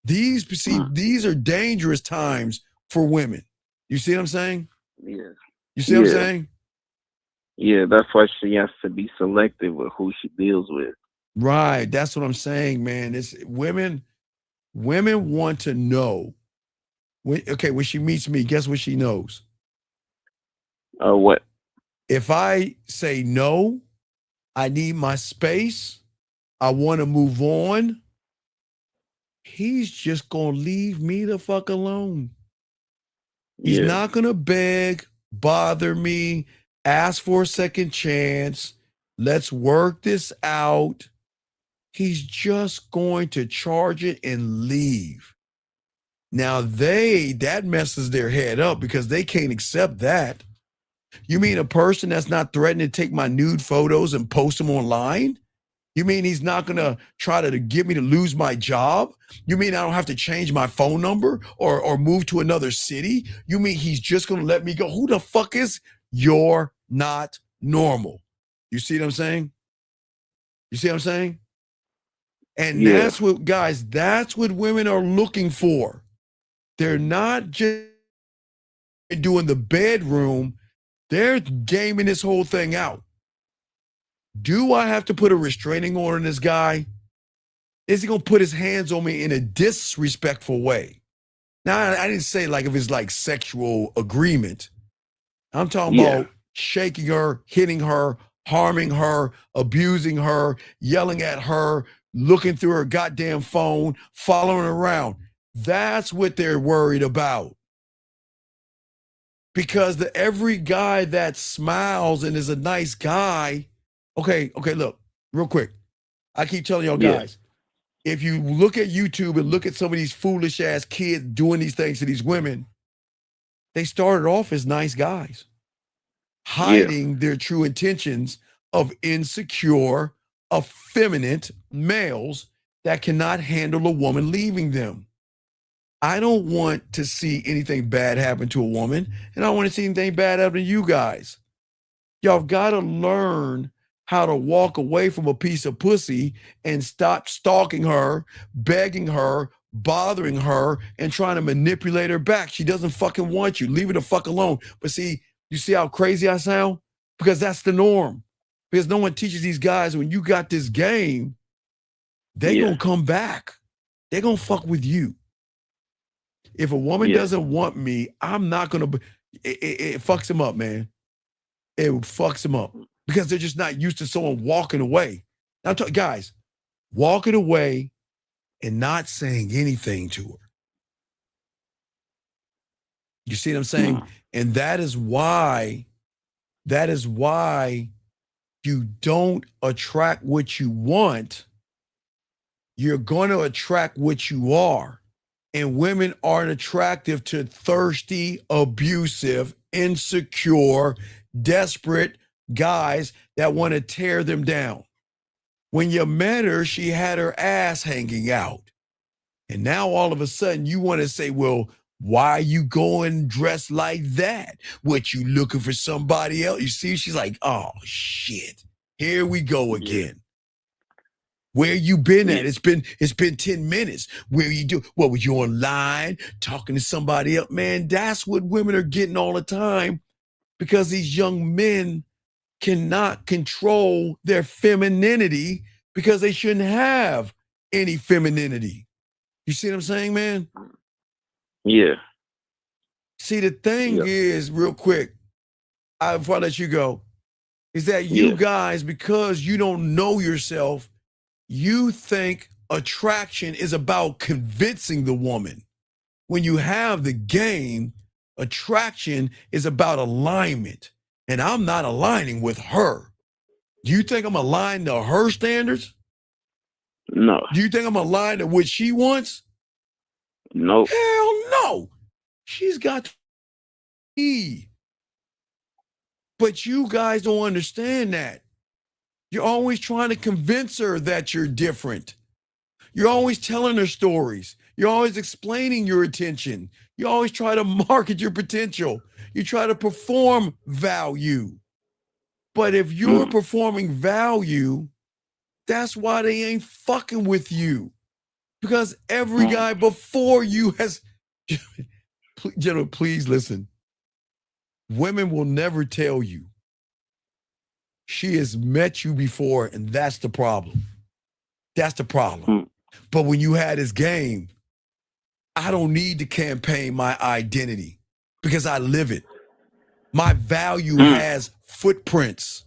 [SPEAKER 13] These are dangerous times for women. You see what I'm saying?
[SPEAKER 4] Yeah.
[SPEAKER 13] You see what I'm saying?
[SPEAKER 4] Yeah, that's why she has to be selective with who she deals with.
[SPEAKER 13] Right. That's what I'm saying, man. It's women want to know. When she meets me, guess what she knows?
[SPEAKER 4] What?
[SPEAKER 13] If I say no, I need my space, I want to move on, he's just going to leave me the fuck alone. He's not going to beg, bother me, ask for a second chance. Let's work this out. He's just going to charge it and leave. Now that messes their head up because they can't accept that. You mean a person that's not threatening to take my nude photos and post them online? You mean he's not going to try to get me to lose my job? You mean I don't have to change my phone number or move to another city? You mean he's just going to let me go? Who the fuck is? You're not normal. You see what I'm saying? You see what I'm saying? And that's what, guys, that's what women are looking for. They're not just doing the bedroom. They're gaming this whole thing out. Do I have to put a restraining order on this guy? Is he going to put his hands on me in a disrespectful way? Now, I didn't say like if it's like sexual agreement. I'm talking about shaking her, hitting her, harming her, abusing her, yelling at her, looking through her goddamn phone, following her around. That's what they're worried about. Because every guy that smiles and is a nice guy, okay, look, real quick. I keep telling y'all guys, if you look at YouTube and look at some of these foolish ass kids doing these things to these women, they started off as nice guys, hiding their true intentions of insecure, effeminate males that cannot handle a woman leaving them. I don't want to see anything bad happen to a woman, and I don't want to see anything bad happen to you guys. Y'all got to learn how to walk away from a piece of pussy and stop stalking her, begging her, bothering her, and trying to manipulate her back. She doesn't fucking want you. Leave her the fuck alone. But see, you see how crazy I sound? Because that's the norm. Because no one teaches these guys when you got this game, they gonna come back. They're gonna fuck with you. If a woman doesn't want me, I'm not gonna. It fucks them up, man. It fucks them up because they're just not used to someone walking away. Now, guys, walking away and not saying anything to her. You see what I'm saying? And that is why you don't attract what you want. You're going to attract what you are. And women aren't attractive to thirsty, abusive, insecure, desperate guys that want to tear them down. When you met her, she had her ass hanging out. And now all of a sudden you want to say, well, why are you going dressed like that? What, you looking for somebody else? You see, she's like, oh shit, here we go again. Where you been at? It's been 10 minutes. Where you do? What, was you online talking to somebody else? Man, that's what women are getting all the time, because these young men cannot control their femininity because they shouldn't have any femininity. You see what I'm saying, man?
[SPEAKER 4] Yeah.
[SPEAKER 13] See, the thing is, real quick, before I let you go, is that you guys, because you don't know yourself, you think attraction is about convincing the woman. When you have the game, attraction is about alignment. And I'm not aligning with her. Do you think I'm aligned to her standards?
[SPEAKER 4] No.
[SPEAKER 13] Do you think I'm aligned to what she wants?
[SPEAKER 4] No.
[SPEAKER 13] Hell no. She's got to be. But you guys don't understand that. You're always trying to convince her that you're different. You're always telling her stories. You're always explaining your attention. You always try to market your potential. You try to perform value. But if you're performing value, that's why they ain't fucking with you. Because every guy before you has, gentlemen, please listen. Women will never tell you. She has met you before, and that's the problem. That's the problem. But when you had this game, I don't need to campaign my identity because I live it. My value has footprints.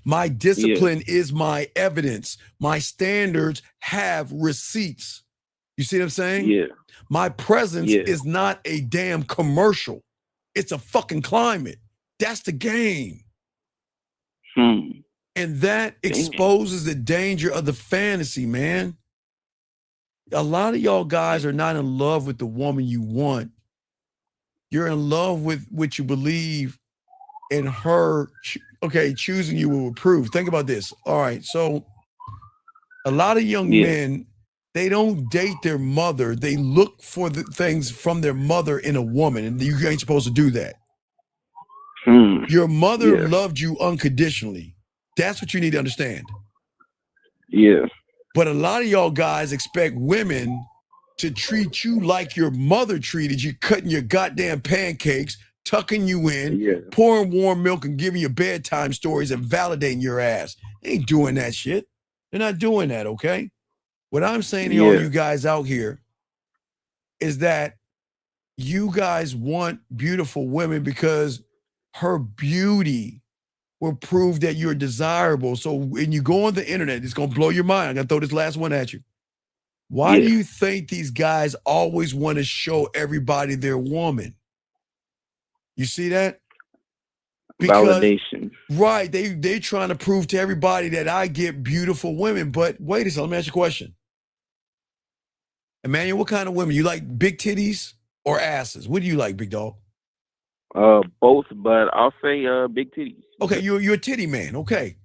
[SPEAKER 13] My discipline is my evidence. My standards have receipts. You see what I'm saying?
[SPEAKER 4] Yeah.
[SPEAKER 13] My presence is not a damn commercial. It's a fucking climate. That's the game. And that exposes the danger of the fantasy, man. A lot of y'all guys are not in love with the woman you want. You're in love with what you believe in her. Okay, choosing you will approve. Think about this. All right, so a lot of young men, they don't date their mother. They look for the things from their mother in a woman, and you ain't supposed to do that. Your mother loved you unconditionally. That's what you need to understand.
[SPEAKER 4] Yeah.
[SPEAKER 13] But a lot of y'all guys expect women to treat you like your mother treated you, cutting your goddamn pancakes, tucking you in, pouring warm milk and giving you bedtime stories and validating your ass. They ain't doing that shit. They're not doing that, okay? What I'm saying to all you guys out here is that you guys want beautiful women because her beauty will prove that you're desirable. So when you go on the internet, it's going to blow your mind. I'm going to throw this last one at you. Why do you think these guys always want to show everybody their woman? You see that? Because,
[SPEAKER 4] validation.
[SPEAKER 13] Right. They're trying to prove to everybody that I get beautiful women. But wait a second, let me ask you a question. Emmanuel, what kind of women? You like big titties or asses? What do you like, big dog?
[SPEAKER 4] Both, but I'll say big titties.
[SPEAKER 13] Okay, you're a titty man, okay.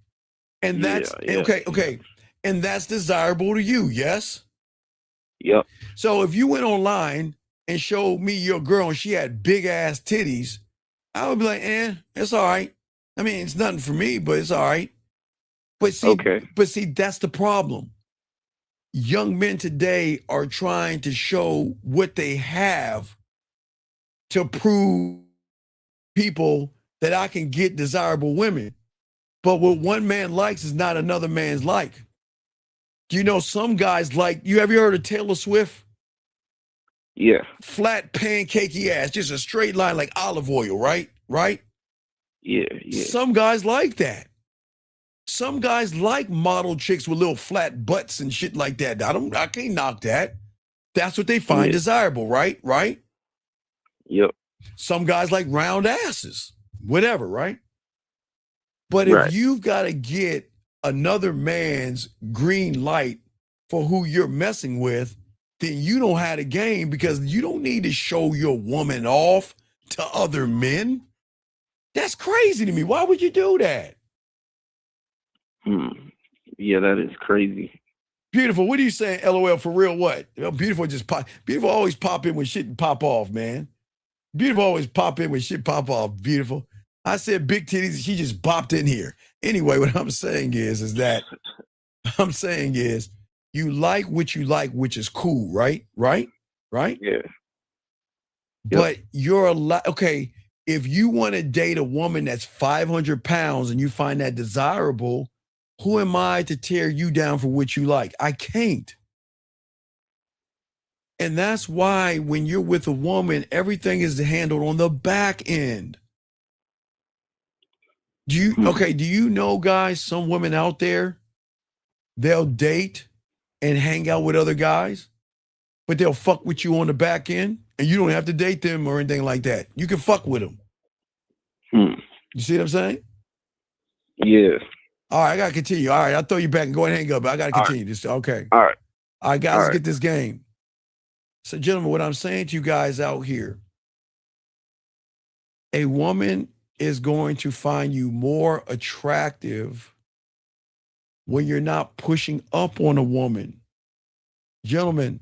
[SPEAKER 13] And that's okay. And that's desirable to you, yes?
[SPEAKER 4] Yep.
[SPEAKER 13] So if you went online and showed me your girl and she had big ass titties, I would be like, it's all right. I mean, it's nothing for me, but it's all right. But see, that's the problem. Young men today are trying to show what they have to prove people that I can get desirable women. But what one man likes is not another man's like. You know, some guys like, have you heard of Taylor Swift?
[SPEAKER 4] Yeah.
[SPEAKER 13] Flat pancakey ass, just a straight line like olive oil, right? Right?
[SPEAKER 4] Yeah.
[SPEAKER 13] Some guys like that. Some guys like model chicks with little flat butts and shit like that. I can't knock that. That's what they find desirable, right? Right?
[SPEAKER 4] Yep.
[SPEAKER 13] Some guys like round asses, whatever, right? But if you've got to get another man's green light for who you're messing with, then you don't have a game, because you don't need to show your woman off to other men. That's crazy to me. Why would you do that?
[SPEAKER 4] Yeah, that is crazy.
[SPEAKER 13] Beautiful. What are you saying? LOL for real? What? Beautiful just pop. Beautiful always pop in when shit pop off, man. Beautiful always pop in when shit pop off. Beautiful. I said big titties. She just popped in here. Anyway, what I'm saying is that I'm saying is you like what you like, which is cool, right? Right?
[SPEAKER 4] Yeah.
[SPEAKER 13] But you're a lot. Okay. If you want to date a woman that's 500 pounds and you find that desirable, who am I to tear you down for what you like? I can't. And that's why when you're with a woman, everything is handled on the back end. Do you know, guys, some women out there, they'll date and hang out with other guys, but they'll fuck with you on the back end and you don't have to date them or anything like that. You can fuck with them. You see what I'm saying?
[SPEAKER 4] Yeah.
[SPEAKER 13] All right, I gotta continue. All right, I'll throw you back and go ahead and hang up, but I gotta continue this. Okay.
[SPEAKER 4] All right.
[SPEAKER 13] All right, guys, let's get this game. So, gentlemen, what I'm saying to you guys out here, a woman is going to find you more attractive when you're not pushing up on a woman. Gentlemen,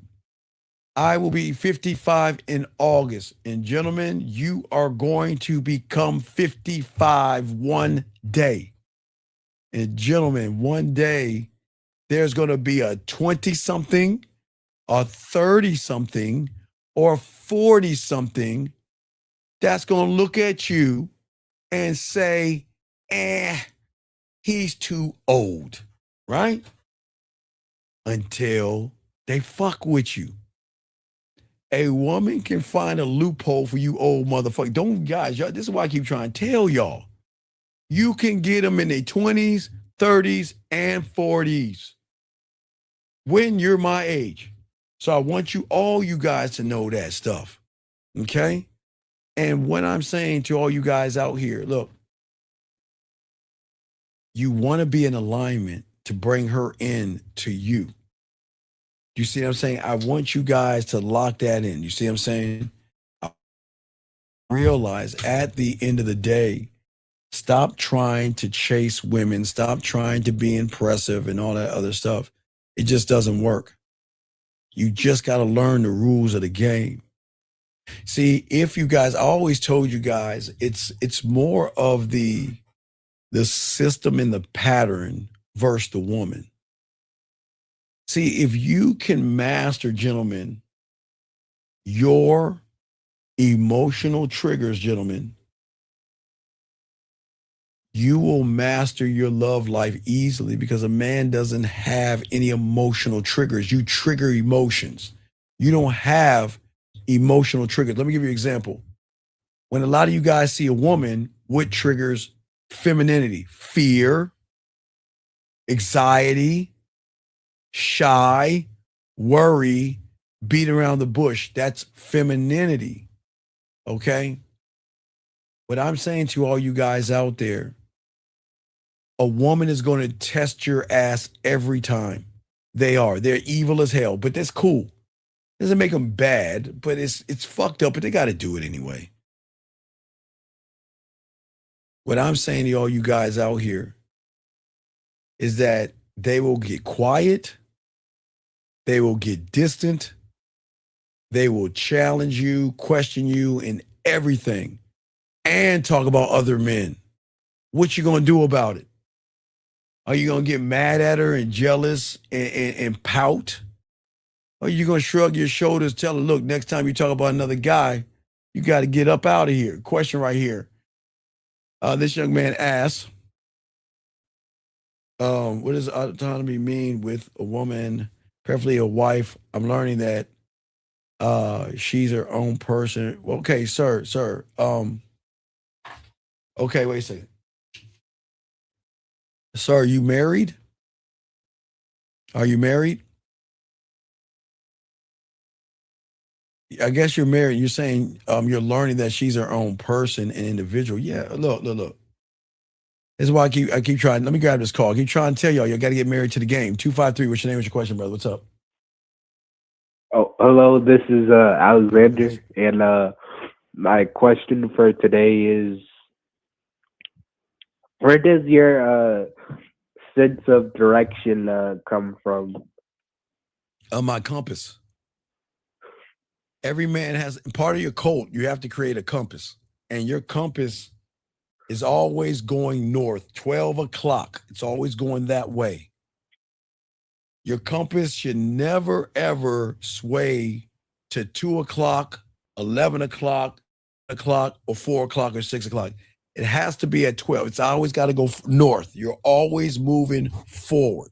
[SPEAKER 13] I will be 55 in August. And gentlemen, you are going to become 55 one day. And gentlemen, one day there's going to be a 20-something, a 30-something, or 40-something that's going to look at you and say, he's too old, right? Until they fuck with you. A woman can find a loophole for you old motherfucker. Don't, guys, y'all, this is why I keep trying to tell y'all. You can get them in their 20s, 30s, and 40s when you're my age. So I want all you guys to know that stuff, okay? And what I'm saying to all you guys out here, look, you want to be in alignment to bring her in to you. You see what I'm saying? I want you guys to lock that in. You see what I'm saying? I realize at the end of the day, stop trying to chase women. Stop trying to be impressive and all that other stuff. It just doesn't work. You just got to learn the rules of the game. See, if you guys, I always told you guys, it's more of the system and the pattern versus the woman. See, if you can master, gentlemen, your emotional triggers, gentlemen, you will master your love life easily because a man doesn't have any emotional triggers. You trigger emotions. You don't have emotional triggers. Let me give you an example. When a lot of you guys see a woman, what triggers femininity? Fear, anxiety, shy, worry, beat around the bush. That's femininity, okay? What I'm saying to all you guys out there, a woman is going to test your ass every time. They're evil as hell, but that's cool. Doesn't make them bad, but it's fucked up, but they got to do it anyway. What I'm saying to all you guys out here is that they will get quiet, they will get distant, they will challenge you, question you, and everything, and talk about other men. What you gonna do about it? Are you gonna get mad at her and jealous and pout? Or are you gonna shrug your shoulders, tell her, look, next time you talk about another guy, you got to get up out of here? Question right here. This young man asks, what does autonomy mean with a woman, preferably a wife? I'm learning that she's her own person. Okay, sir. Okay, wait a second. Sir, are you married? Are you married? I guess you're married. You're saying you're learning that she's her own person and individual. Yeah, look. This is why I keep trying. Let me grab this call. I keep trying to tell y'all, you got to get married to the game. 253, what's your name? What's your question, brother? What's up?
[SPEAKER 8] Oh, hello. This is Alexander, and my question for today is: where does your sense of direction come from?
[SPEAKER 13] My compass. Every man has part of your cult. You have to create a compass, and your compass is always going north. 12 o'clock. It's always going that way. Your compass should never ever sway to 2 o'clock, 11 o'clock, or 4 o'clock or 6 o'clock. It has to be at 12. It's always got to go north. You're always moving forward.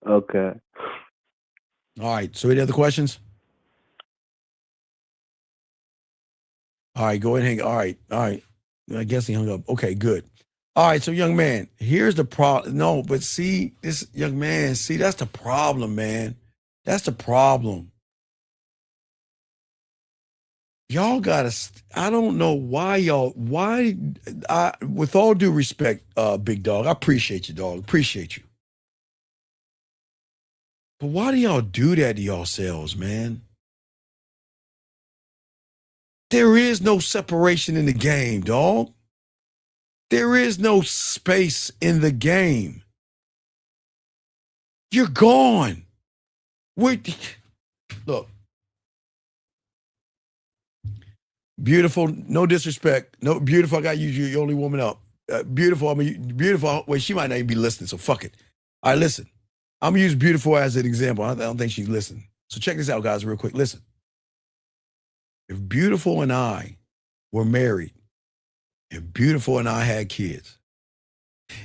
[SPEAKER 8] Okay.
[SPEAKER 13] All right. So any other questions? All right. Go ahead and hang. All right. All right. I guess he hung up. Okay, good. All right. So young man, here's the problem. No, but see, this young man, see, that's the problem, man. That's the problem. Y'all gotta, I don't know why with all due respect, big dog, I appreciate you, dog. Appreciate you. But why do y'all do that to yourselves, man? There is no separation in the game, dog. There is no space in the game. You're gone. Look. Beautiful, no disrespect. No, beautiful, I got you, you're the only woman up. Beautiful, beautiful, wait, she might not even be listening, so fuck it. All right, listen. I'm gonna use beautiful as an example. I don't think she's listening. So check this out, guys, real quick. Listen. If Beautiful and I were married, if Beautiful and I had kids,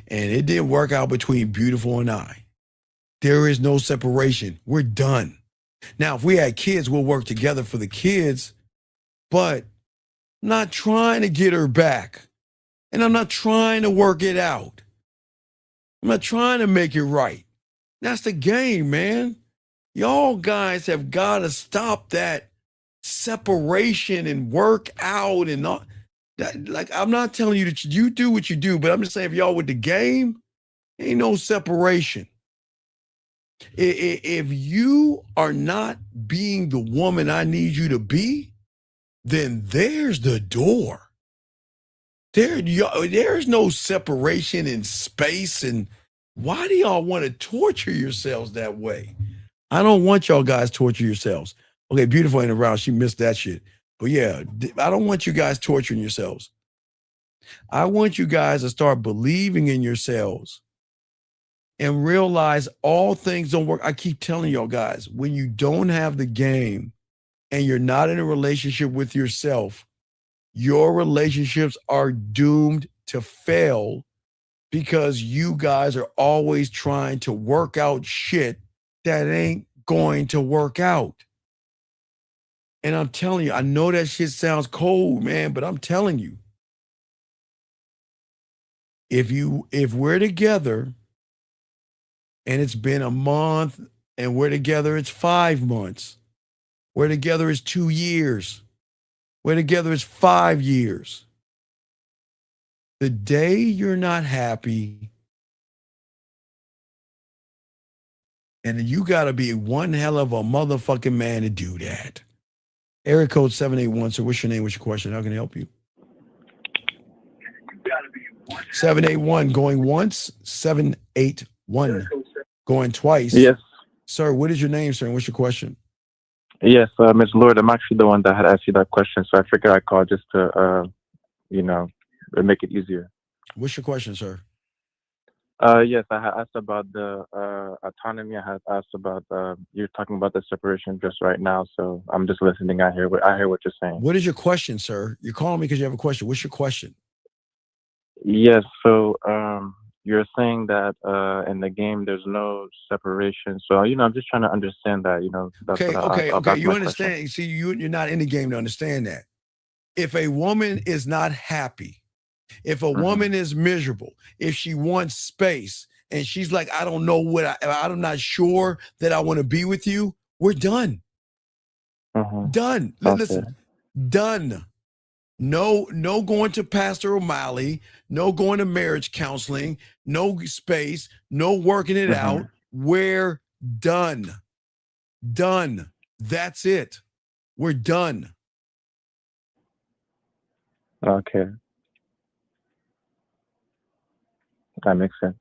[SPEAKER 13] and it didn't work out between Beautiful and I, there is no separation. We're done. Now, if we had kids, we'll work together for the kids, but I'm not trying to get her back. And I'm not trying to work it out. I'm not trying to make it right. That's the game, man. Y'all guys have got to stop that separation and work out and all that. Like, I'm not telling you that you do what you do, but I'm just saying, if y'all with the game, ain't no separation. If you are not being the woman I need you to be, then there's the door. There's no separation in space. And why do y'all want to torture yourselves that way? I don't want y'all guys torture yourselves. Okay, Beautiful ain't around. She missed that shit. But yeah, I don't want you guys torturing yourselves. I want you guys to start believing in yourselves and realize all things don't work. I keep telling y'all guys, when you don't have the game and you're not in a relationship with yourself, your relationships are doomed to fail because you guys are always trying to work out shit that ain't going to work out. And I'm telling you, I know that shit sounds cold, man, but I'm telling you, if we're together and it's been a month and we're together, it's 5 months. We're together, it's 2 years. We're together, it's 5 years. The day you're not happy, and you got to be one hell of a motherfucking man to do that. Area code 781. So what's your name? What's your question? How can I help you? 781 going once, 781 going twice.
[SPEAKER 9] Yes.
[SPEAKER 13] Sir, what is your name, sir? And what's your question?
[SPEAKER 9] Yes, Ms. Lord, I'm actually the one that had asked you that question, so I figured I'd call just to, make it easier.
[SPEAKER 13] What's your question, sir?
[SPEAKER 9] Yes, I had asked about the autonomy. I had asked about you're talking about the separation just right now, so I'm just listening. I hear what you're saying.
[SPEAKER 13] What is your question, sir? You're calling me because you have a question. What's your question?
[SPEAKER 9] Yes, so you're saying that in the game there's no separation. So I'm just trying to understand that. That's
[SPEAKER 13] Okay. You understand? You see, you're not in the game to understand that. If a woman is not happy, if a woman is miserable, if she wants space, and she's like, I don't know I'm not sure that I want to be with you, we're done. Done.
[SPEAKER 9] Okay.
[SPEAKER 13] Listen, done. No going to Pastor O'Malley, no going to marriage counseling, no space, no working it out. We're done. Done. That's it. We're done.
[SPEAKER 9] Okay. That makes sense.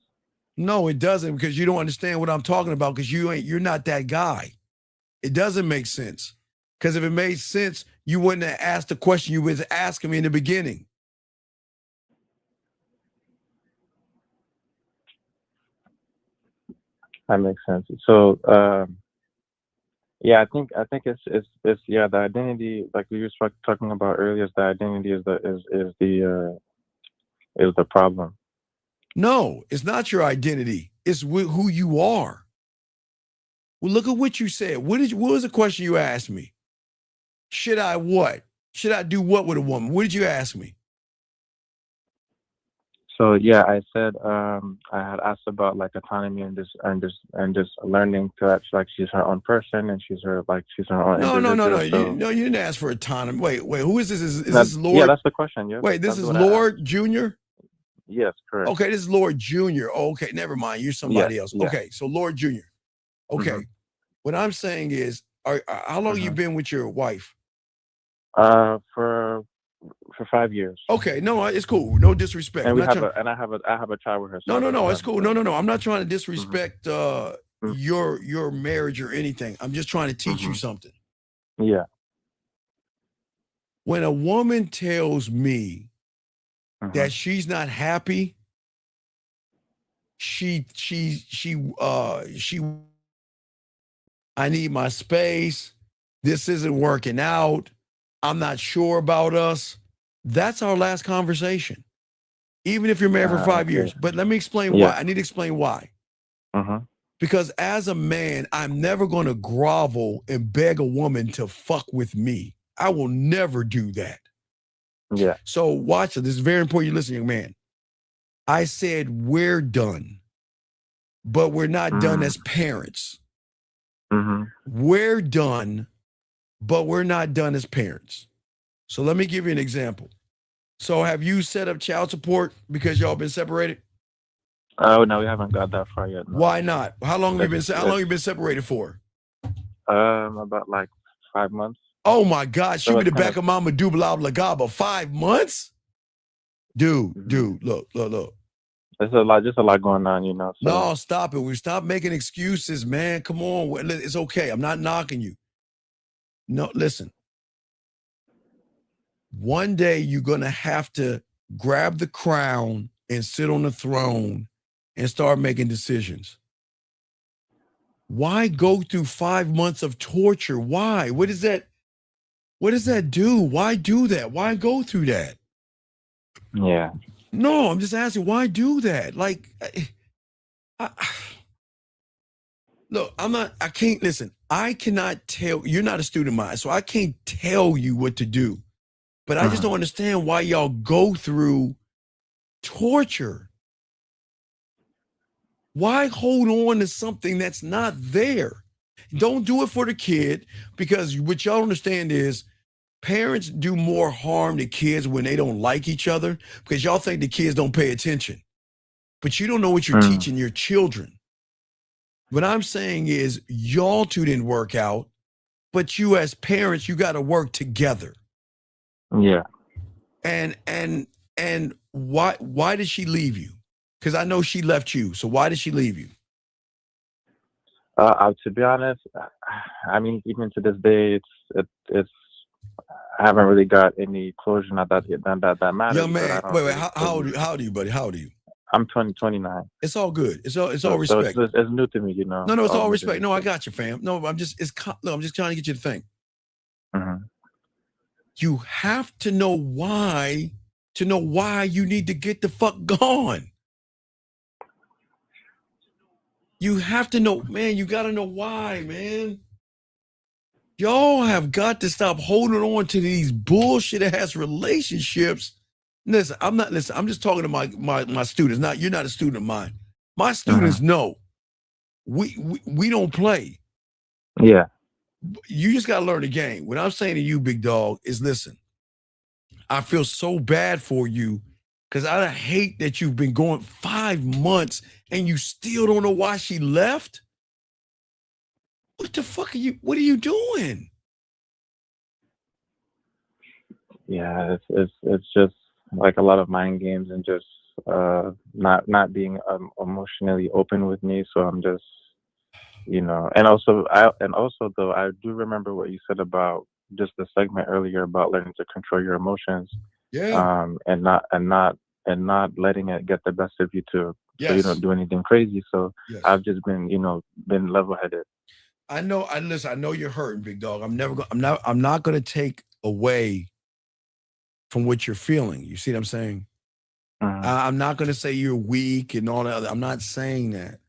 [SPEAKER 13] No, it doesn't, because you don't understand what I'm talking about, because you're not that guy. It doesn't make sense. Because if it made sense, you wouldn't have asked the question you was asking me in the beginning.
[SPEAKER 9] That makes sense. So, yeah, I think it's yeah, the identity, like we were talking about earlier, is the identity is the problem.
[SPEAKER 13] No, it's not your identity. It's who you are. Well, look at what you said. What was the question you asked me? Should I what? Should I do what with a woman? What did you ask me?
[SPEAKER 9] So yeah, I said I had asked about like autonomy and just learning to act like she's her own person and she's her own
[SPEAKER 13] No.
[SPEAKER 9] individual. So,
[SPEAKER 13] You didn't ask for autonomy. Wait. Who is this? Is
[SPEAKER 9] that,
[SPEAKER 13] this Lord?
[SPEAKER 9] Yeah, that's the question. Yeah.
[SPEAKER 13] Wait, this
[SPEAKER 9] That's
[SPEAKER 13] is
[SPEAKER 9] what I asked.
[SPEAKER 13] Lord Jr.?
[SPEAKER 9] Yes, correct.
[SPEAKER 13] Okay, this is Lord Jr. Okay, never mind. You're somebody else.
[SPEAKER 9] Yeah.
[SPEAKER 13] Okay, so Lord Jr. Okay. What I'm saying is, how long you been with your wife?
[SPEAKER 9] For 5 years.
[SPEAKER 13] Okay, no, it's cool. No disrespect.
[SPEAKER 9] And
[SPEAKER 13] I
[SPEAKER 9] have a child with her.
[SPEAKER 13] No, it's cool. No. I'm not trying to disrespect your marriage or anything. I'm just trying to teach you something.
[SPEAKER 9] Yeah.
[SPEAKER 13] When a woman tells me that she's not happy, she I need my space. This isn't working out. I'm not sure about us. That's our last conversation. Even if you're married for 5 years. But let me explain why. I need to explain why. Because as a man, I'm never going to grovel and beg a woman to fuck with me. I will never do that.
[SPEAKER 9] Yeah.
[SPEAKER 13] So watch it. This is very important. You listen, young man. I said we're done, but we're not done as parents. We're done, but we're not done as parents. So let me give you an example. So have you set up child support because y'all been separated?
[SPEAKER 9] Oh no, we haven't got that far yet. No.
[SPEAKER 13] Why not? How long have you been separated for?
[SPEAKER 9] About like 5 months.
[SPEAKER 13] Oh my God,
[SPEAKER 9] So
[SPEAKER 13] shoot me
[SPEAKER 9] it's
[SPEAKER 13] the back of Mama Dubla Blagaba. 5 months? Dude, look.
[SPEAKER 9] There's just a lot going on, you know. So.
[SPEAKER 13] No, stop it. We stop making excuses, man. Come on. It's okay. I'm not knocking you. No, listen. One day you're going to have to grab the crown and sit on the throne and start making decisions. Why go through 5 months of torture? Why? What does that do? Why do that? Why go through that?
[SPEAKER 9] Yeah.
[SPEAKER 13] No, I'm just asking, why do that? Like, look, I cannot tell, you're not a student of mine, so I can't tell you what to do. But I just don't understand why y'all go through torture. Why hold on to something that's not there? Don't do it for the kid, because what y'all understand is parents do more harm to kids when they don't like each other, because y'all think the kids don't pay attention. But you don't know what you're teaching your children. What I'm saying is y'all two didn't work out, but you as parents, you got to work together.
[SPEAKER 9] Yeah.
[SPEAKER 13] And why did she leave you? Because I know she left you. So why did she leave you?
[SPEAKER 9] To be honest, I mean, even to this day, it's I haven't really got any closure on that matters.
[SPEAKER 13] Young man, wait, how old are you, buddy? How old are you?
[SPEAKER 9] I'm 29.
[SPEAKER 13] It's all good. It's all respect.
[SPEAKER 9] So it's new to me, you know.
[SPEAKER 13] No, it's all respect. No, I got you, fam. No, I'm just trying to get you to think. You have to know why you need to get the fuck gone. You have to know, man, you got to know why, man. Y'all have got to stop holding on to these bullshit ass relationships. Listen, I'm just talking to my students. You're not a student of mine. My students know we don't play.
[SPEAKER 9] Yeah.
[SPEAKER 13] You just got to learn the game. What I'm saying to you, big dog, is listen, I feel so bad for you, because I hate that you've been going 5 months and you still don't know why she left. What the fuck what are you doing?
[SPEAKER 9] Yeah, it's just like a lot of mind games and just not being emotionally open with me. So I'm just, and also though I do remember what you said about just the segment earlier about learning to control your emotions.
[SPEAKER 13] Yeah.
[SPEAKER 9] And not letting it get the best of you too.
[SPEAKER 13] Yes.
[SPEAKER 9] So you don't do anything crazy. So
[SPEAKER 13] Yes.
[SPEAKER 9] I've just been level headed.
[SPEAKER 13] I know. Listen. I know you're hurting, big dog. I'm not going to take away from what you're feeling. You see what I'm saying? I'm not going to say you're weak and all that other. I'm not saying that.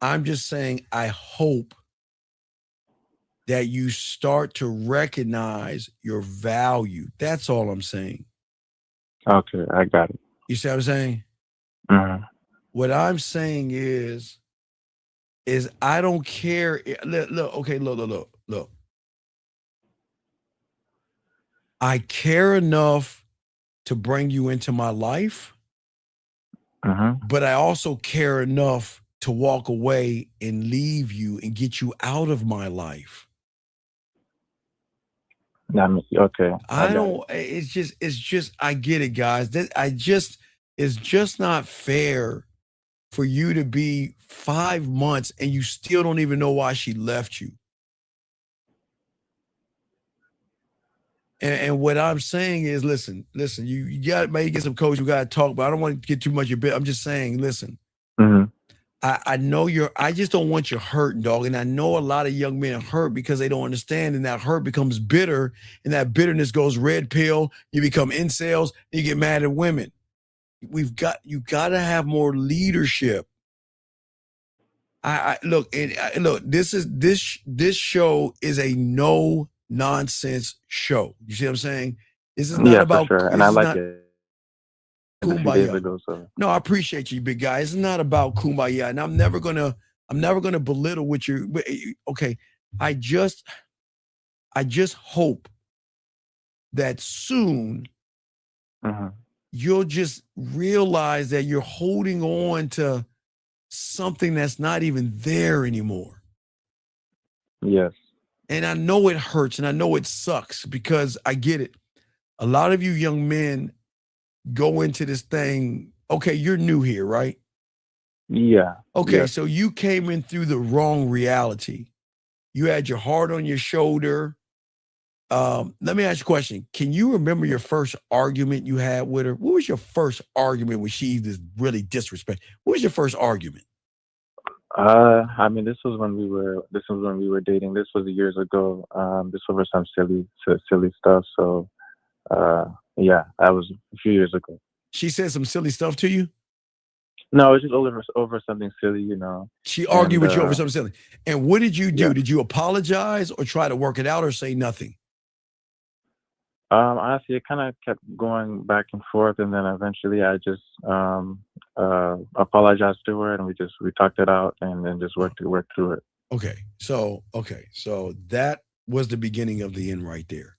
[SPEAKER 13] I'm just saying I hope that you start to recognize your value. That's all I'm saying.
[SPEAKER 9] Okay, I got it.
[SPEAKER 13] You see what I'm saying? What I'm saying is I don't care. Look. I care enough to bring you into my life, but I also care enough to walk away and leave you and get you out of my life.
[SPEAKER 9] Okay.
[SPEAKER 13] I don't. It's just. I get it, guys. It's just not fair for you to be 5 months and you still don't even know why she left you. And what I'm saying is, listen, you got to maybe get some coaching. We got to talk, but I don't want to get too much of your bit. I'm just saying, listen, I know I just don't want you hurting, dog. And I know a lot of young men hurt because they don't understand, and that hurt becomes bitter, and that bitterness goes red pill. You become incels, you get mad at women. You got to have more leadership. Look, this show is a no nonsense show. You see what I'm saying? This is not about.
[SPEAKER 9] For sure. And I like it.
[SPEAKER 13] Kumbaya.
[SPEAKER 9] Days ago, so.
[SPEAKER 13] No, I appreciate you, big guy. It's not about kumbaya, and I'm never gonna belittle what you're. Okay, I just hope that soon you'll just realize that you're holding on to something that's not even there anymore.
[SPEAKER 9] Yes.
[SPEAKER 13] And I know it hurts and I know it sucks because I get it. A lot of you young men go into this thing. Okay, you're new here, right?
[SPEAKER 9] Yeah.
[SPEAKER 13] Okay,
[SPEAKER 9] yeah.
[SPEAKER 13] So you came in through the wrong reality. You had your heart on your shoulder. Let me ask you a question. Can you remember your first argument you had with her? What was your first argument when she was really disrespectful? What was your first argument?
[SPEAKER 9] I mean, this was when we were dating. This was years ago. This was over some silly stuff. So, yeah, that was a few years ago.
[SPEAKER 13] She said some silly stuff to you?
[SPEAKER 9] No, it was just over something silly,
[SPEAKER 13] She argued with you over something silly. And what did you do? Yeah. Did you apologize or try to work it out or say nothing?
[SPEAKER 9] Honestly, it kind of kept going back and forth, and then eventually I just apologized to her, and we talked it out, and then just worked through it.
[SPEAKER 13] Okay, so that was the beginning of the end right there.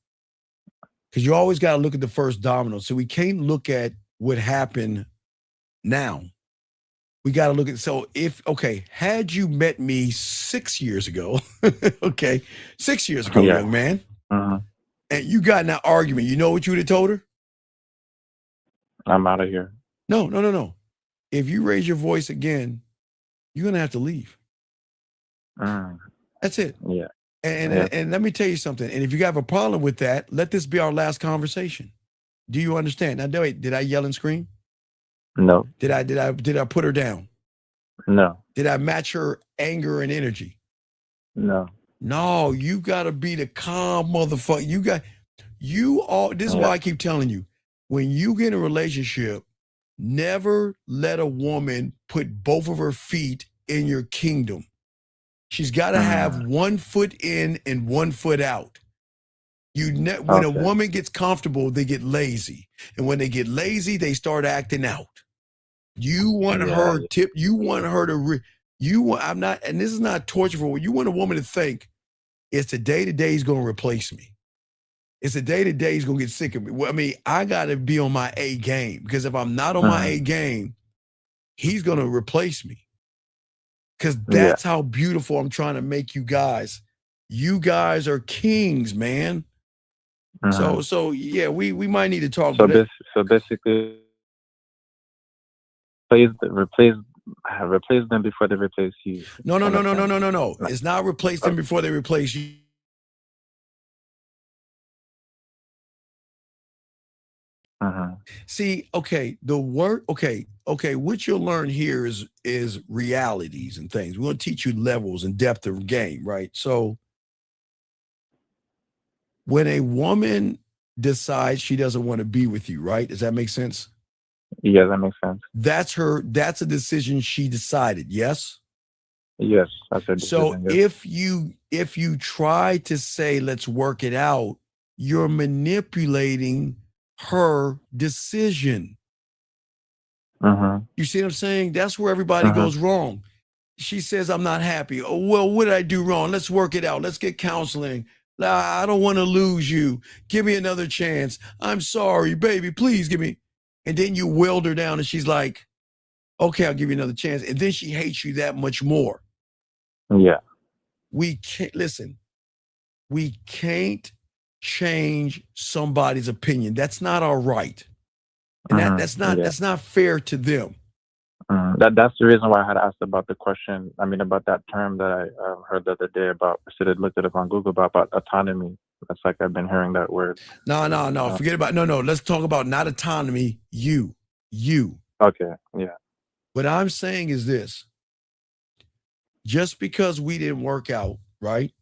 [SPEAKER 13] Because you always got to look at the first domino. So we can't look at what happened now. We got to look at, had you met me 6 years ago, 6 years ago, young man, and you got in that argument, you know what you would have told her?
[SPEAKER 9] I'm out of here.
[SPEAKER 13] No. If you raise your voice again, you're going to have to leave. That's it.
[SPEAKER 9] Yeah.
[SPEAKER 13] And let me tell you something. And if you have a problem with that, let this be our last conversation. Do you understand? Now, wait, did I yell and scream?
[SPEAKER 9] No.
[SPEAKER 13] Did I put her down?
[SPEAKER 9] No.
[SPEAKER 13] Did I match her anger and energy?
[SPEAKER 9] No.
[SPEAKER 13] No, you gotta be the calm motherfucker. This is why I keep telling you, when you get in a relationship, never let a woman put both of her feet in your kingdom. She's got to have 1 foot in and 1 foot out. When a woman gets comfortable, they get lazy. And when they get lazy, they start acting out. You want her tip. You want her to. I'm not. And this is not torture for you. Want a woman to think it's the day-to-day is going to replace me. It's the day-to-day is going to get sick of me. Well, I mean, I got to be on my A game because if I'm not on my A game, he's going to replace me. Because that's how beautiful I'm trying to make you guys. You guys are kings, man. So yeah, we might need to talk.
[SPEAKER 9] So basically, replace them before they replace you.
[SPEAKER 13] No. It's not replace them before they replace you. See, okay, the word, okay, what you'll learn here is realities and things. We're gonna teach you levels and depth of game, right? So when a woman decides she doesn't want to be with you, right? Does that make sense?
[SPEAKER 9] Yeah, that makes sense.
[SPEAKER 13] That's a decision she decided, yes?
[SPEAKER 9] Yes, that's her
[SPEAKER 13] So
[SPEAKER 9] decision.
[SPEAKER 13] if you try to say let's work it out, you're manipulating her decision. You see what I'm saying? That's where everybody goes wrong. She says, I'm not happy. Oh, well, what did I do wrong? Let's work it out. Let's get counseling. I don't want to lose you. Give me another chance. I'm sorry, baby. Please give me. And then you weld her down and she's like, okay, I'll give you another chance. And then she hates you that much more.
[SPEAKER 9] Yeah.
[SPEAKER 13] We can't change somebody's opinion. That's not our right. And that's not fair to them.
[SPEAKER 9] That's the reason why I had asked about the question. I mean, about that term that I heard the other day about. I looked it up on Google about autonomy. That's like I've been hearing that word.
[SPEAKER 13] No. Forget about no. Let's talk about not autonomy. You.
[SPEAKER 9] Okay. Yeah.
[SPEAKER 13] What I'm saying is this: just because we didn't work out, right?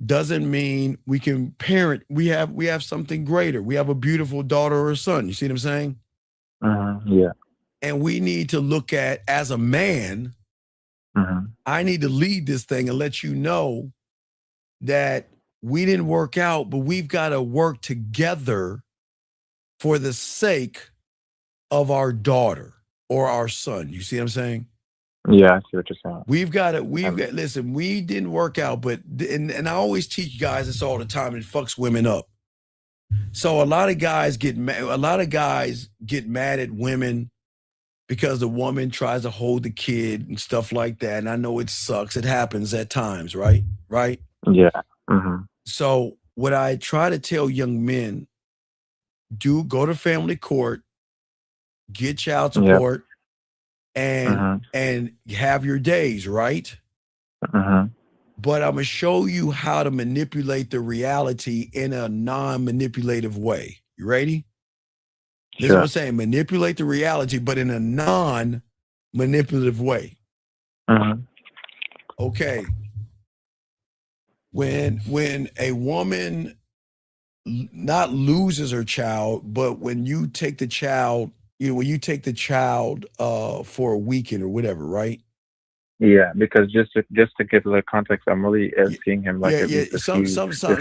[SPEAKER 13] Doesn't mean we can parent. We have something greater. We have a beautiful daughter or son. You see what I'm saying?
[SPEAKER 9] Yeah.
[SPEAKER 13] And we need to look at, as a man, I need to lead this thing and let you know that we didn't work out, but we've got to work together for the sake of our daughter or our son. You see what I'm saying?
[SPEAKER 9] Yeah, I see what you're saying.
[SPEAKER 13] We've got listen, we didn't work out, but, and I always teach guys this all the time, and it fucks women up. So a lot of guys get mad at women because the woman tries to hold the kid and stuff like that. And I know it sucks. It happens at times, right? Right?
[SPEAKER 9] Yeah.
[SPEAKER 13] So what I try to tell young men, go to family court, get child support, and have your days, right? But I'm going to show you how to manipulate the reality in a non-manipulative way. You ready? This is what I'm saying. Manipulate the reality, but in a non-manipulative way. Okay. When a woman not loses her child, but when you take the child, for a weekend or whatever, right?
[SPEAKER 9] Yeah, because just to give the context, I'm really seeing him like at least a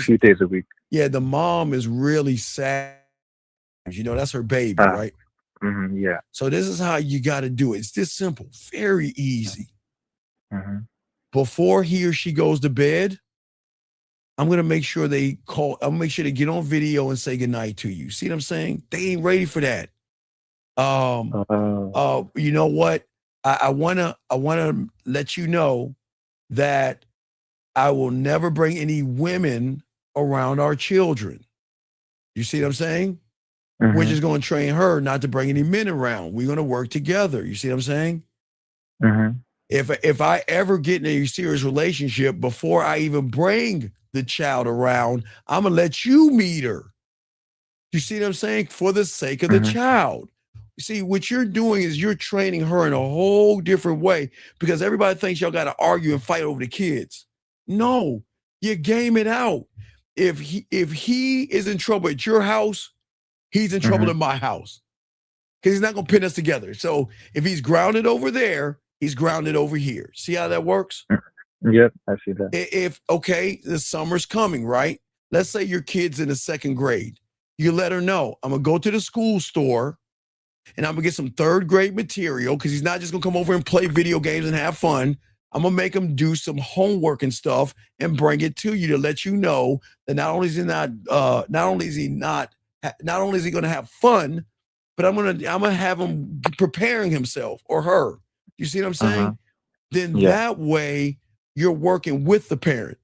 [SPEAKER 9] few days a week.
[SPEAKER 13] Yeah, the mom is really sad. That's her baby, right?
[SPEAKER 9] Yeah.
[SPEAKER 13] So this is how you got to do it. It's this simple, very easy. Before he or she goes to bed, I'm going to make sure they call. I'm going to make sure they get on video and say goodnight to you. See what I'm saying? They ain't ready for that. You know what? I want to let you know that I will never bring any women around our children. You see what I'm saying? We're just going to train her not to bring any men around. We're going to work together. You see what I'm saying? If I ever get in a serious relationship, before I even bring the child around, I'm going to let you meet her. You see what I'm saying? For the sake of the child. You see, what you're doing is you're training her in a whole different way, because everybody thinks y'all got to argue and fight over the kids. No, you game it out. If he is in trouble at your house, he's in trouble in my house, because he's not going to pin us together. So if he's grounded over there, he's grounded over here. See how that works?
[SPEAKER 9] Yep, I see that.
[SPEAKER 13] The summer's coming, right? Let's say your kid's in the 2nd grade. You let her know, I'm going to go to the school store and I'm going to get some 3rd grade material, because he's not just going to come over and play video games and have fun. I'm going to make him do some homework and stuff and bring it to you to let you know that not only is he going to have fun, but I'm going to have him preparing himself, or her. You see what I'm saying? Then that way you're working with the parent.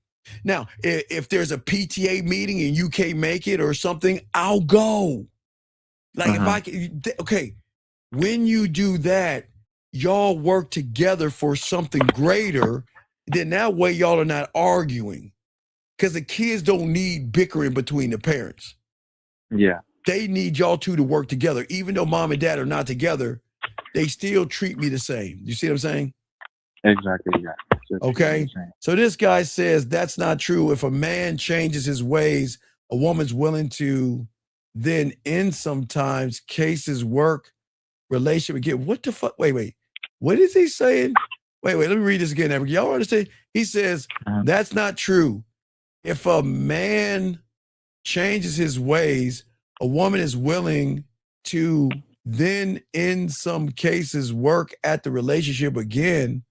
[SPEAKER 13] Now, if there's a PTA meeting and you can't make it or something, I'll go. Like if I can, okay, when you do that, y'all work together for something greater. Then that way y'all are not arguing. Because the kids don't need bickering between the parents.
[SPEAKER 9] Yeah.
[SPEAKER 13] They need y'all two to work together. Even though mom and dad are not together, they still treat me the same. You see what I'm saying?
[SPEAKER 9] Exactly, yeah.
[SPEAKER 13] Okay. So this guy says that's not true. If a man changes his ways, a woman's willing to then end sometimes. Cases work, relationship again. What the fuck? Wait. What is he saying? Wait, let me read this again. Y'all understand? He says that's not true. If a man changes his ways, a woman is willing to then in some cases work at the relationship again.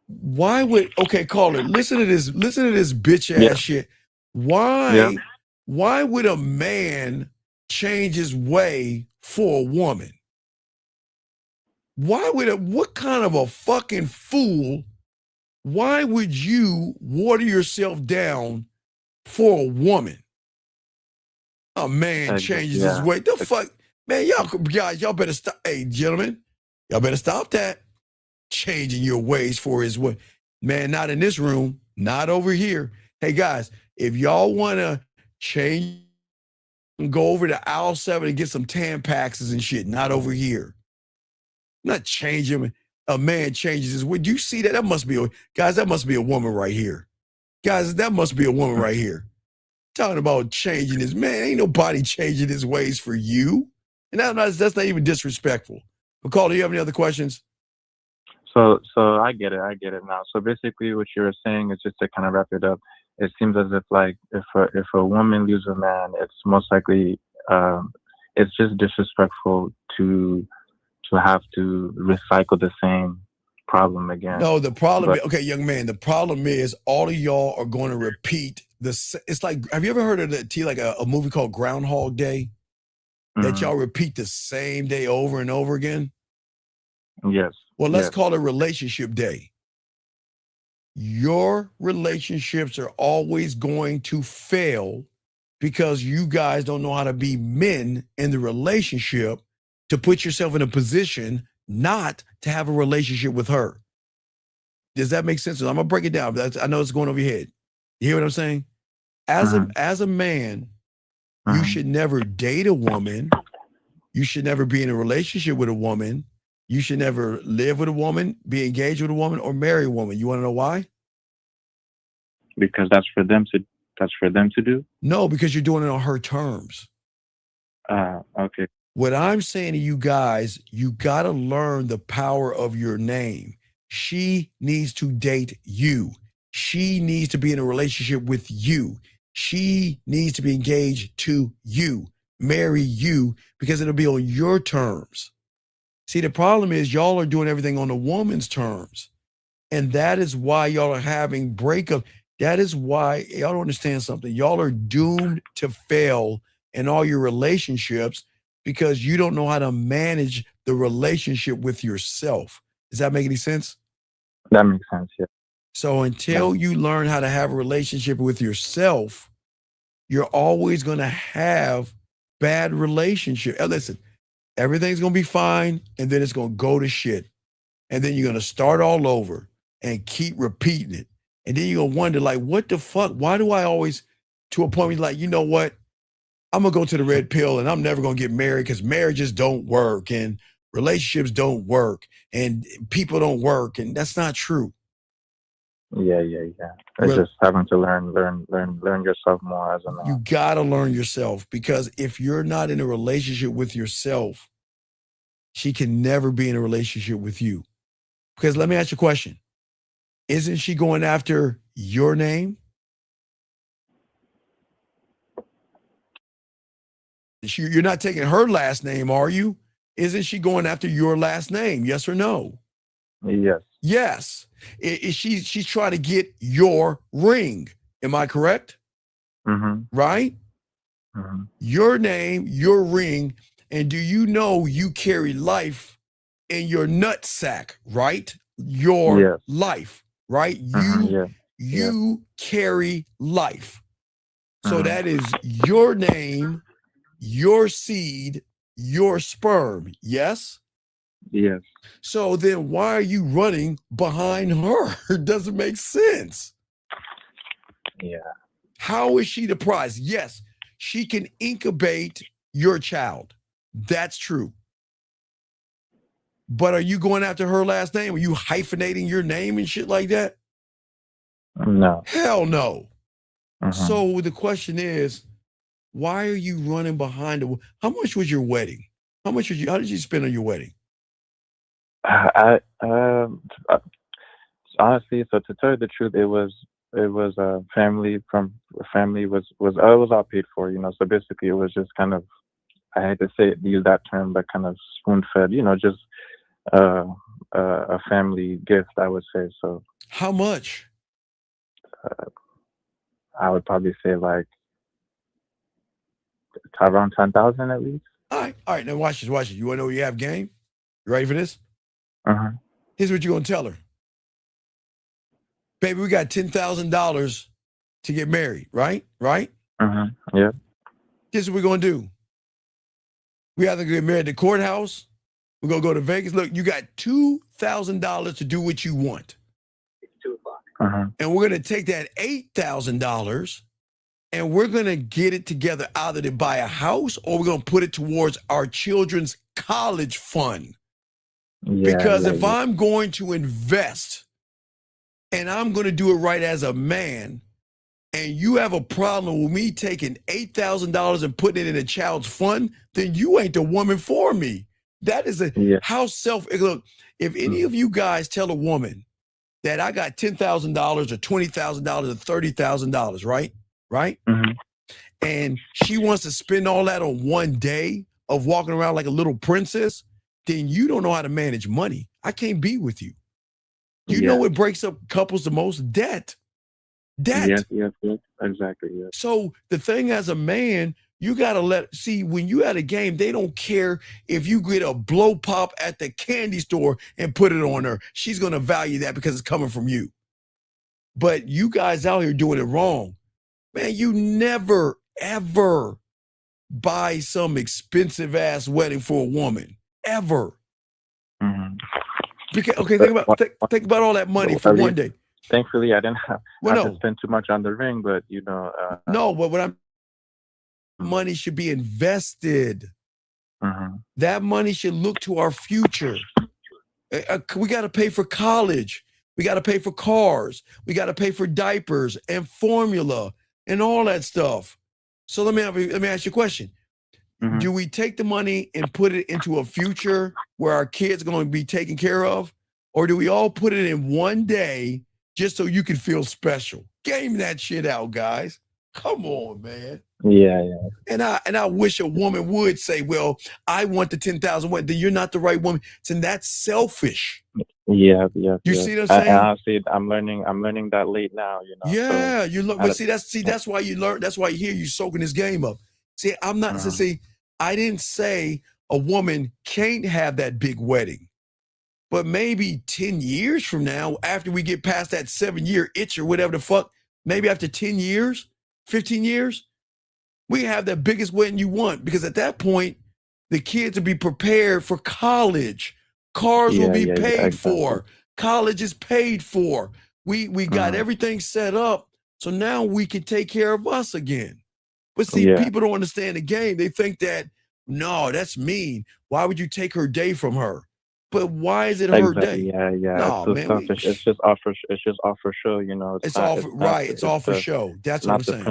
[SPEAKER 13] Why would caller, listen to this bitch ass shit. Why would a man change his way for a woman? What kind of a fucking fool? Why would you water yourself down for a woman? A man changes his way. The fuck? Man, y'all better stop. Hey, gentlemen, y'all better stop that. Changing your ways for his way. Man, not in this room, not over here. Hey, guys, if y'all want to change, go over to aisle 7 and get some Tampaxes and shit, not over here. Not changing. A man changes his way. Do you see that? That must be a woman right here. Guys, that must be a woman right here. Talking about changing his man. Ain't nobody changing his ways for you. And that's not even disrespectful. McCall, do you have any other questions?
[SPEAKER 9] So I get it now. So basically what you're saying is, just to kind of wrap it up, it seems as if like if a woman leaves a man, it's most likely it's just disrespectful to have to recycle the same problem again.
[SPEAKER 13] No, the problem young man, the problem is all of y'all are going to repeat this. It's like, have you ever heard of a movie called Groundhog Day? That y'all repeat the same day over and over again?
[SPEAKER 9] Yes.
[SPEAKER 13] Well, let's call it relationship day. Your relationships are always going to fail because you guys don't know how to be men in the relationship to put yourself in a position not to have a relationship with her. Does that make sense? I'm going to break it down. I know it's going over your head. You hear what I'm saying? As a man, you should never date a woman. You should never be in a relationship with a woman. You should never live with a woman, be engaged with a woman, or marry a woman. You want to know why?
[SPEAKER 9] Because that's for them to do?
[SPEAKER 13] No, because you're doing it on her terms.
[SPEAKER 9] Okay.
[SPEAKER 13] What I'm saying to you guys, you got to learn the power of your name. She needs to date you. She needs to be in a relationship with you. She needs to be engaged to you, marry you, because it'll be on your terms. See, the problem is y'all are doing everything on the woman's terms. And that is why y'all are having breakup. That is why y'all don't understand something. Y'all are doomed to fail in all your relationships because you don't know how to manage the relationship with yourself. Does that make any sense?
[SPEAKER 9] That makes sense, yeah.
[SPEAKER 13] So until you learn how to have a relationship with yourself, you're always going to have bad relationship. Listen, everything's going to be fine, and then it's going to go to shit. And then you're going to start all over and keep repeating it. And then you're going to wonder, like, what the fuck? Why do I always, to a point where you're like, you know what? I'm going to go to the red pill and I'm never going to get married because marriages don't work and relationships don't work and people don't work. And that's not true.
[SPEAKER 9] Yeah. It's just having to learn yourself more as a man.
[SPEAKER 13] You got to learn yourself, because if you're not in a relationship with yourself, she can never be in a relationship with you. Because let me ask you a question. Isn't she going after your name? You're not taking her last name, are you? Isn't she going after your last name? Yes or no?
[SPEAKER 9] Yes.
[SPEAKER 13] Yes. She's trying to get your ring. Am I correct? Right? Your name, your ring. And do you know you carry life in your nut sack, right? Your life, right? You carry life. So that is your name, your seed, your sperm, yes?
[SPEAKER 9] Yes.
[SPEAKER 13] So then why are you running behind her? It doesn't make sense.
[SPEAKER 9] Yeah.
[SPEAKER 13] How is she the prize? Yes, she can incubate your child. That's true. But are you going after her last name? Are you hyphenating your name and shit like that?
[SPEAKER 9] No.
[SPEAKER 13] Hell no.
[SPEAKER 9] Mhm.
[SPEAKER 13] So the question is, why are you running behind her? How much was your wedding? How did you spend on your wedding?
[SPEAKER 9] Honestly, so to tell you the truth, it was family was all paid for, so basically it was just kind of, I hate to use that term, but kind of spoon fed, just a family gift, I would say. So
[SPEAKER 13] how much?
[SPEAKER 9] I would probably say like around 10,000 at least.
[SPEAKER 13] All right. Now watch this. You want to know you have game? You ready for this?
[SPEAKER 9] Uh-huh.
[SPEAKER 13] Here's what you're gonna tell her. Baby, we got $10,000 to get married, right? Right?
[SPEAKER 9] Uh-huh. Yeah.
[SPEAKER 13] Here's what we're gonna do. We either get married at the courthouse, we're gonna go to Vegas. Look, you got $2,000 to do what you want.
[SPEAKER 6] It's 2:00.
[SPEAKER 9] Uh-huh.
[SPEAKER 13] And we're gonna take that $8,000 and we're gonna get it together either to buy a house or we're gonna put it towards our children's college fund.
[SPEAKER 9] Yeah,
[SPEAKER 13] Because
[SPEAKER 9] yeah,
[SPEAKER 13] if
[SPEAKER 9] yeah.
[SPEAKER 13] I'm going to invest and I'm going to do it right as a man, and you have a problem with me taking $8,000 and putting it in a child's fund, then you ain't the woman for me. That is how look, if any of you guys tell a woman that I got $10,000 or $20,000 or $30,000, right? Right?
[SPEAKER 9] Mm-hmm.
[SPEAKER 13] And she wants to spend all that on one day of walking around like a little princess, then you don't know how to manage money. I can't be with you. You know what breaks up couples the most? Debt.
[SPEAKER 9] Yes, exactly. Yes.
[SPEAKER 13] So the thing as a man, you got to see when you at a game, they don't care if you get a blow pop at the candy store and put it on her. She's going to value that because it's coming from you. But you guys out here doing it wrong. Man, you never, ever buy some expensive ass wedding for a woman. Ever.
[SPEAKER 9] Mm-hmm.
[SPEAKER 13] Because, okay, think about all that money for one day.
[SPEAKER 9] Thankfully, I didn't have to spend too much on the ring, but
[SPEAKER 13] no, but money should be invested.
[SPEAKER 9] Mm-hmm.
[SPEAKER 13] That money should look to our future. We got to pay for college. We got to pay for cars. We got to pay for diapers and formula and all that stuff. So let me ask you a question. Mm-hmm. Do we take the money and put it into a future where our kids are going to be taken care of? Or do we all put it in one day just so you can feel special? Game that shit out, guys. Come on, man.
[SPEAKER 9] Yeah.
[SPEAKER 13] And I wish a woman would say, well, I want the 10,000. Then you're not the right woman. And that's selfish.
[SPEAKER 9] Yeah.
[SPEAKER 13] You see what I'm saying?
[SPEAKER 9] Honestly, I'm learning that late now,
[SPEAKER 13] Yeah,
[SPEAKER 9] so
[SPEAKER 13] you look, but that's why you learn. That's why you hear you soaking this game up. See, I'm not I didn't say a woman can't have that big wedding, but maybe 10 years from now, after we get past that 7-year itch or whatever the fuck, maybe after 10 years, 15 years, we have the biggest wedding you want, because at that point, the kids will be prepared for college. Cars will be paid for. College is paid for. We got everything set up, so now we can take care of us again. But see, people don't understand the game. They think that, no, that's mean. Why would you take her day from her? But why is it her day?
[SPEAKER 9] Yeah.
[SPEAKER 13] No,
[SPEAKER 9] it's so selfish. It's just off for show,
[SPEAKER 13] It's all for show. That's what I'm saying.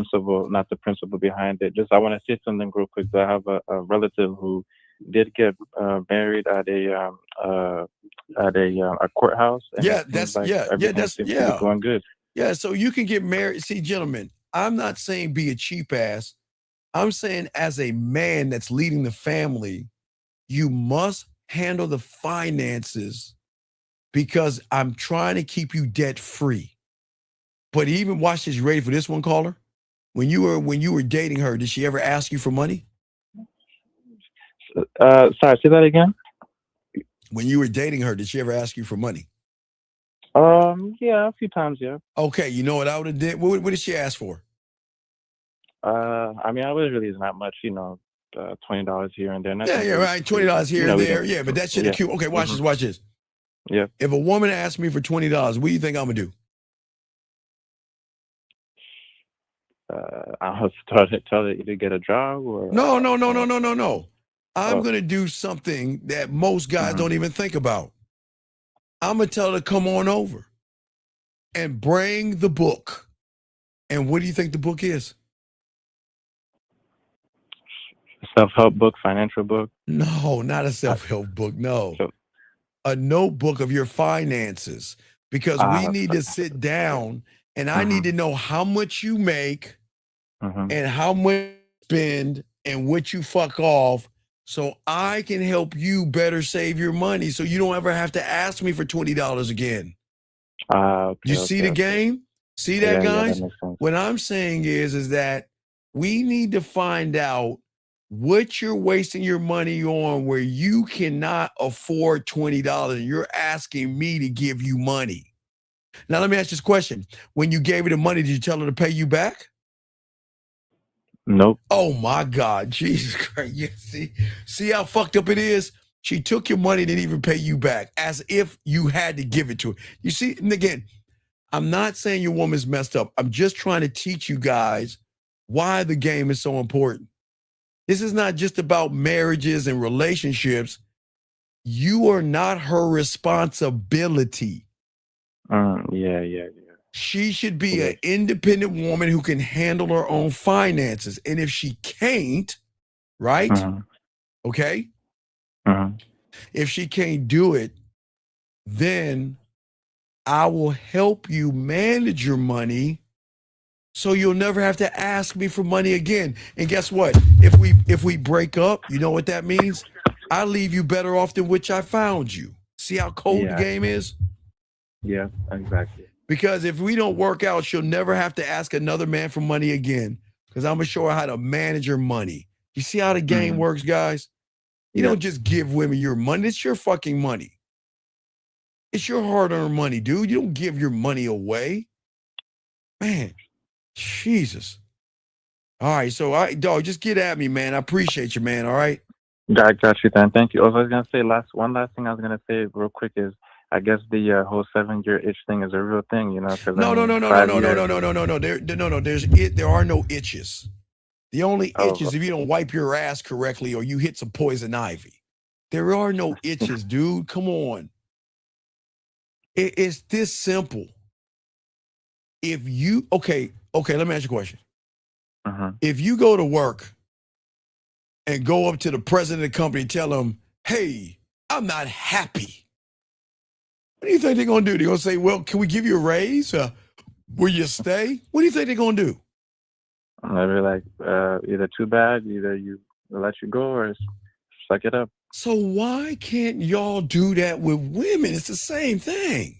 [SPEAKER 9] Not the principle behind it. Just I want to say something real quick. I have a relative who did get married at a courthouse. And
[SPEAKER 13] that's
[SPEAKER 9] going good.
[SPEAKER 13] Yeah, so you can get married. See, gentlemen, I'm not saying be a cheap ass. I'm saying as a man that's leading the family, you must handle the finances, because I'm trying to keep you debt free. But even watch this. You ready for this one, caller? When you were dating her, did she ever ask you for money?
[SPEAKER 9] Sorry, say that again.
[SPEAKER 13] When you were dating her, did she ever ask you for money?
[SPEAKER 9] Yeah, a few times, yeah.
[SPEAKER 13] Okay, you know what I would have did? What did she ask for?
[SPEAKER 9] I mean, I was really not much, $20 here and there.
[SPEAKER 13] Yeah, right. $20 here and there. Yeah, but that shit is cute. Okay, watch this.
[SPEAKER 9] Yeah.
[SPEAKER 13] If a woman asks me for $20, what do you think I'm gonna do?
[SPEAKER 9] I'll tell her either get a job or
[SPEAKER 13] No. I'm gonna do something that most guys don't even think about. I'm gonna tell her to come on over and bring the book. And what do you think the book is?
[SPEAKER 9] Self-help book, financial book?
[SPEAKER 13] No, not a self-help book. No. A notebook of your finances, because we need to sit down and I need to know how much you make and how much you spend and what you fuck off, so I can help you better save your money so you don't ever have to ask me for $20 again. You see the game? See that, guys?
[SPEAKER 9] That makes sense.
[SPEAKER 13] What I'm saying is that we need to find out what you're wasting your money on where you cannot afford $20 and you're asking me to give you money. Now, let me ask you this question. When you gave her the money, did you tell her to pay you back?
[SPEAKER 9] Nope.
[SPEAKER 13] Oh my God, Jesus Christ. Yeah, see how fucked up it is? She took your money, didn't even pay you back, as if you had to give it to her. You see, and again, I'm not saying your woman's messed up. I'm just trying to teach you guys why the game is so important. This is not just about marriages and relationships. You are not her responsibility.
[SPEAKER 9] Yeah.
[SPEAKER 13] She should be an independent woman who can handle her own finances. And if she can't, right? Okay? If she can't do it, then I will help you manage your money so you'll never have to ask me for money again. And guess what? If we break up, you know what that means? I leave you better off than which I found you. See how cold the game is?
[SPEAKER 9] Yeah, exactly.
[SPEAKER 13] Because if we don't work out, she'll never have to ask another man for money again, because I'm going to show her how to manage her money. You see how the game works, guys? You don't just give women your money. It's your fucking money. It's your hard-earned money, dude. You don't give your money away. Man, Jesus. All right, so, dog, just get at me, man. I appreciate you, man, all right?
[SPEAKER 9] I got you, Dan. Thank you. Also, I was going to say, one last thing I was going to say real quick is, I guess the whole 7-year itch thing is a real thing, you know?
[SPEAKER 13] No. There are no itches. The only itch is if you don't wipe your ass correctly or you hit some poison ivy. There are no itches, dude. Come on. It's this simple. If you, okay, let me ask you a question. If you go to work and go up to the president of the company and tell him, hey, I'm not happy. What do you think they're going to do? They're going to say, well, can we give you a raise? Will you stay? What do you think they're going to do?
[SPEAKER 9] They'll be like, either too bad, either you let you go or suck it up.
[SPEAKER 13] So why can't y'all do that with women? It's the same thing.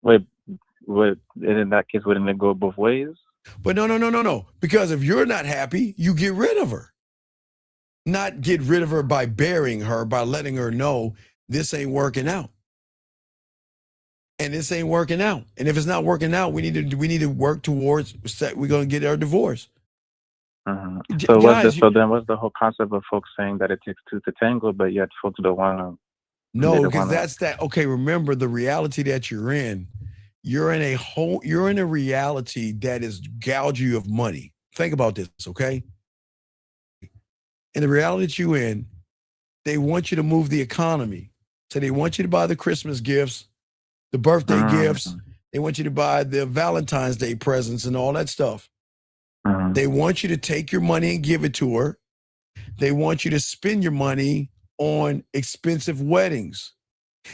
[SPEAKER 9] Wait, in that case, wouldn't it go both ways?
[SPEAKER 13] But no. Because if you're not happy, you get rid of her. Not get rid of her by burying her, by letting her know this ain't working out. And this ain't working out. And if it's not working out, we need to work towards, we're going to get our divorce.
[SPEAKER 9] So then what's the whole concept of folks saying that it takes two to tango, but yet folks don't want to?
[SPEAKER 13] No, because that's that. Okay, remember the reality that you're in. You're in a reality that is gouge you of money. Think about this, okay? In the reality that you're in, they want you to move the economy. So they want you to buy the Christmas gifts, the birthday gifts. They want you to buy the Valentine's Day presents and all that stuff. They want you to take your money and give it to her. They want you to spend your money on expensive weddings.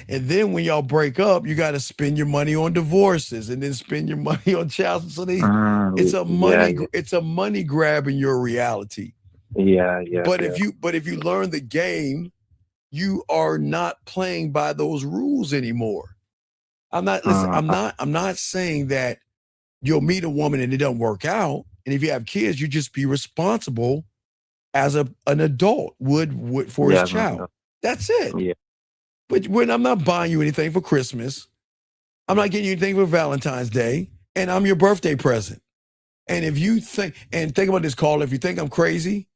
[SPEAKER 13] And then when y'all break up, you got to spend your money on divorces and then spend your money on child. So it's a money grab in your reality.
[SPEAKER 9] Yeah.
[SPEAKER 13] But if you learn the game, you are not playing by those rules anymore. I'm not saying that you'll meet a woman and it doesn't work out. And if you have kids, you just be responsible as an adult would for his child. That's it.
[SPEAKER 9] Yeah.
[SPEAKER 13] But when I'm not buying you anything for Christmas, I'm not getting you anything for Valentine's Day, and I'm your birthday present. And if you think about this, Carl, if you think I'm crazy,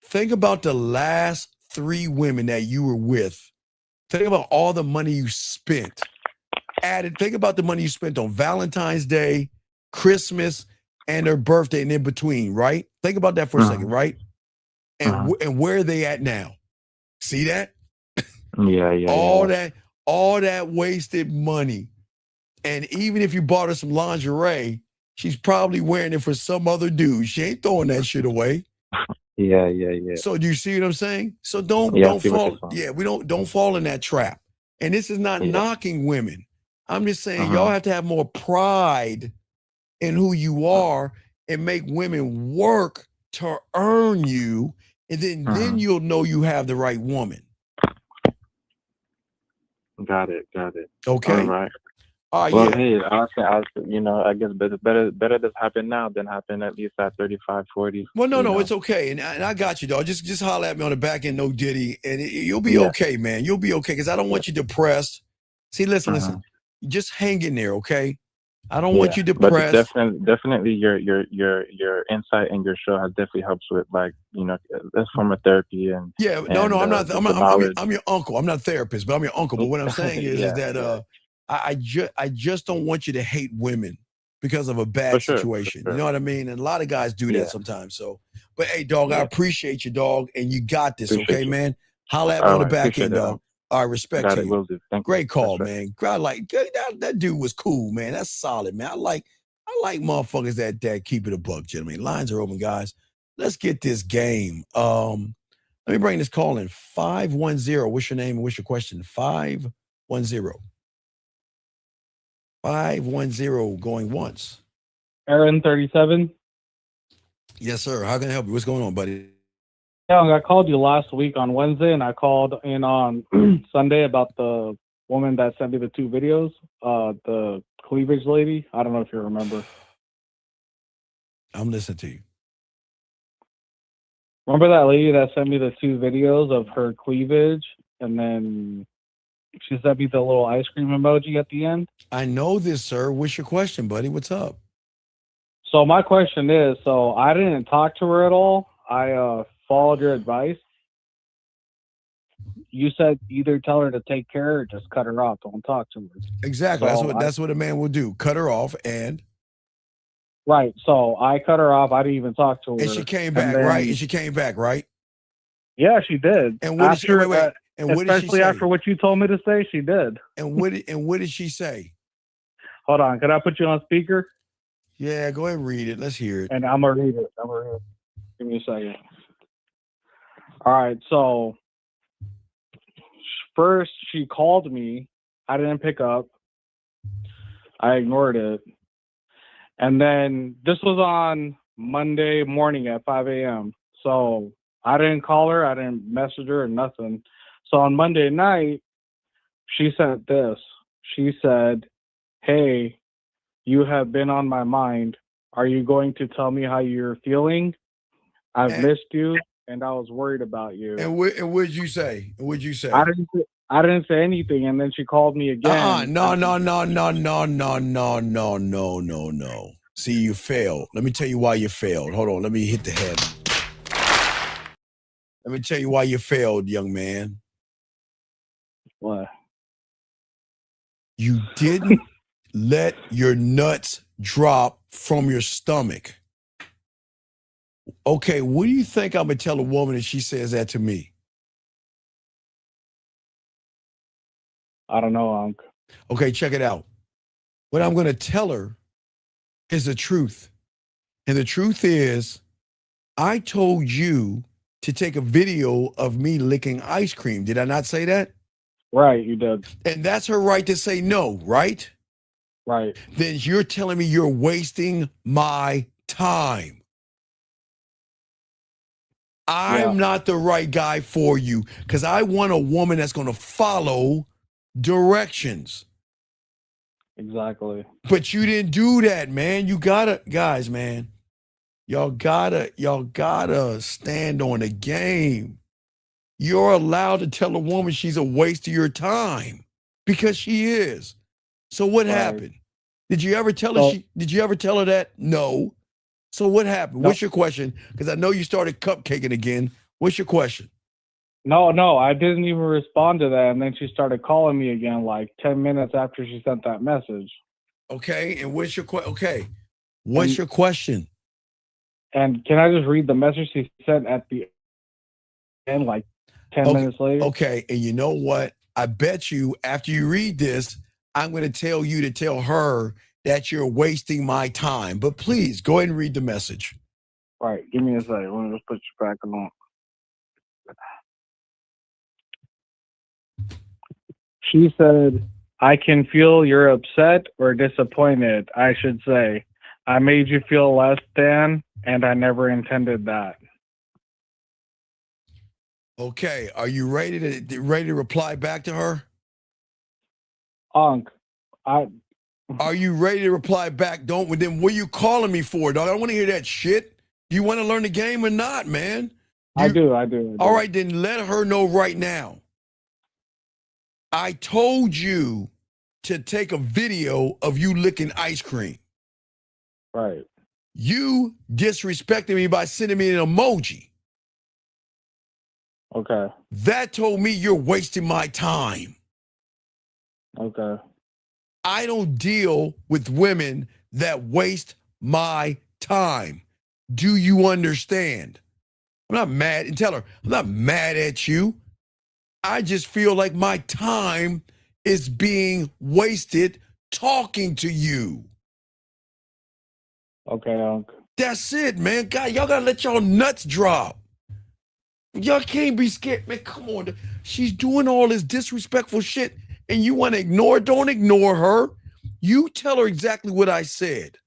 [SPEAKER 13] think about the last 3 women that you were with. Think about all the money you spent. Think about the money you spent on Valentine's Day, Christmas, and their birthday and in between, right? Think about that for a second, right? And and where are they at now? See that? All that wasted money. And even if you bought her some lingerie, she's probably wearing it for some other dude. She ain't throwing that shit away.
[SPEAKER 9] Yeah.
[SPEAKER 13] So do you see what I'm saying? So don't fall. Yeah, don't fall in that trap. And this is not knocking women. I'm just saying y'all have to have more pride in who you are and make women work to earn you, and then you'll know you have the right woman.
[SPEAKER 9] Got it.
[SPEAKER 13] Okay.
[SPEAKER 9] All right. Well, hey, honestly, I guess better this happen now than happen at least at 35, 40.
[SPEAKER 13] Well, no, it's okay. And I got you, dog. Just holler at me on the back end, no Diddy, and you'll be okay, man. You'll be okay, because I don't want you depressed. See, listen. Just hang in there, okay? I don't want you depressed.
[SPEAKER 9] But definitely your insight and your show has definitely helped with, like, this form of therapy and
[SPEAKER 13] I'm not. I'm your uncle. I'm not a therapist, but I'm your uncle. But what I'm saying is that I just don't want you to hate women because of a bad situation. You know what I mean? And a lot of guys do that sometimes. So, but hey, dog, I appreciate you, dog, and you got this, okay, man? Holla at me on the back end, dog. All right, respect to you. Great call, man. That dude was cool, man. That's solid, man. I like motherfuckers that keep it a buck, gentlemen. Lines are open, guys. Let's get this game. Let me bring this call in. 510. What's your name and what's your question? 510. 510 going once.
[SPEAKER 10] Aaron 37.
[SPEAKER 13] Yes, sir. How can I help you? What's going on, buddy?
[SPEAKER 10] Yeah, I called you last week on Wednesday, and I called in on Sunday about the woman that sent me the 2 videos, the cleavage lady. I don't know if you remember.
[SPEAKER 13] I'm listening to you.
[SPEAKER 10] Remember that lady that sent me the 2 videos of her cleavage, and then she sent me the little ice cream emoji at the end?
[SPEAKER 13] I know this, sir. What's your question, buddy? What's up?
[SPEAKER 10] So my question is, I didn't talk to her at all. I followed your advice. You said either tell her to take care or just cut her off. Don't talk to her.
[SPEAKER 13] Exactly. That's what a man will do. Cut her off and.
[SPEAKER 10] Right. So I cut her off. I didn't even talk to her.
[SPEAKER 13] And she came back, right? And she came back, right?
[SPEAKER 10] Yeah, she did.
[SPEAKER 13] And what did she wait? And what did she say?
[SPEAKER 10] After what you told me to say, she did.
[SPEAKER 13] And what did she say?
[SPEAKER 10] Hold on. Can I put you on speaker?
[SPEAKER 13] Yeah, go ahead and read it. Let's hear it.
[SPEAKER 10] And I'm gonna read it. Give me a second. All right. So first she called me. I didn't pick up. I ignored it. And then this was on Monday morning at 5 a.m. So I didn't call her. I didn't message her or nothing. So on Monday night, she sent this. She said, "Hey, you have been on my mind. Are you going to tell me how you're feeling? I've missed you, and I was worried about you."
[SPEAKER 13] And what did you say? What'd you say?
[SPEAKER 10] I didn't say anything, and then she called me again.
[SPEAKER 13] No. See, you failed. Let me tell you why you failed. Hold on, let me hit the head. Let me tell you why you failed, young man.
[SPEAKER 10] What?
[SPEAKER 13] You didn't let your nuts drop from your stomach. Okay, what do you think I'm going to tell a woman if she says that to me?
[SPEAKER 10] I don't know, Unc.
[SPEAKER 13] Okay, check it out. What I'm going to tell her is the truth. And the truth is, I told you to take a video of me licking ice cream. Did I not say that?
[SPEAKER 10] Right, you did.
[SPEAKER 13] And that's her right to say no, right?
[SPEAKER 10] Right.
[SPEAKER 13] Then you're telling me you're wasting my time. I'm not the right guy for you because I want a woman that's going to follow directions.
[SPEAKER 10] Exactly.
[SPEAKER 13] But you didn't do that, man. You gotta, guys, man. Y'all gotta stand on the game. You're allowed to tell a woman she's a waste of your time because she is. So what happened? Did you ever tell her did you ever tell her that? No. So what happened? What's your question? Because I know you started cupcaking again. What's your question?
[SPEAKER 10] No, I didn't even respond to that, and then she started calling me again like 10 minutes after she sent that message.
[SPEAKER 13] Okay, and what's your what's your question?
[SPEAKER 10] And can I just read the message she sent at the end, like 10 minutes later?
[SPEAKER 13] Okay, and you know what? I bet you after you read this, I'm going to tell you to tell her that you're wasting my time. But please go ahead and read the message.
[SPEAKER 10] All right, give me a second. Let me just put you back on. She said, I can feel you're upset or disappointed, I should say. I made you feel less than, and I never intended that.
[SPEAKER 13] Okay, are you ready to reply back to her?
[SPEAKER 10] Are
[SPEAKER 13] you ready to reply back? Then what are you calling me for, dog? I don't want to hear that shit. Do you want to learn the game or not, man?
[SPEAKER 10] I do.
[SPEAKER 13] All right, then let her know right now. I told you to take a video of you licking ice cream.
[SPEAKER 10] Right.
[SPEAKER 13] You disrespected me by sending me an emoji.
[SPEAKER 10] Okay.
[SPEAKER 13] That told me you're wasting my time.
[SPEAKER 10] Okay.
[SPEAKER 13] I don't deal with women that waste my time. Do you understand? I'm not mad. And tell her, I'm not mad at you. I just feel like my time is being wasted talking to you.
[SPEAKER 10] Okay, Unc.
[SPEAKER 13] That's it, man. God, y'all gotta let y'all nuts drop. Y'all can't be scared. Man, come on. She's doing all this disrespectful shit and you want to ignore her? Don't ignore her. You tell her exactly what I said.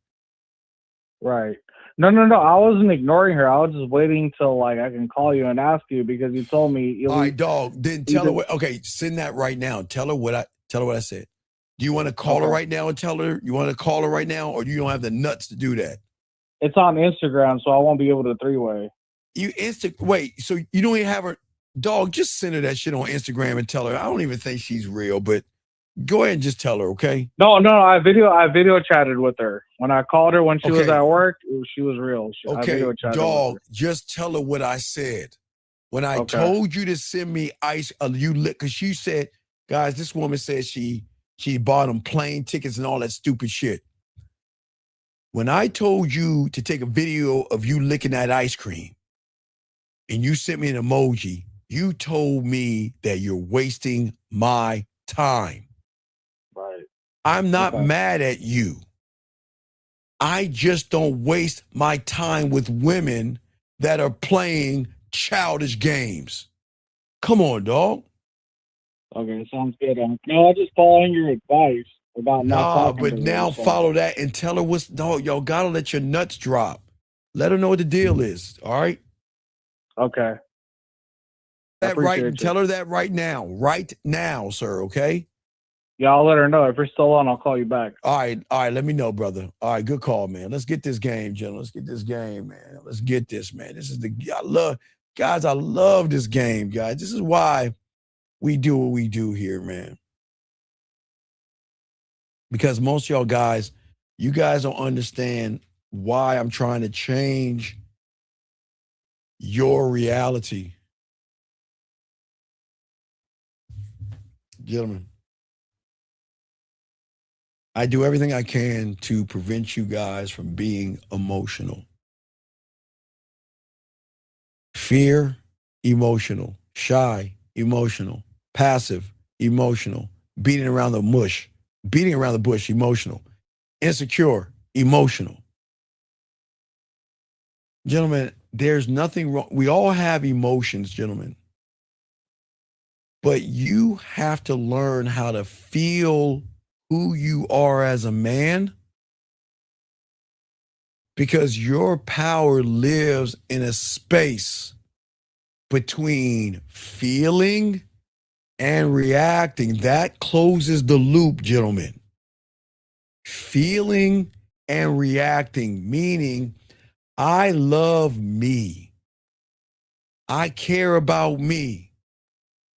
[SPEAKER 10] Right. No. I wasn't ignoring her. I was just waiting till like I can call you and ask you because you told me.
[SPEAKER 13] All right, dog. Then tell her what. Okay, send that right now. Tell her what I said. Do you want to call her right now and tell her? You want to call her right now, or do you don't have the nuts to do that?
[SPEAKER 10] It's on Instagram, so I won't be able to three-way.
[SPEAKER 13] Wait. So you don't even have her, dog? Just send her that shit on Instagram and tell her. I don't even think she's real, but go ahead and just tell her, okay?
[SPEAKER 10] No. I video chatted with her when I called her when she was at work. She was real.
[SPEAKER 13] Okay, dog. Just tell her what I said. When I told you to send me ice, because she said, guys, this woman said she bought them plane tickets and all that stupid shit. When I told you to take a video of you licking that ice cream and you sent me an emoji, you told me that you're wasting my time.
[SPEAKER 10] Right.
[SPEAKER 13] I'm not mad at you. I just don't waste my time with women that are playing childish games. Come on, dog.
[SPEAKER 10] Okay, sounds good. No, I'm just following your advice about not talking
[SPEAKER 13] but
[SPEAKER 10] to her,
[SPEAKER 13] now
[SPEAKER 10] so.
[SPEAKER 13] follow that and tell her what's, dog, y'all gotta let your nuts drop. Let her know what the deal is, all right?
[SPEAKER 10] Okay.
[SPEAKER 13] Tell her that right now, sir, okay?
[SPEAKER 10] Yeah, I'll let her know. If you're still on, I'll call you back.
[SPEAKER 13] All right, let me know, brother. All right, good call, man. Let's get this game, gentlemen. Let's get this game, man. Let's get this, man. This is I love this game, guys. This is why we do what we do here, man. Because most of y'all guys, you guys don't understand why I'm trying to change your reality. Gentlemen, I do everything I can to prevent you guys from being emotional. Fear, emotional. Shy, emotional. Passive, emotional. Beating around the bush, emotional. Insecure, emotional. Gentlemen, there's nothing wrong. We all have emotions, gentlemen. But you have to learn how to feel who you are as a man, because your power lives in a space between feeling and reacting. That closes the loop, gentlemen. Feeling and reacting, meaning I love me. I care about me.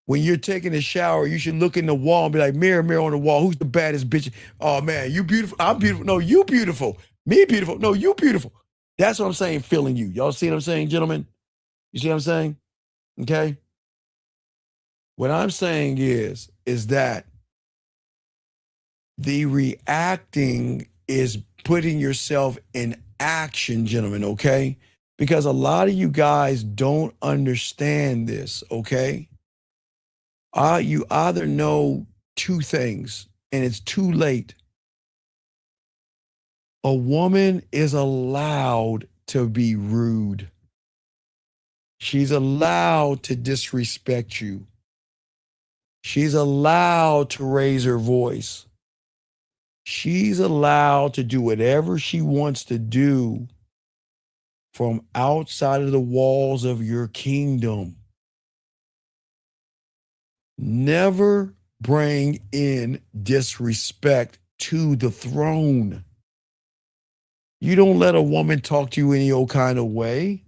[SPEAKER 13] When you're taking a shower, you should look in the wall and be like, mirror, mirror on the wall, who's the baddest bitch? Oh man, you beautiful. I'm beautiful. No, you beautiful. Me beautiful. No, you beautiful. That's what I'm saying, feeling you. Y'all see what I'm saying, gentlemen? You see what I'm saying?
[SPEAKER 12] Okay? What I'm saying is that the reacting is putting yourself in action, gentlemen, okay? Because a lot of you guys don't understand this, okay? You either know two things, and it's too late. A woman is allowed to be rude. She's allowed to disrespect you. She's allowed to raise her voice. She's allowed to do whatever she wants to do from outside of the walls of your kingdom. Never bring in disrespect to the throne. You don't let a woman talk to you any old kind of way.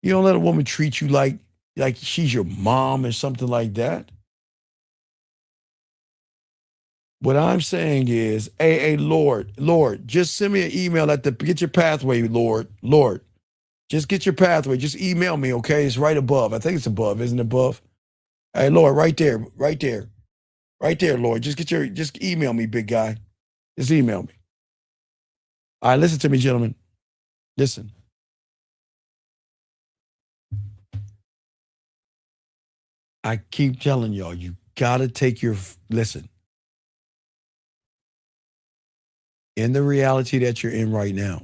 [SPEAKER 12] You don't let a woman treat you like she's your mom or something like that. What I'm saying is, hey, Lord, just send me an email get your pathway, Lord, just get your pathway. Just email me, okay? It's right above. I think it's above, isn't it above? Hey, Lord, right there, Lord. Just email me, big guy. Just email me. All right, listen to me, gentlemen. Listen. I keep telling y'all, you gotta take listen. In the reality that you're in right now,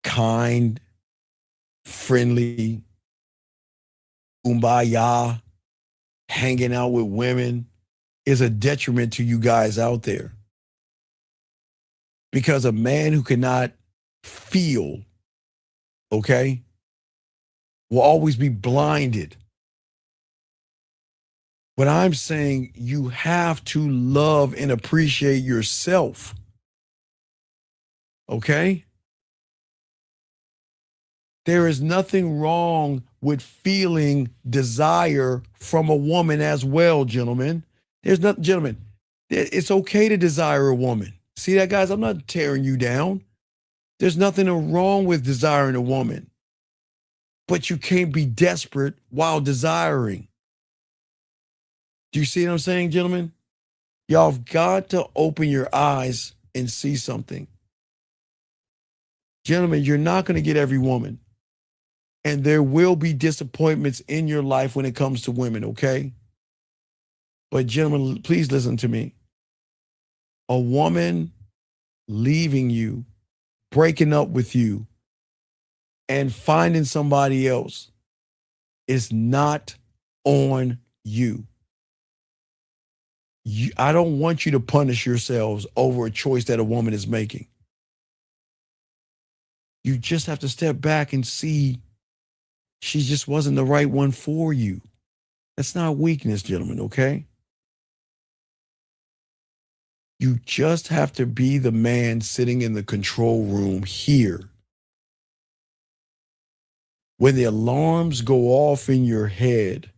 [SPEAKER 12] kind, friendly, kumbaya, hanging out with women is a detriment to you guys out there. Because a man who cannot feel, okay, will always be blinded. But I'm saying you have to love and appreciate yourself. Okay? There is nothing wrong with feeling desire from a woman as well, gentlemen. There's nothing, gentlemen, it's okay to desire a woman. See that, guys? I'm not tearing you down. There's nothing wrong with desiring a woman. But you can't be desperate while desiring. Do you see what I'm saying, gentlemen? Y'all have got to open your eyes and see something. Gentlemen, you're not going to get every woman. And there will be disappointments in your life when it comes to women, okay? But gentlemen, please listen to me. A woman leaving you, breaking up with you, and finding somebody else is not on you. I don't want you to punish yourselves over a choice that a woman is making. You just have to step back and see she just wasn't the right one for you. That's not weakness, gentlemen, okay? You just have to be the man sitting in the control room here. When the alarms go off in your head,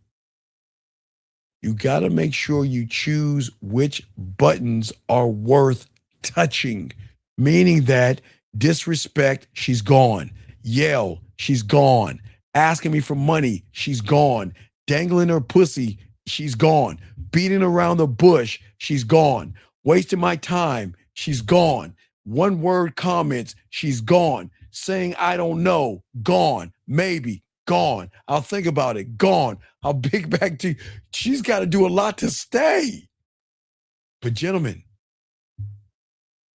[SPEAKER 12] you got to make sure you choose which buttons are worth touching, meaning that disrespect, she's gone. Yell, she's gone. Asking me for money, she's gone. Dangling her pussy, she's gone. Beating around the bush, she's gone. Wasting my time, she's gone. One word comments, she's gone. Saying I don't know, gone. Maybe, gone. I'll think about it, gone. I'll pick back to you. She's got to do a lot to stay. But gentlemen,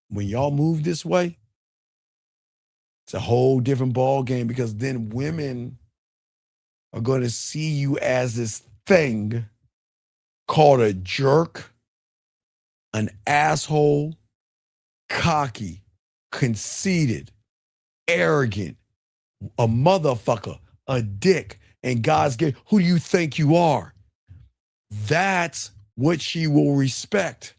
[SPEAKER 12] when y'all move this way, it's a whole different ball game, because then women are going to see you as this thing called a jerk, an asshole, cocky, conceited, arrogant, a motherfucker, a dick, and God's gift. Who do you think you are? That's what she will respect.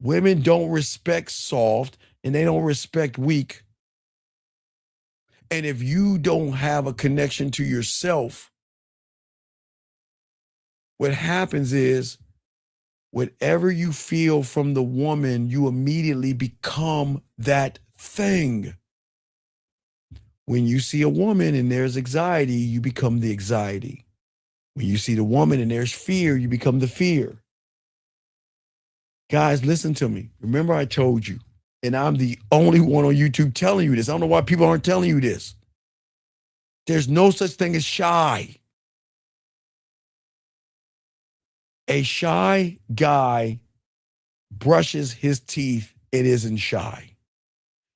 [SPEAKER 12] Women don't respect soft, and they don't respect weak. And if you don't have a connection to yourself, what happens is whatever you feel from the woman, you immediately become that thing. When you see a woman and there's anxiety, you become the anxiety. When you see the woman and there's fear, you become the fear. Guys, listen to me. Remember I told you, and I'm the only one on YouTube telling you this. I don't know why people aren't telling you this. There's no such thing as shy. A shy guy brushes his teeth and isn't shy.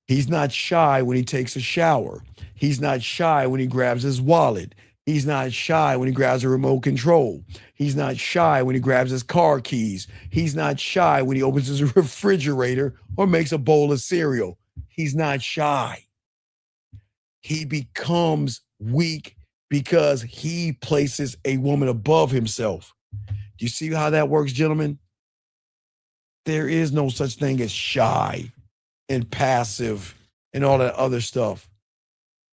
[SPEAKER 12] He's not shy when he takes a shower. He's not shy when he grabs his wallet. He's not shy when he grabs a remote control. He's not shy when he grabs his car keys. He's not shy when he opens his refrigerator or makes a bowl of cereal. He's not shy. He becomes weak because he places a woman above himself. Do you see how that works, gentlemen? There is no such thing as shy and passive and all that other stuff.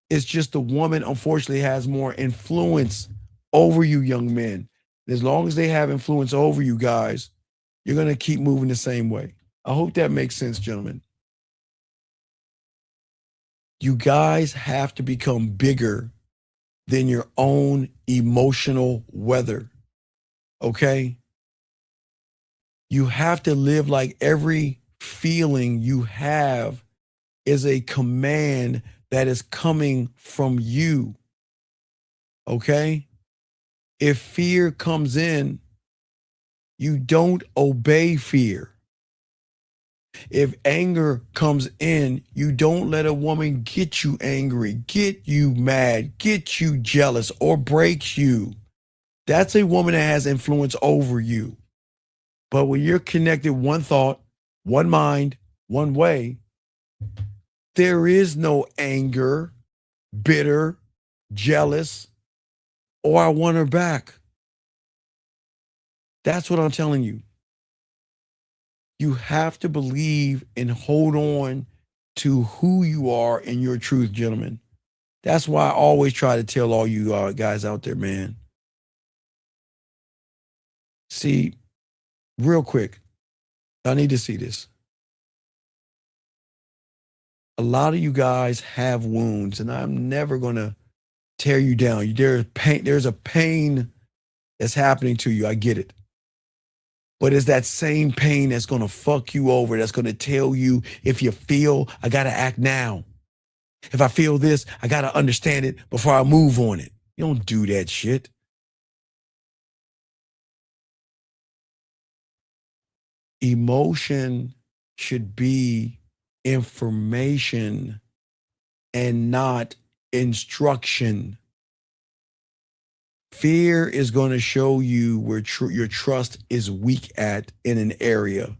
[SPEAKER 12] It's just the woman, unfortunately, has more influence over you young men. And as long as they have influence over you guys, you're going to keep moving the same way. I hope that makes sense, gentlemen. You guys have to become bigger than your own emotional weather, okay? You have to live like every feeling you have is a command that is coming from you, okay? If fear comes in, you don't obey fear. If anger comes in, you don't let a woman get you angry, get you mad, get you jealous, or breaks you. That's a woman that has influence over you. But when you're connected one thought, one mind, one way, there is no anger, bitter, jealous, or I want her back. That's what I'm telling you. You have to believe and hold on to who you are in your truth, gentlemen. That's why I always try to tell all you guys out there, man. See, real quick, I need to see this. A lot of you guys have wounds, and I'm never going to tear you down. There's a pain that's happening to you. I get it. But it's that same pain that's going to fuck you over, that's going to tell you if you feel, I got to act now. If I feel this, I got to understand it before I move on it. You don't do that shit. Emotion should be information and not instruction. Fear is going to show you where your trust is weak at in an area.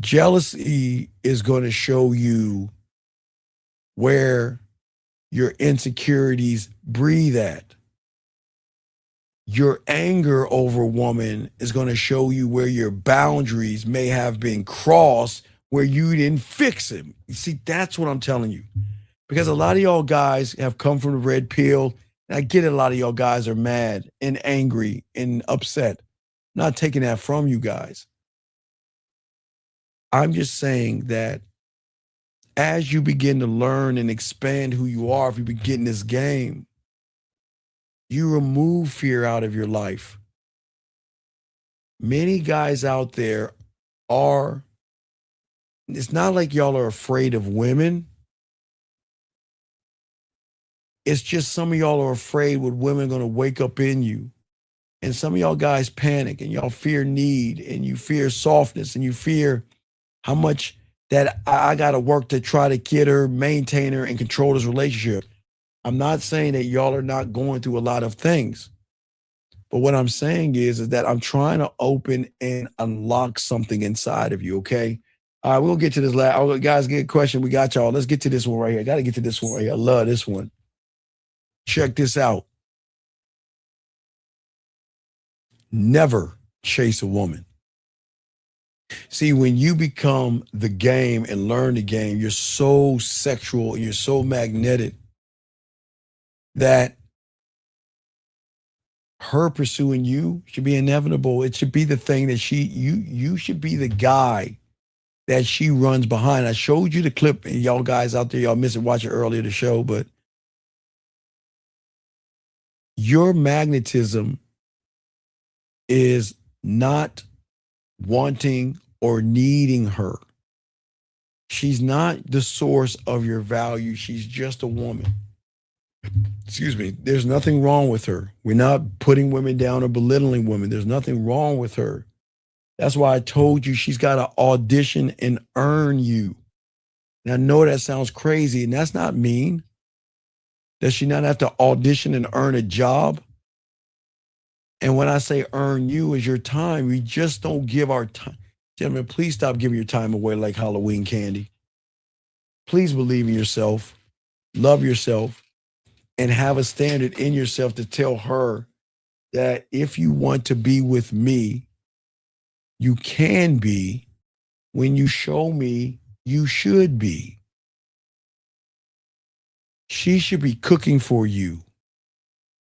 [SPEAKER 12] Jealousy is going to show you where your insecurities breathe at. Your anger over a woman is going to show you where your boundaries may have been crossed, where you didn't fix them. You see, that's what I'm telling you. Because a lot of y'all guys have come from the red pill. And I get it, a lot of y'all guys are mad and angry and upset. I'm not taking that from you guys. I'm just saying that as you begin to learn and expand who you are, if you begin this game, you remove fear out of your life. Many guys out there it's not like y'all are afraid of women. It's just some of y'all are afraid what women are going to wake up in you. And some of y'all guys panic and y'all fear need and you fear softness and you fear how much that I got to work to try to get her, maintain her, and control this relationship. I'm not saying that y'all are not going through a lot of things. But what I'm saying is that I'm trying to open and unlock something inside of you, okay? All right, we'll get to this last. Guys, get a question. We got y'all. Let's get to this one right here. I got to get to this one right here. I love this one. Check this out. Never chase a woman. See, when you become the game and learn the game, you're so sexual and you're so magnetic that her pursuing you should be inevitable. It should be the thing that you should be the guy that she runs behind. I showed you the clip, and y'all guys out there, y'all missed it, watch it earlier the show, but your magnetism is not wanting or needing her. She's not the source of your value. She's just a woman. Excuse me. There's nothing wrong with her. We're not putting women down or belittling women. There's nothing wrong with her. That's why I told you she's got to audition and earn you. And I know that sounds crazy, and that's not mean. Does she not have to audition and earn a job? And when I say earn you is your time, we just don't give our time. Gentlemen, please stop giving your time away like Halloween candy. Please believe in yourself, love yourself, and have a standard in yourself to tell her that if you want to be with me, you can be. When you show me, you should be. She should be cooking for you.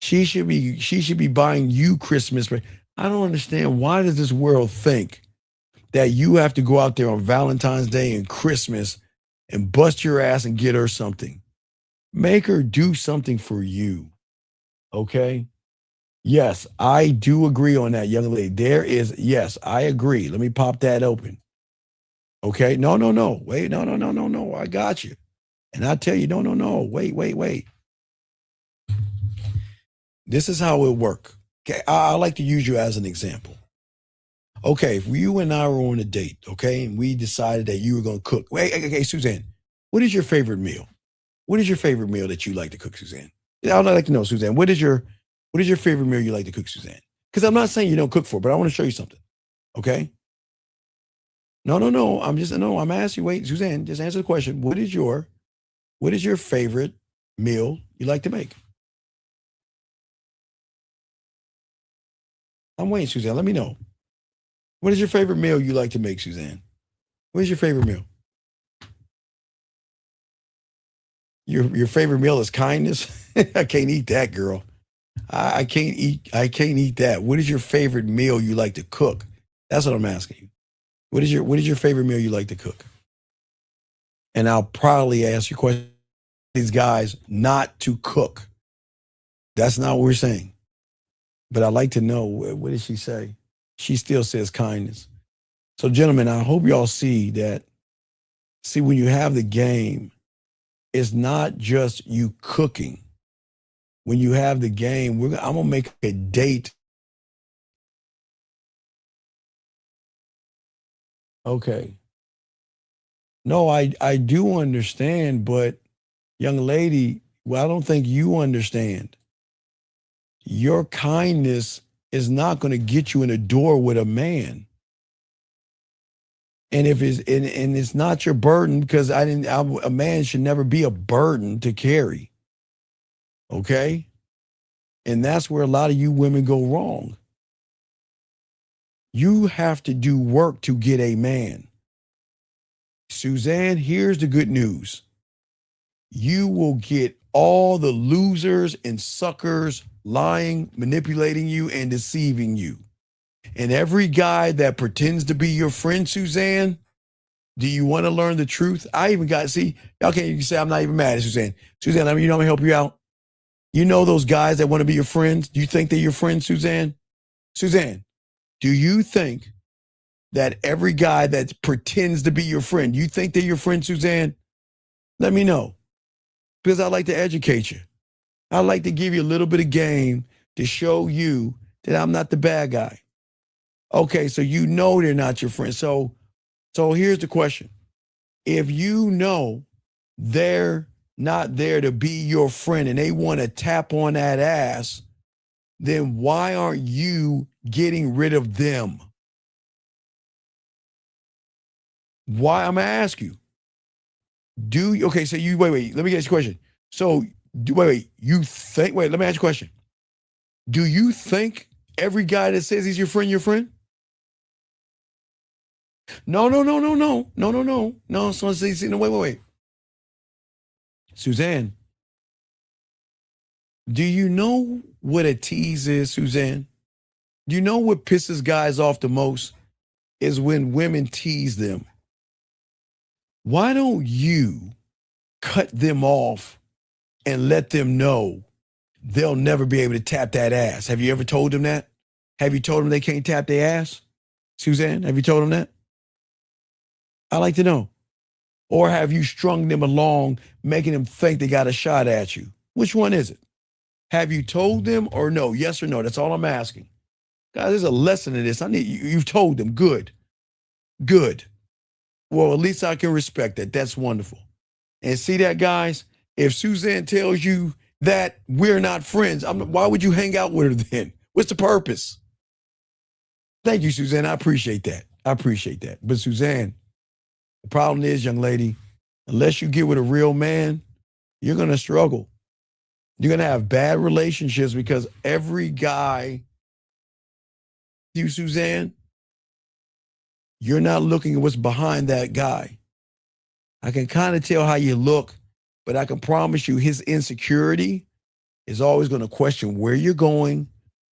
[SPEAKER 12] She should be buying you Christmas. I don't understand, why does this world think that you have to go out there on Valentine's Day and Christmas and bust your ass and get her something? Make her do something for you. Okay? Yes, I do agree on that, young lady. Yes, I agree. Let me pop that open. Okay? No. Wait, no. I got you. And I tell you, no. Wait. This is how it works. Okay, I like to use you as an example. Okay, if you and I were on a date, okay, and we decided that you were going to cook. Wait, okay, Suzanne, what is your favorite meal? What is your favorite meal that you like to cook, Suzanne? I'd like to know, Suzanne, what is your favorite meal you like to cook, Suzanne? Because I'm not saying you don't cook for, but I want to show you something. Okay? No. I'm asking you. Wait, Suzanne, just answer the question. What is your favorite meal you like to make? I'm waiting, Suzanne. Let me know. What is your favorite meal you like to make, Suzanne? What is your favorite meal? Your favorite meal is kindness? I can't eat that, girl. I can't eat that. What is your favorite meal you like to cook? That's what I'm asking you. What is your favorite meal you like to cook? And I'll probably ask you questions. These guys not to cook. That's not what we're saying. But I'd like to know, what did she say? She still says kindness. So, gentlemen, I hope y'all see that. See, when you have the game, it's not just you cooking. When you have the game, I'm going to make a date. Okay. No, I do understand, but young lady, well, I don't think you understand. Your kindness is not going to get you in a door with a man. And if it's not your burden, because a man should never be a burden to carry. Okay? And that's where a lot of you women go wrong. You have to do work to get a man. Suzanne, here's the good news. You will get all the losers and suckers lying, manipulating you, and deceiving you. And every guy that pretends to be your friend, Suzanne, do you want to learn the truth? I even got, see, okay, you can say I'm not even mad at Suzanne. Suzanne, I'm going to help you out. You know those guys that want to be your friends? Do you think they're your friends, Suzanne? Suzanne, do you think that every guy that pretends to be your friend, you think they're your friend, Suzanne? Let me know. Because I like to educate you. I like to give you a little bit of game to show you that I'm not the bad guy. Okay, so you know they're not your friend. So here's the question. If you know they're not there to be your friend and they want to tap on that ass, then why aren't you getting rid of them? Why? I'm going to ask you. Okay, so wait, let me get you a question. So, let me ask you a question. Do you think every guy that says he's your friend, your friend? No. So see, no, wait. Suzanne, do you know what a tease is, Suzanne? Do you know what pisses guys off the most? Is when women tease them. why don't you cut them off and let them know they'll never be able to tap that ass? Have you ever told them that? Have you told them they can't tap their ass? Suzanne, have you told them that? I'd like to know. Or have you strung them along, making them think they got a shot at you? Which one is it? Have you told them or no? Yes or no? That's all I'm asking. Guys, there's a lesson in this. I need you've told them. Good. Good. Well, at least I can respect that. That's wonderful. And see that, guys? If Suzanne tells you that we're not friends, why would you hang out with her then? What's the purpose? Thank you, Suzanne. I appreciate that. I appreciate that. But Suzanne, the problem is, young lady, unless you get with a real man, you're going to struggle. You're going to have bad relationships because every guy, you, Suzanne, you're not looking at what's behind that guy. I can kind of tell how you look, but I can promise you his insecurity is always going to question where you're going,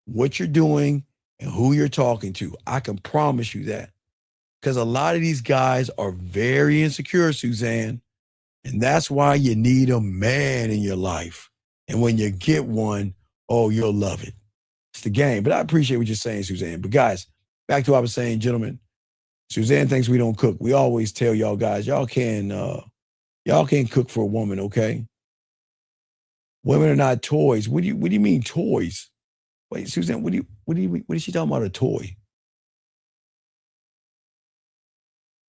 [SPEAKER 12] what you're doing, and who you're talking to. I can promise you that. Because a lot of these guys are very insecure, Suzanne. And that's why you need a man in your life. And when you get one, oh, you'll love it. It's the game. But I appreciate what you're saying, Suzanne. But guys, back to what I was saying, gentlemen. Suzanne thinks we don't cook. We always tell y'all guys, y'all can cook for a woman, okay? Women are not toys. What do you mean toys? Wait, Suzanne, what is she talking about, a toy?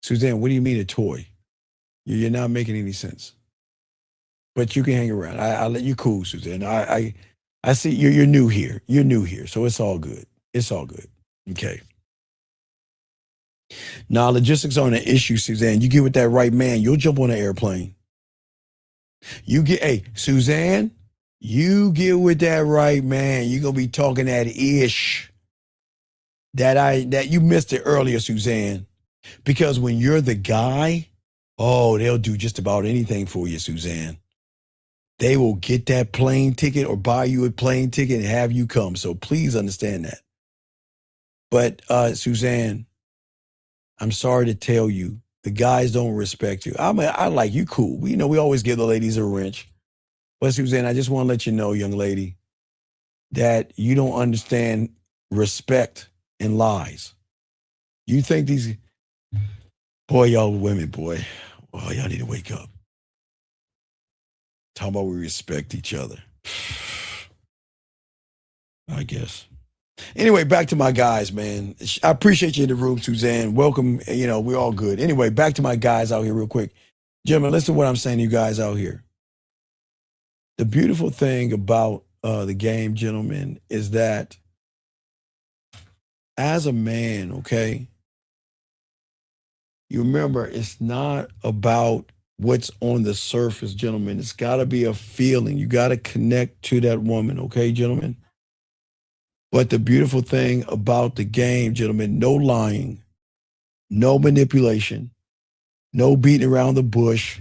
[SPEAKER 12] Suzanne, what do you mean a toy? You're not making any sense. But you can hang around. I let you cool, Suzanne. I see you're new here. You're new here, so it's all good. It's all good. Okay. Now, logistics aren't an issue, Suzanne. You get with that right man, you'll jump on an airplane. Hey, Suzanne, you get with that right man, you're gonna be talking that ish. That you missed it earlier, Suzanne. Because when you're the guy, oh, they'll do just about anything for you, Suzanne. They will get that plane ticket or buy you a plane ticket and have you come. So please understand that. But Suzanne, I'm sorry to tell you, the guys don't respect you. I like you, cool. We always give the ladies a wrench. But Suzanne, I just want to let you know, young lady, that you don't understand respect and lies. You think these, boy, y'all women, boy, oh, y'all need to wake up. Talking about we respect each other. I guess. Anyway, back to my guys, man. I appreciate you in the room, Suzanne. Welcome. We're all good. Anyway, back to my guys out here real quick. Gentlemen, listen to what I'm saying to you guys out here. The beautiful thing about the game, gentlemen, is that as a man, okay, you remember it's not about what's on the surface, gentlemen. It's got to be a feeling. You got to connect to that woman, okay, gentlemen? But the beautiful thing about the game, gentlemen, no lying, no manipulation, no beating around the bush,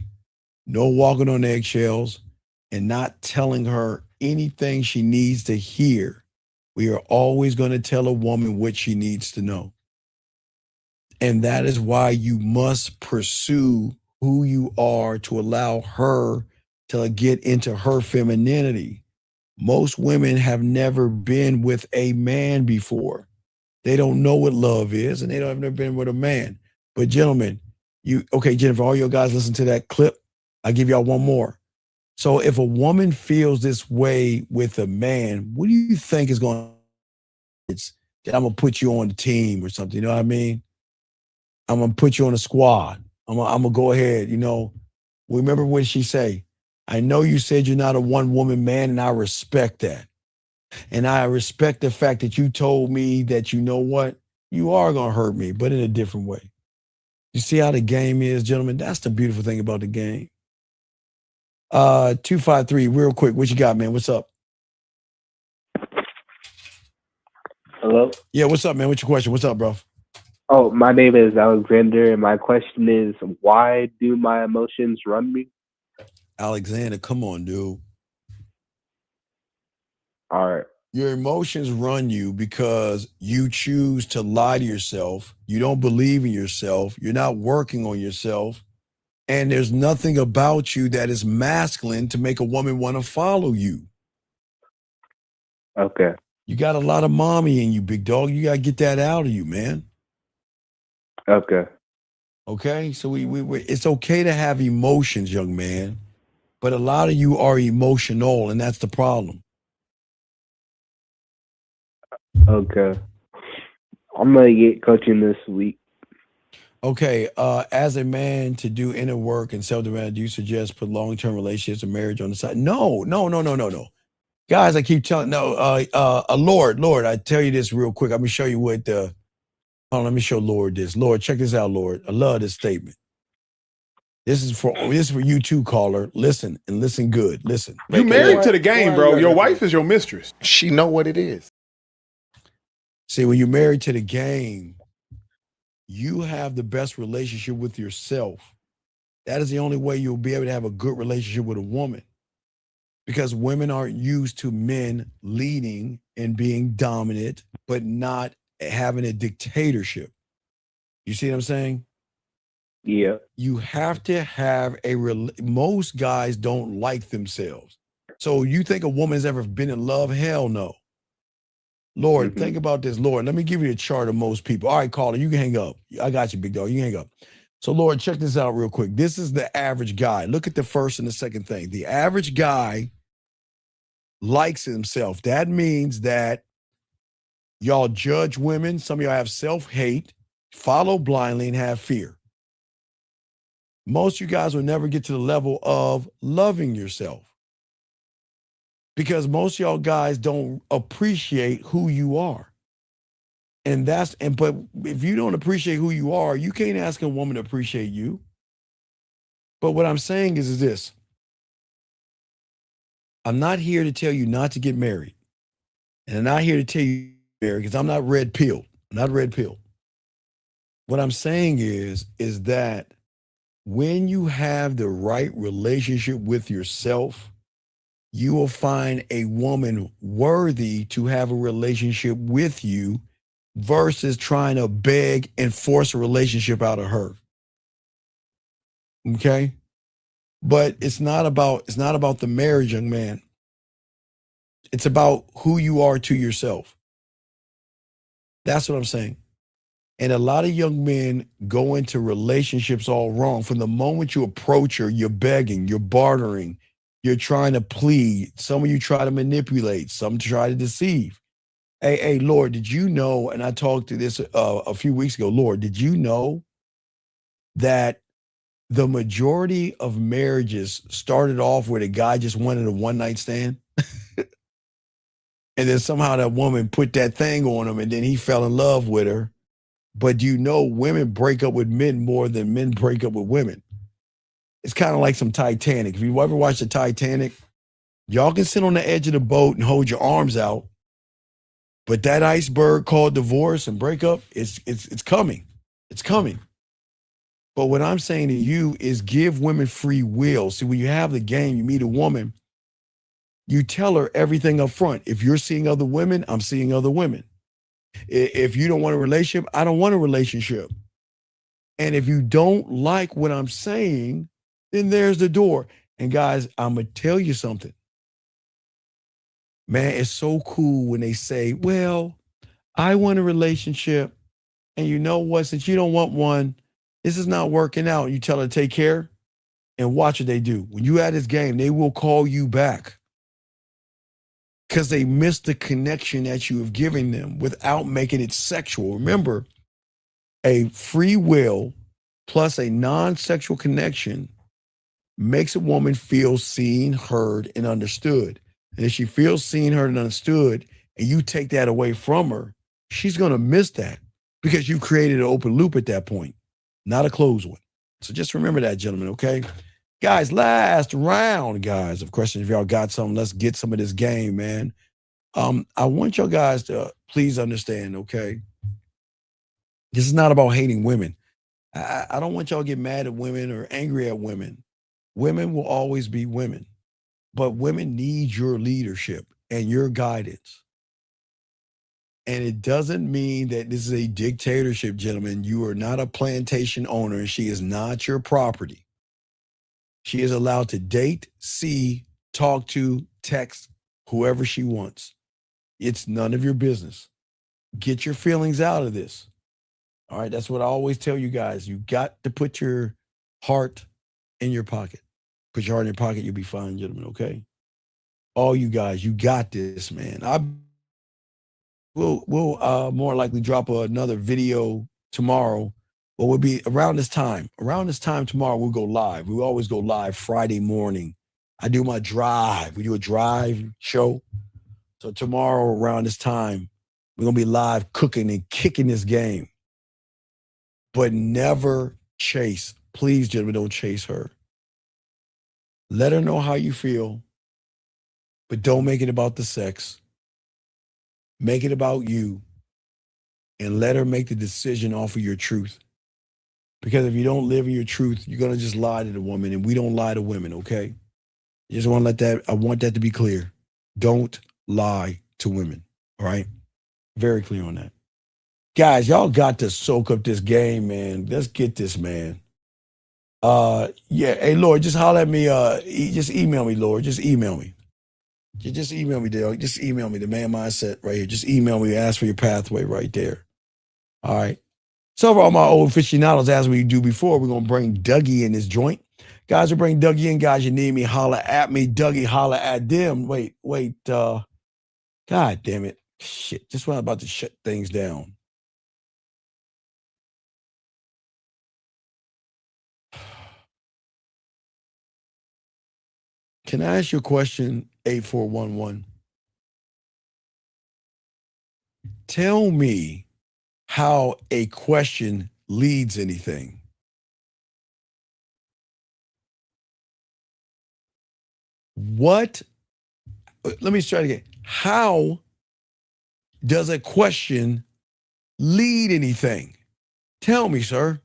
[SPEAKER 12] no walking on eggshells, and not telling her anything she needs to hear. We are always going to tell a woman what she needs to know. And that is why you must pursue who you are to allow her to get into her femininity. Most women have never been with a man before. They don't know what love is, and they don't have never been with a man. But gentlemen, Jennifer, all your guys listen to that clip. I'll give y'all one more. So if a woman feels this way with a man, what do you think is going to, it's that I'm going to put you on the team or something, you know what I mean? I'm going to put you on a squad. I'm going to go ahead, Remember what she say? I know you said you're not a one-woman man, and I respect that. And I respect the fact that you told me that, you know what? You are going to hurt me, but in a different way. You see how the game is, gentlemen? That's the beautiful thing about the game. 253, real quick. What you got, man? What's up?
[SPEAKER 8] Hello?
[SPEAKER 12] Yeah, what's up, man? What's your question? What's up, bro?
[SPEAKER 8] Oh, my name is Alexander, and my question is, why do my emotions run me?
[SPEAKER 12] Alexander, come on, dude.
[SPEAKER 8] All right.
[SPEAKER 12] Your emotions run you because you choose to lie to yourself. You don't believe in yourself. You're not working on yourself. And there's nothing about you that is masculine to make a woman want to follow you.
[SPEAKER 8] Okay.
[SPEAKER 12] You got a lot of mommy in you, big dog. You got to get that out of you, man.
[SPEAKER 8] Okay.
[SPEAKER 12] Okay? So we it's okay to have emotions, young man. But a lot of you are emotional, and that's the problem.
[SPEAKER 8] Okay. I'm gonna get coaching this week.
[SPEAKER 12] Okay, as a man to do inner work and self-development, do you suggest put long-term relationships and marriage on the side? No. Guys, I keep telling, Lord, I tell you this real quick. Let me show you what let me show Lord this. Lord, check this out, Lord. I love this statement. This is for you too, caller. Listen and listen good. Listen.
[SPEAKER 7] You married to the game, bro. Your wife is your mistress. She know what it is.
[SPEAKER 12] See, when you're married to the game, you have the best relationship with yourself. That is the only way you'll be able to have a good relationship with a woman. Because women aren't used to men leading and being dominant, but not having a dictatorship. You see what I'm saying?
[SPEAKER 8] Yeah.
[SPEAKER 12] You have to have most guys don't like themselves. So you think a woman's ever been in love? Hell no. Lord, think about this. Lord, let me give you a chart of most people. All right, caller, you can hang up. I got you, big dog. You can hang up. So, Lord, check this out real quick. This is the average guy. Look at the first and the second thing. The average guy likes himself. That means that y'all judge women. Some of y'all have self-hate, follow blindly, and have fear. Most of you guys will never get to the level of loving yourself because most of y'all guys don't appreciate who you are. But if you don't appreciate who you are, you can't ask a woman to appreciate you. But what I'm saying is this. I'm not here to tell you not to get married. And I'm not here to tell you married because I'm not red pill. I'm not red pill. What I'm saying is that when you have the right relationship with yourself, you will find a woman worthy to have a relationship with you versus trying to beg and force a relationship out of her. Okay? But it's not about the marriage, young man. It's about who you are to yourself. That's what I'm saying. And a lot of young men go into relationships all wrong. From the moment you approach her, you're begging, you're bartering, you're trying to plead. Some of you try to manipulate, some try to deceive. Hey, Lord, did you know, and I talked to this a few weeks ago, Lord, did you know that the majority of marriages started off where the guy just wanted a one-night stand? And then somehow that woman put that thing on him and then he fell in love with her. But do you know women break up with men more than men break up with women? It's kind of like some Titanic. If you ever watched the Titanic, y'all can sit on the edge of the boat and hold your arms out. But that iceberg called divorce and breakup, it's coming. It's coming. But what I'm saying to you is give women free will. See, when you have the game, you meet a woman, you tell her everything up front. If you're seeing other women, I'm seeing other women. If you don't want a relationship, I don't want a relationship. And if you don't like what I'm saying, then there's the door. And guys, I'm going to tell you something. Man, it's so cool when they say, well, I want a relationship. And you know what? Since you don't want one, this is not working out. You tell her to take care and watch what they do. When you at this game, they will call you back because they missed the connection that you have given them without making it sexual. Remember, a free will plus a non-sexual connection makes a woman feel seen, heard, and understood. And if she feels seen, heard, and understood, and you take that away from her, she's going to miss that because you created an open loop at that point, not a closed one. So just remember that, gentlemen, okay? Guys, last round, guys, of questions. If y'all got something, let's get some of this game, man. I want y'all guys to please understand, okay? This is not about hating women. I don't want y'all to get mad at women or angry at women. Women will always be women, but women need your leadership and your guidance. And it doesn't mean that this is a dictatorship, gentlemen. You are not a plantation owner and she is not your property. She is allowed to date, see, talk to, text whoever she wants. It's none of your business. Get your feelings out of this. All right, that's what I always tell you guys. You got to put your heart in your pocket. Put your heart in your pocket, you'll be fine, gentlemen, okay? All you guys, you got this, man. We'll more likely drop another video tomorrow, but we'll be around this time. Around this time tomorrow, we'll go live. We always go live Friday morning. I do my drive. We do a drive show. So tomorrow around this time, we're going to be live cooking and kicking this game. But never chase. Please, gentlemen, don't chase her. Let her know how you feel, but don't make it about the sex. Make it about you, and let her make the decision off of your truth. Because if you don't live in your truth, you're going to just lie to the woman, and we don't lie to women, okay? I just want to I want that to be clear. Don't lie to women, all right? Very clear on that. Guys, y'all got to soak up this game, man. Let's get this, man. Yeah, hey, Lord, just holler at me. Just email me, Lord. Just email me. Just email me, Dale. Just email me, the man mindset right here. Just email me, ask for your pathway right there. All right. So for all my old aficionados, as we do before, we're going to bring Dougie in this joint. Guys, we'll bring Dougie in. Guys, you need me, holler at me. Dougie, holler at them. Wait. God damn it. Shit, just when I'm about to shut things down. Can I ask you a question, 8411? Tell me how a question leads anything. Let me try it again. How does a question lead anything? Tell me, sir.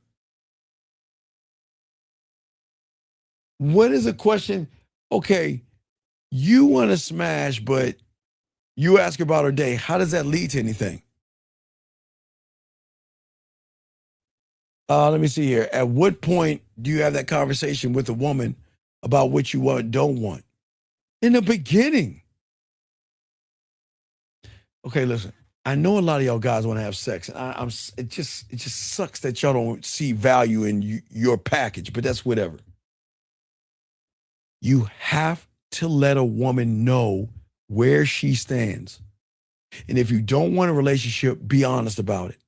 [SPEAKER 12] What is a question? Okay, you want to smash, but you ask about her day. How does that lead to anything? Let me see here. At what point do you have that conversation with a woman about what you want and don't want? In the beginning. Okay, listen. I know a lot of y'all guys want to have sex. It just sucks that y'all don't see value in your package, but that's whatever. You have to let a woman know where she stands. And if you don't want a relationship, be honest about it.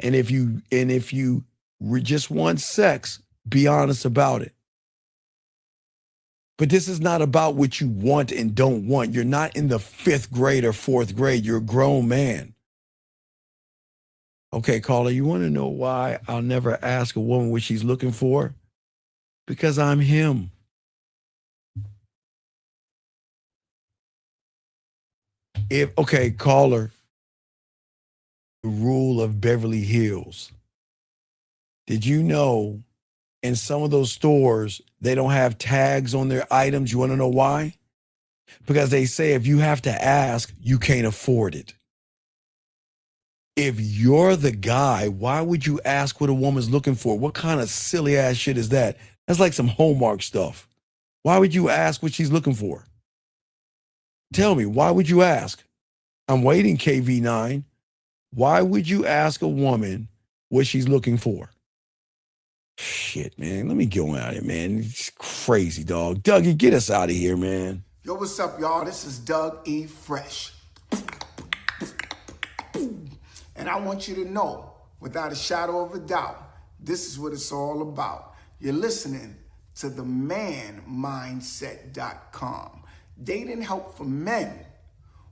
[SPEAKER 12] And if you just want sex, be honest about it. But this is not about what you want and don't want. You're not in the 5th grade or 4th grade. You're a grown man. Okay, caller, you want to know why I'll never ask a woman what she's looking for? Because I'm him. Caller, the rule of Beverly Hills. Did you know in some of those stores, they don't have tags on their items? You want to know why? Because they say if you have to ask, you can't afford it. If you're the guy, why would you ask what a woman's looking for? What kind of silly ass shit is that? That's like some Hallmark stuff. Why would you ask what she's looking for? Tell me, why would you ask? I'm waiting, KV9. Why would you ask a woman what she's looking for? Shit, man. Let me go out of here, man. It's crazy, dog. Dougie, get us out of here, man.
[SPEAKER 15] Yo, what's up, y'all? This is Doug E. Fresh. And I want you to know, without a shadow of a doubt, this is what it's all about. You're listening to the manmindset.com. Dating help for men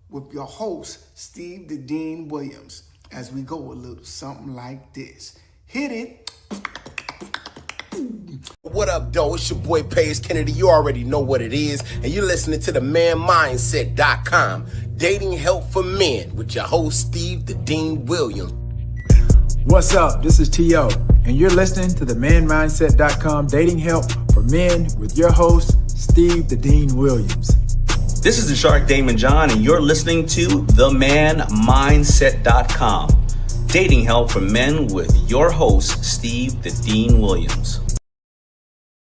[SPEAKER 15] with your host, Steve the Dean Williams, as we go a little something like this. Hit it.
[SPEAKER 22] What up, though? It's your boy, Paige Kennedy. You already know what it is, and you're listening to the manmindset.com. Dating help for men with your host, Steve the Dean Williams.
[SPEAKER 23] What's up? This is T.O., and you're listening to the manmindset.com dating help for men with your host, Steve the Dean Williams.
[SPEAKER 24] This is the Shark Damon John, and you're listening to themanmindset.com. Dating help for men with your host, Steve the Dean Williams.